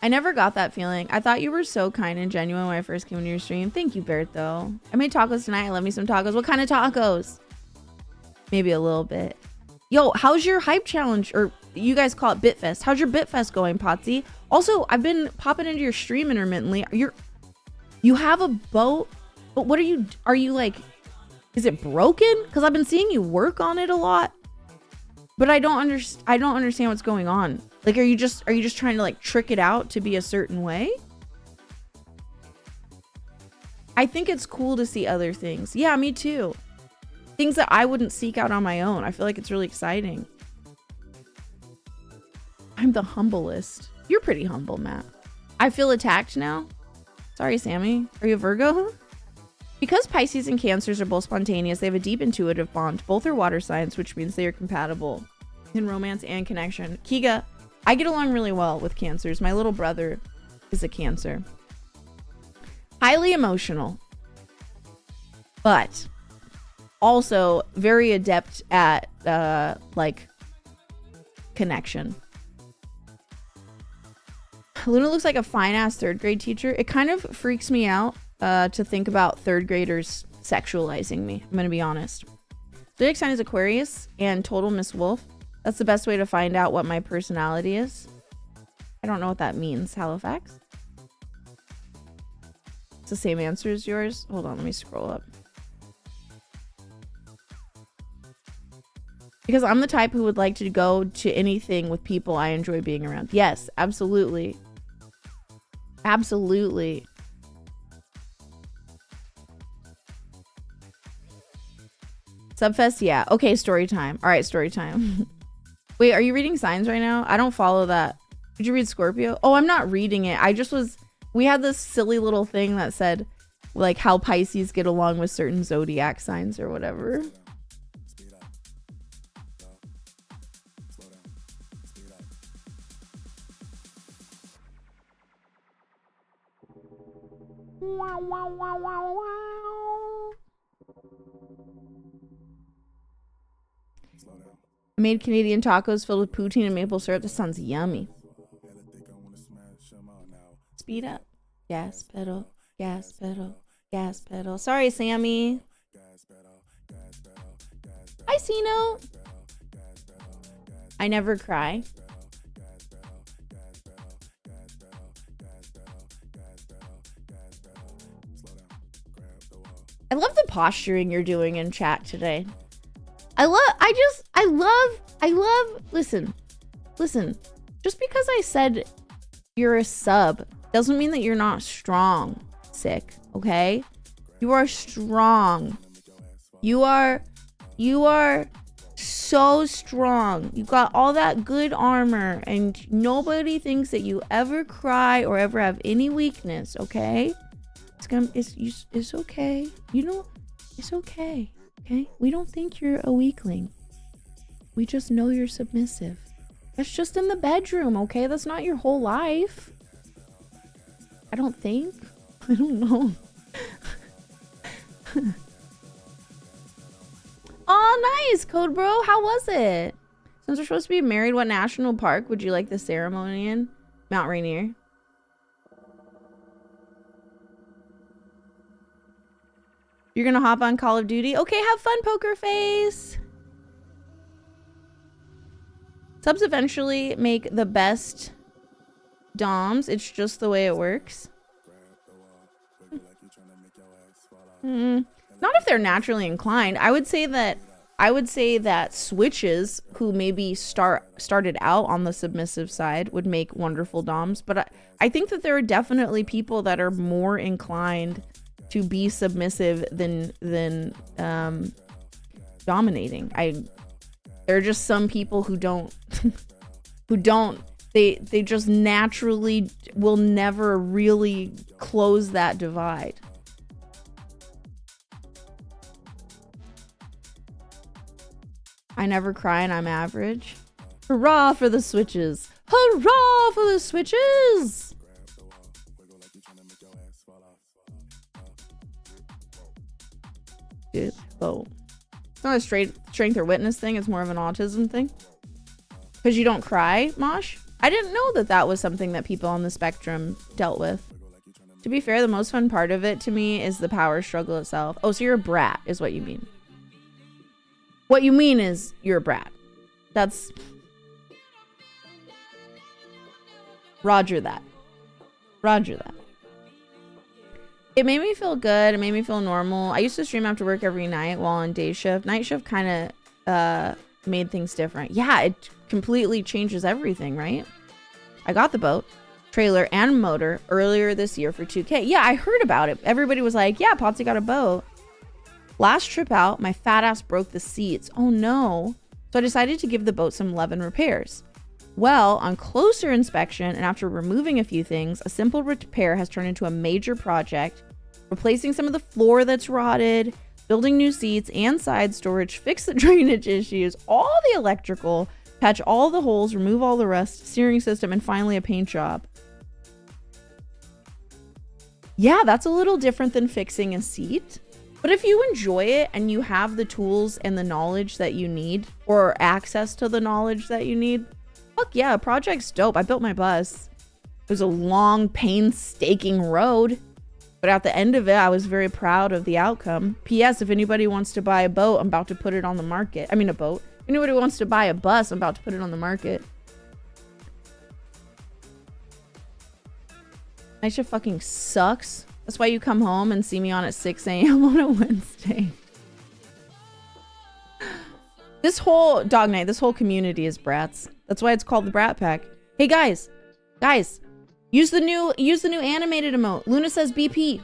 I never got that feeling. I thought you were so kind and genuine when I first came into your stream. Thank you, Bertho. I made tacos tonight. I love me some tacos. What kind of tacos? Maybe a little bit. Yo, how's your hype challenge? Or you guys call it Bitfest. How's your Bitfest going, Potsy? Also, I've been popping into your stream intermittently. You have a boat, but what are you like, is it broken? Because I've been seeing you work on it a lot, but I don't understand what's going on. Like, are you just trying to like trick it out to be a certain way? I think it's cool to see other things. Yeah, me too. Things that I wouldn't seek out on my own. I feel like it's really exciting. I'm the humblest. You're pretty humble, Matt. I feel attacked now. Sorry, Sammy. Are you a Virgo? Because Pisces and Cancers are both spontaneous, they have a deep intuitive bond. Both are water signs, which means they are compatible in romance and connection. Kiga, I get along really well with Cancers. My little brother is a Cancer. Highly emotional, but also very adept at like connection. Luna looks like a fine ass third grade teacher. It kind of freaks me out to think about third graders sexualizing me. I'm gonna be honest. Zodiac sign is Aquarius and total Miss Wolf. That's the best way to find out what my personality is. I don't know what that means, Halifax. It's the same answer as yours. Hold on, let me scroll up. Because I'm the type who would like to go to anything with people I enjoy being around. Yes, absolutely. Absolutely. Subfest, yeah. Okay, story time. All right, story time. Wait, are you reading signs right now? I don't follow that. Did you read Scorpio? Oh, I'm not reading it. We had this silly little thing that said like how Pisces get along with certain zodiac signs or whatever. Wow, wow, wow, wow, wow. I made Canadian tacos filled with poutine and maple syrup. This sounds yummy. Speed up. Gas pedal, gas pedal, gas pedal. Sorry, Sammy. Hi, Sino. I never cry. I love the posturing you're doing in chat today. Listen. Just because I said you're a sub doesn't mean that you're not strong, sick, okay? You are strong. You are so strong. You got all that good armor and nobody thinks that you ever cry or ever have any weakness, okay? It's okay. You know, it's okay. Okay? We don't think you're a weakling. We just know you're submissive. That's just in the bedroom, okay? That's not your whole life. I don't think. I don't know. Oh, nice, Code Bro. How was it? Since we're supposed to be married, what national park would you like the ceremony in? Mount Rainier. You're gonna hop on Call of Duty? Okay, have fun, Poker Face. Subs eventually make the best doms. It's just the way it works. Not if they're naturally inclined. I would say that switches who maybe started out on the submissive side would make wonderful doms, but I think that there are definitely people that are more inclined to be submissive than dominating. There are just some people who don't they just naturally will never really close that divide. I never cry and I'm average. Hurrah for the switches. Hurrah for the switches. Dude, oh. It's not a strength or witness thing. It's more of an autism thing. Because you don't cry, Mosh? I didn't know that was something that people on the spectrum dealt with. To be fair, the most fun part of it to me is the power struggle itself. Oh, so you're a brat is what you mean. What you mean is you're a brat. That's Roger that. Roger that. It made me feel good. It made me feel normal. I used to stream after work every night while on day shift. Night shift kind of made things different. Yeah, it completely changes everything, right? I got the boat, trailer, and motor earlier this year for 2K. Yeah, I heard about it. Everybody was like, yeah, Potsy got a boat. Last trip out, my fat ass broke the seats. Oh no. So I decided to give the boat some love and repairs. Well, on closer inspection and after removing a few things, a simple repair has turned into a major project, replacing some of the floor that's rotted, building new seats and side storage, fix the drainage issues, all the electrical, patch all the holes, remove all the rust, steering system, and finally a paint job. Yeah, that's a little different than fixing a seat. But if you enjoy it and you have the tools and the knowledge that you need, or access to the knowledge that you need, fuck yeah, project's dope. I built my bus. It was a long, painstaking road, but at the end of it, I was very proud of the outcome. P.S. If anybody wants to buy a boat, I'm about to put it on the market. I mean, a boat. If anybody wants to buy a bus, I'm about to put it on the market. Night shift fucking sucks. That's why you come home and see me on at 6 a.m. on a Wednesday. This whole dog night, this whole community is brats. That's why it's called the Brat Pack. Hey guys, use the new animated emote. Luna says BP.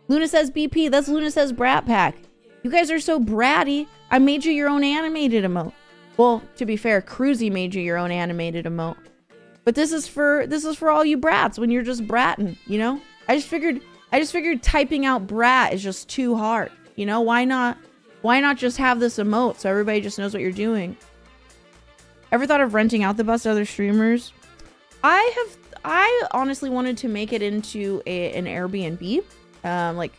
Luna says BP. That's Luna says Brat Pack. You guys are so bratty. I made you your own animated emote. Well, to be fair, Cruzy made you your own animated emote. But this is for all you brats when you're just bratting, you know? I just figured typing out brat is just too hard. You know, why not just have this emote so everybody just knows what you're doing? Ever thought of renting out the bus to other streamers? I honestly wanted to make it into an Airbnb, like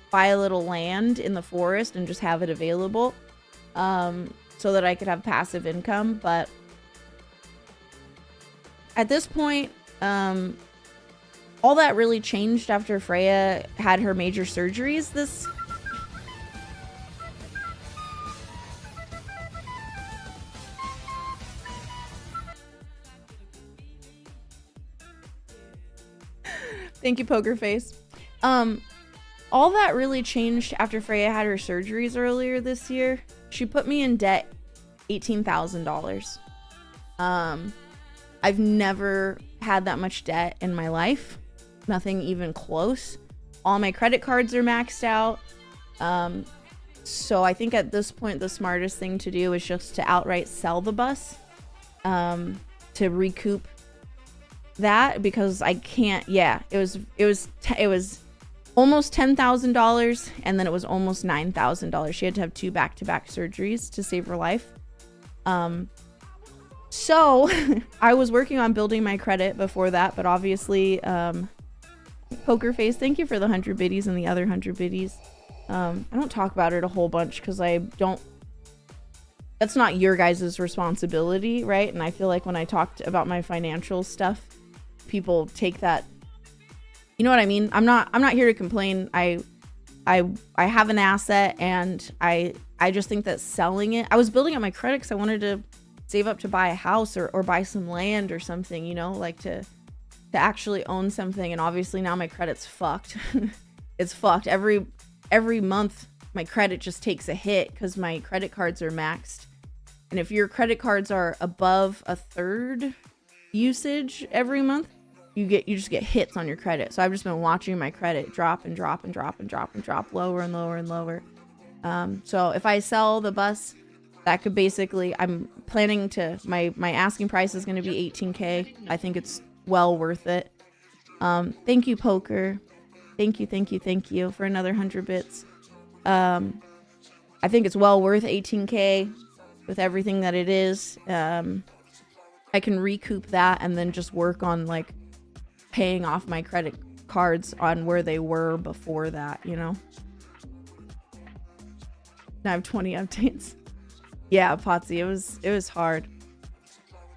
buy a little land in the forest and just have it available, so that I could have passive income. But at this point, all that really changed after Freya had her major surgeries this... Thank you, Poker Face. All that really changed after Freya had her surgeries earlier this year. She put me in debt $18,000. I've never had that much debt in my life. Nothing even close. All my credit cards are maxed out. So I think at this point, the smartest thing to do is just to outright sell the bus, to recoup that, because I can't. Yeah, it was almost $10,000, and then it was almost $9,000. She had to have 2 back-to-back surgeries to save her life. So I was working on building my credit before that, but obviously, Poker Face, thank you for the 100 biddies and the other 100 biddies. I don't talk about it a whole bunch because that's not your guys' responsibility, right? And I feel like when I talked about my financial stuff, people take that, you know what I mean? I'm not here to complain. I have an asset, and I just think that selling it, I was building up my credit because I wanted to save up to buy a house or buy some land or something, you know, like to actually own something. And obviously now my credit's fucked. It's fucked. Every month my credit just takes a hit because my credit cards are maxed. And if your credit cards are above a third usage every month, you just get hits on your credit. So I've just been watching my credit drop and drop and drop and drop and drop lower and lower and lower. So if I sell the bus, that could basically, I'm planning to, my asking price is going to be $18K. I think it's well worth it. Thank you, Poker. Thank you for another 100 bits. I think it's well worth $18K with everything that it is. I can recoup that and then just work on like paying off my credit cards on where they were before that, you know? Now I have 20 updates. Yeah, Potsy, it was hard.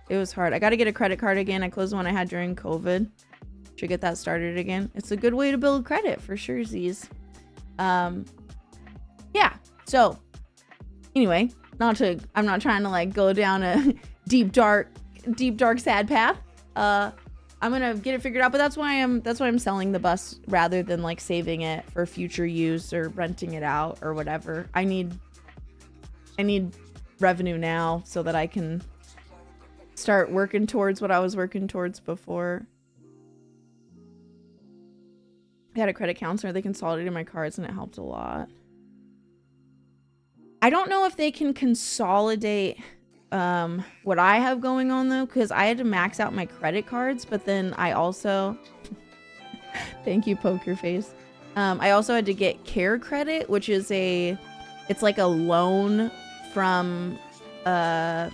It was hard. I got to get a credit card again. I closed the one I had during COVID. Should get that started again. It's a good way to build credit for sure, Z's. Yeah. So anyway, I'm not trying to like go down a deep dark sad path. I'm gonna get it figured out, but that's why I'm selling the bus rather than like saving it for future use or renting it out or whatever. I need revenue now so that I can start working towards what I was working towards before. I had a credit counselor. They consolidated my cards and it helped a lot. I don't know if they can consolidate what I have going on though, because I had to max out my credit cards, but then I also thank you, poker face. I also had to get care credit, which is it's like a loan from a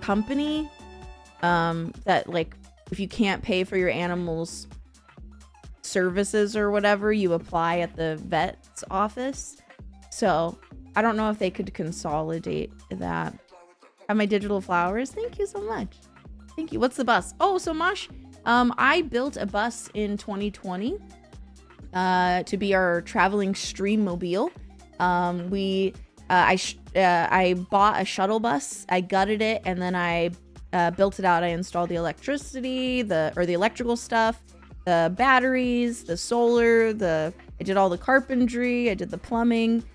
company that like if you can't pay for your animals services or whatever, you apply at the vet's office. So I don't know if they could consolidate that. Have my digital flowers. Thank you so much. Thank you. What's the bus? Oh, so Mosh, I built a bus in 2020 to be our traveling stream mobile. I bought a shuttle bus. I gutted it and then I built it out. I installed the electricity, the electrical stuff, the batteries, the solar, I did all the carpentry, I did the plumbing.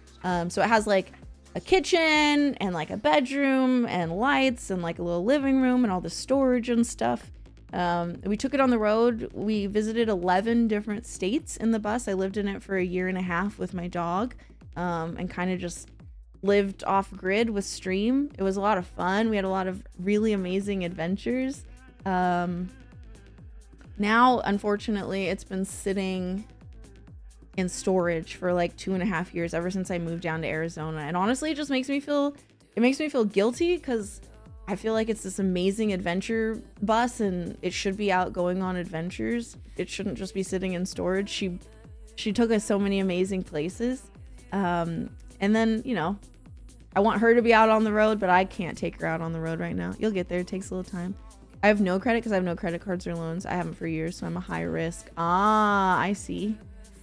So it has like a kitchen and like a bedroom and lights and like a little living room and all the storage and stuff. We took it on the road. We visited 11 different states in the bus. I lived in it for a year and a half with my dog, and kind of just lived off grid with Stream. It was a lot of fun. We had a lot of really amazing adventures. Now, unfortunately, it's been sitting in storage for like 2.5 years, ever since I moved down to Arizona. And honestly, it just makes me feel guilty because I feel like it's this amazing adventure bus and it should be out going on adventures. It shouldn't just be sitting in storage. She took us so many amazing places. And then, you know, I want her to be out on the road, but I can't take her out on the road right now. You'll get there. It takes a little time. I have no credit because I have no credit cards or loans. I haven't for years, so I'm a high risk. Ah, I see.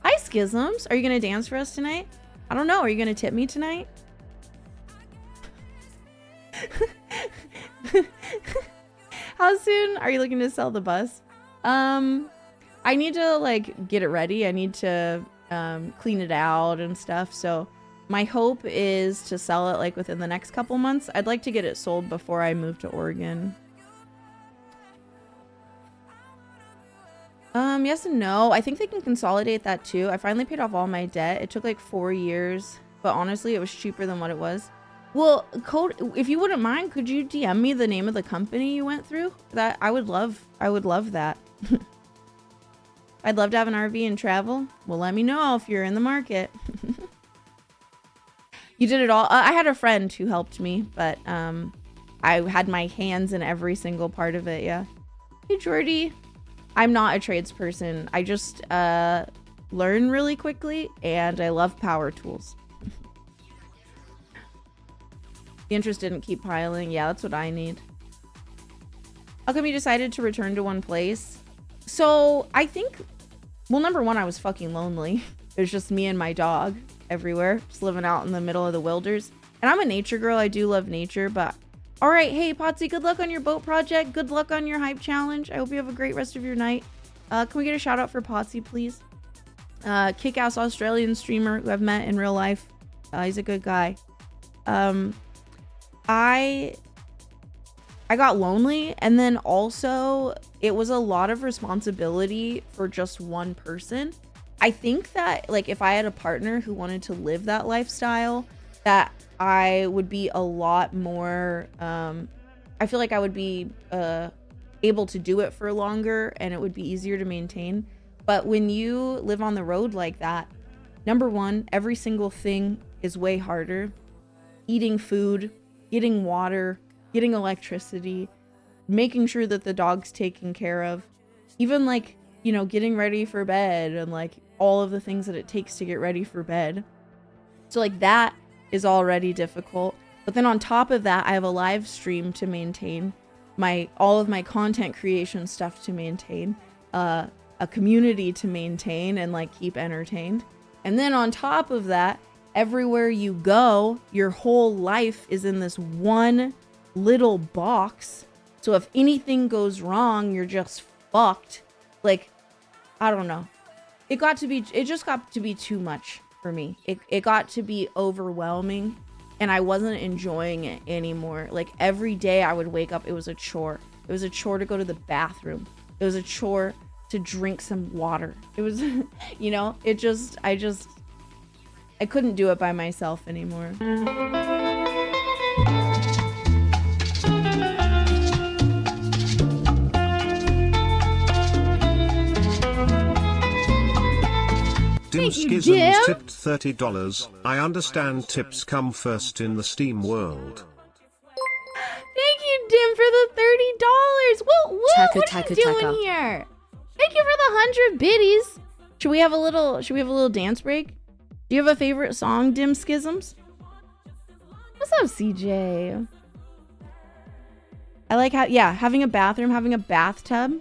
Hi, Schisms. Are you going to dance for us tonight? I don't know. Are you going to tip me tonight? How soon are you looking to sell the bus? I need to like get it ready. I need to clean it out and stuff. So my hope is to sell it like within the next couple months. I'd like to get it sold before I move to Oregon. Yes and no. I think they can consolidate that too. I finally paid off all my debt. It took like 4 years, but honestly, it was cheaper than what it was. Well, Code, if you wouldn't mind, could you DM me the name of the company you went through? That I would love that. I'd love to have an RV and travel. Well, let me know if you're in the market. You did it all. I had a friend who helped me, but I had my hands in every single part of it. Yeah. Hey, Jordy. I'm not a tradesperson. I just learn really quickly, and I love power tools. The interest didn't keep piling. Yeah, that's what I need. How come you decided to return to one place? So I think, well, number one, I was fucking lonely. It was just me and my dog everywhere, just living out in the middle of the wilders. And I'm a nature girl. I do love nature, but all right. Hey, Potsy, good luck on your boat project. Good luck on your hype challenge. I hope you have a great rest of your night. Can we get a shout out for Potsy, please? Kick-ass Australian streamer who I've met in real life. He's a good guy. I got lonely, and then also it was a lot of responsibility for just one person. I think that like if I had a partner who wanted to live that lifestyle, that I would be a lot more I feel like I would be able to do it for longer and it would be easier to maintain. But when you live on the road like that, number one, every single thing is way harder. Eating food, getting water, getting electricity, making sure that the dog's taken care of, even like, you know, getting ready for bed and like all of the things that it takes to get ready for bed. So like that is already difficult. But then on top of that, I have a live stream to maintain, all of my content creation stuff to maintain, a community to maintain and like keep entertained. And then on top of that, everywhere you go, your whole life is in this one little box So if anything goes wrong, you're just fucked. Like, I don't know. It just got to be too much for me. It got to be overwhelming, and I wasn't enjoying it anymore. Like, every day I would wake up, it was a chore. It was a chore to go to the bathroom. It was a chore to drink some water. It was, you know, I couldn't do it by myself anymore. Dim Schisms tipped $30. I understand tips come first in the Steam world. Thank you, Dim, for the $30. Woo, what are you doing here? Thank you for the 100 biddies. Should we have a little dance break? Do you have a favorite song, Dim Schisms? What's up, CJ? I like how, yeah, having a bathroom, having a bathtub.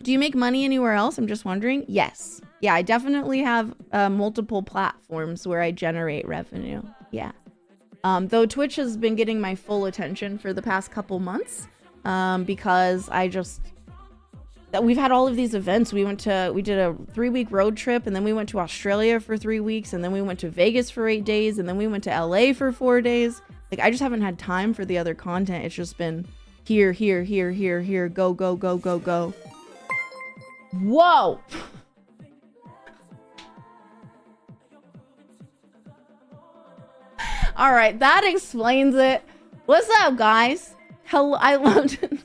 Do you make money anywhere else? I'm just wondering. Yes. Yeah, I definitely have multiple platforms where I generate revenue. Yeah. Though Twitch has been getting my full attention for the past couple months because we've had all of these events. We did a 3-week road trip, and then we went to Australia for 3 weeks, and then we went to Vegas for 8 days, and then we went to LA for 4 days. Like, I just haven't had time for the other content. It's just been here, go, go, go, go, go. Whoa! All right, that explains it. What's up, guys? Hello, I loved it.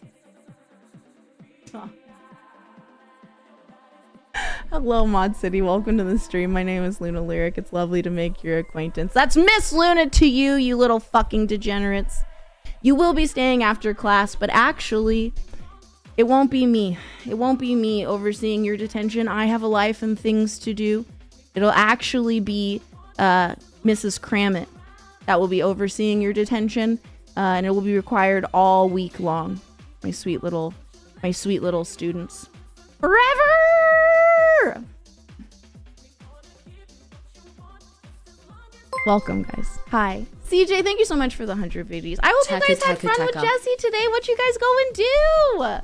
Hello, Mod City. Welcome to the stream. My name is Luna Lyric. It's lovely to make your acquaintance. That's Miss Luna to you, you little fucking degenerates. You will be staying after class, but actually, it won't be me. It won't be me overseeing your detention. I have a life and things to do. It'll actually be Mrs. Crammit that will be overseeing your detention, and it will be required all week long. My sweet little students. Forever! Welcome, guys. Hi. CJ, thank you so much for the 100 videos. I hope you guys had fun with Jesse today. What you guys go and do?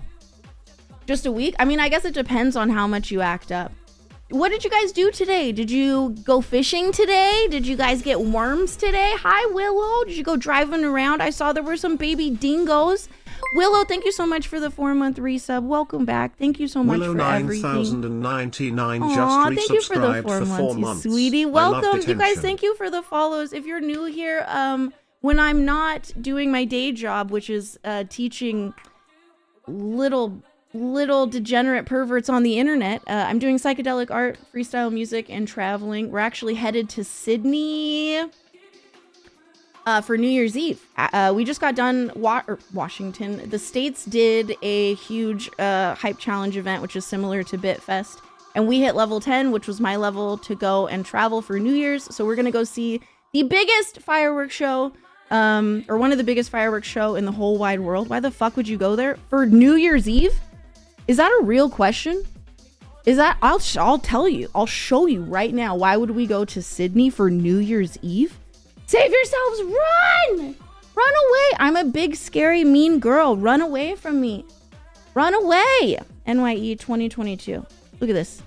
Just a week? I mean, I guess it depends on how much you act up. What did you guys do today? Did you go fishing today? Did you guys get worms today? Hi, Willow. Did you go driving around? I saw there were some baby dingoes. Willow, thank you so much for the 4-month resub. Welcome back. Thank you so much for everything. Willow 9099 just resubscribed thank you for the 4 months, you sweetie. Welcome. You guys, thank you for the follows. If you're new here, when I'm not doing my day job, which is teaching little degenerate perverts on the internet, I'm doing psychedelic art, freestyle music, and traveling. We're actually headed to Sydney for New Year's Eve. We just got done Washington. The States did a huge hype challenge event, which is similar to BitFest, and we hit level 10, which was my level to go and travel for New Year's. So we're gonna go see the biggest fireworks show, or one of the biggest fireworks show in the whole wide world. Why the fuck would you go there for New Year's Eve? Is that a real question? Is that, I'll tell you, I'll show you right now. Why would we go to Sydney for New Year's Eve? Save yourselves, run! Run away. I'm a big, scary, mean girl. Run away from me. Run away. NYE 2022. Look at this.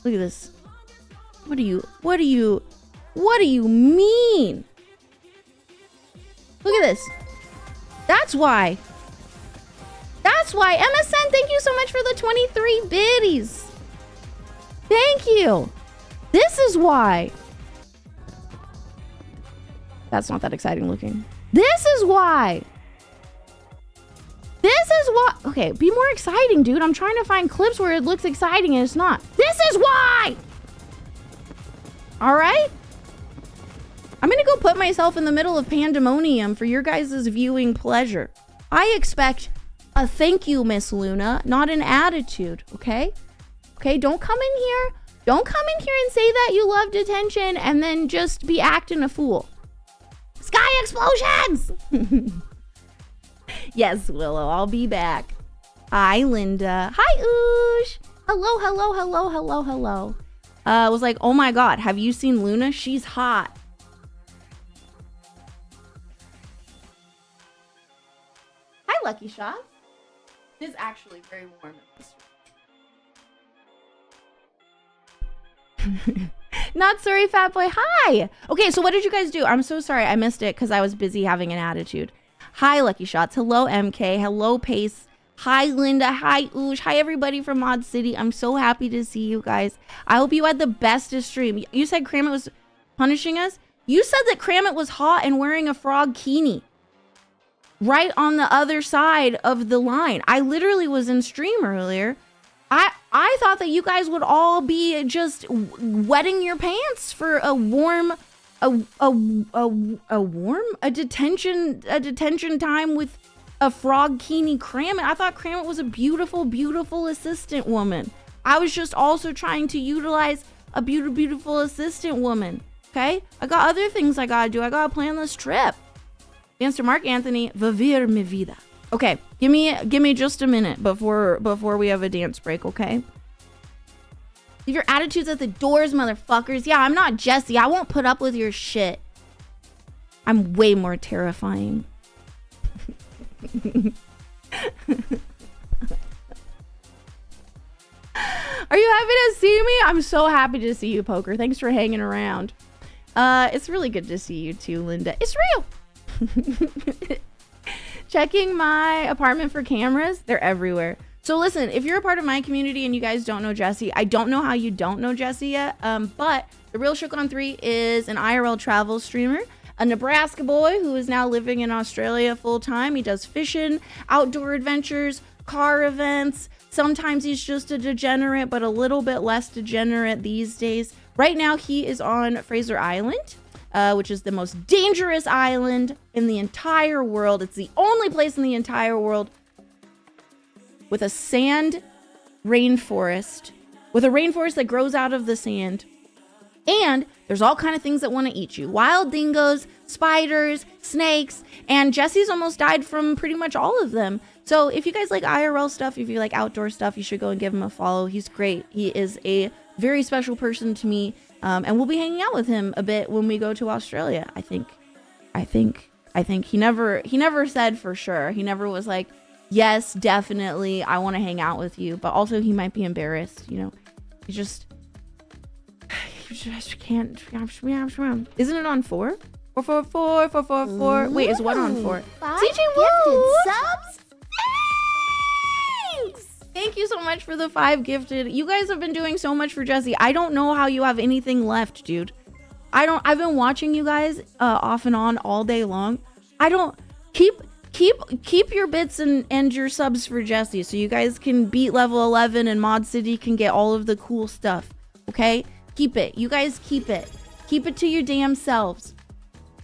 Look at this. What do you mean? Look at this. That's why. That's why. MSN, thank you so much for the 23 biddies. Thank you. This is why. That's not that exciting looking. This is why. This is why. Okay, be more exciting, dude. I'm trying to find clips where it looks exciting and it's not. This is why. All right. I'm going to go put myself in the middle of pandemonium for your guys' viewing pleasure. I expect a thank you, Miss Luna, not an attitude, okay? Okay, don't come in here. Don't come in here and say that you love detention and then just be acting a fool. Sky explosions! Yes, Willow, I'll be back. Hi, Linda. Hi, Oosh. Hello, hello, hello, hello, hello. I was like, oh my god, have you seen Luna? She's hot. Hi, Lucky Shot. It is actually very warm in this room. Not sorry, fat boy. Hi. Okay, so what did you guys do? I'm so sorry. I missed it because I was busy having an attitude. Hi, Lucky Shots. Hello, MK. Hello, Pace. Hi, Linda. Hi, Oosh. Hi, everybody from Mod City. I'm so happy to see you guys. I hope you had the bestest stream. You said Kramit was punishing us? You said that Kramit was hot and wearing a frog bikini. Right on the other side of the line. I literally was in stream earlier. I thought that you guys would all be just wetting your pants for a warm detention time with a frog bikini Kramit. I thought Kramit was a beautiful, beautiful assistant woman. I was just also trying to utilize a beautiful assistant woman. Okay? I got other things I gotta do. I gotta plan this trip. Dance to Mark Anthony, Vivir mi vida. Okay, give me just a minute before we have a dance break, okay? Leave your attitudes at the doors, motherfuckers. Yeah, I'm not Jesse. I won't put up with your shit. I'm way more terrifying. Are you happy to see me? I'm so happy to see you, Poker. Thanks for hanging around. It's really good to see you too, Linda. It's real. Checking my apartment for cameras. They're everywhere. So listen, if you're a part of my community and you guys don't know Jesse, I don't know how you don't know Jesse yet, but The Real Shook on 3 is an IRL travel streamer, a Nebraska boy who is now living in Australia full time. He does fishing, outdoor adventures, car events. Sometimes he's just a degenerate, but a little bit less degenerate these days. Right now he is on Fraser Island, which is the most dangerous island in the entire world. It's the only place in the entire world with a sand rainforest, with a rainforest that grows out of the sand. And there's all kind of things that want to eat you. Wild dingoes, spiders, snakes, and Jesse's almost died from pretty much all of them. So if you guys like IRL stuff, if you like outdoor stuff, you should go and give him a follow. He's great. He is a very special person to me. And we'll be hanging out with him a bit when we go to Australia. I think he never said for sure. He never was like, yes, definitely, I want to hang out with you. But also he might be embarrassed, you know. He just can't. Isn't it on 4? 4. Wait, is what on 4? CJ Woo! Subs? Thanks! Thank you so much for the 5 gifted. You guys have been doing so much for Jesse. I don't know how you have anything left, dude. I've been watching you guys off and on all day long. Keep your bits and your subs for Jesse so you guys can beat level 11 and Mod City can get all of the cool stuff. Okay? Keep it. You guys keep it. Keep it to your damn selves.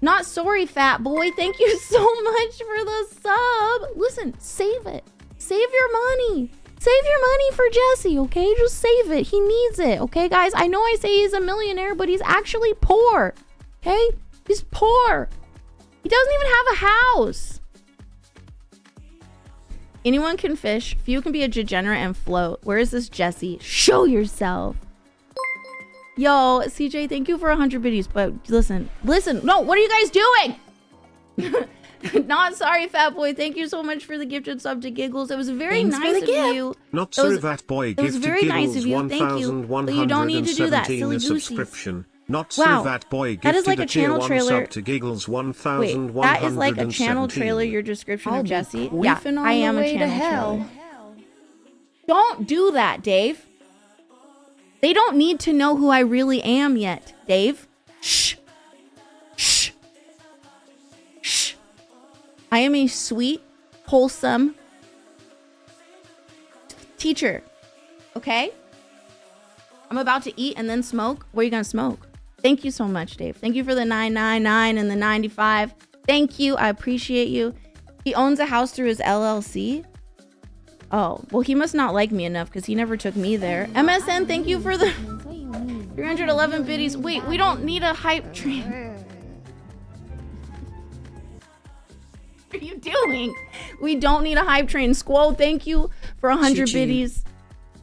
Not sorry, fat boy. Thank you so much for the sub. Listen, save it. Save your money. Save your money for Jesse, okay? Just save it. He needs it, okay, guys? I know I say he's a millionaire, but he's actually poor, okay? He's poor. He doesn't even have a house. Anyone can fish. Few can be a degenerate and float. Where is this Jesse? Show yourself. Yo, CJ, thank you for 100 biddies, but listen. No, what are you guys doing? Not sorry, fat boy. Thank you so much for the gifted sub to Giggles. It was very nice of you. Not sorry, fat boy. It was very nice of you. Thank you. But you don't need to do that, silly goosies. Subscription. Not sorry, Wow, fat boy. that is like gifted a channel tier 1 trailer. sub to Giggles Wait, that is like a channel 1117. trailer, your description I'll of be Jesse. queefing Yeah, on I the am a way to channel hell. trailer. Don't do that, Dave. They don't need to know who I really am yet, Dave. Shh. Shh. Shh. I am a sweet, wholesome teacher. Okay? I'm about to eat and then smoke. Where are you going to smoke? Thank you so much, Dave. Thank you for the 999 and the 95. Thank you. I appreciate you. He owns a house through his LLC. Oh, well, he must not like me enough because he never took me there. MSN, thank you for the 311 biddies. Wait, we don't need a hype train. What are you doing? We don't need a hype train. Squall, thank you for 100 biddies.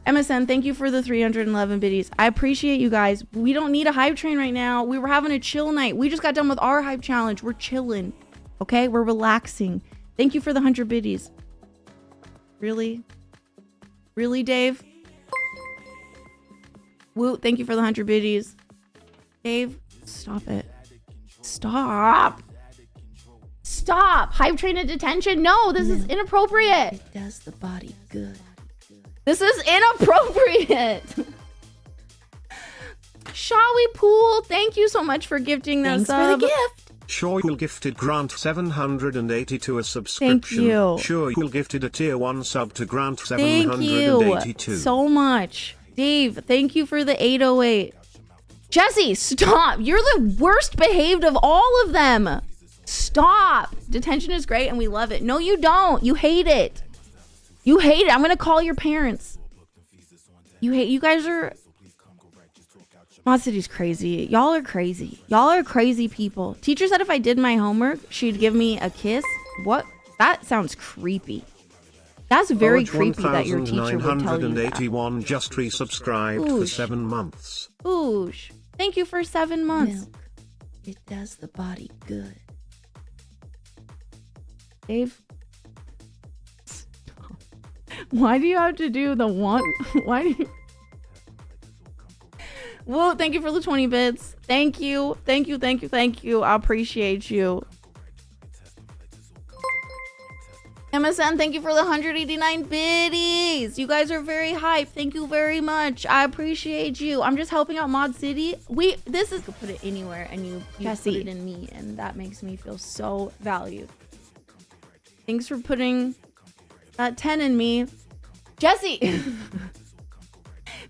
MSN, thank you for the 311 biddies. I appreciate you guys. We don't need a hype train right now. We were having a chill night. We just got done with our hype challenge. We're chilling. Okay? We're relaxing. Thank you for the 100 biddies. Really? Really, Dave? Woo, thank you for the 100 biddies. Dave, stop it. Stop. Stop. Hype train in detention? No, this is inappropriate. It does the body good. This is inappropriate. Shawi Pool, thank you so much for gifting that Thanks sub. for the gift. Sure you'll gifted Grant 782 a subscription. you. Sure you'll gifted a tier 1 sub to Grant Thank 782. you so much. Dave, thank you for the 808. Jesse, stop. You're the worst behaved of all of them. Stop. Detention is great and we love it. No, you don't. You hate it. You hate it. I'm going to call your parents. You guys are... Mod City's crazy. Y'all are crazy. Y'all are crazy people. Teacher said if I did my homework, she'd give me a kiss. What? That sounds creepy. That's very creepy that your teacher would tell you that. 1981 just resubscribed for Oosh. 7 months. Oosh. Thank you for 7 months. Milk. It does the body good. Dave? Why do you have to do the one? Why do you... Whoa, thank you for the 20 bits. Thank you. Thank you, thank you, thank you. I appreciate you. MSN, thank you for the 189 biddies. You guys are very hype. Thank you very much. I appreciate you. I'm just helping out Mod City. This is, you could put it anywhere and you put it in me, and that makes me feel so valued. Thanks for putting that 10 in me. Jesse.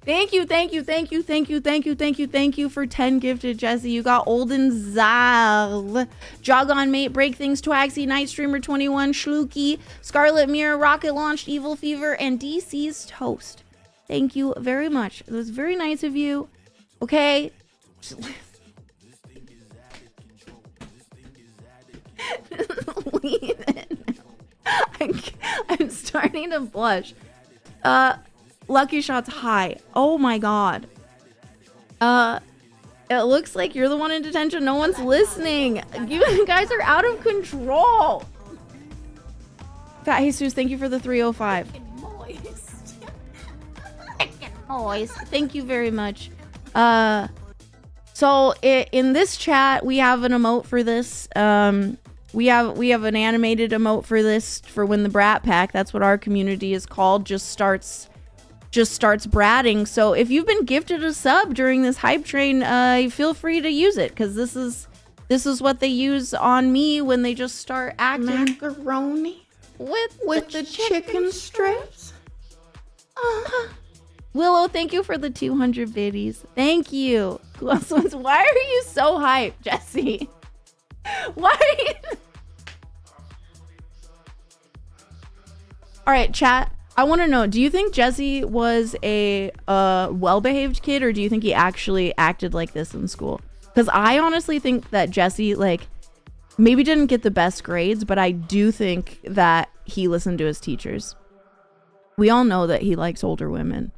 Thank you, thank you, thank you, thank you, thank you, thank you, thank you for 10 gifted, Jesse. You got Olden Zal, Jog on Mate, Break Things, Twaxy, Night Streamer 21, Schluki, Scarlet Mirror, Rocket Launched, Evil Fever, and DC's Toast. Thank you very much. It was very nice of you. Okay. Leave it. I'm starting to blush. Lucky Shots high. Oh my god. It looks like you're the one in detention. No one's listening. You guys are out of control. Fat Jesus, thank you for the 305. Moist. Thank you very much. So in this chat, we have an emote for this. We have an animated emote for this for when the Brat Pack, that's what our community is called, just starts bratting. So if you've been gifted a sub during this hype train, feel free to use it, because this is what they use on me when they just start acting. Macaroni with the chicken strips. Willow, thank you for the 200 biddies. Thank you. Who else was? Why are you so hyped, Jesse? Why are you... All right, chat. I want to know, do you think Jesse was a well-behaved kid, or do you think he actually acted like this in school? Because I honestly think that Jesse, like, maybe didn't get the best grades, but I do think that he listened to his teachers. We all know that he likes older women.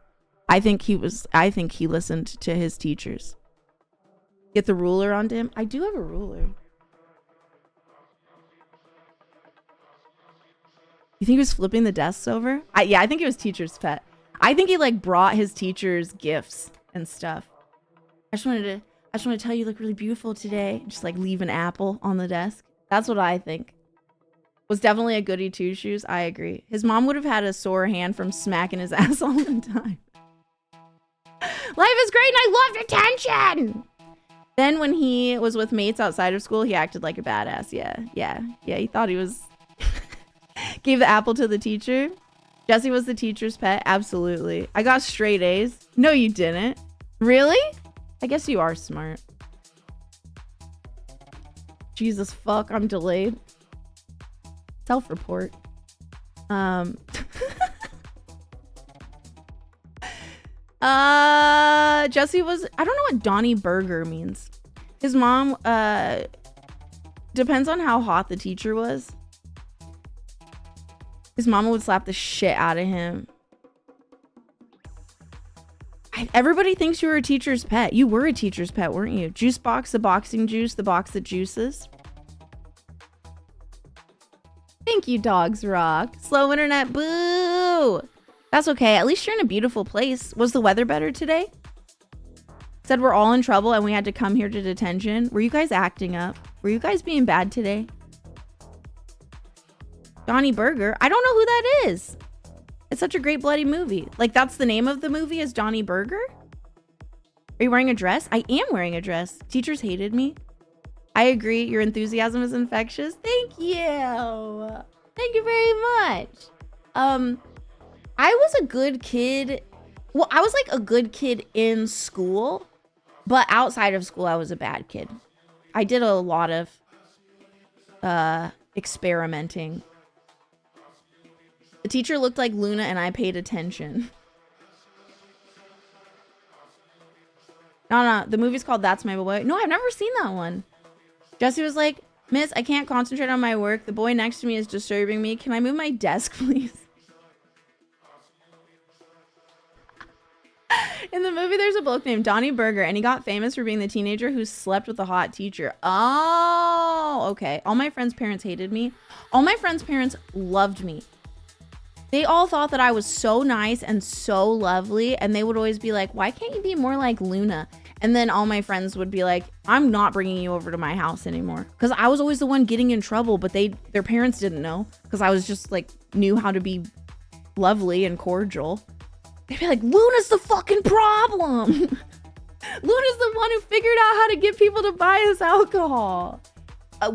I think he listened to his teachers. Get the ruler onto him. I do have a ruler. You think he was flipping the desks over? Yeah, I think it was teacher's pet. I think he like brought his teachers gifts and stuff. I just wanted to tell you look really beautiful today. Just like leave an apple on the desk. That's what I think. Was definitely a goody two shoes. I agree. His mom would have had a sore hand from smacking his ass all the time. Life is great and I love detention. Then when he was with mates outside of school, he acted like a badass. Yeah. He thought he was... Gave the apple to the teacher. Jesse was the teacher's pet. Absolutely. I got straight A's. No, you didn't. Really? I guess you are smart. Jesus fuck, I'm delayed. Self-report. Jesse was... I don't know what Donnie Burger means. His mom, depends on how hot the teacher was. His mama would slap the shit out of him. Everybody thinks you were a teacher's pet. You were a teacher's pet, weren't you? Juice box, the boxing juice, the box that juices. Thank you, Dogs Rock. Slow internet, boo! you. That's okay. At least you're in a beautiful place. Was the weather better today? Said we're all in trouble and we had to come here to detention. Were you guys acting up? Were you guys being bad today? Donnie Burger? I don't know who that is. It's such a great bloody movie. Like, that's the name of the movie, is Donnie Burger? Are you wearing a dress? I am wearing a dress. Teachers hated me. I agree. Your enthusiasm is infectious. Thank you. Thank you very much. I was a good kid. Well, I was like a good kid in school, but outside of school, I was a bad kid. I did a lot of experimenting. The teacher looked like Luna and I paid attention. No, the movie's called That's My Boy. No, I've never seen that one. Jesse was like, Miss, I can't concentrate on my work. The boy next to me is disturbing me. Can I move my desk, please? In the movie, there's a bloke named Donnie Burger, and he got famous for being the teenager who slept with a hot teacher. Oh, okay. All my friends' parents hated me. All my friends' parents loved me. They all thought that I was so nice and so lovely, and they would always be like, why can't you be more like Luna? And then all my friends would be like, I'm not bringing you over to my house anymore. Because I was always the one getting in trouble, but their parents didn't know. Because I was just like, knew how to be lovely and cordial. They'd be like, Luna's the fucking problem. Luna's the one who figured out how to get people to buy us alcohol.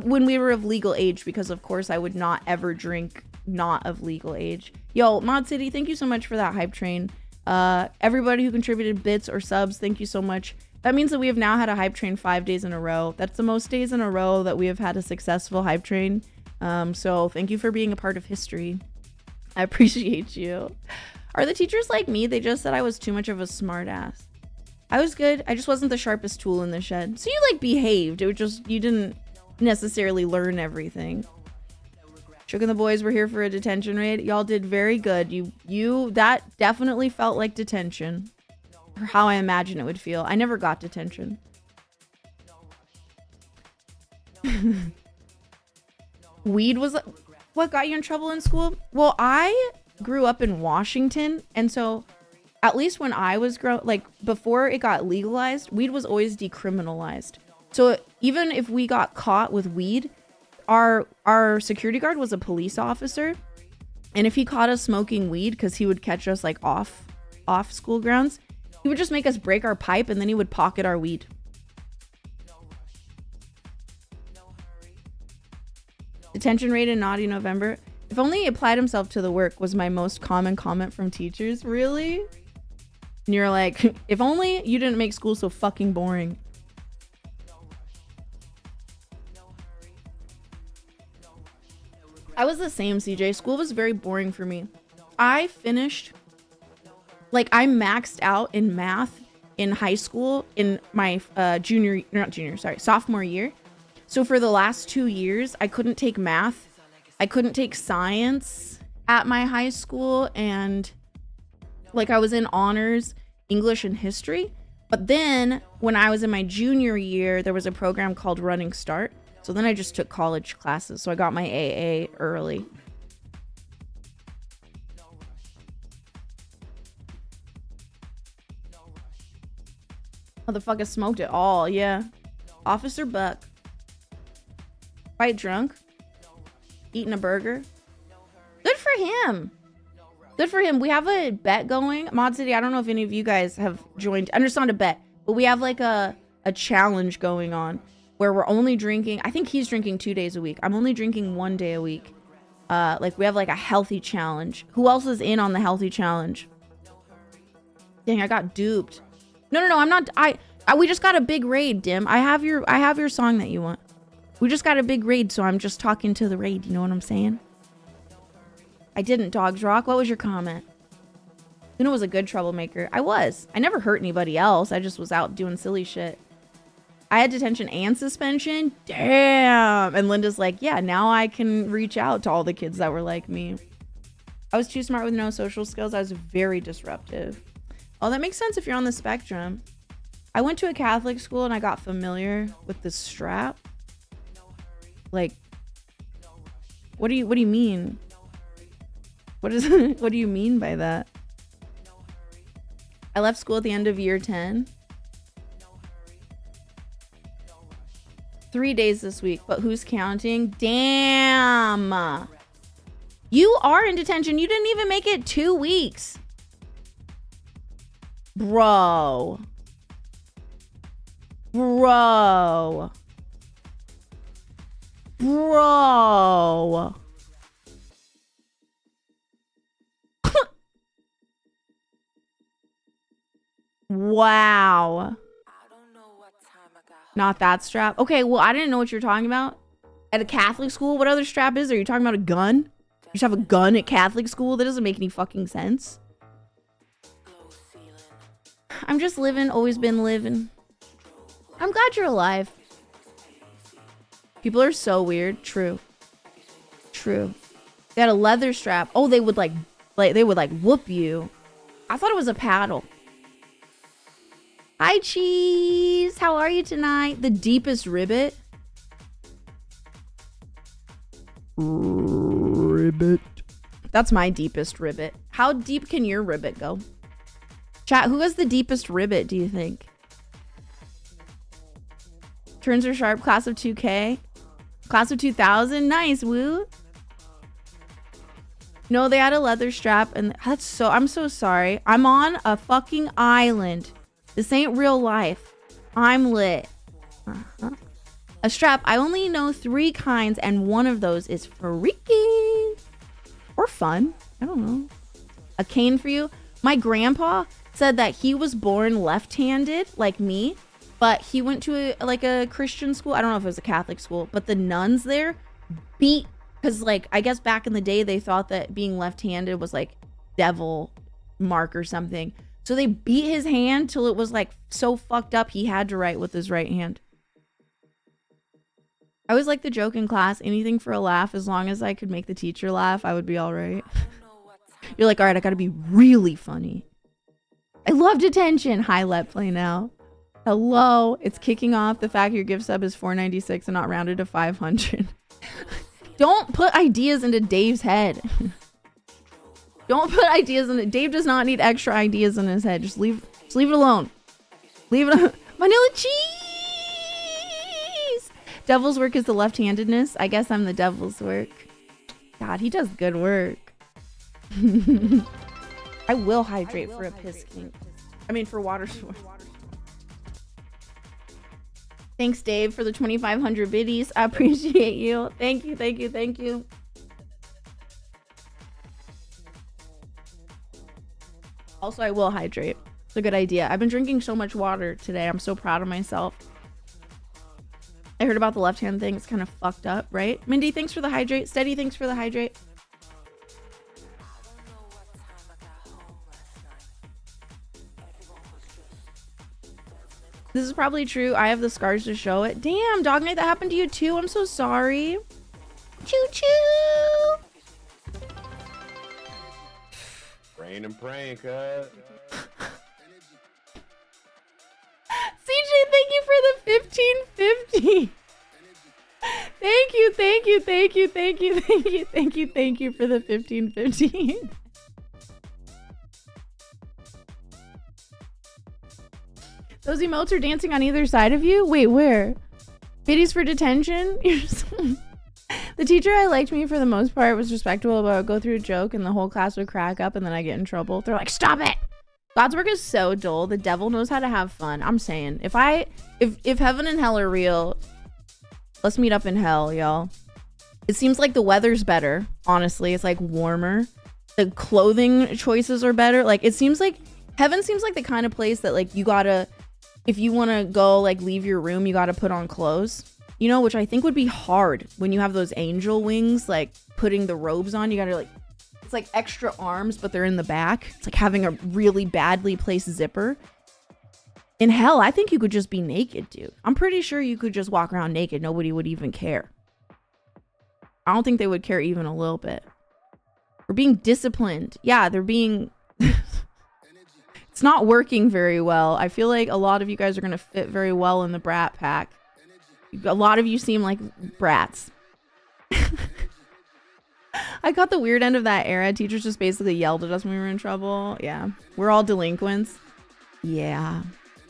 When we were of legal age, because of course I would not ever drink not of legal age. Yo, Mod City, thank you so much for that hype train. Everybody who contributed bits or subs, thank you so much. That means that we have now had a hype train 5 days in a row. That's the most days in a row that we have had a successful hype train. So thank you for being a part of history. I appreciate you. Are the teachers like me? They just said I was too much of a smart ass. I was good. I just wasn't the sharpest tool in the shed. So you like behaved. It was just, you didn't necessarily learn everything. Shook and the boys were here for a detention raid. Y'all did very good. That definitely felt like detention. Or how I imagine it would feel. I never got detention. Weed was what got you in trouble in school? Well, I grew up in Washington, and so at least when I was before it got legalized, weed was always decriminalized. So even if we got caught with weed, our security guard was a police officer, and if he caught us smoking weed, because he would catch us like off school grounds, he would just make us break our pipe, and then he would pocket our weed. Detention rate in naughty November. If only he applied himself to the work was my most common comment from teachers. Really? And you're like, if only you didn't make school so fucking boring. I was the same, CJ. School was very boring for me. I maxed out in math in high school in my sophomore year. So for the last 2 years, I couldn't take math. I couldn't take science at my high school, and I was in honors, English and history. But then when I was in my junior year, there was a program called Running Start. So then I just took college classes. So I got my AA early. Motherfucker smoked it all, yeah. Officer Buck. Quite drunk. Eating a burger. Good for him. Good for him. We have a bet going. Mod City, I don't know if any of you guys have joined. I understand a bet, but we have like a challenge going on where we're only drinking. I think he's drinking 2 days a week. I'm only drinking 1 day a week. We have like a healthy challenge. Who else is in on the healthy challenge? Dang, I got duped. No, I'm not. We just got a big raid, Dim. I have your song that you want. We just got a big raid, so I'm just talking to the raid. You know what I'm saying? I didn't, Dogs Rock. What was your comment? Luna was a good troublemaker. I was. I never hurt anybody else. I just was out doing silly shit. I had detention and suspension. Damn. And Linda's like, yeah, now I can reach out to all the kids that were like me. I was too smart with no social skills. I was very disruptive. Oh, that makes sense if you're on the spectrum. I went to a Catholic school and I got familiar with the strap. Like, what do you mean? What is what do you mean by that? I left school at the end of year 10. 3 days this week, but who's counting? Damn. You are in detention. You didn't even make it 2 weeks. Bro. Bro. Bro. Wow. Not that strap. Okay, well, I didn't know what you were talking about. At a Catholic school, what other strap is there? Are you talking about a gun? You just have a gun at Catholic school? That doesn't make any fucking sense. I'm just living, always been living. I'm glad you're alive. People are so weird. True. True. They had a leather strap. Oh, they would like whoop you. I thought it was a paddle. Hi, Cheese. How are you tonight? The deepest ribbit. Ribbit. That's my deepest ribbit. How deep can your ribbit go? Chat, who has the deepest ribbit, do you think? Turns are sharp, class of 2K. Class of 2000. Nice, woo. No, they had a leather strap, and that's so... I'm so sorry. I'm on a fucking island. This ain't real life. I'm lit. A strap. I only know 3 kinds, and one of those is freaky. Or fun. I don't know. A cane for you. My grandpa said that he was born left-handed, like me, but he went to a Christian school. I don't know if it was a Catholic school, but the nuns there beat... Because, like, I guess back in the day, they thought that being left-handed was, like, devil mark or something. So they beat his hand till it was like so fucked up he had to write with his right hand. I always like the joke in class, anything for a laugh. As long as I could make the teacher laugh, I would be all right. You're like, all right, I gotta be really funny. I love detention. Hi, let play now. Hello. It's kicking off the fact your gift sub is $4.96 and not rounded to 500. Don't put ideas into Dave's head. Don't put ideas in it. Dave does not need extra ideas in his head. Just leave it alone. Leave it alone. Vanilla cheese! Devil's work is the left-handedness. I guess I'm the devil's work. God, he does good work. I will hydrate for a piss king. I mean, for water source. Thanks, Dave, for the 2,500 biddies. I appreciate you. Thank you, thank you, thank you. Also, I will hydrate. It's a good idea. I've been drinking so much water today. I'm so proud of myself. I heard about the left hand thing. It's kind of fucked up, right? Mindy, thanks for the hydrate. Steady, thanks for the hydrate. This is probably true. I have the scars to show it. Damn, Dog Night, that happened to you too. I'm so sorry. Choo choo. Praying and praying, cuz. CJ, thank you for the 1550. Thank you, thank you, thank you, thank you, thank you, thank you, thank you for the 1550. Those emotes are dancing on either side of you? Wait, where? Biddies for detention? The teacher I liked me for the most part was respectable, but I would go through a joke and the whole class would crack up and then I get in trouble. They're like, stop it! God's work is so dull. The devil knows how to have fun. I'm saying, if heaven and hell are real, let's meet up in hell, y'all. It seems like the weather's better, honestly. It's like warmer. The clothing choices are better. Like, it seems like heaven seems like the kind of place that, like, you gotta, if you want to go, like, leave your room, you gotta put on clothes. You know, which I think would be hard when you have those angel wings, like putting the robes on. You gotta like, it's like extra arms, but they're in the back. It's like having a really badly placed zipper. In hell, I think you could just be naked, dude. I'm pretty sure you could just walk around naked. Nobody would even care. I don't think they would care even a little bit. We're being disciplined. Yeah, they're being... It's not working very well. I feel like a lot of you guys are going to fit very well in the brat pack. A lot of you seem like brats. I caught the weird end of that era. Teachers just basically yelled at us when we were in trouble. Yeah. We're all delinquents. Yeah.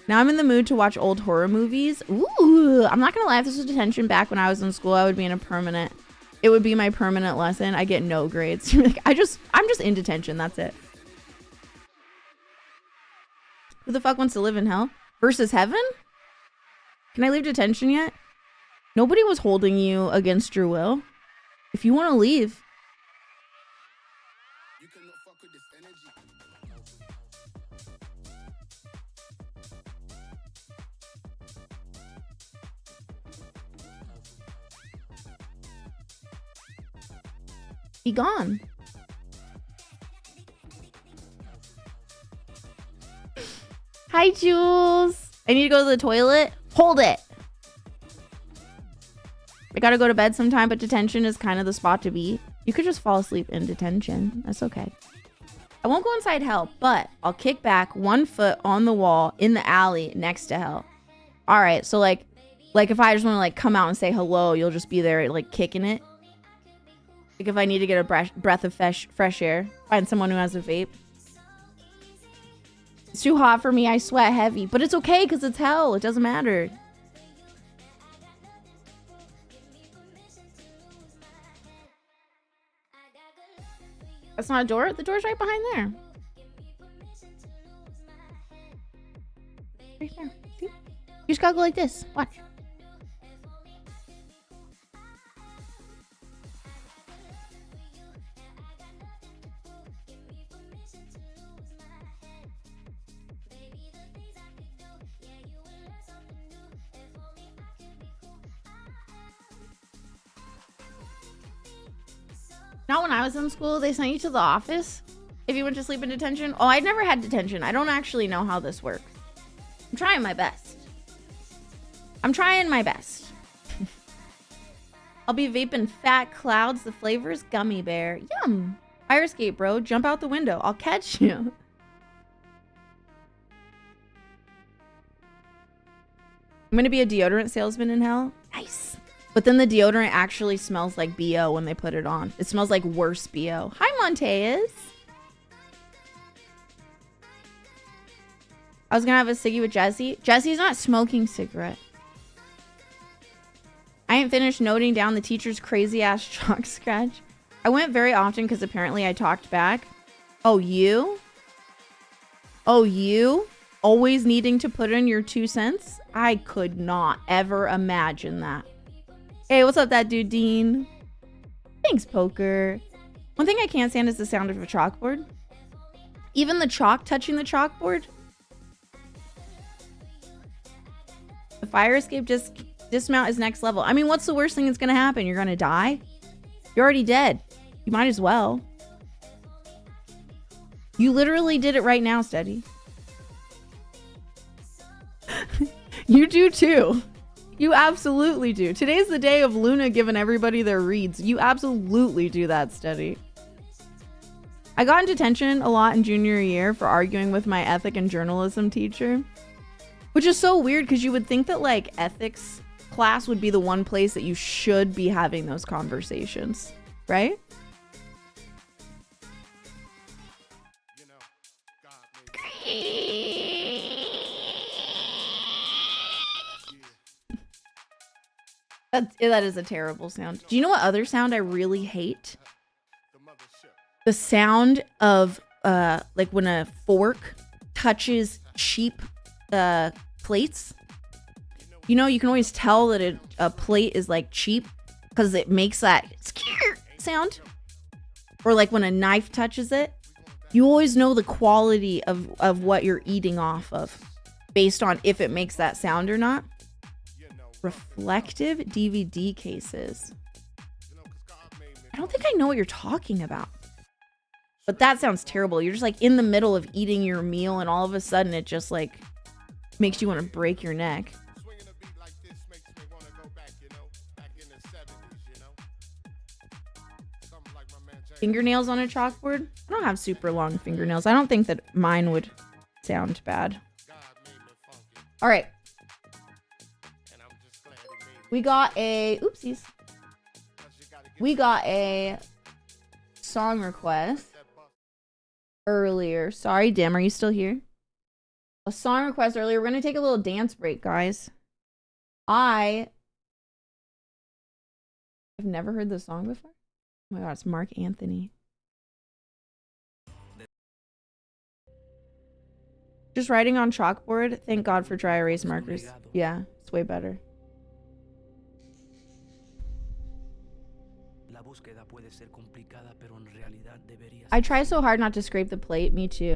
Now I'm in the mood to watch old horror movies. Ooh, I'm not gonna lie. If this was detention back when I was in school, I would be in a permanent. It would be my permanent lesson. I get no grades. Like, I'm just in detention. That's it. Who the fuck wants to live in hell? Versus heaven? Can I leave detention yet? Nobody was holding you against your will. If you want to leave. Be gone. Hi, Jules. I need to go to the toilet. Hold it. I gotta go to bed sometime, but detention is kind of the spot to be. You could just fall asleep in detention. That's okay. I won't go inside hell, but I'll kick back 1 foot on the wall in the alley next to hell. All right, so like if I just want to like come out and say hello, you'll just be there like kicking it. Like if I need to get a breath of fresh air, find someone who has a vape. It's too hot for me. I sweat heavy, but it's okay because it's hell. It doesn't matter. That's not a door. The door's right behind there. Right there. See? You just gotta go like this. Watch. Not when I was in school, they sent you to the office if you went to sleep in detention. Oh, I'd never had detention. I don't actually know how this works. I'm trying my best. I'll be vaping Fat Clouds. The flavor is gummy bear. Yum. Fire escape, bro. Jump out the window. I'll catch you. I'm going to be a deodorant salesman in hell. Nice. But then the deodorant actually smells like BO when they put it on. It smells like worse BO. Hi, Monteus. I was going to have a ciggy with Jesse. Jesse's not smoking cigarette. I ain't finished noting down the teacher's crazy ass chalk scratch. I went very often because apparently I talked back. Oh, you? Oh, you? Always needing to put in your 2 cents? I could not ever imagine that. Hey, what's up, that dude, Dean? Thanks, Poker. One thing I can't stand is the sound of a chalkboard. Even the chalk touching the chalkboard. The fire escape dismount is next level. I mean, what's the worst thing that's going to happen? You're going to die? You're already dead. You might as well. You literally did it right now, Steady. You do too. You absolutely do. Today's the day of Luna giving everybody their reads. You absolutely do that, Steady. I got in detention a lot in junior year for arguing with my ethic and journalism teacher. Which is so weird because you would think that like ethics class would be the one place that you should be having those conversations, right? That is a terrible sound. Do you know what other sound I really hate? The sound of like when a fork touches cheap plates. You know, you can always tell that a plate is like cheap because it makes that sound. Or like when a knife touches it. You always know the quality of what you're eating off of based on if it makes that sound or not. Reflective DVD cases. I don't think I know what you're talking about. But that sounds terrible. You're just like in the middle of eating your meal and all of a sudden it just like makes you want to break your neck. Fingernails on a chalkboard? I don't have super long fingernails. I don't think that mine would sound bad. All right. We got a... Oopsies. We got a song request earlier. Sorry, Dim, are you still here? A song request earlier. We're gonna take a little dance break, guys. I've never heard this song before. Oh my god, it's Mark Anthony. Just writing on chalkboard. Thank God for dry erase markers. Yeah, it's way better. I try so hard not to scrape the plate. Me too.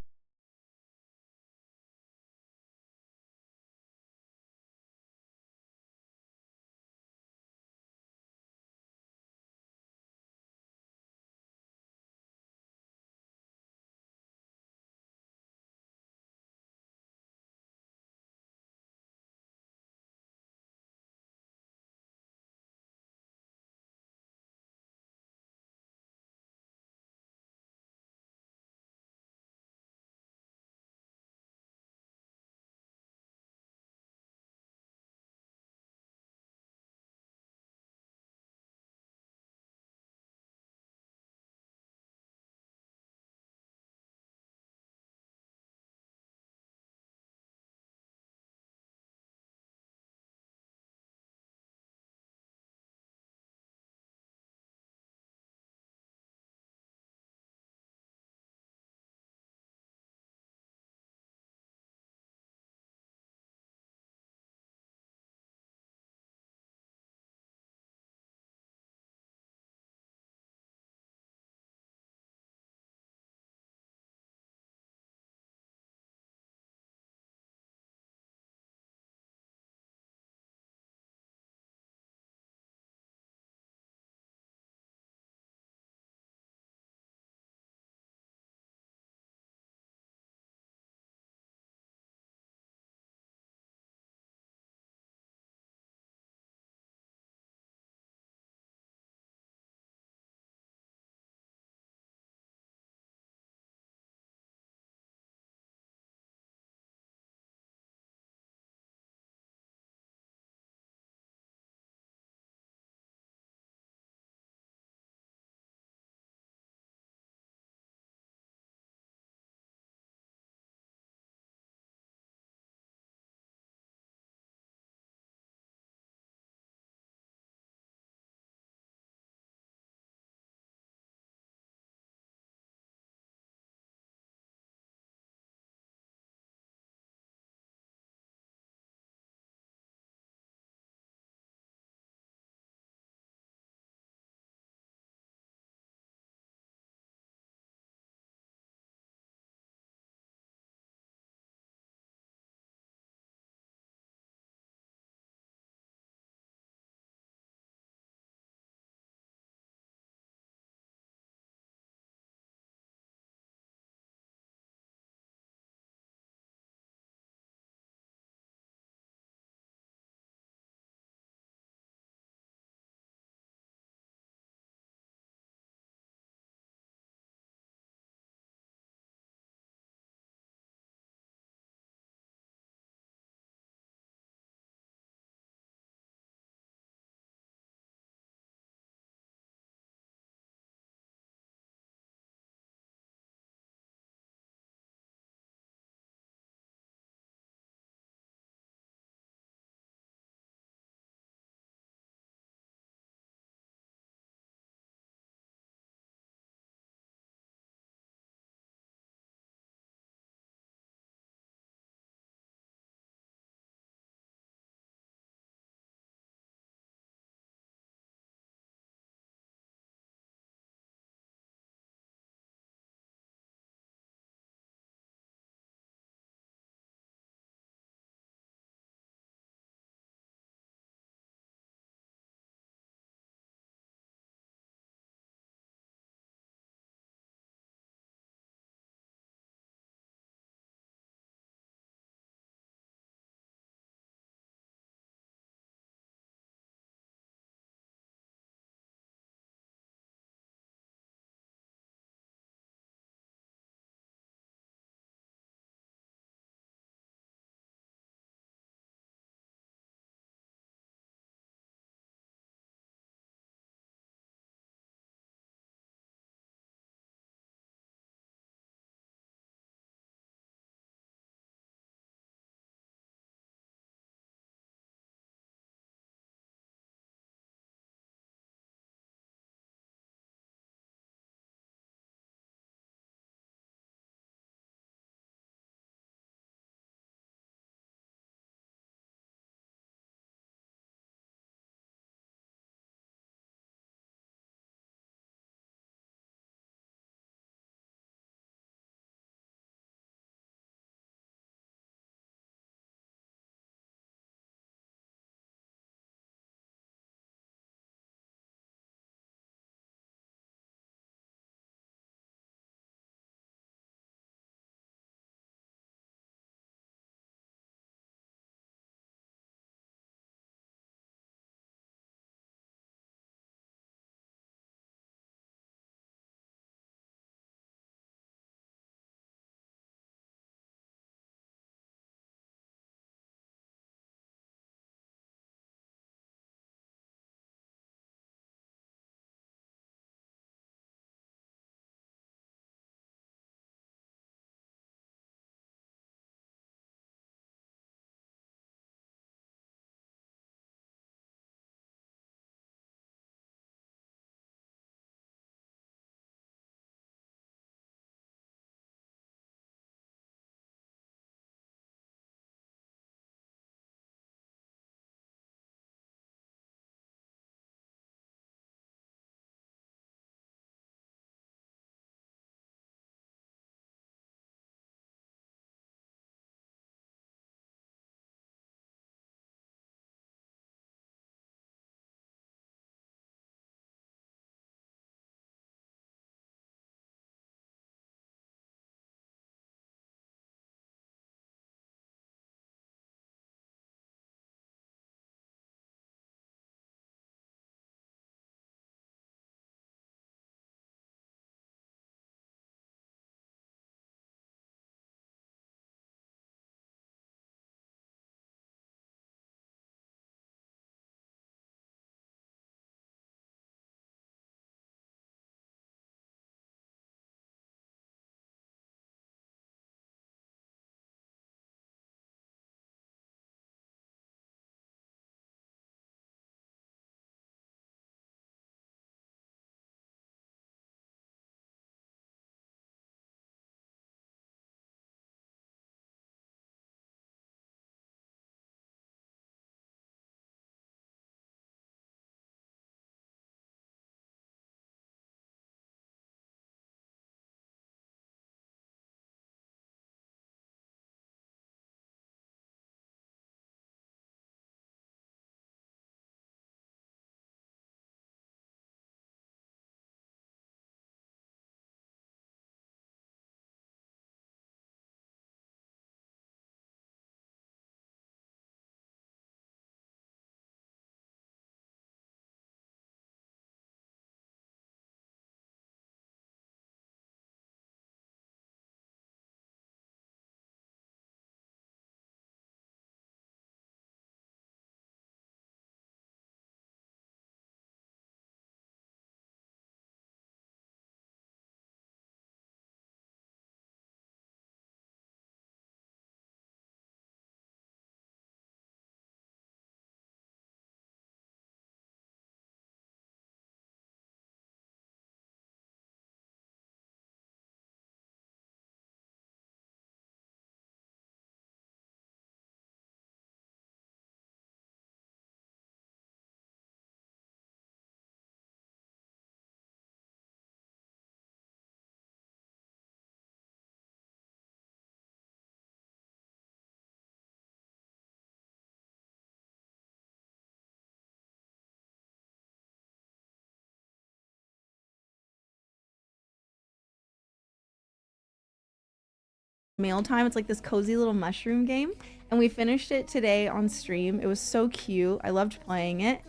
Mail Time. It's like this cozy little mushroom game. And we finished it today on stream. It was so cute. I loved playing it.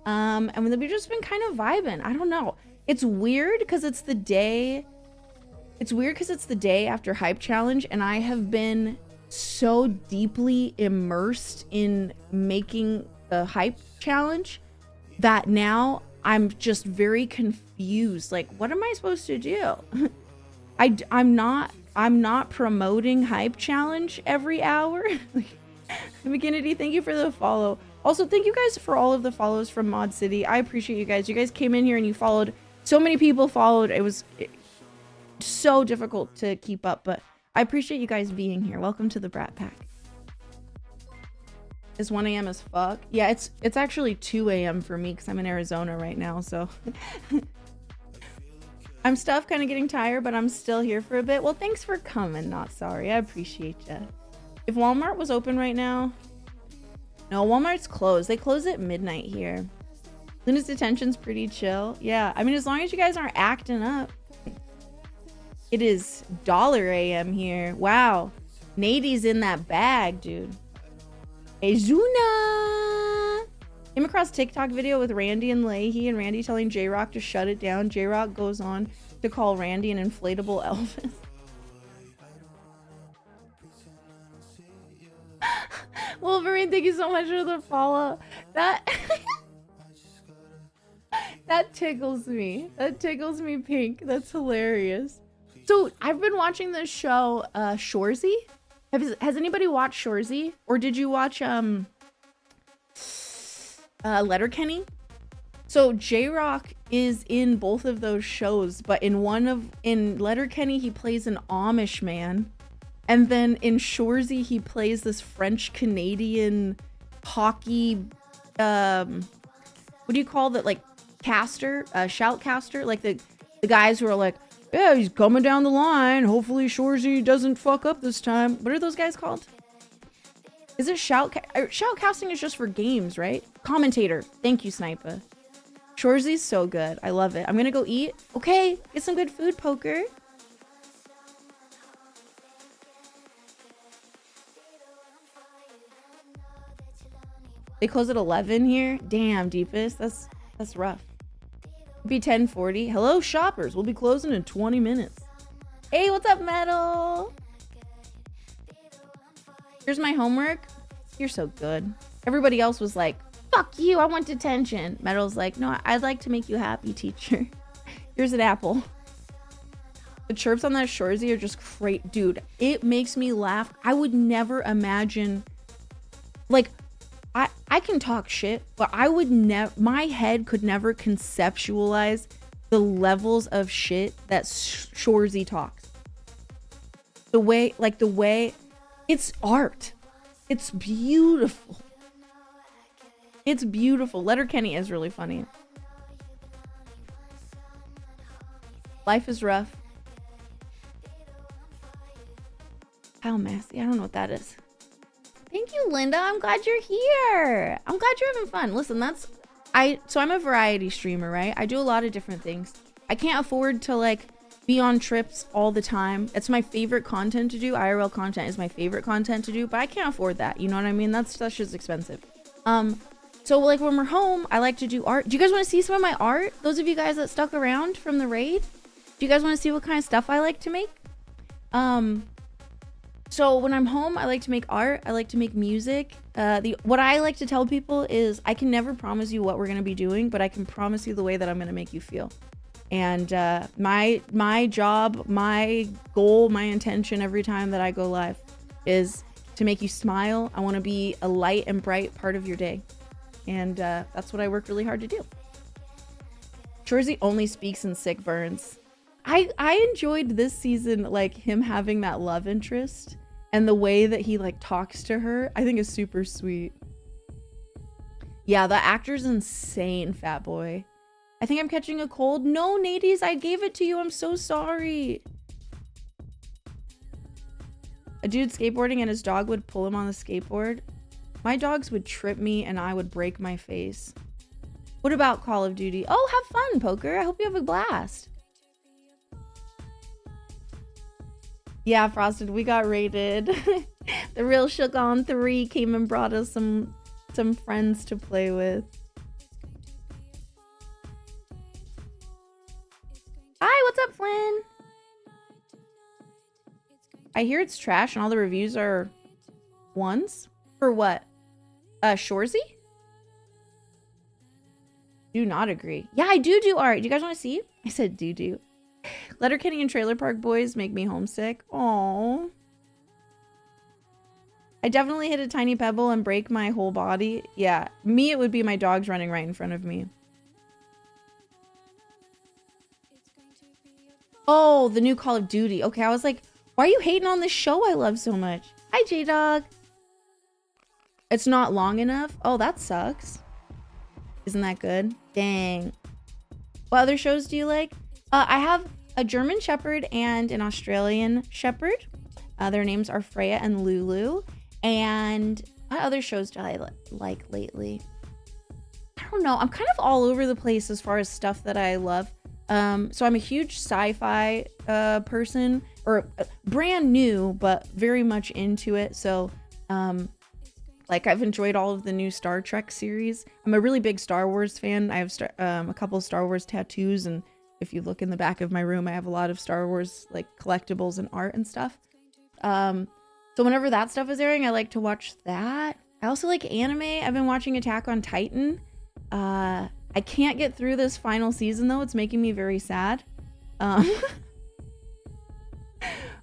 And we've just been kind of vibing. I don't know. It's weird because it's the day. It's weird because it's the day after Hype Challenge, and I have been so deeply immersed in making the Hype Challenge that now I'm just very confused. Like, what am I supposed to do? I'm not promoting Hype Challenge every hour. McKinnedy, thank you for the follow. Also, thank you guys for all of the follows from Mod City. I appreciate you guys. You guys came in here and you followed. So many people followed. It was so difficult to keep up, but I appreciate you guys being here. Welcome to the Brat Pack. It's 1 a.m. as fuck. Yeah, it's actually 2 a.m. for me because I'm in Arizona right now, so I'm stuffed, kind of getting tired, but I'm still here for a bit. Well, thanks for coming. Not sorry. I appreciate you. If Walmart was open right now, no, Walmart's closed. They close at midnight here. Luna's detention's pretty chill. Yeah, I mean, as long as you guys aren't acting up. It is $a.m. here. Wow. Nady's in that bag, dude. Hey, Zuna! Came across TikTok video with Randy and Leahy, and Randy telling J-Rock to shut it down. J-Rock goes on to call Randy an inflatable Elvis. Wolverine, thank you so much for the follow. That that tickles me. That tickles me pink. That's hilarious. So I've been watching this show, Shorzy. Has anybody watched Shorzy? Or did you watch Letterkenny? So J-Rock is in both of those shows, but in Letterkenny he plays an Amish man. And then in Shorzy, he plays this French-Canadian hockey, what do you call that? Like caster, shoutcaster? Like the guys who are like, yeah, he's coming down the line. Hopefully Shorzy doesn't fuck up this time. What are those guys called? Is it shoutcasting is just for games, right? Commentator. Thank you, Sniper. Shorzy's so good. I love it. I'm gonna go eat. Okay, get some good food, Poker. They close at 11 here. Damn, Deepest. That's rough. It'd be 10:40. Hello, shoppers. We'll be closing in 20 minutes. Hey, what's up, Metal? Here's my homework. You're so good. Everybody else was like, fuck you, I want detention. Metal's like, no, I'd like to make you happy, teacher. Here's an apple. The chirps on that Shorzy are just great. Dude, it makes me laugh. I would never imagine, like, I can talk shit, but I would never, my head could never conceptualize the levels of shit that Shorzy talks. The way, it's art. It's beautiful. It's beautiful. Letterkenny is really funny. Life is rough. How messy. I don't know what that is. Thank you, Linda. I'm glad you're here. I'm glad you're having fun. Listen, so I'm a variety streamer, right? I do a lot of different things. I can't afford to like be on trips all the time. It's my favorite content to do. IRL content is my favorite content to do, but I can't afford that. You know what I mean? That's just expensive. So like when we're home, I like to do art. Do you guys want to see some of my art? Those of you guys that stuck around from the raid, do you guys want to see what kind of stuff I like to make? So when I'm home, I like to make art. I like to make music. What I like to tell people is I can never promise you what we're going to be doing, but I can promise you the way that I'm going to make you feel. And my job, my goal, my intention every time that I go live is to make you smile. I want to be a light and bright part of your day. And that's what I work really hard to do. Shorzy only speaks in sick burns. I enjoyed this season, like him having that love interest and the way that he like talks to her, I think is super sweet. Yeah, the actor's insane, fat boy. I think I'm catching a cold. No, Nadies, I gave it to you. I'm so sorry. A dude skateboarding and his dog would pull him on the skateboard. My dogs would trip me and I would break my face. What about Call of Duty? Oh, have fun, Poker. I hope you have a blast. Yeah, Frosted, we got raided. The real Shook on 3 came and brought us some friends to play with. Hi, what's up, Flynn? I hear it's trash and all the reviews are ones. For what? Shorzy? Do not agree. Yeah, I do art. Do you guys want to see? I said do. Letterkenny and Trailer Park Boys make me homesick. Aww. I definitely hit a tiny pebble and break my whole body. Yeah, me, it would be my dogs running right in front of me. Oh, the new Call of Duty. Okay, I was like, why are you hating on this show I love so much? Hi, J-Dog. It's not long enough? Oh, that sucks. Isn't that good? Dang. What other shows do you like? I have a German Shepherd and an Australian Shepherd. Their names are Freya and Lulu. And what other shows do I like lately? I don't know. I'm kind of all over the place as far as stuff that I love. So I'm a huge sci-fi person, or brand new, but very much into it. So like I've enjoyed all of the new Star Trek series. I'm a really big Star Wars fan. I have a couple of Star Wars tattoos, and if you look in the back of my room, I have a lot of Star Wars like collectibles and art and stuff. So whenever that stuff is airing, I like to watch that. I also like anime. I've been watching Attack on Titan. I can't get through this final season though. It's making me very sad.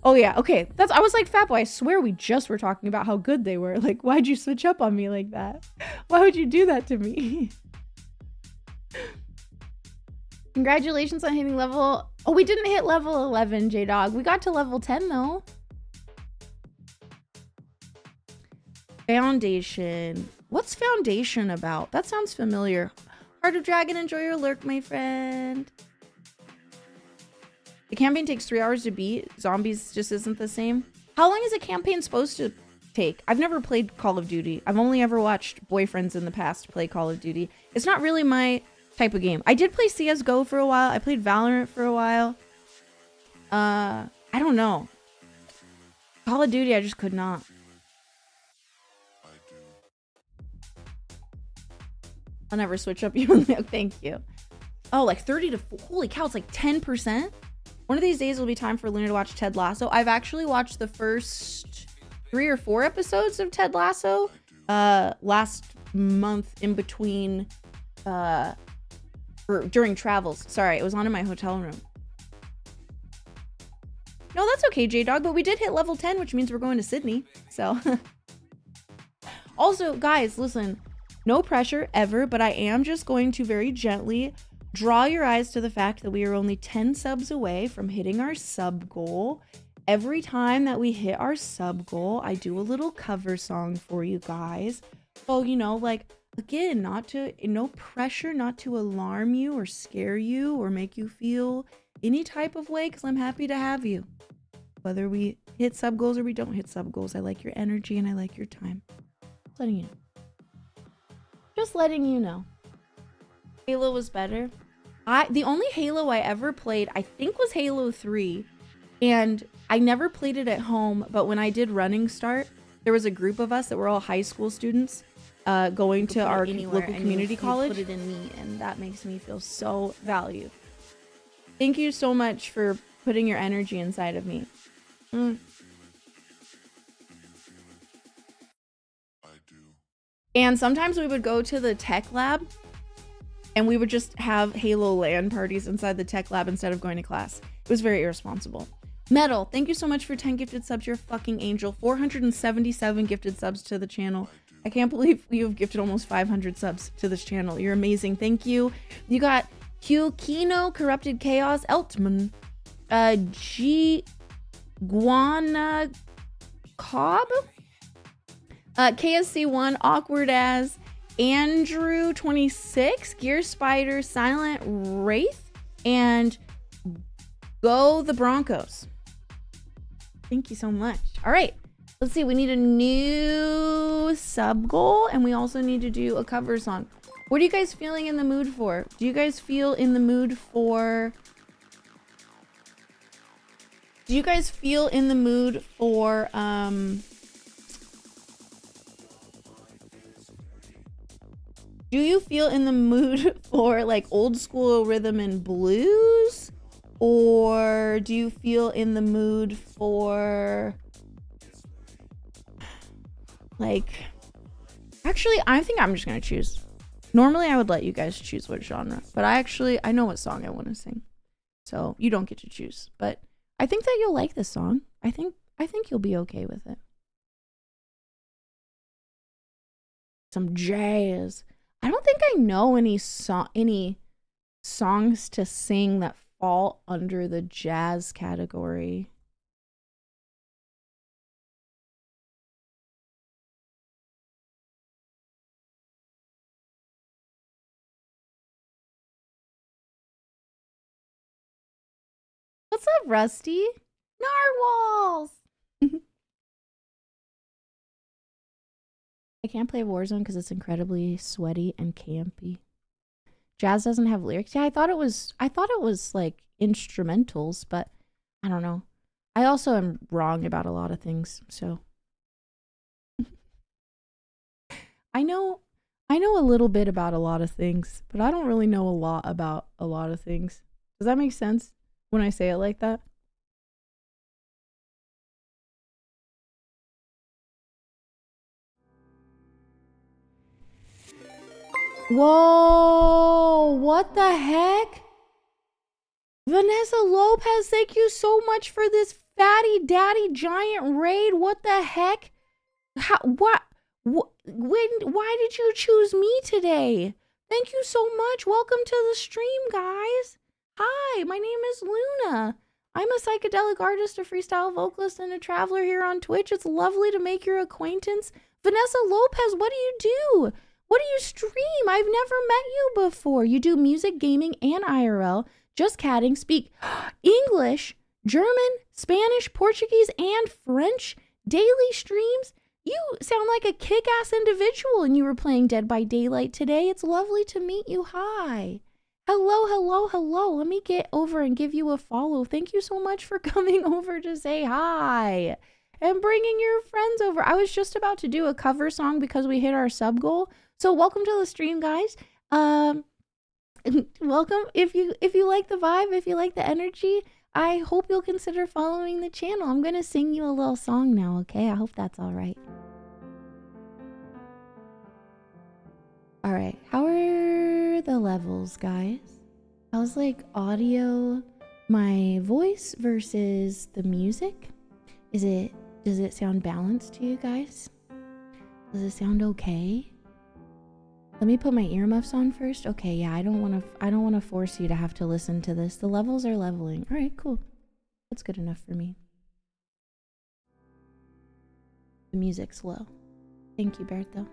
Oh yeah, okay. I was like, Fatboy, I swear we just were talking about how good they were. Like, why'd you switch up on me like that? Why would you do that to me? Congratulations on hitting level... Oh, we didn't hit level 11, J-Dog. We got to level 10 though. Foundation. What's Foundation about? That sounds familiar. Heart of Dragon, enjoy your lurk, my friend. The campaign takes 3 hours to beat. Zombies just isn't the same. How long is a campaign supposed to take? I've never played Call of Duty. I've only ever watched boyfriends in the past play Call of Duty. It's not really my type of game. I did play CSGO for a while. I played Valorant for a while. I don't know. Call of Duty, I just could not. I'll never switch up. Thank you. Oh, like 30 to... Holy cow, it's like 10%? One of these days will be time for Luna to watch Ted Lasso. I've actually watched the first 3 or 4 episodes of Ted Lasso last month in between... or during travels. Sorry, it was on in my hotel room. No, that's okay, J-Dog, but we did hit level 10, which means we're going to Sydney. So... Also, guys, listen... No pressure ever, but I am just going to very gently draw your eyes to the fact that we are only 10 subs away from hitting our sub goal. Every time that we hit our sub goal, I do a little cover song for you guys. So, you know, like, again, no pressure, not to alarm you or scare you or make you feel any type of way, because I'm happy to have you. Whether we hit sub goals or we don't hit sub goals, I like your energy and I like your time. Just letting you know. Just letting you know. Halo was better. The only Halo I ever played, I think, was Halo 3. And I never played it at home, but when I did Running Start, there was a group of us that were all high school students going to our local community college. Put it in me, and that makes me feel so valued. Thank you so much for putting your energy inside of me. And sometimes we would go to the tech lab and we would just have Halo LAN parties inside the tech lab instead of going to class. It was very irresponsible. Metal, thank you so much for 10 gifted subs. You're a fucking angel. 477 gifted subs to the channel. I can't believe you've gifted almost 500 subs to this channel. You're amazing. Thank you. You got Hugh Kino, Corrupted Chaos, Eltman, G. Guana Cobb, KSC1, Awkward As, Andrew 26, Gear Spider, Silent Wraith, and Go the Broncos. Thank you so much. All right, let's see. We need a new sub goal, and we also need to do a cover song. What are you guys feeling in the mood for? Do you guys feel in the mood for Do you guys feel in the mood for do you feel in the mood for like old school rhythm and blues? Or do you feel in the mood for like, actually, I think I'm just gonna choose. Normally I would let you guys choose what genre, but I know what song I want to sing. So you don't get to choose, but I think that you'll like this song. I think you'll be okay with it. Some jazz. I don't think I know any songs to sing that fall under the jazz category. What's up, Rusty? Narwhals! I can't play Warzone because it's incredibly sweaty and campy. Jazz doesn't have lyrics. Yeah, I thought it was like instrumentals, but I don't know. I also am wrong about a lot of things, so I know a little bit about a lot of things, but I don't really know a lot about a lot of things. Does that make sense when I say it like that? Whoa, what the heck? Vanessa Lopez, thank you so much for this fatty daddy giant raid. What the heck? Why did you choose me today? Thank you so much. Welcome to the stream, guys. Hi, my name is Luna. I'm a psychedelic artist, a freestyle vocalist, and a traveler here on Twitch. It's lovely to make your acquaintance. Vanessa Lopez, what do you do? What do you stream? I've never met you before. You do music, gaming, and IRL. Just catting. Speak English, German, Spanish, Portuguese, and French. Daily streams. You sound like a kick-ass individual and you were playing Dead by Daylight today. It's lovely to meet you. Hi. Hello, hello, hello. Let me get over and give you a follow. Thank you so much for coming over to say hi and bringing your friends over. I was just about to do a cover song because we hit our sub goal. So welcome to the stream, guys. Welcome. If you like the vibe, if you like the energy, I hope you'll consider following the channel. I'm gonna sing you a little song now, okay? I hope that's all right. All right, how are the levels, guys? How's like audio, my voice versus the music? Does it sound balanced to you guys? Does it sound okay? Let me put my earmuffs on first. Okay, yeah, I don't want to force you to have to listen to this. The levels are leveling. All right, cool. That's good enough for me. The music's low. Thank you, Bertho.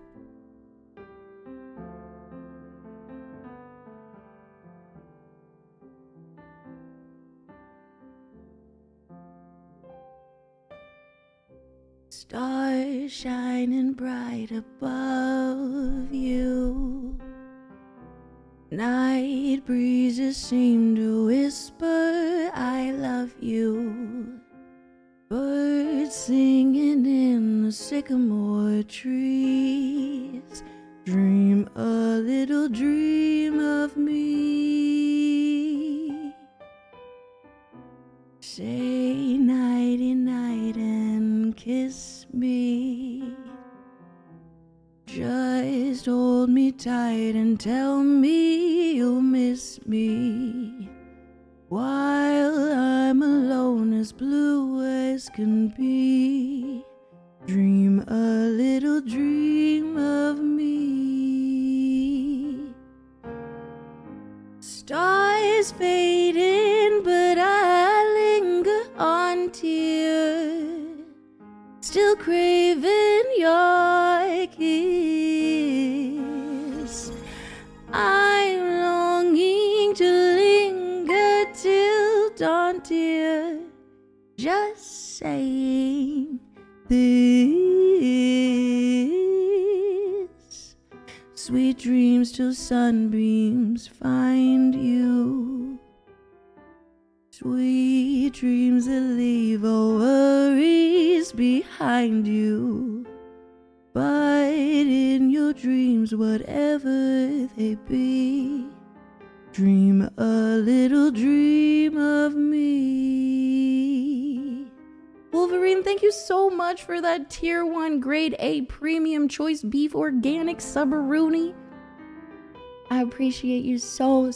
Stars shining bright above you. Night breezes seem to whisper, I love you. Birds singing in the sycamore trees. Dream a little dream of me. Say nighty night and kiss me. Just hold me tight and tell me you'll miss me. While I'm alone, as blue as can be. Dream a little dream of me. Stars fading, but I linger on to you. Still craving your kiss. I'm longing to linger till dawn, dear. Just saying this. Sweet dreams till sunbeams find you. Sweet dreams that leave all worries behind you. But in your dreams, whatever they be, dream a little dream of me. Wolverine, thank you so much for that tier 1 grade A premium choice beef organic subaroonie. I appreciate you so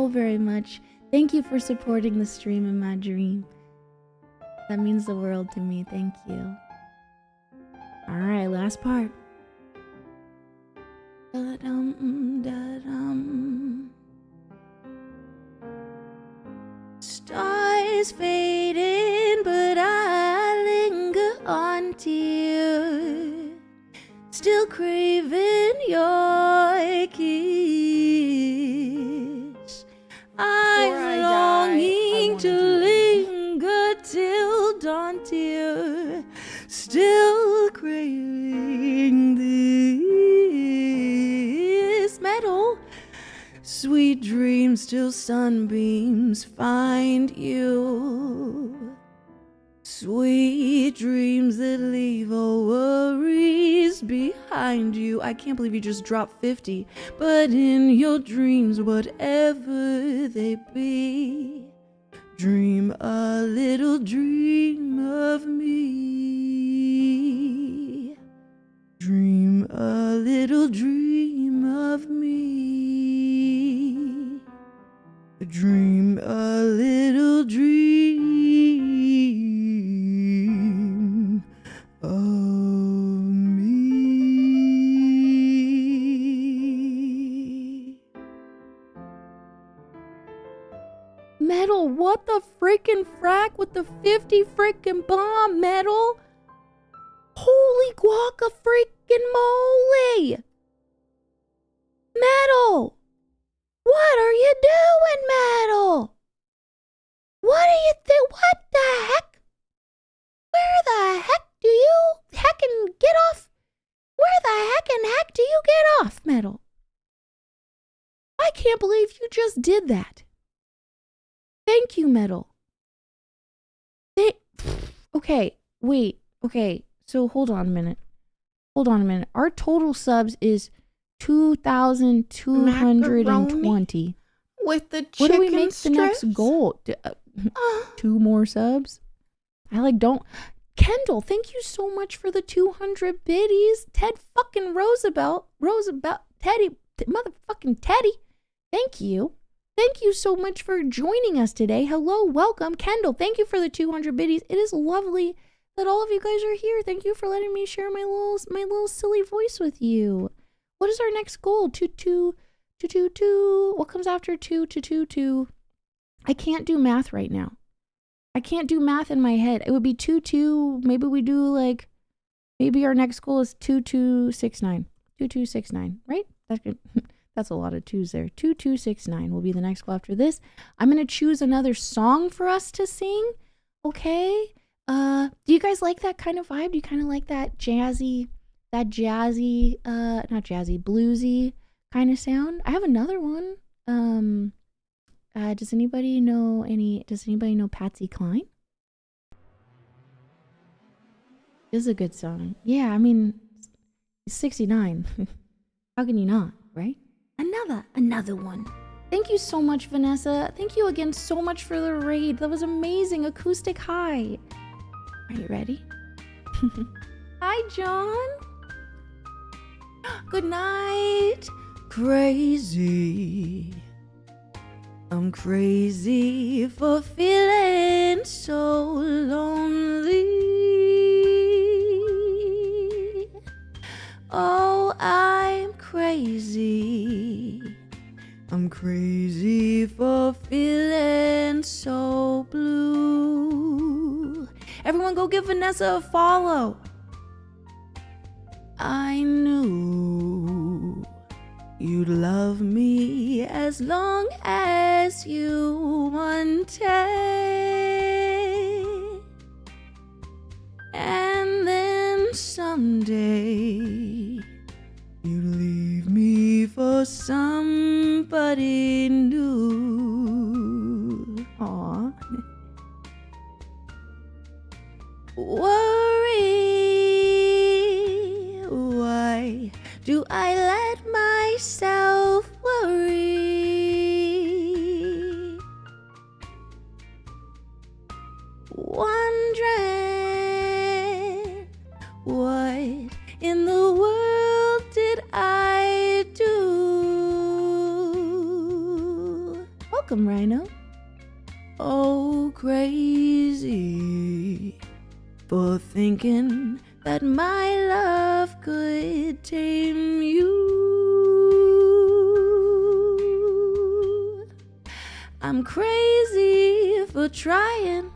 very much. Thank you for supporting the stream in my dream. That means the world to me. Thank you. All right, last part. Da-dum, da-dum. Stars fading, but I linger on to you. Still craving your kiss. I'm longing to linger till dawn, dear. Still craving this metal. Sweet dreams till sunbeams find you. Sweet dreams that leave all worries behind you. I can't believe you just dropped 50. But in your dreams, whatever they be, dream a little dream of me. Dream a little dream of me. Dream a little dream of me. Metal, what the freaking frack with the 50 freaking bomb, Metal? Holy guaca freaking moly! Metal! What are you doing, Metal? What do you think? What the heck? Where the heck do you heckin' get off? Where the heck do you get off, Metal? I can't believe you just did that. Thank you, Metal. Okay, wait. Okay, so hold on a minute. Our total subs is 2,220. With the chicken What do we make strips? the next goal? 2 more subs? Kendall, thank you so much for the 200 biddies. Ted fucking Roosevelt, motherfucking Teddy. Thank you. Thank you so much for joining us today. Hello, welcome. Kendall, thank you for the 200 biddies. It is lovely that all of you guys are here. Thank you for letting me share my little silly voice with you. What is our next goal? 2. What comes after 2? I can't do math right now. I can't do math in my head. It would be 2. Maybe we do maybe our next goal is 2269. 2269, right? That's good. That's a lot of 2s there. 2269 will be the next goal after this. I'm going to choose another song for us to sing. Okay. Do you guys like that kind of vibe? Do you kind of like that jazzy, not jazzy, bluesy kind of sound? I have another one. Does anybody know Patsy Cline? This is a good song. Yeah, I mean, it's 69. How can you not, right? Another one. Thank you so much, Vanessa. Thank you again so much for the raid. That was amazing. Acoustic high. Are you ready? Hi, John. Good night. Crazy. I'm crazy for feeling so lonely. Oh, I'm crazy. I'm crazy for feeling so blue. Everyone go give Vanessa a follow. I knew you'd love me as long as you wanted. And then someday you leave me for somebody new. Aw. What in the world did I do? Welcome, Rhino. Oh, crazy for thinking that my love could tame you. I'm crazy for trying,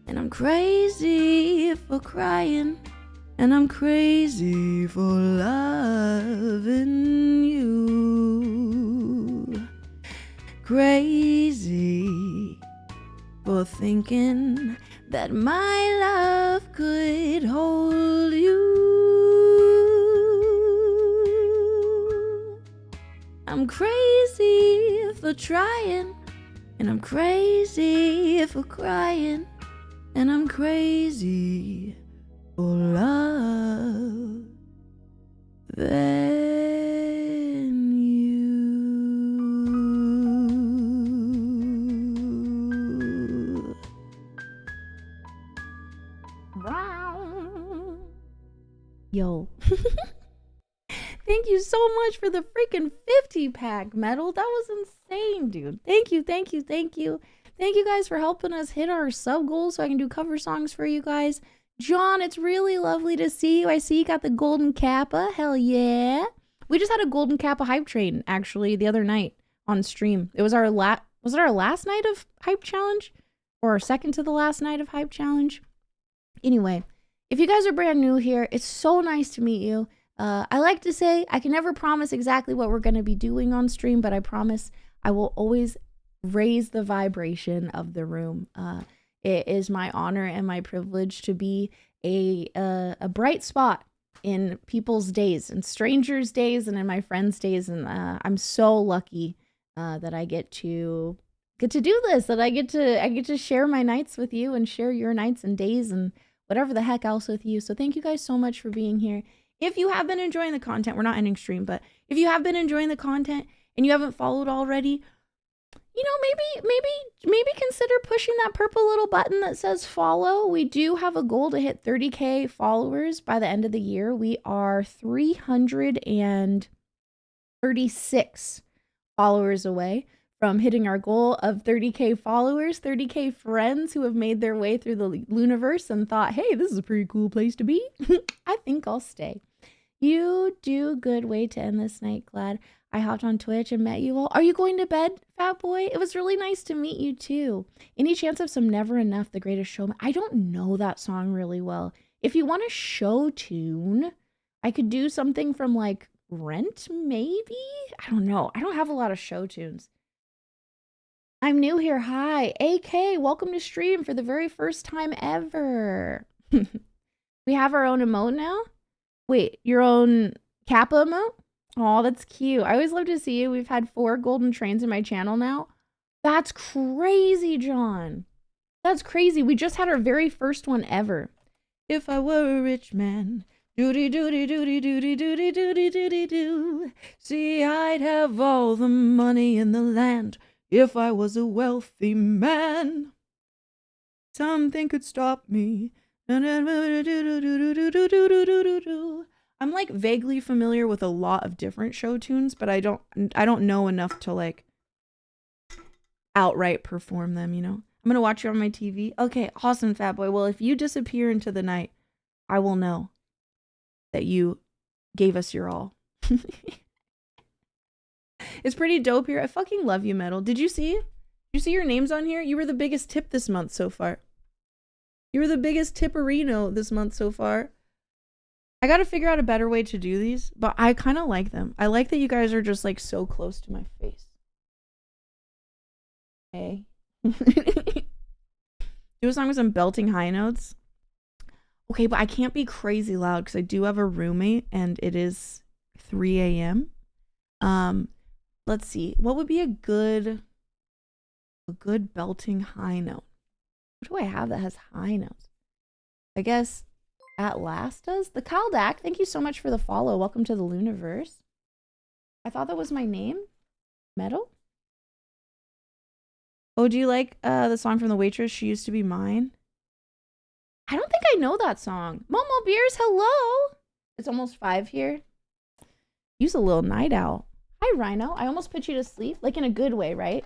and I'm crazy for crying, and I'm crazy for loving you. Crazy for thinking that my love could hold you. I'm crazy for trying, and I'm crazy for crying, and I'm crazy for love than you. Yo. Thank you so much for the freaking 50 pack, Metal. That was insane, dude. Thank you, thank you, thank you. Thank you guys for helping us hit our sub goals so I can do cover songs for you guys. John, it's really lovely to see you. I see you got the golden kappa. Hell yeah. We just had a golden kappa hype train actually the other night on stream. It was our was it our last night of hype challenge or our second to the last night of hype challenge? Anyway, if you guys are brand new here, it's so nice to meet you. I like to say I can never promise exactly what we're going to be doing on stream, but I promise I will always raise the vibration of the room. It is my honor and my privilege to be a bright spot in people's days, in strangers' days, and in my friends' days. And I'm so lucky that I get to do this. That I get to share my nights with you and share your nights and days and whatever the heck else with you. So thank you guys so much for being here. If you have been enjoying the content, we're not ending stream, but if you have been enjoying the content and you haven't followed already, you know, maybe consider pushing that purple little button that says follow. We do have a goal to hit 30K followers by the end of the year. We are 336 followers away from hitting our goal of 30K followers, 30K friends who have made their way through the Luniverse and thought, hey, this is a pretty cool place to be. I think I'll stay. You do good way to end this night, Glad. I hopped on Twitch and met you all. Are you going to bed, fat boy? It was really nice to meet you too. Any chance of some Never Enough, The Greatest Showman? I don't know that song really well. If you want a show tune, I could do something from like Rent, maybe? I don't know. I don't have a lot of show tunes. I'm new here. Hi. AK, welcome to stream for the very first time ever. We have our own emote now? Wait, your own Kappa emote? Oh, that's cute. I always love to see you. We've had 4 golden trains in my channel now. That's crazy, John. That's crazy. We just had our very first one ever. If I were a rich man, doody doody doody doody doody doody doody doo. See, I'd have all the money in the land if I was a wealthy man. Something could stop me. I'm like vaguely familiar with a lot of different show tunes, but I don't know enough to like outright perform them, you know? I'm gonna watch you on my TV. Okay, awesome, fat boy. Well, if you disappear into the night, I will know that you gave us your all. It's pretty dope here. I fucking love you, Metal. Did you see? Did you see your names on here? You were the biggest tip this month so far. You were the biggest tipperino this month so far. I gotta figure out a better way to do these, but I kind of like them. I like that you guys are just like so close to my face. Hey. Do a song with some belting high notes. Okay, but I can't be crazy loud because I do have a roommate and it is 3 a.m. Let's see. What would be a good belting high note? What do I have that has high notes? I guess At Last does. The Kaldak, thank you so much for the follow. Welcome to the Luniverse. I thought that was my name. Metal? Oh, do you like the song from The Waitress, She Used to Be Mine? I don't think I know that song. Momo Beers, hello. It's almost 5 here. Use a little night owl. Hi, Rhino. I almost put you to sleep, like in a good way, right?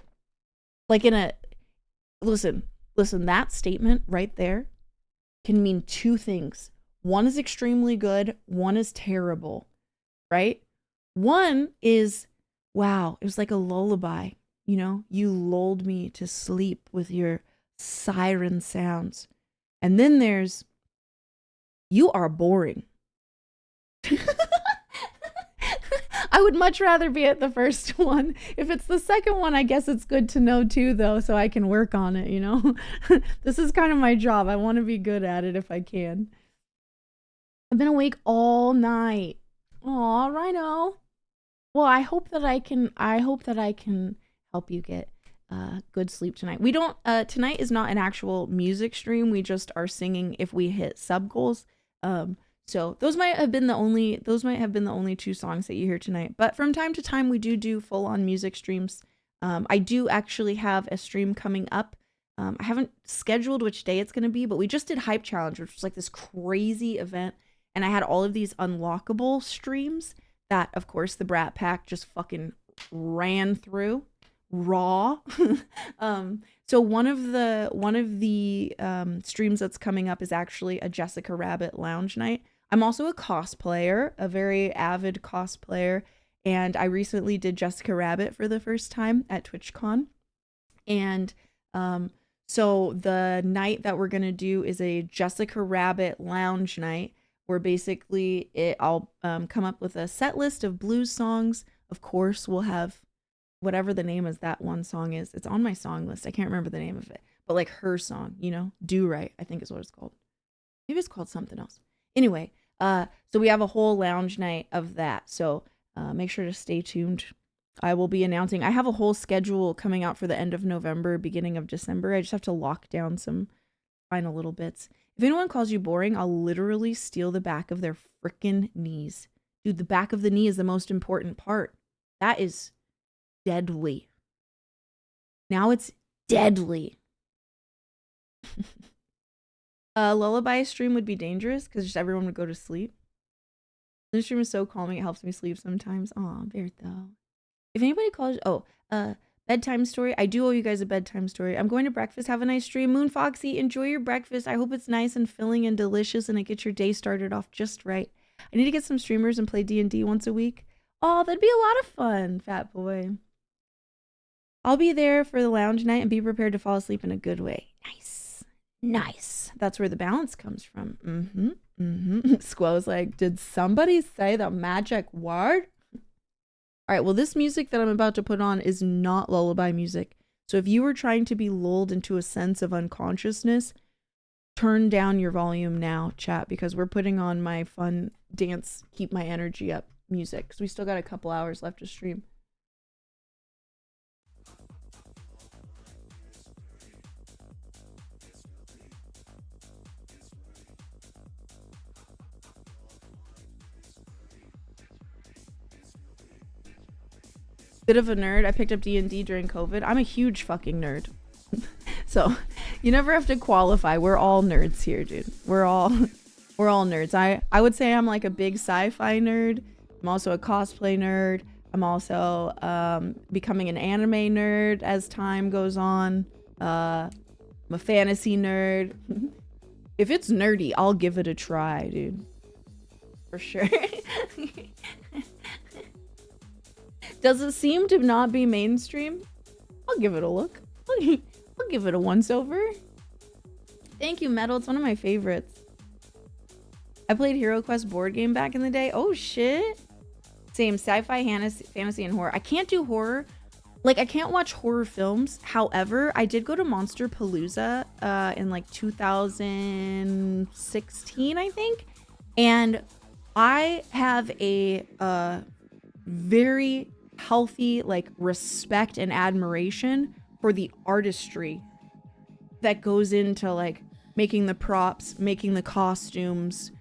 Like in a, listen, that statement right there can mean two things. One is extremely good, one is terrible, right? One is, wow, it was like a lullaby. You know, you lulled me to sleep with your siren sounds. And then there's, you are boring. I would much rather be at the first one. If it's the second one, I guess it's good to know too, though, so I can work on it, you know? This is kind of my job. I want to be good at it if I can. I've been awake all night. Aw, Rhino. Well, I hope that I can help you get good sleep tonight. We don't, tonight is not an actual music stream. We just are singing if we hit sub goals. So those might have been the only 2 songs that you hear tonight. But from time to time, we do full on music streams. I do actually have a stream coming up. I haven't scheduled which day it's going to be, but we just did Hype Challenge, which was like this crazy event. And I had all of these unlockable streams that, of course, the Brat Pack just fucking ran through raw. So one of the streams that's coming up is actually a Jessica Rabbit lounge night. I'm also a cosplayer, a very avid cosplayer, and I recently did Jessica Rabbit for the first time at TwitchCon. And so the night that we're gonna do is a Jessica Rabbit lounge night, where basically I'll come up with a set list of blues songs. Of course, we'll have whatever the name is that one song is. It's on my song list. I can't remember the name of it, but like her song, you know, Do Right, I think is what it's called. Maybe it's called something else. Anyway, so we have a whole lounge night of that. So make sure to stay tuned. I will be announcing, I have a whole schedule coming out for the end of November, beginning of December. I just have to lock down some final little bits. If anyone calls you boring, I'll literally steal the back of their freaking knees. Dude, the back of the knee is the most important part. That is deadly. Now it's deadly. A lullaby stream would be dangerous because just everyone would go to sleep. The stream is so calming, it helps me sleep sometimes. Aw, Bertho. If anybody calls, bedtime story. I do owe you guys a bedtime story. I'm going to breakfast. Have a nice stream. Moon Foxy, enjoy your breakfast. I hope it's nice and filling and delicious and it gets your day started off just right. I need to get some streamers and play D&D once a week. Oh, that'd be a lot of fun, fat boy. I'll be there for the lounge night and be prepared to fall asleep in a good way. Nice. Nice. That's where the balance comes from. Squo's like, did somebody say the magic word? All right, well, this music that I'm about to put on is not lullaby music. So if you were trying to be lulled into a sense of unconsciousness, turn down your volume now, chat, because we're putting on my fun dance, keep my energy up music, because we still got a couple hours left to stream. Bit of a nerd. I picked up D&D during COVID. I'm a huge fucking nerd. So you never have to qualify. We're all nerds here, dude. We're all nerds. I would say I'm like a big sci-fi nerd. I'm also a cosplay nerd. I'm also becoming an anime nerd as time goes on. I'm a fantasy nerd. If it's nerdy, I'll give it a try, dude. For sure. Does it seem to not be mainstream? I'll give it a look. I'll give it a once over. Thank you, Metal. It's one of my favorites. I played Hero Quest board game back in the day. Oh, shit. Same, sci-fi, fantasy, and horror. I can't do horror. Like, I can't watch horror films. However, I did go to Monster Palooza in like 2016, I think. And I have a very healthy like respect and admiration for the artistry that goes into like making the props, making the costumes,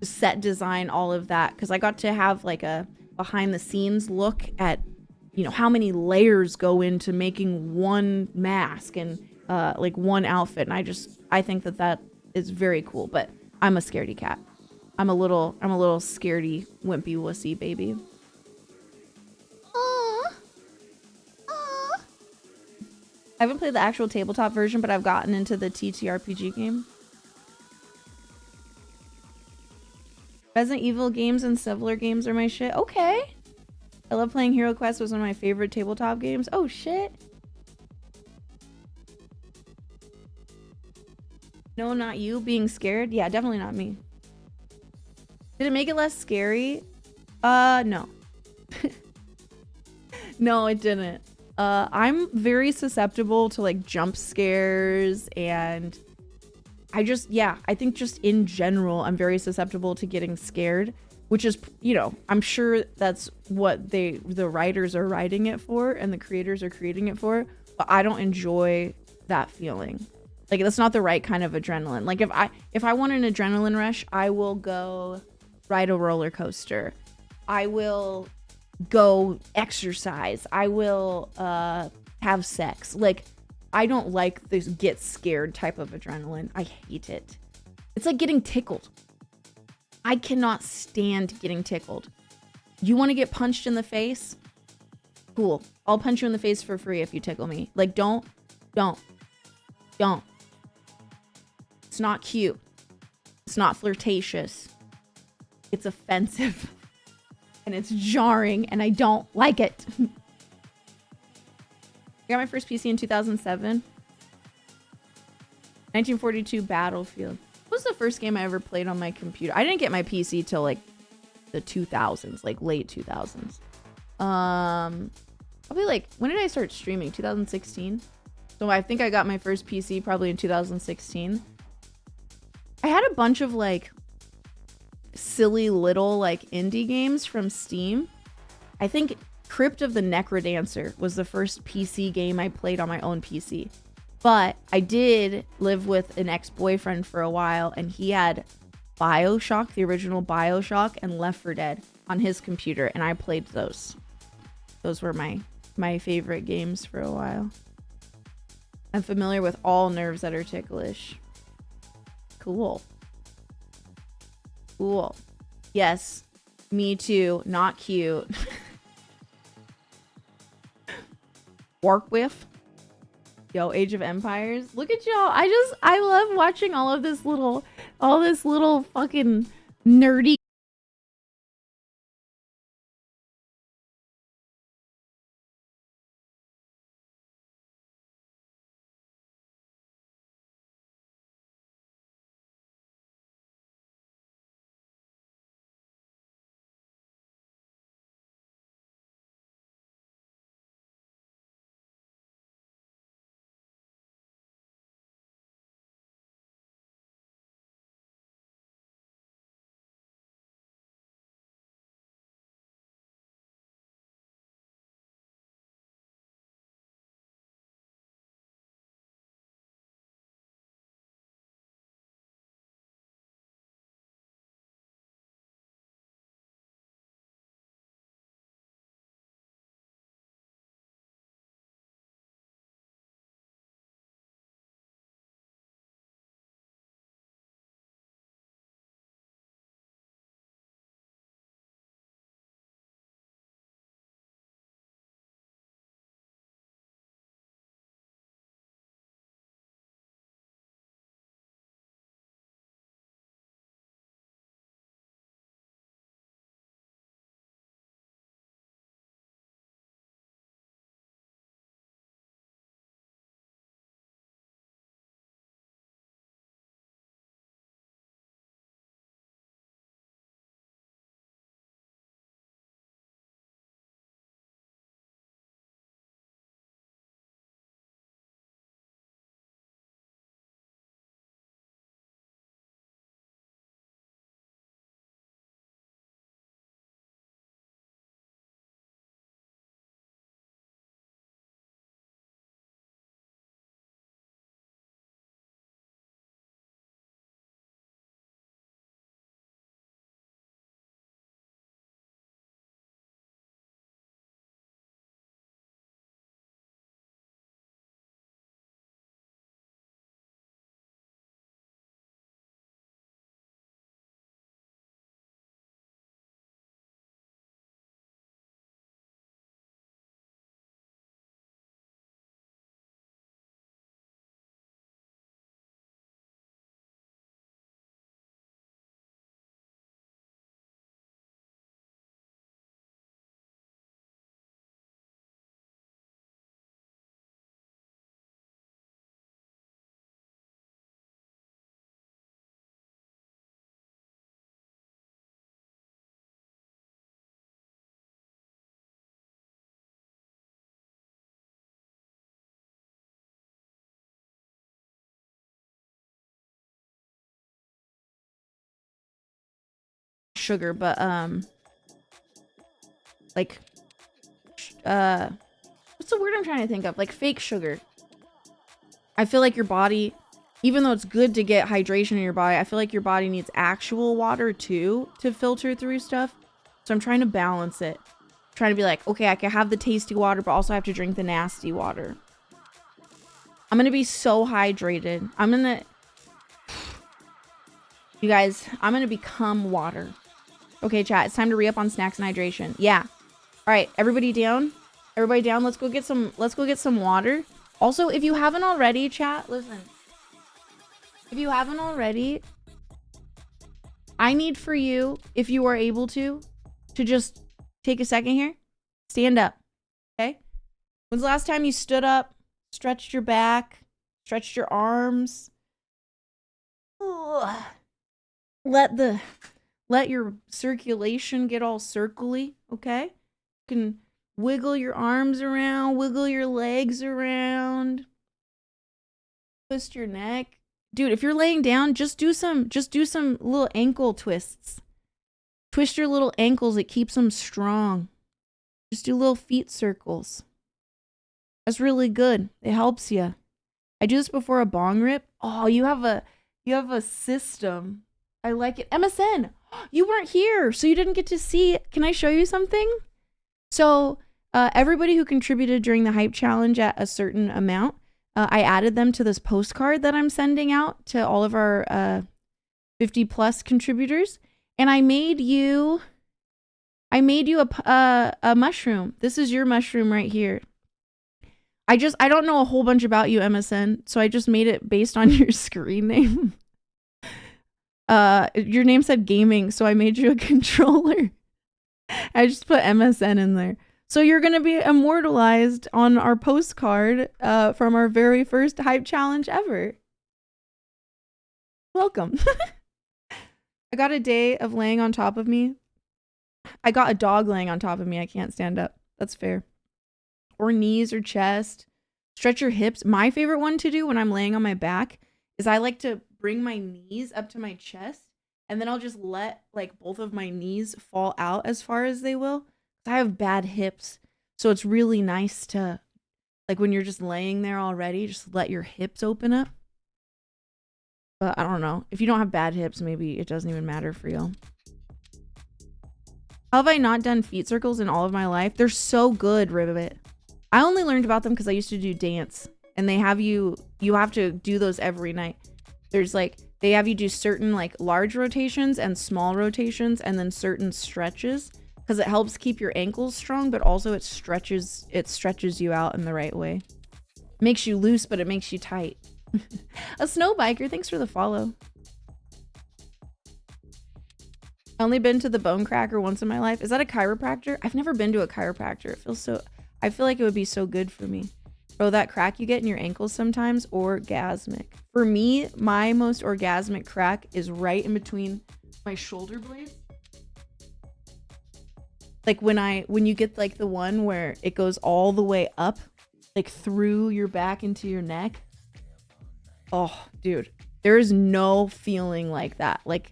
set design, all of that, because I got to have like a behind the scenes look at, you know, how many layers go into making one mask and like one outfit. And I think that is very cool, but I'm a scaredy cat. I'm a little scaredy, wimpy, wussy baby. Aww. Aww. I haven't played the actual tabletop version, but I've gotten into the TTRPG game. Resident Evil games and similar games are my shit. Okay. I love playing Hero Quest. Was one of my favorite tabletop games. Oh shit. No, not you being scared. Yeah, definitely not me. Did it make it less scary? No. No, it didn't. I'm very susceptible to like jump scares, and I think just in general, I'm very susceptible to getting scared, which is, you know, I'm sure that's what the writers are writing it for and the creators are creating it for, but I don't enjoy that feeling. Like, that's not the right kind of adrenaline. Like, if I want an adrenaline rush, I will go ride a roller coaster. I will go exercise. I will have sex. Like, I don't like this get scared type of adrenaline. I hate it. It's like getting tickled. I cannot stand getting tickled. You want to get punched in the face? Cool. I'll punch you in the face for free if you tickle me. Like, don't. It's not cute. It's not flirtatious. It's offensive. And it's jarring, and I don't like it. I got my first PC in 2007. 1942 Battlefield. What was the first game I ever played on my computer? I didn't get my PC till like the 2000s, like late 2000s. Probably like, when did I start streaming? 2016. So I think I got my first PC probably in 2016. I had a bunch of like silly little like indie games from Steam. I think Crypt of the Necrodancer was the first PC game I played on my own PC. But I did live with an ex-boyfriend for a while, and he had BioShock, the original BioShock, and Left 4 Dead on his computer, and I played those. Those were my favorite games for a while. I'm familiar with all nerves that are ticklish. Cool. Cool. Yes, me too. Not cute. Work with. Yo, Age of Empires. Look at y'all. I love watching all this little fucking nerdy sugar, but like what's the word I'm trying to think of? Like fake sugar. I feel like your body, even though it's good to get hydration in your body, I feel like your body needs actual water too to filter through stuff. So I'm trying to balance it. Trying to be like, okay, I can have the tasty water, but also have to drink the nasty water. I'm gonna be so hydrated. You guys, I'm gonna become water. Okay, chat, it's time to re-up on snacks and hydration. Yeah. All right, everybody down? Everybody down? Let's go get some water. Also, if you haven't already, chat, listen. If you haven't already, I need for you, if you are able to just take a second here. Stand up. Okay? When's the last time you stood up, stretched your back, stretched your arms? Ugh. Let your circulation get all circly, okay? You can wiggle your arms around, wiggle your legs around, twist your neck. Dude, if you're laying down, just do some little ankle twists. Twist your little ankles, it keeps them strong. Just do little feet circles. That's really good. It helps you. I do this before a bong rip. Oh, you have a system. I like it. MSN, you weren't here, so you didn't get to see. Can I show you something? So everybody who contributed during the hype challenge at a certain amount, I added them to this postcard that I'm sending out to all of our 50 plus contributors, and I made you a mushroom. This is your mushroom right here. I don't know a whole bunch about you, MSN, so I just made it based on your screen name. Your name said gaming, so I made you a controller. I just put MSN in there. So you're going to be immortalized on our postcard from our very first hype challenge ever. Welcome. I got a day of laying on top of me. I got a dog laying on top of me. I can't stand up. That's fair. Or knees or chest. Stretch your hips. My favorite one to do when I'm laying on my back is I like to bring my knees up to my chest, and then I'll just let like both of my knees fall out as far as they will. I have bad hips, so it's really nice to, like, when you're just laying there already, just let your hips open up. But I don't know. If you don't have bad hips, maybe it doesn't even matter for you. How have I not done feet circles in all of my life? They're so good, Ribbit. I only learned about them because I used to do dance, and they have you have to do those every night. There's like, they have you do certain like large rotations and small rotations, and then certain stretches, because it helps keep your ankles strong, but also it stretches you out in the right way. Makes you loose, but it makes you tight. A snow biker, thanks for the follow. I only been to the bone cracker once in my life. Is that a chiropractor? I've never been to a chiropractor. I feel like it would be so good for me. Bro, that crack you get in your ankles sometimes, orgasmic. For me, my most orgasmic crack is right in between my shoulder blades. Like when you get like the one where it goes all the way up, like through your back into your neck. Oh, dude, there is no feeling like that. Like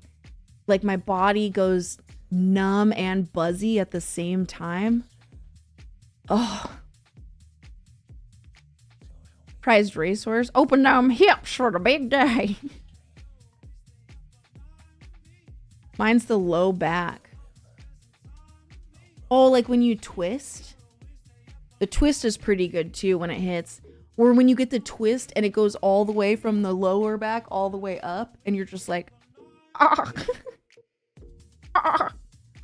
my body goes numb and buzzy at the same time. Oh. Prized racehorse. Open them hips for the big day. Mine's the low back. Oh, like when you twist. The twist is pretty good too when it hits. Or when you get the twist and it goes all the way from the lower back all the way up, and you're just like, ah. Ah.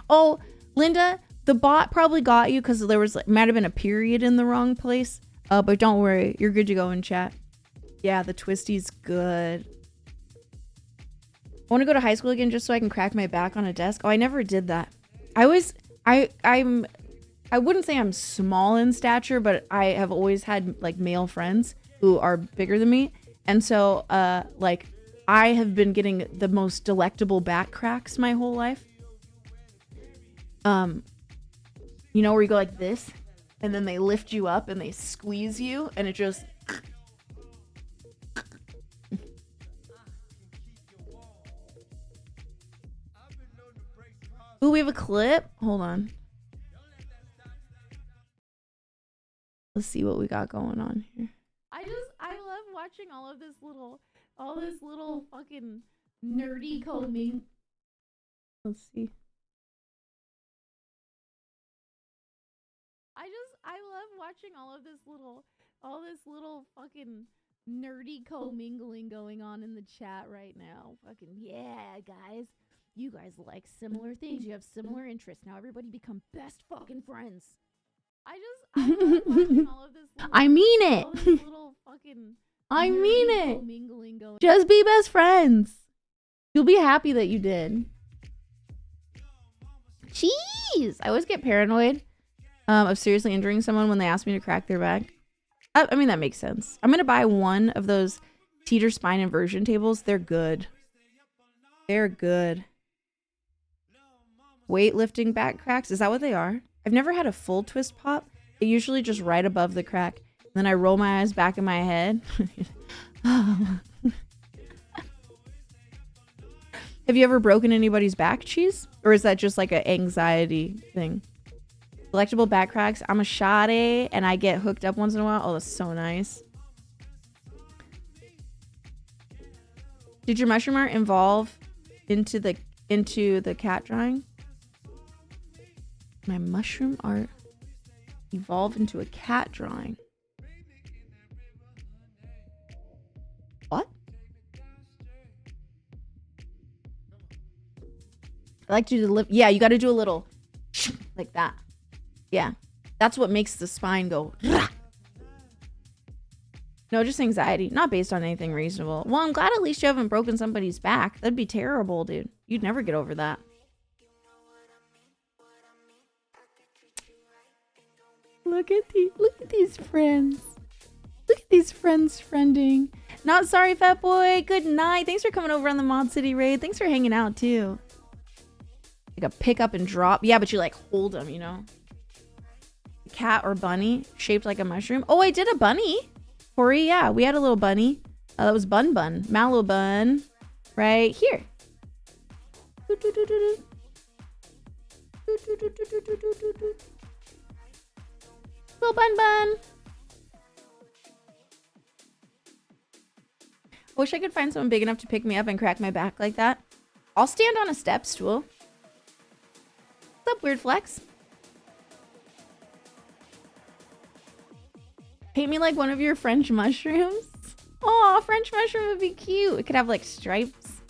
Oh, Linda, the bot probably got you because there was might have been a period in the wrong place. But don't worry, you're good to go in chat. Yeah, the twisty's good. I want to go to high school again just so I can crack my back on a desk. Oh, I never did that. I wouldn't say I'm small in stature, but I have always had like male friends who are bigger than me. And so like I have been getting the most delectable back cracks my whole life. You know, where you go like this and then they lift you up and they squeeze you and it just Ooh, we have a clip. Hold on. Let's see what we got going on here. I love watching all this little fucking nerdy combing. Let's see. I love watching all this little fucking nerdy commingling going on in the chat right now. Fucking yeah, guys. You guys like similar things. You have similar interests. Now everybody become best fucking friends. I love watching all of this little, I mean it. All this little fucking I mean it. Commingling going. Just be best friends. You'll be happy that you did. Jeez. I always get paranoid of seriously injuring someone when they ask me to crack their back. I mean, that makes sense. I'm going to buy one of those teeter spine inversion tables. They're good. They're good. Weightlifting back cracks. Is that what they are? I've never had a full twist pop. They usually just right above the crack. And then I roll my eyes back in my head. Have you ever broken anybody's back, Cheese? Or is that just like an anxiety thing? Collectible back cracks. I'm a shoddy and I get hooked up once in a while. Oh, that's so nice. Did your mushroom art evolve into the cat drawing? My mushroom art evolve into a cat drawing. What? I like to do yeah, you got to do a little like that. Yeah. That's what makes the spine go. No, just anxiety. Not based on anything reasonable. Well, I'm glad at least you haven't broken somebody's back. That'd be terrible, dude. You'd never get over that. Look at these friends. Look at these friends friending. Not sorry, fat boy. Good night. Thanks for coming over on the Mod City raid. Thanks for hanging out too. Like a pick up and drop. Yeah, but you like hold them, you know. Cat or bunny shaped like a mushroom. Oh, I did a bunny. Corey, yeah, we had a little bunny. That was Bun Bun. Mallow Bun. Right here. Little Bun Bun. Wish I could find someone big enough to pick me up and crack my back like that. I'll stand on a step stool. What's up, Weird Flex? Paint me like one of your French mushrooms. Oh, French mushroom would be cute. It could have like stripes.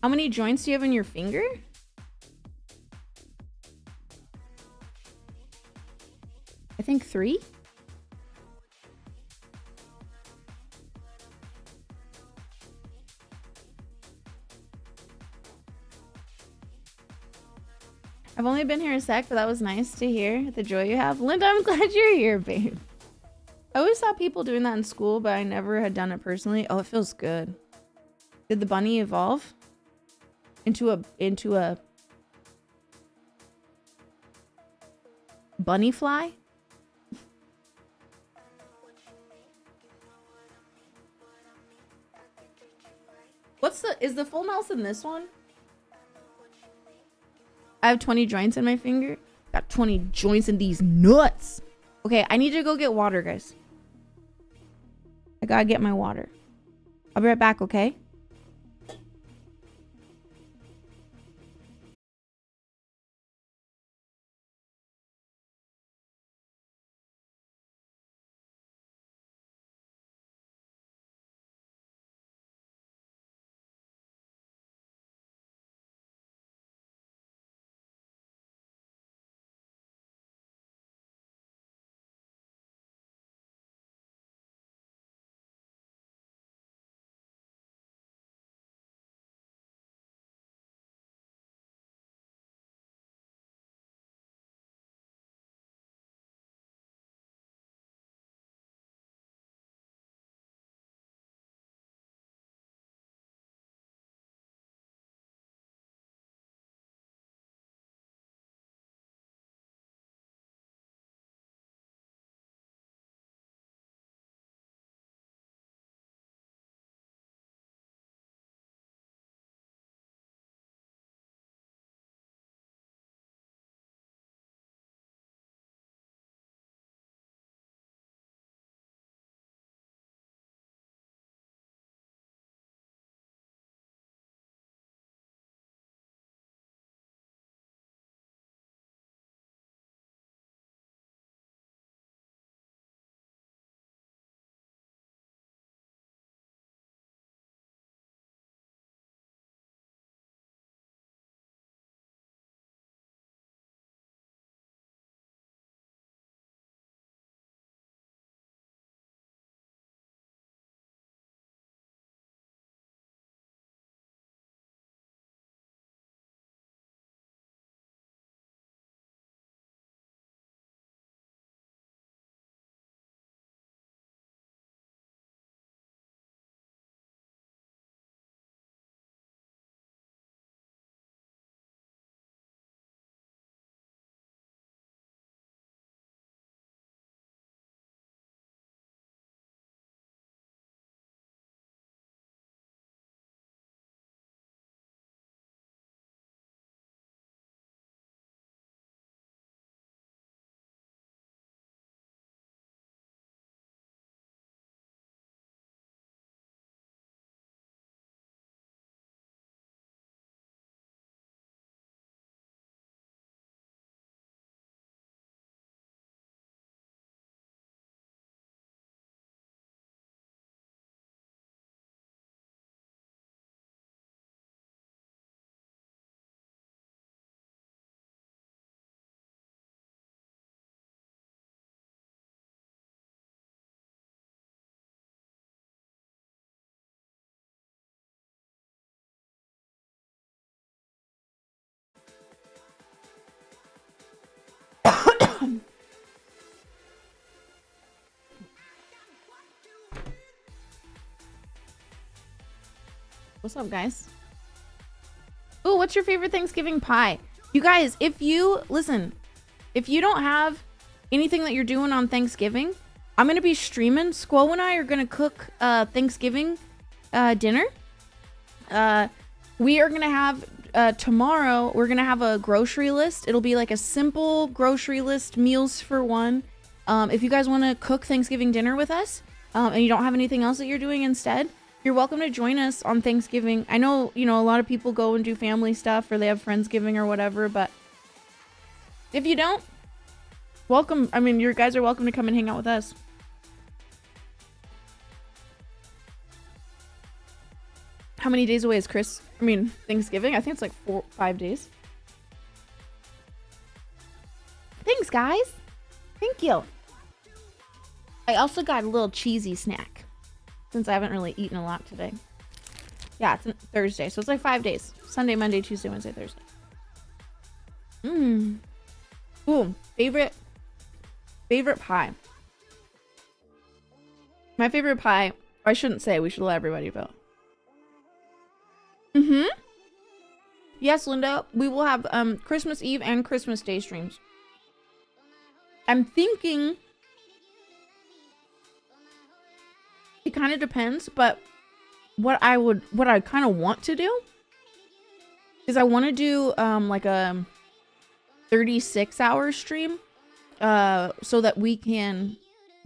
How many joints do you have in your finger? I think 3. I've only been here a sec, but that was nice to hear the joy you have. Linda, I'm glad you're here, babe. I always saw people doing that in school, but I never had done it personally. Oh, it feels good. Did the bunny evolve into a bunny fly? Is the full Nelson this one? I have 20 joints in my finger. Got 20 joints in these nuts. Okay, I need to go get water, guys. I gotta get my water. I'll be right back, okay? What's up, guys? Ooh, what's your favorite Thanksgiving pie? You guys, if you don't have anything that you're doing on Thanksgiving, I'm going to be streaming. Squo and I are going to cook Thanksgiving dinner. We are going to have, tomorrow, we're going to have a grocery list. It'll be like a simple grocery list, meals for one. If you guys want to cook Thanksgiving dinner with us, and you don't have anything else that you're doing instead, you're welcome to join us on Thanksgiving. I know, a lot of people go and do family stuff or they have Friendsgiving or whatever, but if you don't, welcome. I mean, you guys are welcome to come and hang out with us. How many days away is Thanksgiving? I think it's like 5 days. Thanks, guys. Thank you. I also got a little cheesy snack since I haven't really eaten a lot today. Yeah, it's Thursday, so it's like 5 days. Sunday, Monday, Tuesday, Wednesday, Thursday. Ooh, favorite pie. My favorite pie, I shouldn't say, we should let everybody vote. Yes, Linda, we will have Christmas Eve and Christmas Day streams. I'm thinking it kind of depends, but what I kind of want to do is I want to do like a 36-hour stream so that we can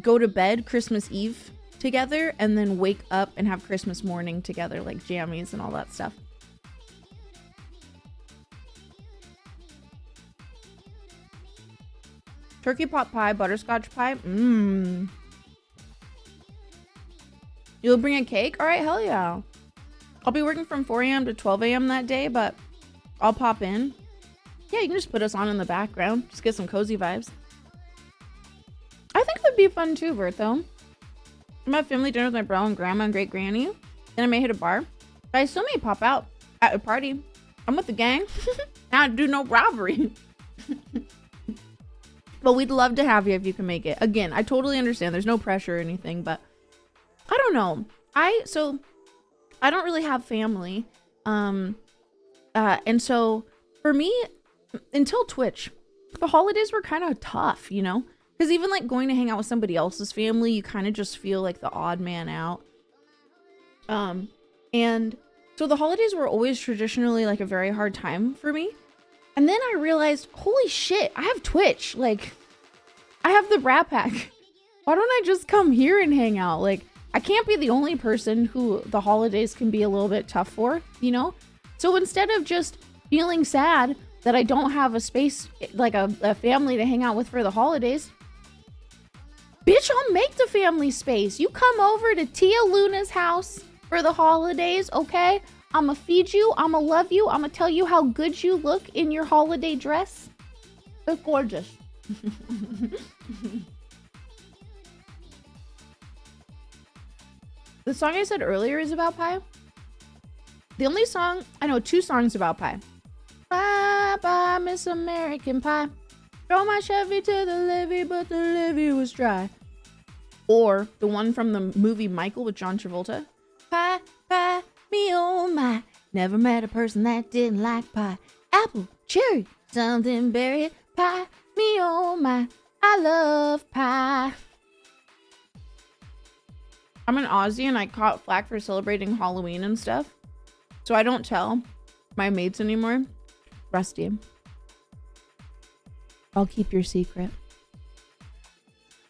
go to bed Christmas Eve together and then wake up and have Christmas morning together, like jammies and all that stuff. Turkey pot pie, butterscotch pie. You'll bring a cake? All right, hell yeah. I'll be working from 4 a.m. to 12 a.m. that day, but I'll pop in. Yeah, you can just put us on in the background. Just get some cozy vibes. I think it would be fun too, Bertho. I'm at family dinner with my bro and grandma and great granny. Then I may hit a bar. But I still may pop out at a party. I'm with the gang. Now I do no robbery. But we'd love to have you if you can make it. Again, I totally understand. There's no pressure or anything, but I don't know. I don't really have family. And so for me, until Twitch, the holidays were kind of tough, because even like going to hang out with somebody else's family, you kind of just feel like the odd man out. And so the holidays were always traditionally like a very hard time for me. And then I realized, holy shit, I have Twitch. Like, I have the Rat Pack. Why don't I just come here and hang out? Like, I can't be the only person who the holidays can be a little bit tough for, So instead of just feeling sad that I don't have a space, like a family to hang out with for the holidays, bitch, I'll make the family space. You come over to Tia Luna's house for the holidays, okay? I'ma feed you, I'ma love you, I'ma tell you how good you look in your holiday dress. It's gorgeous. The song I said earlier is about pie. The only song, I know 2 songs about pie. Bye bye, Miss American Pie. Throw my Chevy to the levee, but the levee was dry. Or the one from the movie Michael with John Travolta. Pie, pie, me oh my. Never met a person that didn't like pie. Apple, cherry, something berry. Pie, me oh my. I love pie. I'm an Aussie and I caught flack for celebrating Halloween and stuff. So I don't tell my mates anymore. Rusty. I'll keep your secret.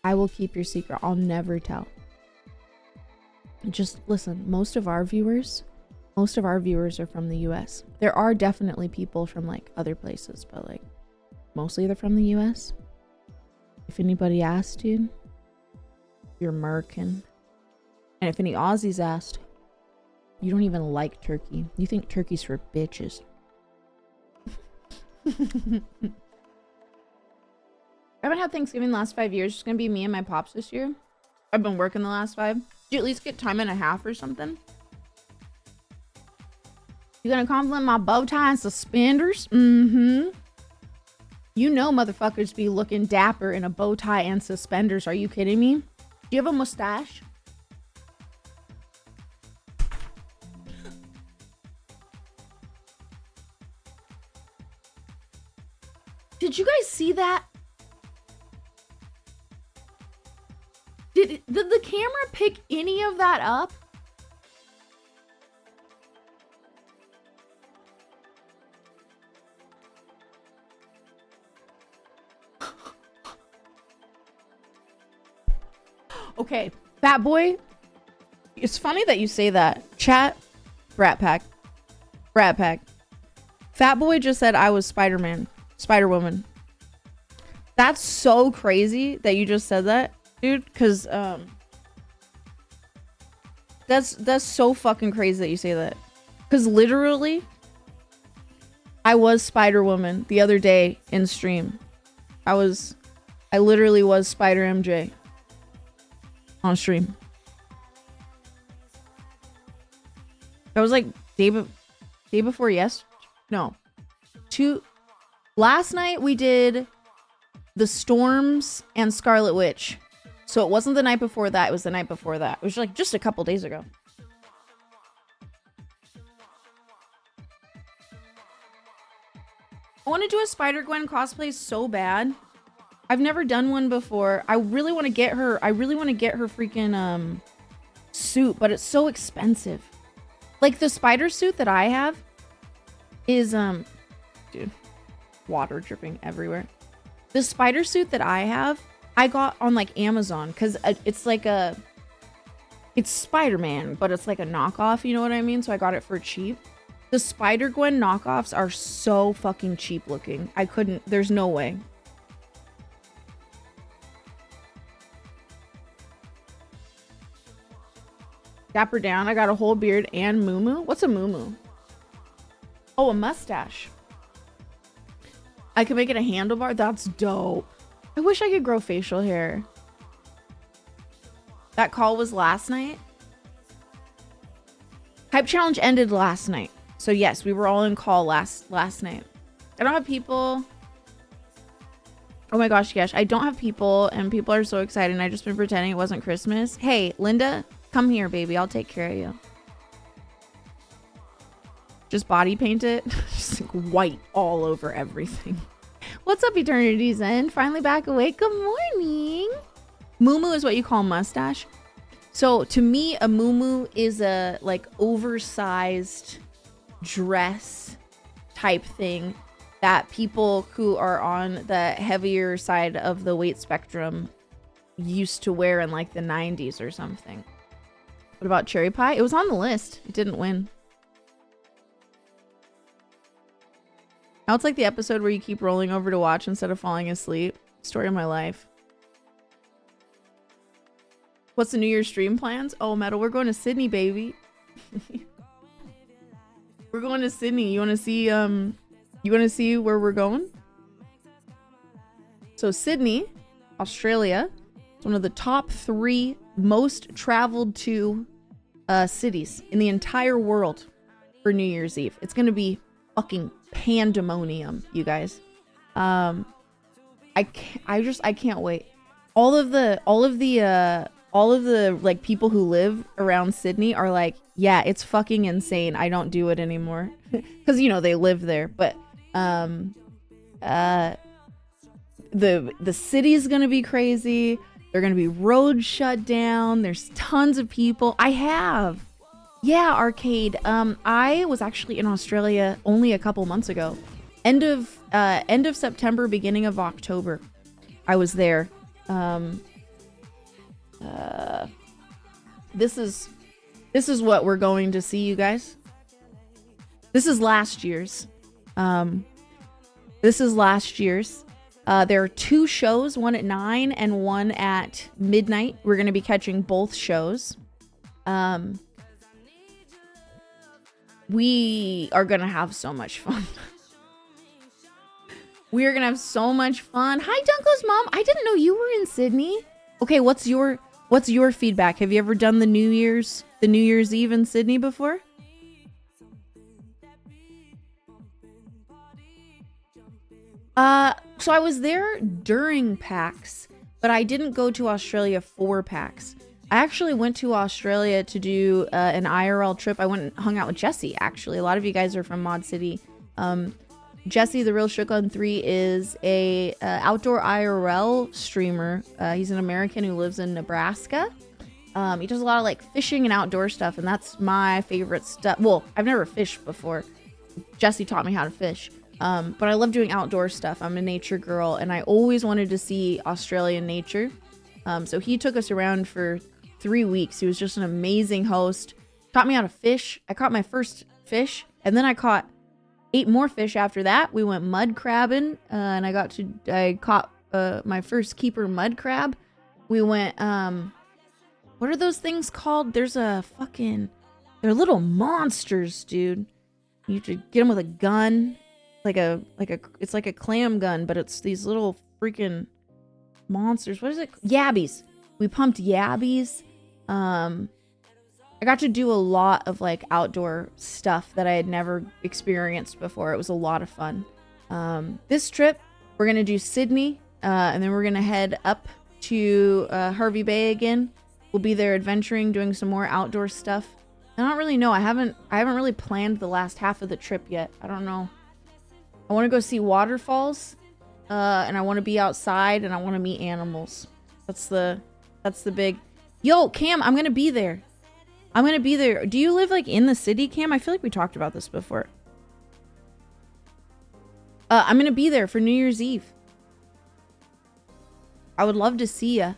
I will keep your secret. I'll never tell. Just listen, most of our viewers are from the US. There are definitely people from like other places, but like mostly they're from the US. If anybody asked you, you're American. And if any Aussies asked, you don't even like turkey. You think turkey's for bitches. I haven't had Thanksgiving the last 5 years. It's gonna be me and my pops this year. I've been working the last 5. Did you at least get time and a half or something? You gonna compliment my bow tie and suspenders? Mm-hmm. You know motherfuckers be looking dapper in a bow tie and suspenders. Are you kidding me? Do you have a mustache? Did you guys see that? Did the camera pick any of that up? Okay, Fat Boy. It's funny that you say that. Chat, Brat Pack. Brat Pack. Fat Boy just said I was Spider-Man. Spider-Woman. That's so crazy that you just said that, dude, because that's so fucking crazy that you say that. Because literally, I was Spider-Woman the other day in stream. I literally was Spider MJ on stream. That was like day before last night we did the Storms and Scarlet Witch. So it wasn't the night before that, it was the night before that. It was like just a couple days ago. I want to do a Spider-Gwen cosplay so bad. I've never done one before. I really want to get her freaking suit, but it's so expensive. Like the spider suit that I have is dude, water dripping everywhere. The spider suit that I have, I got on like Amazon because it's like it's Spider-Man, but it's like a knockoff, you know what I mean? So I got it for cheap. The Spider-Gwen knockoffs are so fucking cheap looking. There's no way. Dapper down. I got a whole beard and moo-moo. What's a moo-moo? Oh, a mustache. I could make it a handlebar. That's dope. I wish I could grow facial hair. That call was last night. Hype challenge ended last night. So yes, we were all in call last night. I don't have people. Oh my gosh, yes. I don't have people and people are so excited and I just been pretending it wasn't Christmas. Hey, Linda, come here, baby. I'll take care of you. Just body paint it. Just like white all over everything. What's up, Eternity's End? Finally back awake. Good morning. Moo-moo is what you call mustache. So to me, a moo-moo is a like oversized dress type thing that people who are on the heavier side of the weight spectrum used to wear in like the 90s or something. What about cherry pie? It was on the list. It didn't win. Now it's like the episode where you keep rolling over to watch instead of falling asleep. Story of my life. What's the New Year's stream plans? Oh, Metal, we're going to Sydney, baby. We're going to Sydney. You want to see where we're going? So Sydney, Australia, is one of the top 3 most traveled to cities in the entire world for New Year's Eve. It's going to be fucking pandemonium, you guys. I can't wait. All of the like people who live around Sydney are like, yeah, it's fucking insane. I don't do it anymore because you know they live there. But the city's gonna be crazy. They're gonna be roads shut down. There's tons of people. Yeah, Arcade. I was actually in Australia only a couple months ago. End of September, beginning of October. I was there. This is what we're going to see, you guys. This is last year's. There are 2 shows, one at 9 and one at midnight. We're going to be catching both shows. We are going to have so much fun. We are going to have so much fun. Hi, Dunko's mom. I didn't know you were in Sydney. Okay, what's your feedback? Have you ever done the New Year's Eve in Sydney before? So I was there during PAX, but I didn't go to Australia for PAX. I actually went to Australia to do an IRL trip. I went and hung out with Jesse, actually. A lot of you guys are from Mod City. Jesse the Real Shook on 3 is a outdoor IRL streamer. He's an American who lives in Nebraska. He does a lot of like fishing and outdoor stuff, and that's my favorite stuff. Well, I've never fished before. Jesse taught me how to fish. But I love doing outdoor stuff. I'm a nature girl, and I always wanted to see Australian nature. So he took us around for 3 weeks. He was just an amazing host. Taught me how to fish. I caught my first fish, and then I caught 8 more fish after that. We went mud crabbing, and I caught my first keeper mud crab. We went, what are those things called? They're little monsters, dude. You have to get them with a gun. It's like a clam gun, but it's these little freaking monsters. What is it? Yabbies. We pumped yabbies. I got to do a lot of like outdoor stuff that I had never experienced before. It was a lot of fun. This trip, we're going to do Sydney, and then we're going to head up to Hervey Bay again. We'll be there adventuring, doing some more outdoor stuff. I don't really know. I haven't really planned the last half of the trip yet. I don't know. I want to go see waterfalls, and I want to be outside, and I want to meet animals. That's the big. Yo, Cam, I'm gonna be there. Do you live like in the city, Cam? I feel like we talked about this before. I'm gonna be there for New Year's Eve. I would love to see ya.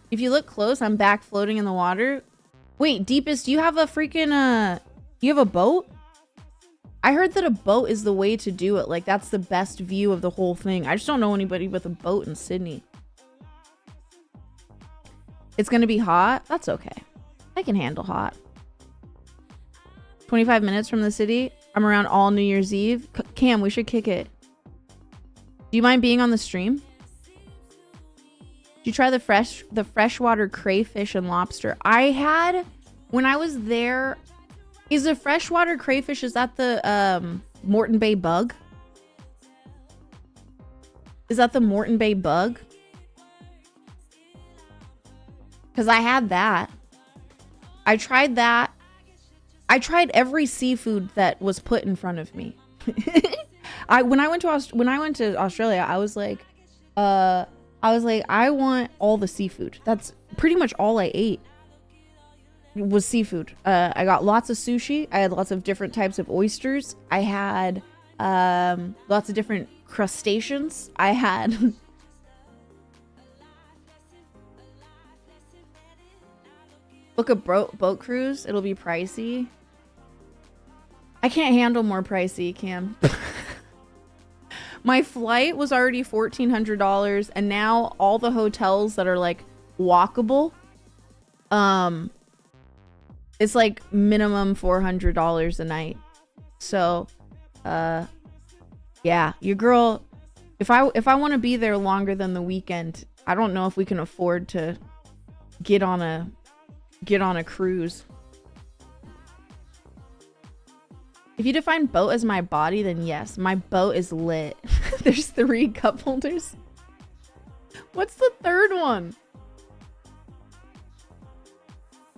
If you look close, I'm back floating in the water. Wait, Deepest, do you have a freaking you have a boat? I heard that a boat is the way to do it. Like, that's the best view of the whole thing. I just don't know anybody with a boat in Sydney. It's gonna be hot? That's okay. I can handle hot. 25 minutes from the city. I'm around all New Year's Eve. Cam, we should kick it. Do you mind being on the stream? Did you try the freshwater crayfish and lobster? I had, when I was there... Is the freshwater crayfish, is that the Moreton Bay bug? Is that the Moreton Bay bug? Because I had that. I tried that. I tried every seafood that was put in front of me. When I went to Australia, I was like, I want all the seafood. That's pretty much all I ate. Was seafood. I got lots of sushi. I had lots of different types of oysters. I had lots of different crustaceans. I had book a boat cruise. It'll be pricey. I can't handle more pricey, Cam. My flight was already $1,400, and now all the hotels that are like walkable, it's like minimum $400 a night. So, yeah, your girl, if I want to be there longer than the weekend, I don't know if we can afford to get on a cruise. If you define boat as my body, then yes, my boat is lit. There's 3 cup holders. What's the third one?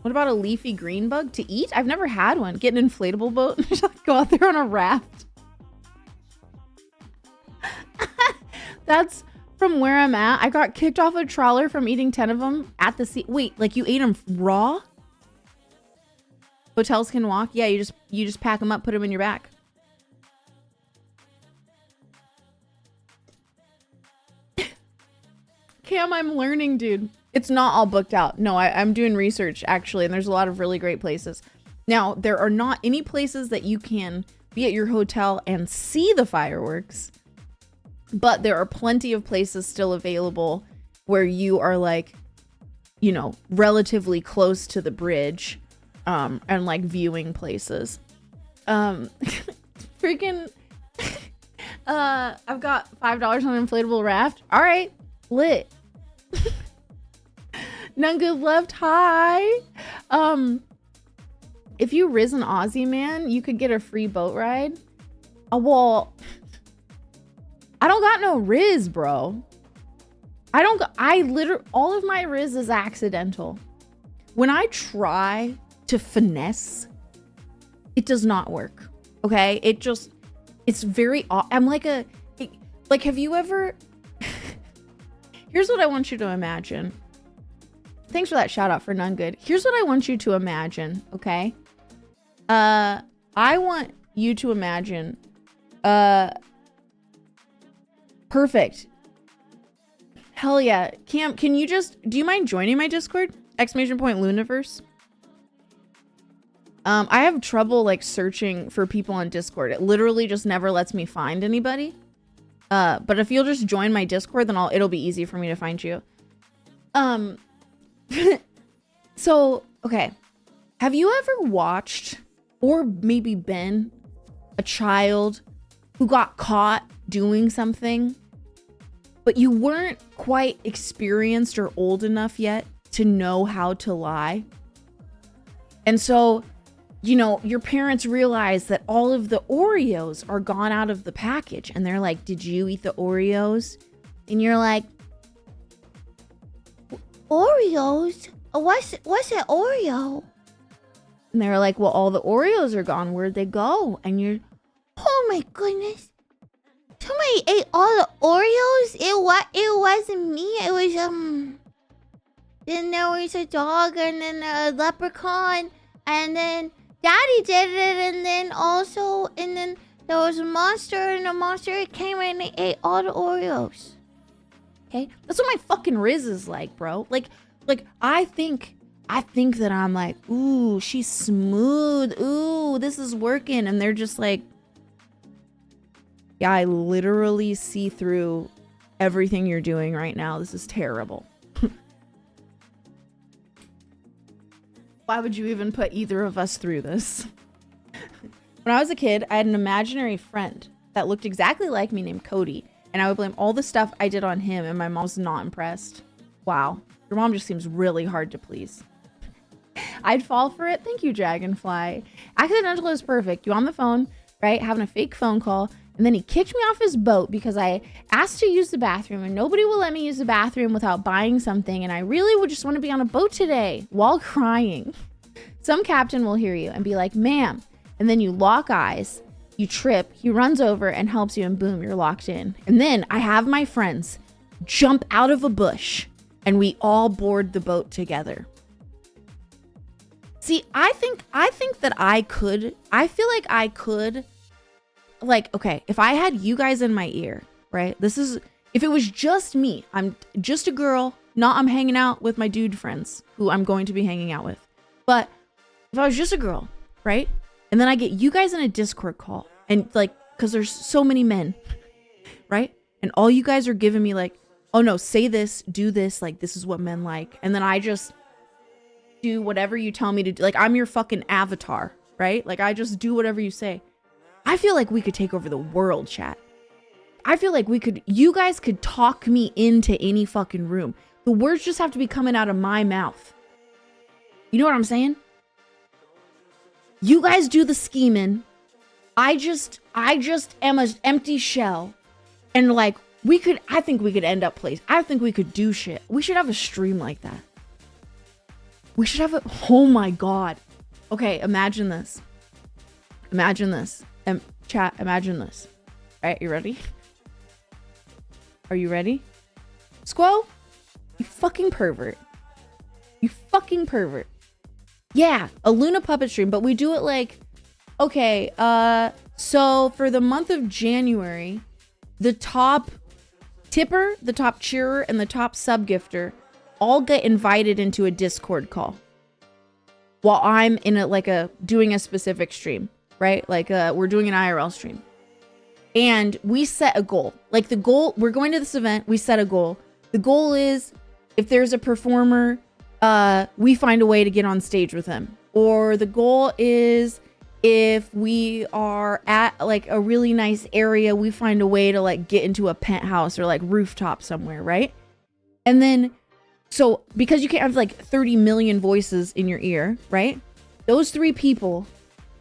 What about a leafy green bug to eat? I've never had one. Get an inflatable boat and just go out there on a raft. That's from where I'm at. I got kicked off a trawler from eating 10 of them at the sea. Wait, like you ate them raw? Hotels can walk? Yeah, you just pack them up, put them in your back. Cam, I'm learning, dude. It's not all booked out. No, I'm doing research, actually, and there's a lot of really great places. Now, there are not any places that you can be at your hotel and see the fireworks, but there are plenty of places still available where you are, like, you know, relatively close to the bridge, and, like, viewing places. Freaking... I've got $5 on an inflatable raft. All right, lit. None good left. Hi. If you riz an Aussie man, you could get a free boat ride. Well, I don't got no riz, bro. All of my riz is accidental. When I try to finesse, it does not work. Okay? It's very, I'm like like, have you ever, here's what I want you to imagine. Thanks for that shout out for None Good. Here's what I want you to imagine, okay? I want you to imagine, perfect. Hell yeah. Cam, do you mind joining my Discord? ! Luniverse. I have trouble like searching for people on Discord. It literally just never lets me find anybody. But if you'll just join my Discord, then it'll be easy for me to find you. So, okay. Have you ever watched or maybe been a child who got caught doing something, but you weren't quite experienced or old enough yet to know how to lie? And so, you know, your parents realize that all of the Oreos are gone out of the package. And they're like, did you eat the Oreos? And you're like, Oreos? What's an Oreo? and they're like, well, all the Oreos are gone. Where'd they go? And you're, Oh my goodness. Somebody ate all the Oreos? It wasn't me. It was, then there was a dog and then a leprechaun and then Daddy did it and then there was a monster and the monster came and they ate all the Oreos. okay, that's what my fucking Riz is like, bro. Like I think that I'm like, ooh, she's smooth. Ooh, this is working. And they're just like, yeah, I literally see through everything you're doing right now. This is terrible. Why would you even put either of us through this? When I was a kid, I had an imaginary friend that looked exactly like me named Cody. And I would blame all the stuff I did on him, and my mom's not impressed. Wow. Your mom just seems really hard to please. I'd fall for it. Thank you, Dragonfly. Accidental is perfect. You on the phone, right? Having a fake phone call. And then he kicked me off his boat because I asked to use the bathroom and nobody will let me use the bathroom without buying something. And I really would just want to be on a boat today while crying. Some captain will hear you and be like, ma'am. And then you lock eyes, you trip, he runs over and helps you and boom, you're locked in. And then I have my friends jump out of a bush and we all board the boat together. See, I think that I feel like I could, like, okay, if I had you guys in my ear, right? If it was just me, I'm just a girl, I'm hanging out with my dude friends who I'm going to be hanging out with. But if I was just a girl, right? And then I get you guys in a Discord call and like, cause there's so many men, right? And all you guys are giving me like, oh no, say this, do this, like this is what men like. And then I just do whatever you tell me to do. Like I'm your fucking avatar, right? Like I just do whatever you say. I feel like we could take over the world, chat. I feel like you guys could talk me into any fucking room. The words just have to be coming out of my mouth. You know what I'm saying? You guys do the scheming. I just am an empty shell. And like, I think we could end up place. I think we could do shit. We should have a stream like that. We should have oh my God. Okay, imagine this. Imagine this. Chat, imagine this. All right, you ready? Are you ready? Squo, you fucking pervert. You fucking pervert. Yeah, a Luna puppet stream, but we do it like, okay, so for the month of January, the top tipper, the top cheerer, and the top sub gifter all get invited into a Discord call while I'm in doing a specific stream, right? Like we're doing an IRL stream. And we set a goal. Like the goal, we're going to this event, we set a goal. The goal is if there's a performer, we find a way to get on stage with them. Or the goal is if we are at like a really nice area, we find a way to like get into a penthouse or like rooftop somewhere, right? And then, so because you can't have like 30 million voices in your ear, right? Those 3 people,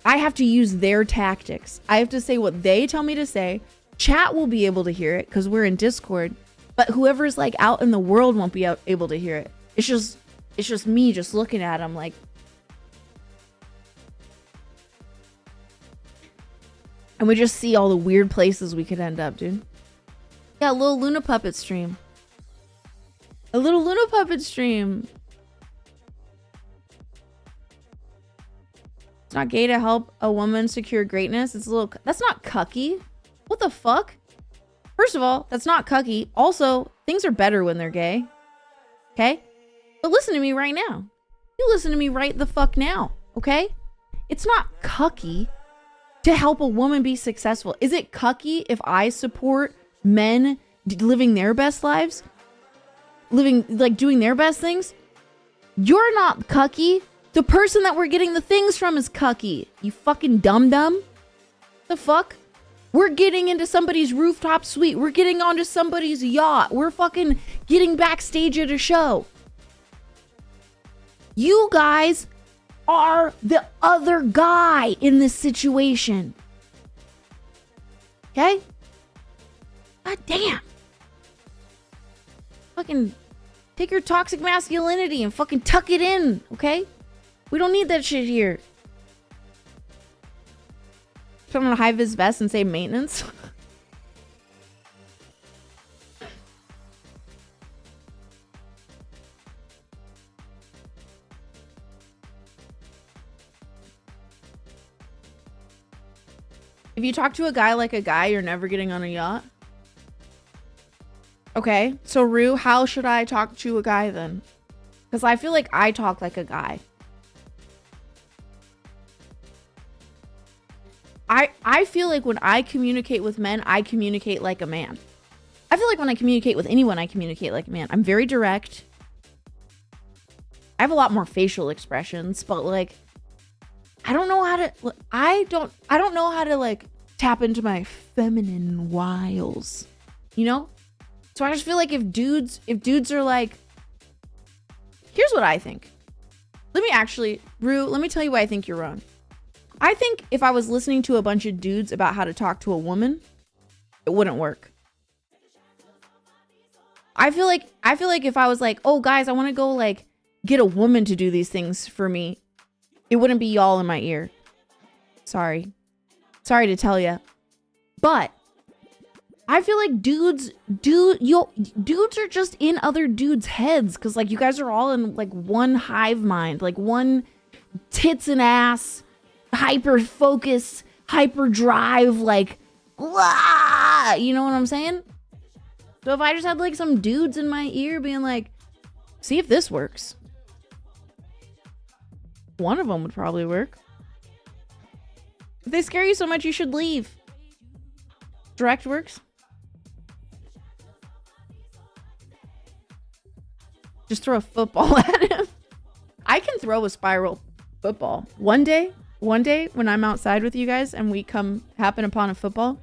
I have to use their tactics. I have to say what they tell me to say. Chat will be able to hear it because we're in Discord, but whoever's like out in the world won't be able to hear it. It's just me just looking at them like, And we just see all the weird places we could end up, dude. Yeah, a little Luna Puppet stream. A little Luna Puppet stream. It's not gay to help a woman secure greatness. It's a little... That's not cucky. What the fuck? First of all, that's not cucky. Also, things are better when they're gay. Okay? But listen to me right now. You listen to me right the fuck now. Okay? It's not cucky to help a woman be successful. Is it cucky if I support men living their best lives? Living, like, doing their best things? You're not cucky. The person that we're getting the things from is cucky. You fucking dum-dum. The fuck? We're getting into somebody's rooftop suite. We're getting onto somebody's yacht. We're fucking getting backstage at a show. You guys are the other guy in this situation. Okay? God damn. Fucking take your toxic masculinity and fucking tuck it in, okay? We don't need that shit here. Put on a high-vis vest and say maintenance. If you talk to a guy like a guy, you're never getting on a yacht. Okay, so Rue, how should I talk to a guy then? Because I feel like I talk like a guy. I feel like when I communicate with men, I communicate like a man. I feel like when I communicate with anyone, I communicate like a man. I'm very direct. I have a lot more facial expressions, but like, I don't know how to, I don't know how to like tap into my feminine wiles, you know? So I just feel like if dudes are like, here's what I think. Rue, let me tell you why I think you're wrong. I think if I was listening to a bunch of dudes about how to talk to a woman, it wouldn't work. I feel like if I was like, oh guys, I want to go like get a woman to do these things for me, it wouldn't be y'all in my ear. Sorry to tell you. But I feel like dudes are just in other dudes' heads because like you guys are all in like one hive mind, like one tits and ass, hyper focus, hyper drive, like, wah! You know what I'm saying? So if I just had like some dudes in my ear being like, see if this works. One of them would probably work. If they scare you so much, you should leave. Direct works. Just throw a football at him. I can throw a spiral football. One day when I'm outside with you guys and we happen upon a football,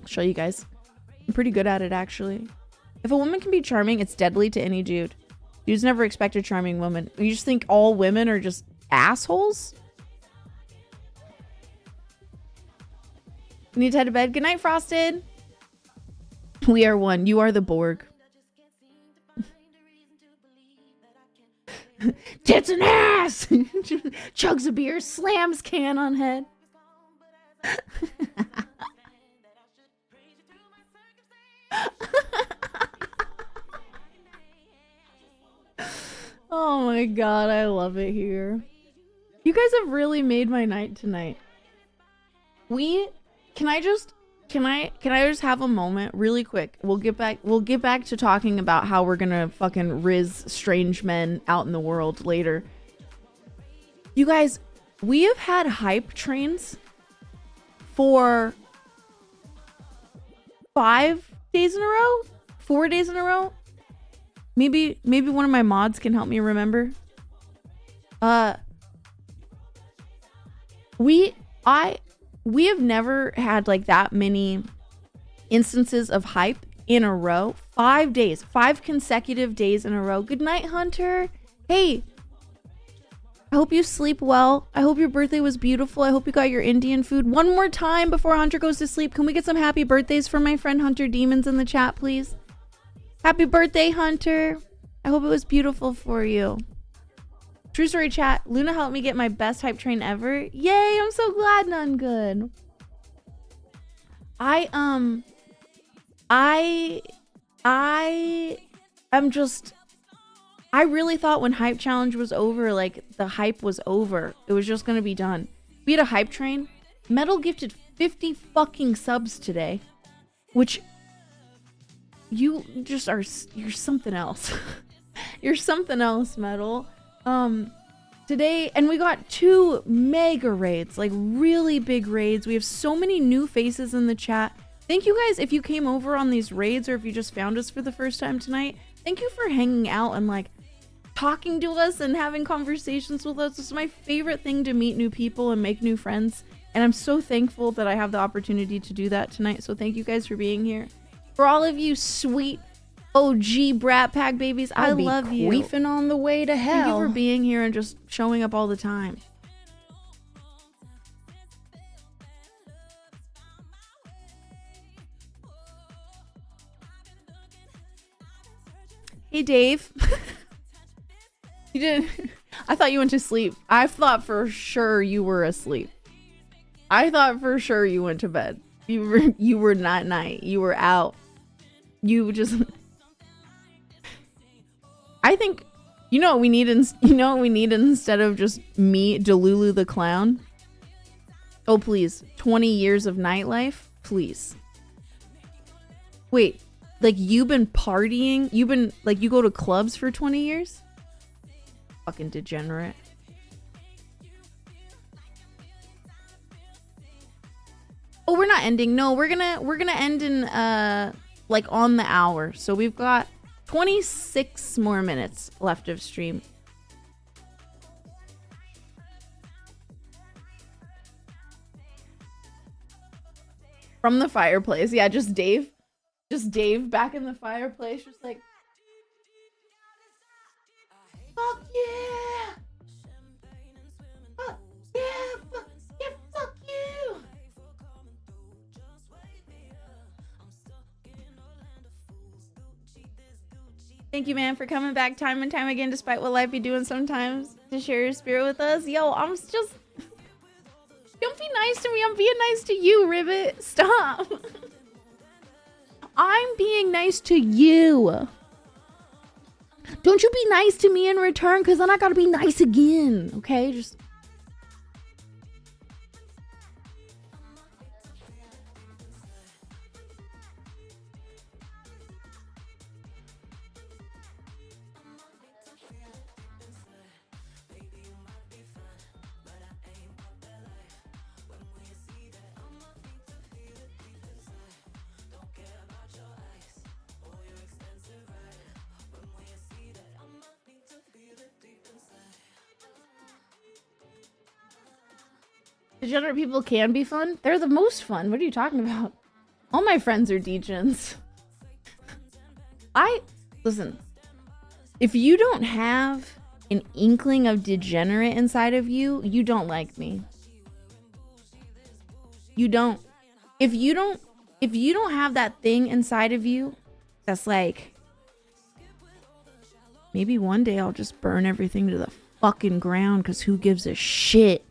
I'll show you guys. I'm pretty good at it, actually. If a woman can be charming, it's deadly to any dude. Dudes never expect a charming woman. You just think all women are just assholes? We need to head to bed. Good night, Frosted. We are one. You are the Borg. Tits and ass! Chugs a beer, slams can on head. Oh my god, I love it here. You guys have really made my night tonight. Can I just have a moment really quick? We'll get back to talking about how we're gonna fucking riz strange men out in the world later. You guys, we have had hype trains for 5 days in a row? 4 days in a row? Maybe one of my mods can help me remember. We have never had like that many instances of hype in a row. 5 days, 5 consecutive days in a row. Good night, Hunter. Hey, I hope you sleep well. I hope your birthday was beautiful. I hope you got your Indian food. One more time before Hunter goes to sleep. Can we get some happy birthdays for my friend Hunter Demons in the chat, please? Happy birthday, Hunter. I hope it was beautiful for you. True story chat. Luna helped me get my best hype train ever. Yay, I'm so glad, None Good. I am just, I really thought when Hype Challenge was over, like, the hype was over. It was just gonna be done. We had a hype train. Metal gifted 50 fucking subs today, which you just are, you're something else. You're something else, Metal. Today, and we got 2 mega raids, like really big raids. We have so many new faces in the chat. Thank you guys if you came over on these raids or if you just found us for the first time tonight. Thank you for hanging out and like talking to us and having conversations with us. It's my favorite thing to meet new people and make new friends. And I'm so thankful that I have the opportunity to do that tonight. So thank you guys for being here. For all of you sweet OG Brat Pack babies, I love you. Queefing on the way to hell. Thank you for being here and just showing up all the time. Hey, Dave. You didn't. I thought you went to sleep. I thought for sure you were asleep. I thought for sure you went to bed. You were not night. You were out. You just. I think. You know what we need? You know what we need instead of just me, Delulu the clown. Oh please, 20 years of nightlife, please. Wait. Like, you've been partying? You've been, like, you go to clubs for 20 years? Fucking degenerate. Oh, we're not ending. No, we're gonna end in, like, on the hour. So we've got 26 more minutes left of stream. From the fireplace. Yeah, just Dave. Just Dave back in the fireplace, just like, fuck yeah! Fuck yeah! Fuck yeah! Fuck you! Thank you, man, for coming back time and time again, despite what life be doing sometimes, to share your spirit with us. Yo, I'm just... Don't be nice to me. I'm being nice to you, Ribbit. Stop. I'm being nice to you. Don't you be nice to me in return, because then I gotta be nice again, okay? Just... Degenerate people can be fun. They're the most fun. What are you talking about? All my friends are degens. Listen, if you don't have an inkling of degenerate inside of you, you don't like me. You don't. If you don't have that thing inside of you that's like, maybe one day I'll just burn everything to the fucking ground because who gives a shit?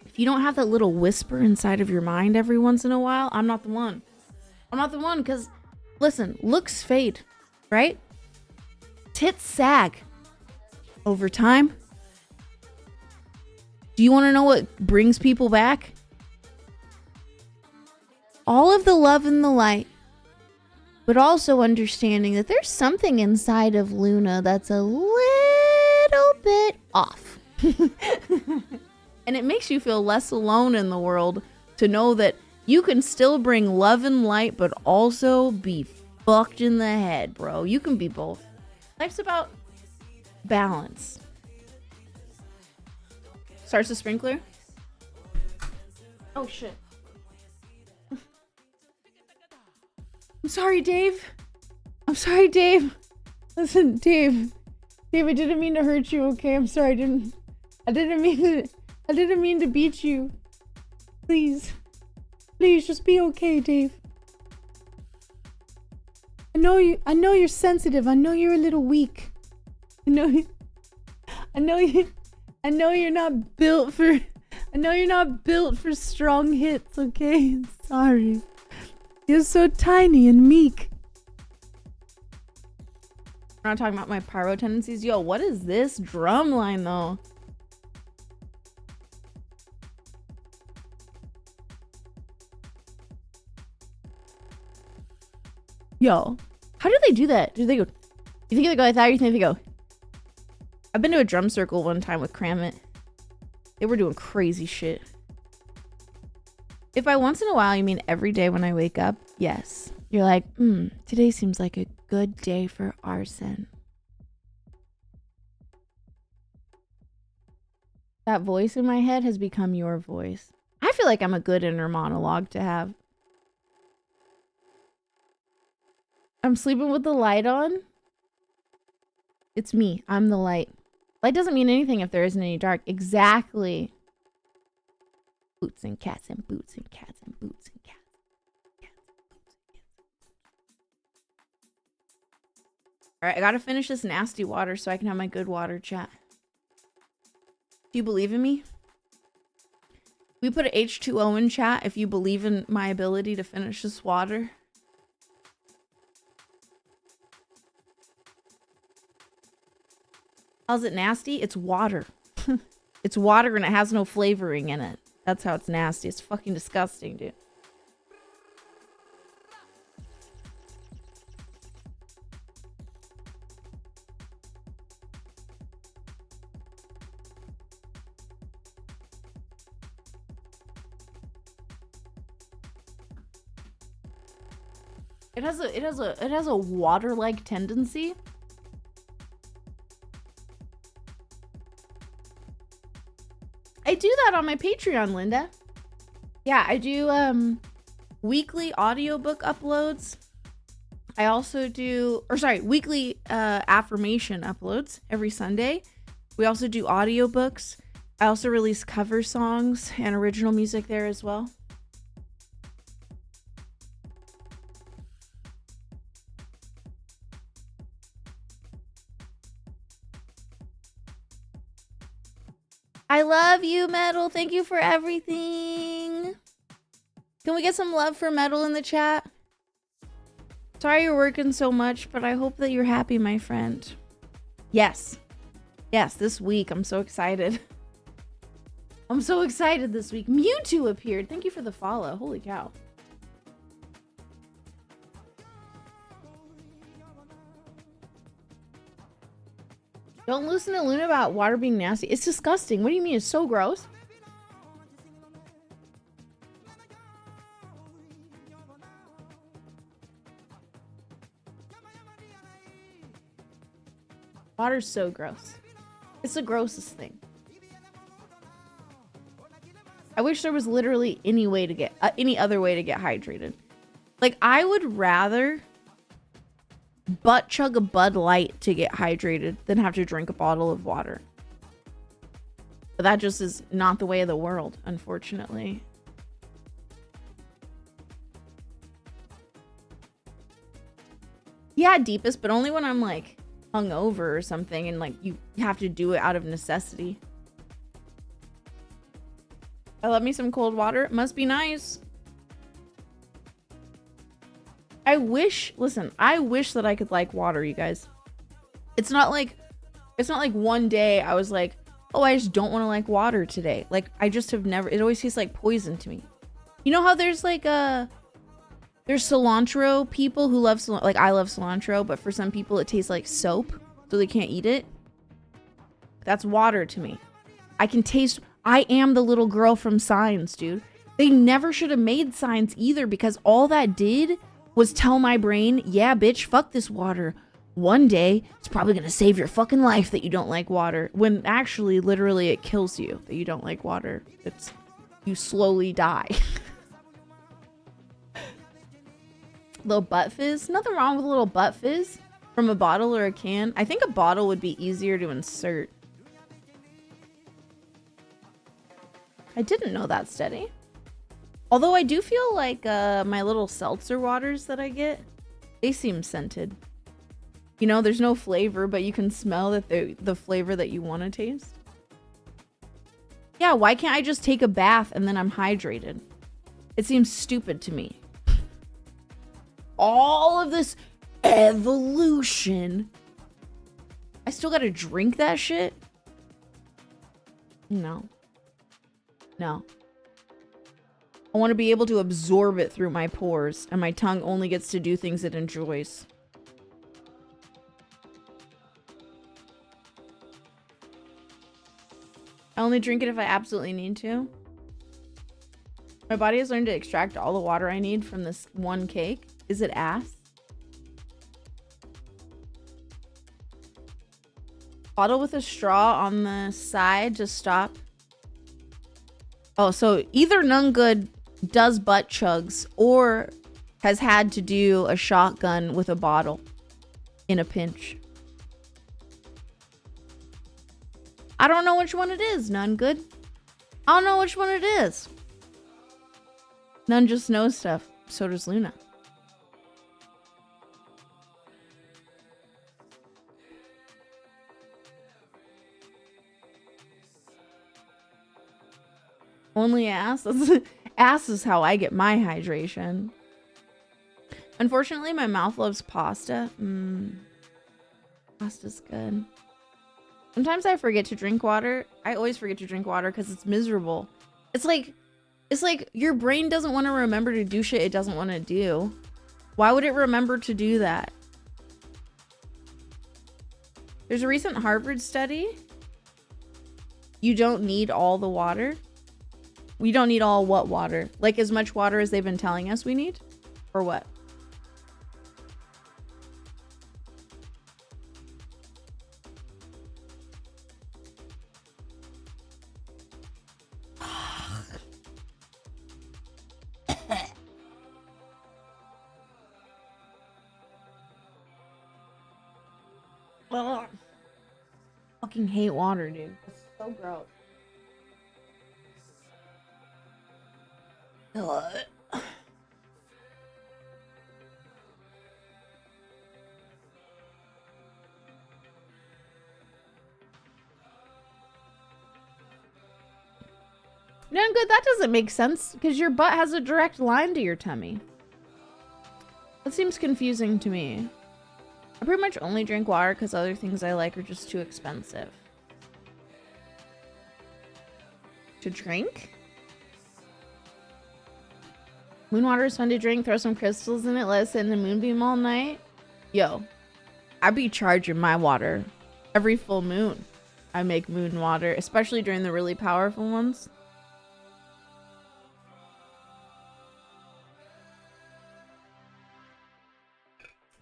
If you don't have that little whisper inside of your mind every once in a while, I'm not the one. I'm not the one, because, listen, looks fade, right? Tits sag. Over time. Do you want to know what brings people back? All of the love and the light, but also understanding that there's something inside of Luna that's a little bit off. And it makes you feel less alone in the world to know that you can still bring love and light, but also be fucked in the head, bro. You can be both. Life's about balance. Starts the sprinkler. Oh, shit. I'm sorry, Dave. I'm sorry, Dave. Listen, Dave. Dave, I didn't mean to hurt you, okay? I'm sorry. I didn't mean to beat you. Please. Please, just be okay, Dave. I know you're sensitive. I know you're a little weak. I know you're not built for I know you're not built for strong hits, okay? Sorry. You're so tiny and meek. We're not talking about my pyro tendencies. Yo, what is this drum line though? Yo, how do they do that? Do they go? You think they go like that, or you think they go? I've been to a drum circle one time with Kramit. They were doing crazy shit. If by once in a while you mean every day when I wake up, yes. You're like, today seems like a good day for arson. That voice in my head has become your voice. I feel like I'm a good inner monologue to have. I'm sleeping with the light on. It's me. I'm the light. Light doesn't mean anything if there isn't any dark. Exactly. Boots and cats and boots and cats and boots and cats. All right, I gotta finish this nasty water so I can have my good water chat. Do you believe in me? We put an H2O in chat if you believe in my ability to finish this water. How's it nasty? It's water. It's water and it has no flavoring in it. That's how it's nasty. It's fucking disgusting, dude. It has a water-like tendency. I do that on my Patreon, Linda. Yeah, I do weekly audiobook uploads. I also do, weekly affirmation uploads every Sunday. We also do audiobooks. I also release cover songs and original music there as well. I love you, Metal. Thank you for everything. Can we get some love for Metal in the chat? Sorry you're working so much, but I hope that you're happy, my friend. Yes. Yes, this week. I'm so excited. I'm so excited this week. Mewtwo appeared. Thank you for the follow. Holy cow. Don't listen to Luna about water being nasty. It's disgusting. What do you mean? It's so gross. Water's so gross. It's the grossest thing. I wish there was literally any way to get any other way to get hydrated. Like, I would rather butt chug a Bud Light to get hydrated than have to drink a bottle of water. But that just is not the way of the world, unfortunately. Yeah, deepest, but only when I'm like hungover or something and like you have to do it out of necessity. I love me some cold water. It must be nice. I wish that I could like water, you guys. It's not like one day I was like, oh, I just don't want to like water today. Like, I just have never, it always tastes like poison to me. You know how there's like there's cilantro people who love like I love cilantro, but for some people it tastes like soap, so they can't eat it. That's water to me. I am the little girl from Signs, dude. They never should have made Signs either, because all that did was tell my brain, yeah, bitch, fuck this water. One day, it's probably gonna save your fucking life that you don't like water. When actually, literally, it kills you that you don't like water. You slowly die. Little butt fizz. Nothing wrong with a little butt fizz from a bottle or a can. I think a bottle would be easier to insert. I didn't know that, Steady. Although I do feel like my little seltzer waters that I get, they seem scented. You know, there's no flavor, but you can smell that the flavor that you want to taste. Yeah, why can't I just take a bath and then I'm hydrated? It seems stupid to me. All of this evolution. I still gotta drink that shit? No. No. I want to be able to absorb it through my pores, and my tongue only gets to do things it enjoys. I only drink it if I absolutely need to. My body has learned to extract all the water I need from this one cake. Is it ass? Bottle with a straw on the side to stop. Oh, so either None Good does butt chugs or has had to do a shotgun with a bottle in a pinch. I don't know which one it is, None Good. I don't know which one it is. None just knows stuff. So does Luna. Only ass? Ass is how I get my hydration. Unfortunately, my mouth loves pasta. Pasta's good. Sometimes I forget to drink water. I always forget to drink water because it's miserable. It's like your brain doesn't want to remember to do shit it doesn't want to do. Why would it remember to do that? There's a recent Harvard study. You don't need all the water. We don't need all what water? Like as much water as they've been telling us we need? Or what? Ugh. Fucking hate water, dude. It's so gross. Ugh. None Good, that doesn't make sense because your butt has a direct line to your tummy. That seems confusing to me. I pretty much only drink water because other things I like are just too expensive. To drink? Moon water is fun to drink. Throw some crystals in it. Let it sit in the moonbeam all night. Yo, I be charging my water every full moon. I make moon water, especially during the really powerful ones.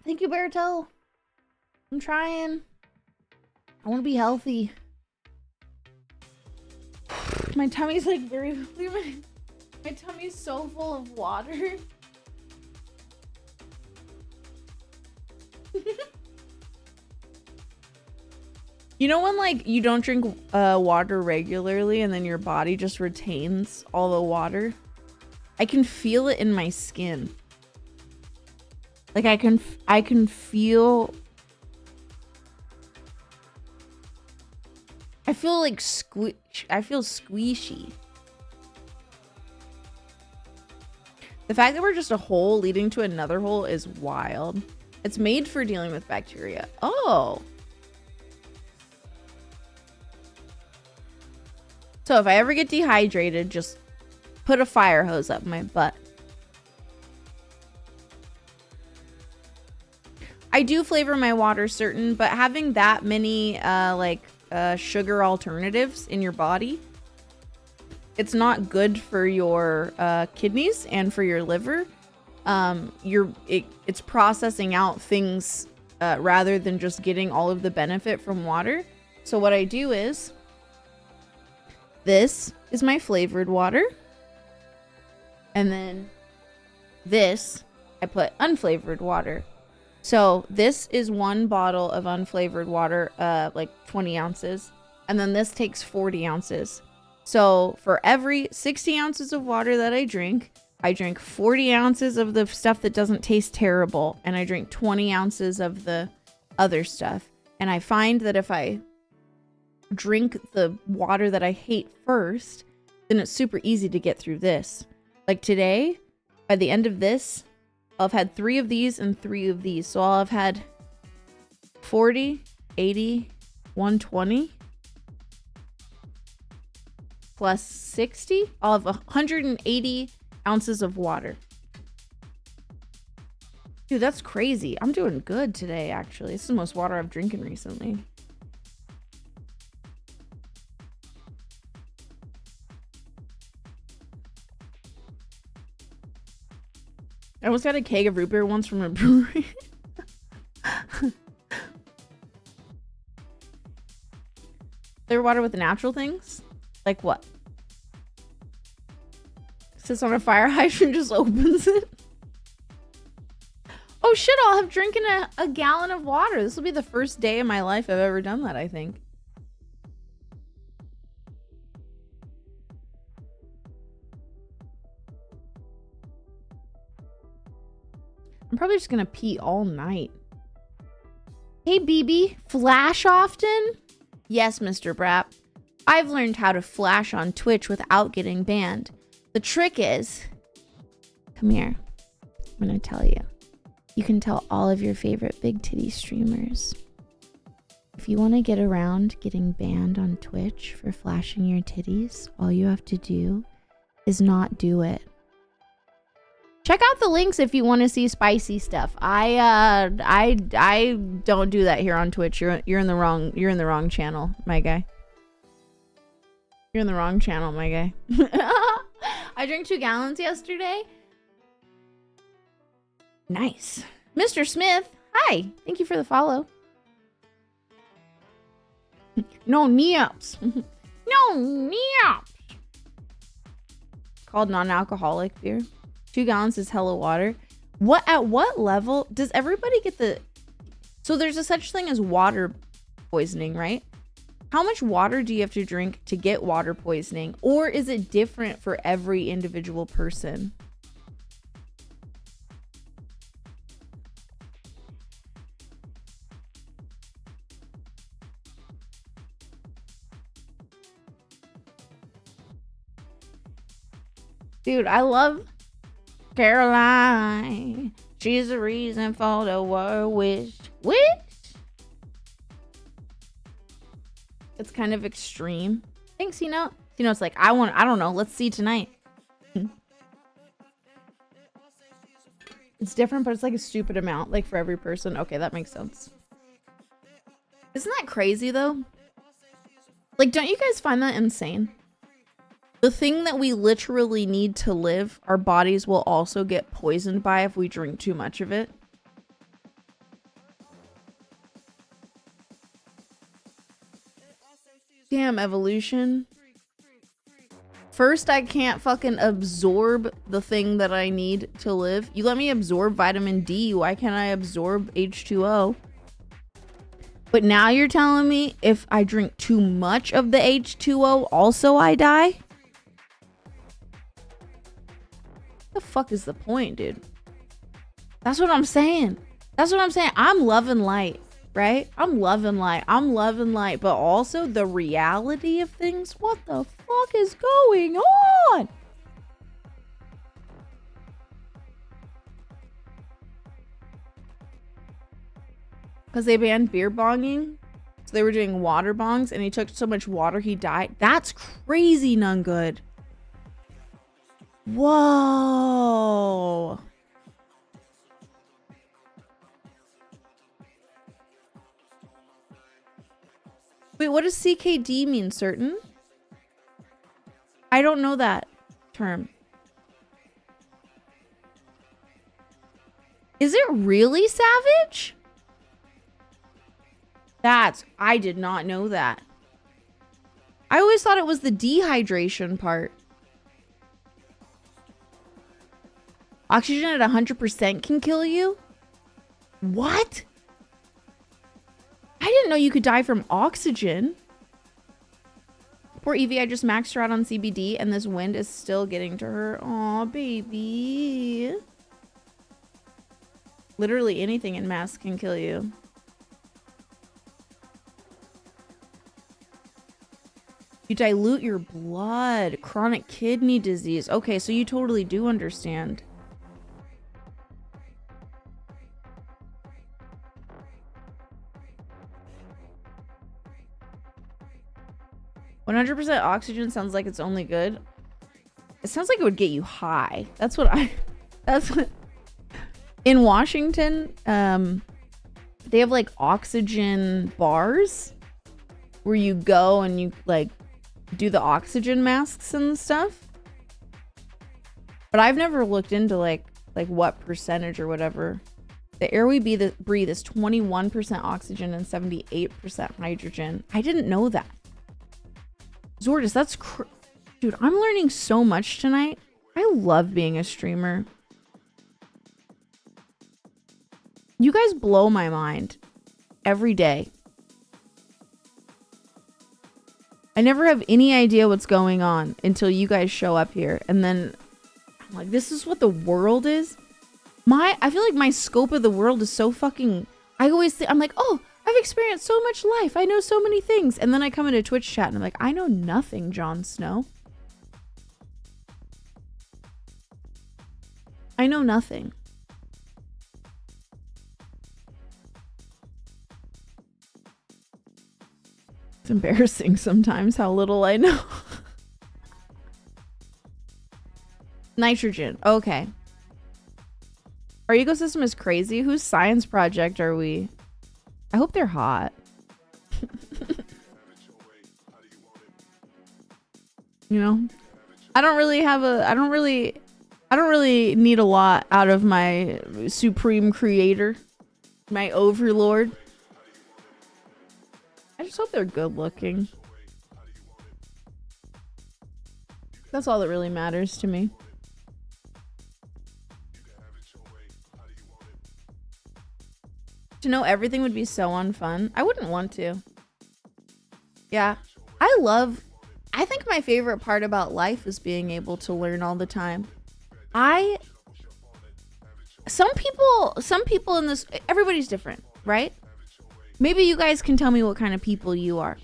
Thank you, Berto. I'm trying. I want to be healthy. My tummy's like very... My tummy's so full of water. You know when like you don't drink water regularly and then your body just retains all the water? I can feel it in my skin. Like I can feel... I feel like I feel squishy. The fact that we're just a hole leading to another hole is wild. It's made for dealing with bacteria. Oh. So if I ever get dehydrated, just put a fire hose up my butt. I do flavor my water certain, but having that many sugar alternatives in your body, it's not good for your kidneys and for your liver. It's processing out things rather than just getting all of the benefit from water. So what I do is, this is my flavored water. And then this, I put unflavored water. So this is one bottle of unflavored water, like 20 ounces. And then this takes 40 ounces. So for every 60 ounces of water that I drink 40 ounces of the stuff that doesn't taste terrible. And I drink 20 ounces of the other stuff. And I find that if I drink the water that I hate first, then it's super easy to get through this. Like today, by the end of this, I'll have had 3 of these and 3 of these. So I'll have had 40, 80, 120 plus 60. I'll have 180 ounces of water. Dude, that's crazy. I'm doing good today, actually. This is the most water I've drinking recently. I almost got a keg of root beer once from a brewery. Clear water with the natural things? Like what? Sits on a fire hydrant, just opens it. Oh shit, I'll have drinking a gallon of water. This will be the first day in my life I've ever done that, I think. I'm probably just gonna pee all night. Hey BB, flash often? Yes, Mr. Brapp. I've learned how to flash on Twitch without getting banned. The trick is... Come here. I'm gonna tell you. You can tell all of your favorite big titty streamers. If you want to get around getting banned on Twitch for flashing your titties, all you have to do is not do it. Check out the links if you want to see spicy stuff. I don't do that here on Twitch. You're in the wrong channel, my guy. You're in the wrong channel, my guy. I drank 2 gallons yesterday. Nice. Mr. Smith, hi. Thank you for the follow. No knee-ups. No knee-ups. Called non-alcoholic beer. 2 gallons is hella water. At what level does everybody get the... So there's a such thing as water poisoning, right? How much water do you have to drink to get water poisoning? Or is it different for every individual person? Dude, I love Caroline. She's the reason for the word wish. Wish? It's kind of extreme. Thanks, you know. You know, it's like, I don't know. Let's see tonight. It's different, but it's like a stupid amount, like for every person. Okay, that makes sense. Isn't that crazy though? Like, don't you guys find that insane? The thing that we literally need to live, our bodies will also get poisoned by if we drink too much of it. Damn, evolution. First, I can't fucking absorb the thing that I need to live. You let me absorb vitamin D. Why can't I absorb H2O? But now you're telling me if I drink too much of the H2O, also I die? The fuck is the point, dude? That's what I'm saying. That's what I'm saying. I'm loving light, right? I'm loving light. I'm loving light. But also the reality of things. What the fuck is going on? Because they banned beer bonging. So they were doing water bongs and he took so much water he died. That's crazy, none good. Whoa. Wait, what does CKD mean? Certain? I don't know that term. Is it really savage? I did not know that. I always thought it was the dehydration part. Oxygen at 100% can kill you? What? I didn't know you could die from oxygen. Poor Evie, I just maxed her out on CBD and this wind is still getting to her. Aw, baby. Literally anything in mass can kill you. You dilute your blood. Chronic kidney disease. Okay, so you totally do understand. "100% oxygen sounds like it's only good." It sounds like it would get you high. That's what in Washington, they have like oxygen bars where you go and you like do the oxygen masks and stuff. But I've never looked into like what percentage or whatever. The air we breathe is 21% oxygen and 78% hydrogen. I didn't know that. Zordis, that's dude, I'm learning so much tonight. I love being a streamer. You guys blow my mind every day. I never have any idea what's going on until you guys show up here. And then I'm like, this is what the world is? I feel like my scope of the world is so fucking... I always think, I'm like, oh, I've experienced so much life. I know so many things. And then I come into Twitch chat and I'm like, I know nothing, Jon Snow. I know nothing. It's embarrassing sometimes how little I know. Nitrogen. Okay. Our ecosystem is crazy. Whose science project are we? I hope they're hot. You know? I don't really need a lot out of my supreme creator, my overlord. I just hope they're good looking. That's all that really matters to me. To know everything would be so unfun. I wouldn't want to. Yeah. I think my favorite part about life is being able to learn all the time. Some people in this, everybody's different, right? Maybe you guys can tell me what kind of people you are.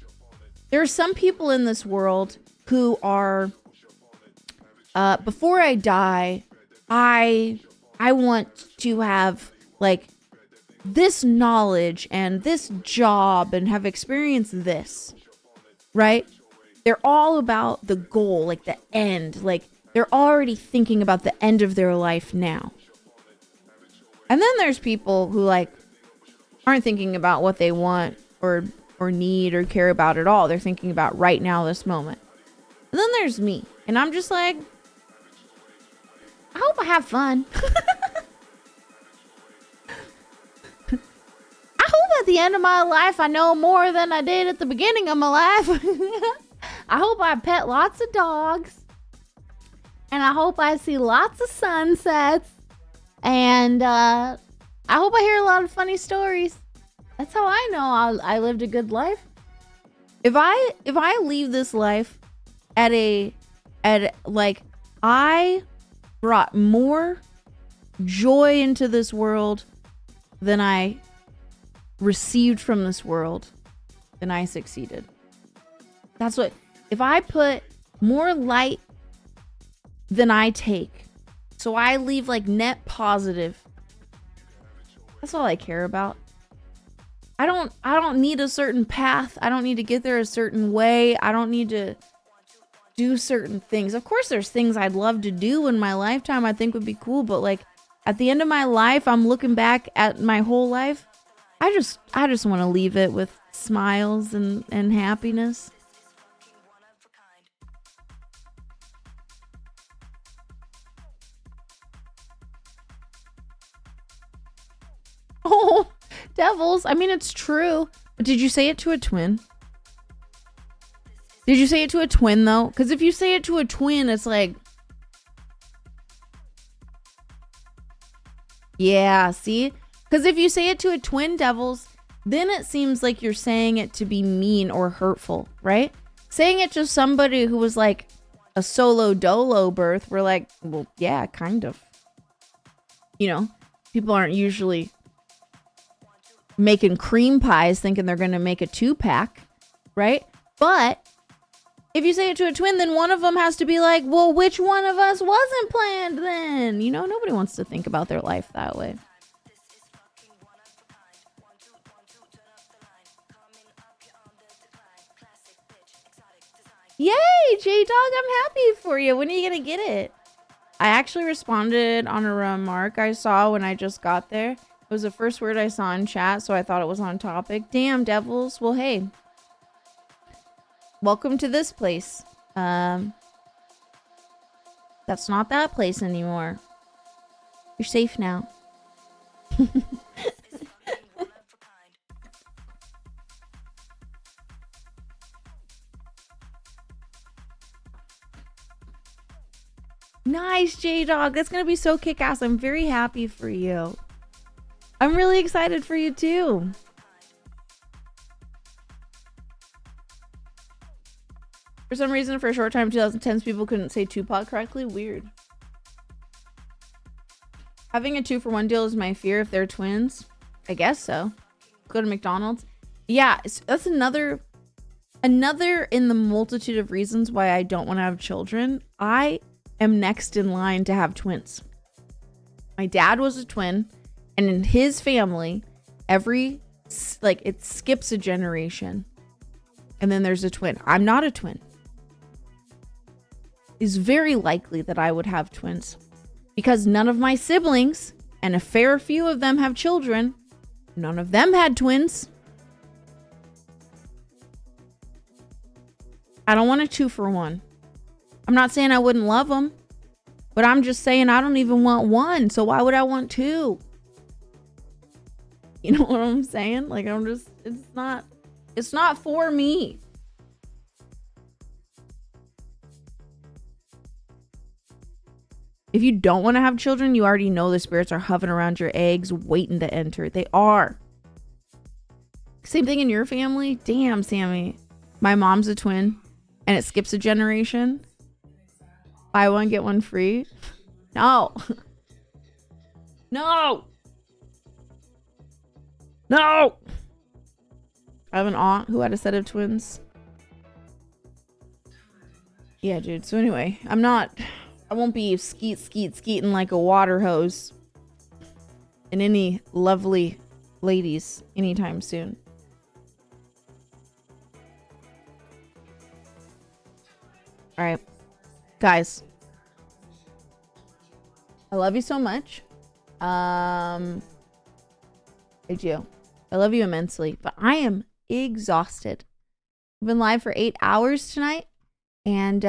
There are some people in this world who are, before I die, I want to have like this knowledge and this job and have experienced this, right? They're all about the goal, like the end, like they're already thinking about the end of their life now. And then there's people who like aren't thinking about what they want or need or care about at all. They're thinking about right now, this moment. And then there's me, and I'm just like, I hope I have fun. I hope at the end of my life I know more than I did at the beginning of my life. I hope I pet lots of dogs. And I hope I see lots of sunsets. And I hope I hear a lot of funny stories. That's how I know I lived a good life. If I leave this life at like I brought more joy into this world than I received from this world, then I succeeded. That's what, if I put more light than I take, so I leave like net positive, that's all I care about. I don't need a certain path. I don't need to get there a certain way. I don't need to do certain things. Of course, there's things I'd love to do in my lifetime I think would be cool, but like at the end of my life, I'm looking back at my whole life. I just want to leave it with smiles and happiness. Oh, devils. I mean, it's true. But did you say it to a twin? Did you say it to a twin, though? Because if you say it to a twin, it's like... Yeah, see? Because if you say it to a twin, devils, then it seems like you're saying it to be mean or hurtful, right? Saying it to somebody who was like a solo dolo birth, we're like, well, yeah, kind of. You know, people aren't usually making cream pies thinking they're going to make a 2-pack, right? But If you say it to a twin, then one of them has to be like, well, which one of us wasn't planned then? You know, nobody wants to think about their life that way. Yay, J-Dog, I'm happy for you. When are you going to get it? I actually responded on a remark I saw when I just got there. It was the first word I saw in chat, so I thought it was on topic. Damn, devils. Well, hey. Welcome to this place. That's not that place anymore. You're safe now. Nice, J-Dog. That's going to be so kick-ass. I'm very happy for you. I'm really excited for you, too. For some reason, for a short time, 2010s, people couldn't say Tupac correctly. Weird. Having a 2-for-1 deal is my fear if they're twins. I guess so. Go to McDonald's. Yeah, that's another in the multitude of reasons why I don't want to have children. I am next in line to have twins. My dad was a twin, and in his family, it skips a generation. And then there's a twin. I'm not a twin. It's very likely that I would have twins because none of my siblings, and a fair few of them have children, none of them had twins. I don't want a 2-for-1. I'm not saying I wouldn't love them, but I'm just saying I don't even want one. So why would I want 2? You know what I'm saying? Like, it's not for me. If you don't want to have children, you already know the spirits are hovering around your eggs, waiting to enter. They are. Same thing in your family? Damn, Sammy. My mom's a twin, and it skips a generation. Buy one, get one free. No. No. No. I have an aunt who had a set of twins. Yeah, dude. So anyway, I won't be skeeting like a water hose in any lovely ladies anytime soon. All right, guys. I love you so much. I do. I love you immensely, but I am exhausted. I've been live for 8 hours tonight, and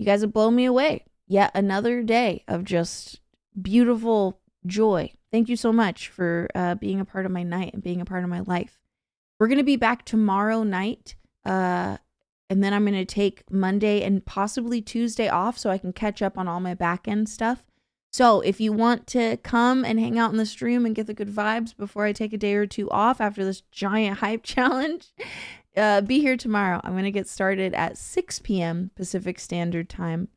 you guys have blown me away. Yet another day of just beautiful joy. Thank you so much for being a part of my night and being a part of my life. We're going to be back tomorrow night. And then I'm going to take Monday and possibly Tuesday off so I can catch up on all my back end stuff. So if you want to come and hang out in the stream and get the good vibes before I take a day or 2 off after this giant hype challenge, be here tomorrow. I'm going to get started at 6 p.m. Pacific Standard Time.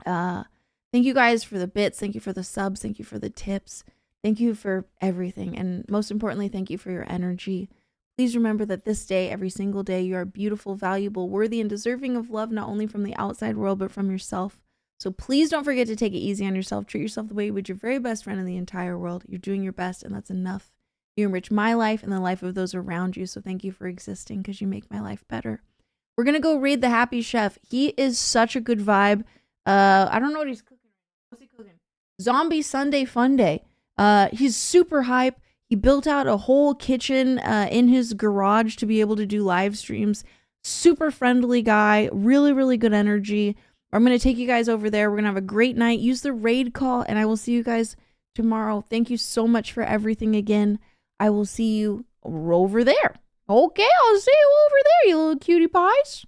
Thank you guys for the bits. Thank you for the subs. Thank you for the tips. Thank you for everything. And most importantly, thank you for your energy. Please remember that this day, every single day, you are beautiful, valuable, worthy, and deserving of love, not only from the outside world, but from yourself. So please don't forget to take it easy on yourself. Treat yourself the way you would your very best friend in the entire world. You're doing your best, and that's enough. You enrich my life and the life of those around you. So thank you for existing because you make my life better. We're going to go raid the Happy Chef. He is such a good vibe. I don't know what he's cooking. What's he cooking? Zombie Sunday Fun Day. He's super hype. He built out a whole kitchen in his garage to be able to do live streams. Super friendly guy. Really, really good energy. I'm going to take you guys over there. We're going to have a great night. Use the raid call, and I will see you guys tomorrow. Thank you so much for everything again. I will see you over there. Okay, I'll see you over there, you little cutie pies.